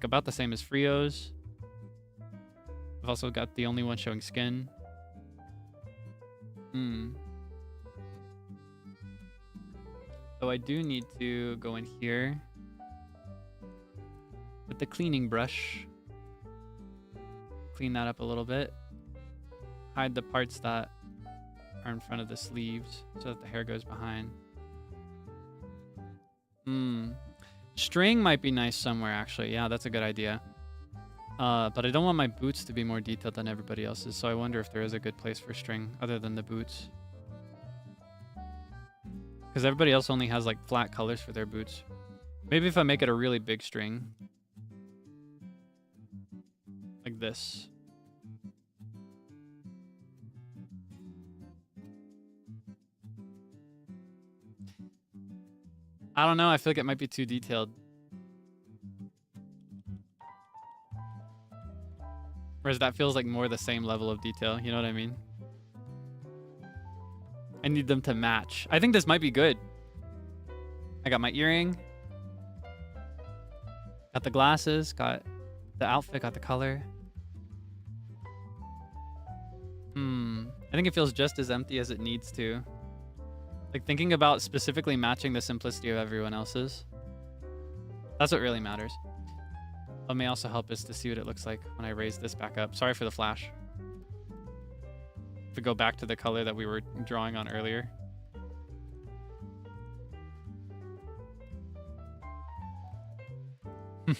about the same as Frio's. I've also got the only one showing skin. So I do need to go in here with the cleaning brush. Clean that up a little bit. Hide the parts that are in front of the sleeves so that the hair goes behind. String might be nice somewhere, actually. Yeah, that's a good idea. But I don't want my boots to be more detailed than everybody else's, so I wonder if there is a good place for string other than the boots. Because everybody else only has like flat colors for their boots. Maybe if I make it a really big string. Like this. I don't know, I feel like it might be too detailed. Whereas that feels like more the same level of detail, you know what I mean? I need them to match. I think this might be good. I got my earring. Got the glasses, got the outfit, got the color. I think it feels just as empty as it needs to. Like thinking about specifically matching the simplicity of everyone else's. That's what really matters. What may also help is to see what it looks like when I raise this back up. Sorry for the flash. If we go back to the color that we were drawing on earlier. I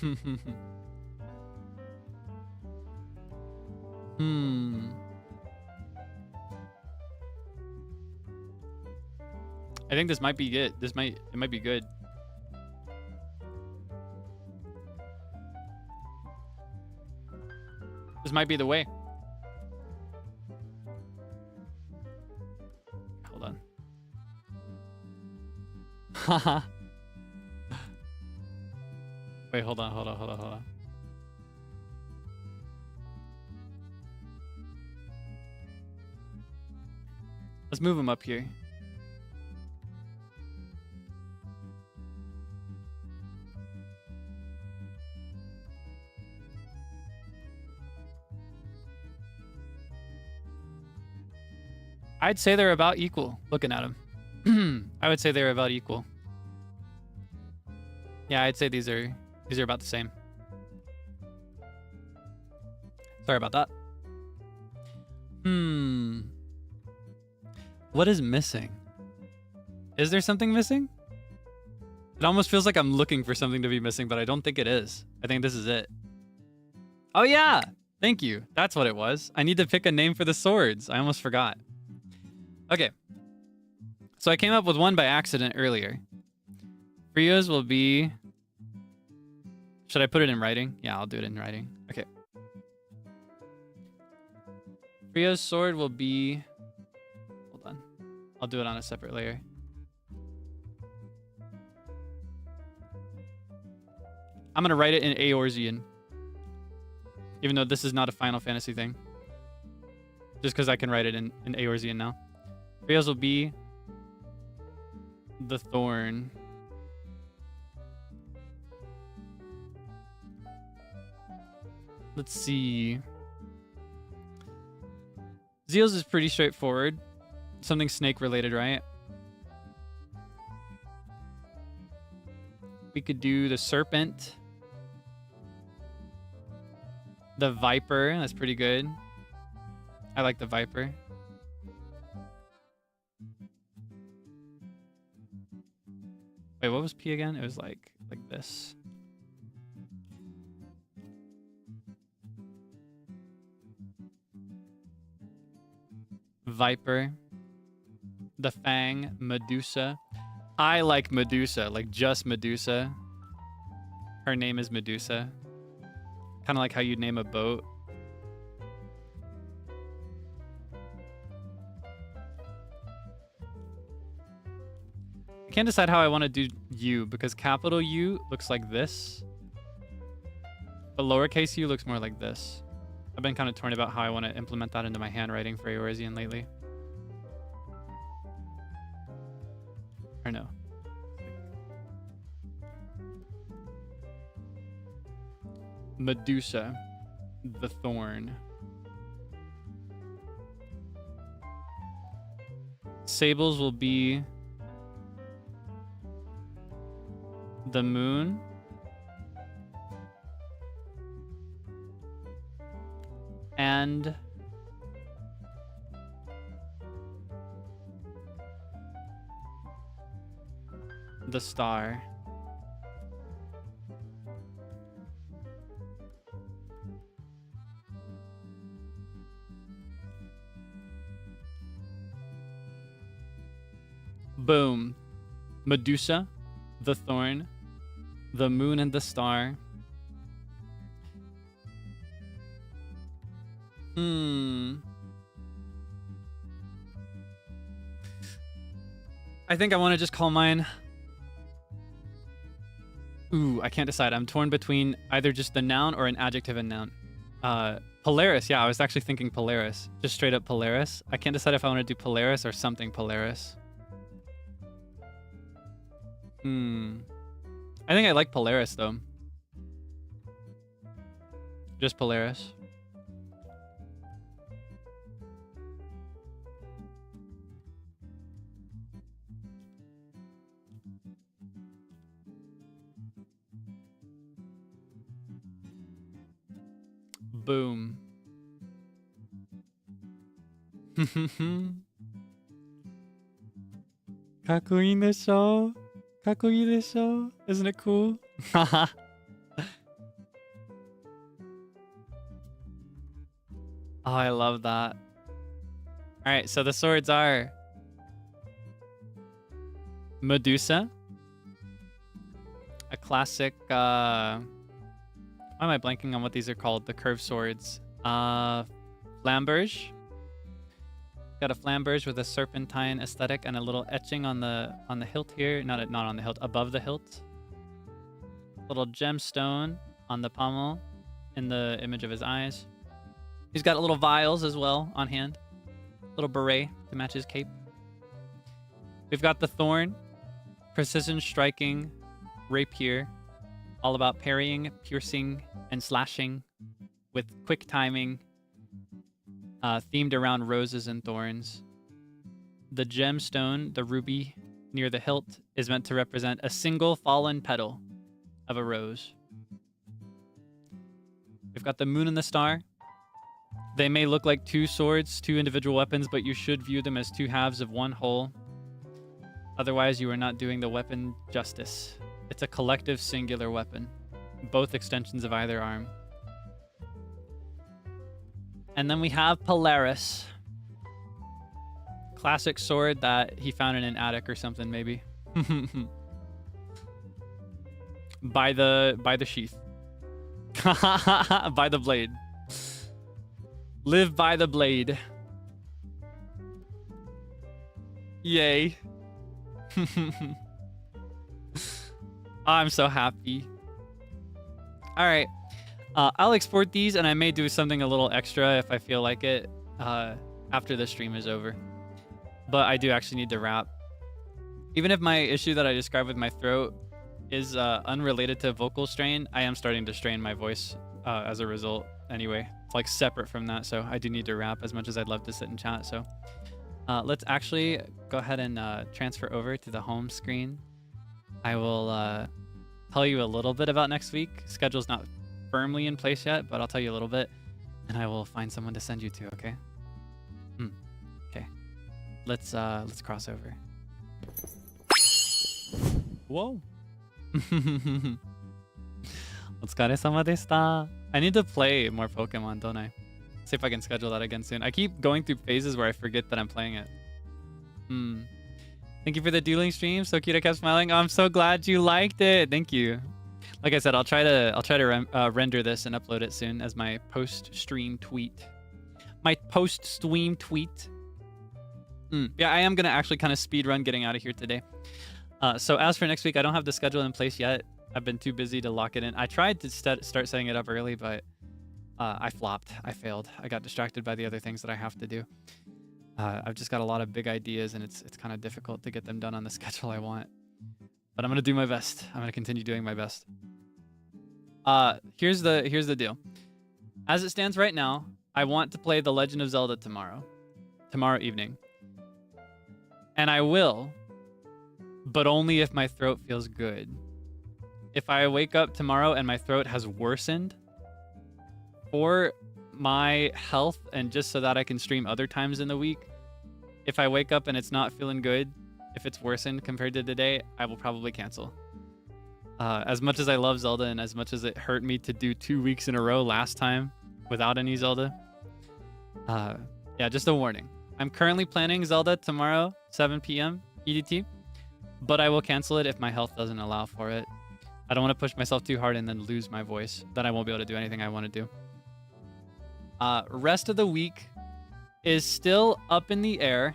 think this might be good. It might be good. This might be the way. Hold on. Haha. Wait, hold on. Let's move him up here. I'd say they're about equal, looking at them. I would say they're about equal. Yeah, I'd say these are about the same. Sorry about that. What is missing? Is there something missing? It almost feels like I'm looking for something to be missing, but I don't think it is. I think this is it. Oh yeah! Thank you. That's what it was. I need to pick a name for the swords. I almost forgot. Okay. So I came up with one by accident earlier. Frio's will be... Should I put it in writing? Yeah, I'll do it in writing. Okay. Frio's sword will be... Hold on. I'll do it on a separate layer. I'm going to write it in Eorzean. Even though this is not a Final Fantasy thing. Just because I can write it in Eorzean now. Frio's will be... the thorn. Let's see. Zeal's is pretty straightforward. Something snake related, right? We could do the serpent. The viper, that's pretty good. I like the viper. Wait, what was P again? It was like this. Viper. The Fang. Medusa. I like Medusa, like just Medusa. Her name is Medusa. Kind of like how you'd name a boat. I can't decide how I want to do U because capital U looks like this. But lowercase u looks more like this. I've been kind of torn about how I want to implement that into my handwriting for Eorzean lately. Or no. Medusa. The thorn. Sables will be the moon, and the star. Boom. Medusa, the thorn, the moon and the star. I think I want to just call mine. Ooh, I can't decide. I'm torn between either just the noun or an adjective and noun. Polaris. Yeah, I was actually thinking Polaris. Just straight up Polaris. I can't decide if I want to do Polaris or something Polaris. I think I like Polaris though. Just Polaris. Boom. Kakui desho? Kakui desho? Isn't it cool? Oh, I love that. Alright, so the swords are Medusa, a classic why am I blanking on what these are called? The curved swords. Flamberge. Got a flamberge with a serpentine aesthetic and a little etching on the hilt here. Not on the hilt, above the hilt. Little gemstone on the pommel in the image of his eyes. He's got little vials as well on hand. Little beret to match his cape. We've got the thorn, precision striking, rapier, all about parrying, piercing, and slashing with quick timing, themed around roses and thorns. The gemstone, the ruby near the hilt, is meant to represent a single fallen petal of a rose. We've got the moon and the star. They may look like two swords, two individual weapons, but you should view them as two halves of one whole. Otherwise, you are not doing the weapon justice. It's a collective singular weapon, both extensions of either arm. And then we have Polaris. Classic sword that he found in an attic or something, maybe. by the sheath. By the blade. Live by the blade. Yay. I'm so happy. All right. I'll export these and I may do something a little extra if I feel like it after the stream is over. But I do actually need to wrap. Even if my issue that I described with my throat is unrelated to vocal strain, I am starting to strain my voice as a result anyway. It's like separate from that, so I do need to wrap as much as I'd love to sit and chat. So let's actually go ahead and transfer over to the home screen. I will tell you a little bit about next week. Schedule's not firmly in place yet, but I'll tell you a little bit, and I will find someone to send you to. Okay. Okay. Let's cross over. Whoa. お疲れ様でした. I need to play more Pokemon, don't I? See if I can schedule that again soon. I keep going through phases where I forget that I'm playing it. Thank you for the dueling stream. So cute, I kept smiling. Oh, I'm so glad you liked it. Thank you. Like I said, I'll try to render this and upload it soon as my post-stream tweet. My post-stream tweet. Yeah, I am gonna actually kind of speed run getting out of here today. So as for next week, I don't have the schedule in place yet. I've been too busy to lock it in. I tried to start setting it up early, but I flopped. I failed. I got distracted by the other things that I have to do. I've just got a lot of big ideas, and it's kind of difficult to get them done on the schedule I want. But I'm gonna do my best. I'm gonna continue doing my best. Here's the deal. As it stands right now, I want to play The Legend of Zelda tomorrow evening, and I will, but only if my throat feels good. if I wake up tomorrow and my throat has worsened, for my health and just so that I can stream other times in the week, if I wake up and it's not feeling good, if it's worsened compared to today, I will probably cancel. As much as I love Zelda and as much as it hurt me to do 2 weeks in a row last time without any Zelda, yeah, just a warning. I'm currently planning Zelda tomorrow, 7 p.m. EDT, but I will cancel it if my health doesn't allow for it. I don't want to push myself too hard and then lose my voice. Then I won't be able to do anything I want to do. Rest of the week is still up in the air.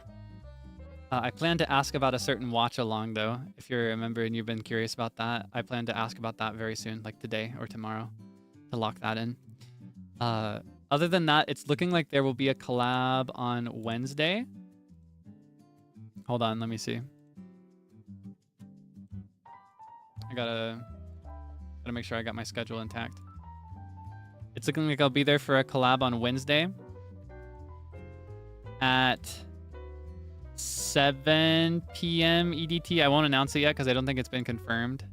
I plan to ask about a certain watch along, though. If you're a member and you've been curious about that, I plan to ask about that very soon, like today or tomorrow, to lock that in. Other than that, it's looking like there will be a collab on Wednesday. Hold on, let me see. I gotta make sure I got my schedule intact. It's looking like I'll be there for a collab on Wednesday at 7 p.m. EDT. I won't announce it yet because I don't think it's been confirmed.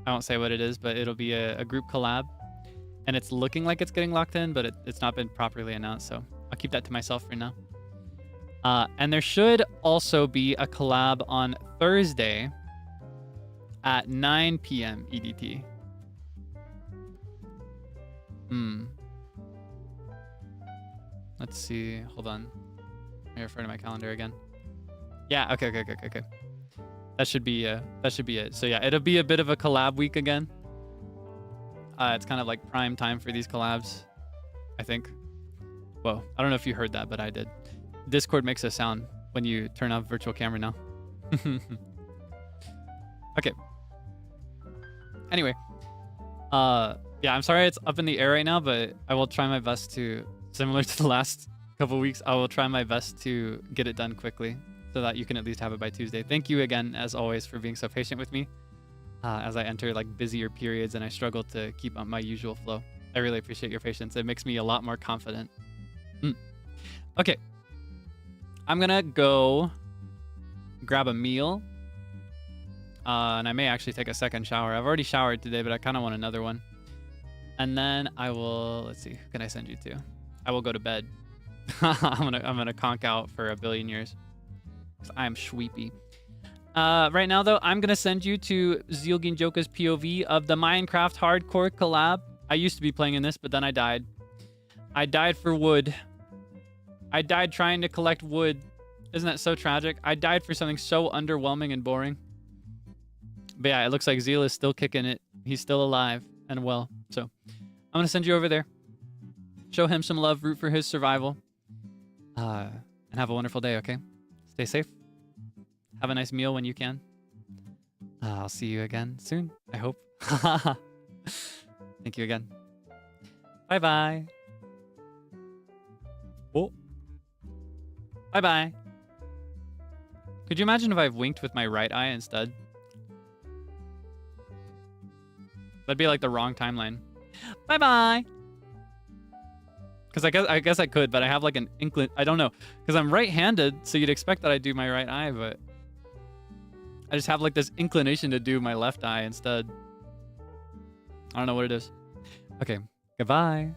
I won't say what it is, but it'll be a group collab. And it's looking like it's getting locked in, but it's not been properly announced, so I'll keep that to myself for now. And there should also be a collab on Thursday at 9 p.m. EDT. Let's see. Hold on. Let me refer to my calendar again. Yeah. Okay. That should be it. So yeah, it'll be a bit of a collab week again. It's kind of like prime time for these collabs, I think. Whoa. I don't know if you heard that, but I did. Discord makes a sound when you turn off virtual camera now. Okay. Anyway. Yeah, I'm sorry it's up in the air right now, but I will try my best to, similar to the last couple weeks, I will try my best to get it done quickly so that you can at least have it by Tuesday. Thank you again, as always, for being so patient with me as I enter like busier periods and I struggle to keep up my usual flow. I really appreciate your patience. It makes me a lot more confident. Okay. I'm gonna go grab a meal. And I may actually take a second shower. I've already showered today, but I kind of want another one. And then I will, let's see, who can I send you to? I will go to bed. I'm gonna conk out for a billion years. Because I am sweepy. Right now, though, I'm gonna send you to Zeal Ginjoka's POV of the Minecraft Hardcore collab. I used to be playing in this, but then I died. I died for wood. I died trying to collect wood. Isn't that so tragic? I died for something so underwhelming and boring. But yeah, it looks like Zeal is still kicking it. He's still alive and well. So I'm going to send you over there. Show him some love. Root for his survival. And have a wonderful day, okay? Stay safe. Have a nice meal when you can. I'll see you again soon, I hope. Thank you again. Bye-bye. Oh. Bye-bye. Could you imagine if I winked with my right eye instead? That'd be like the wrong timeline. Bye-bye. Because I guess I could, but I have like an inkling. I don't know. Because I'm right-handed, so you'd expect that I do my right eye, but I just have like this inclination to do my left eye instead. I don't know what it is. Okay. Goodbye.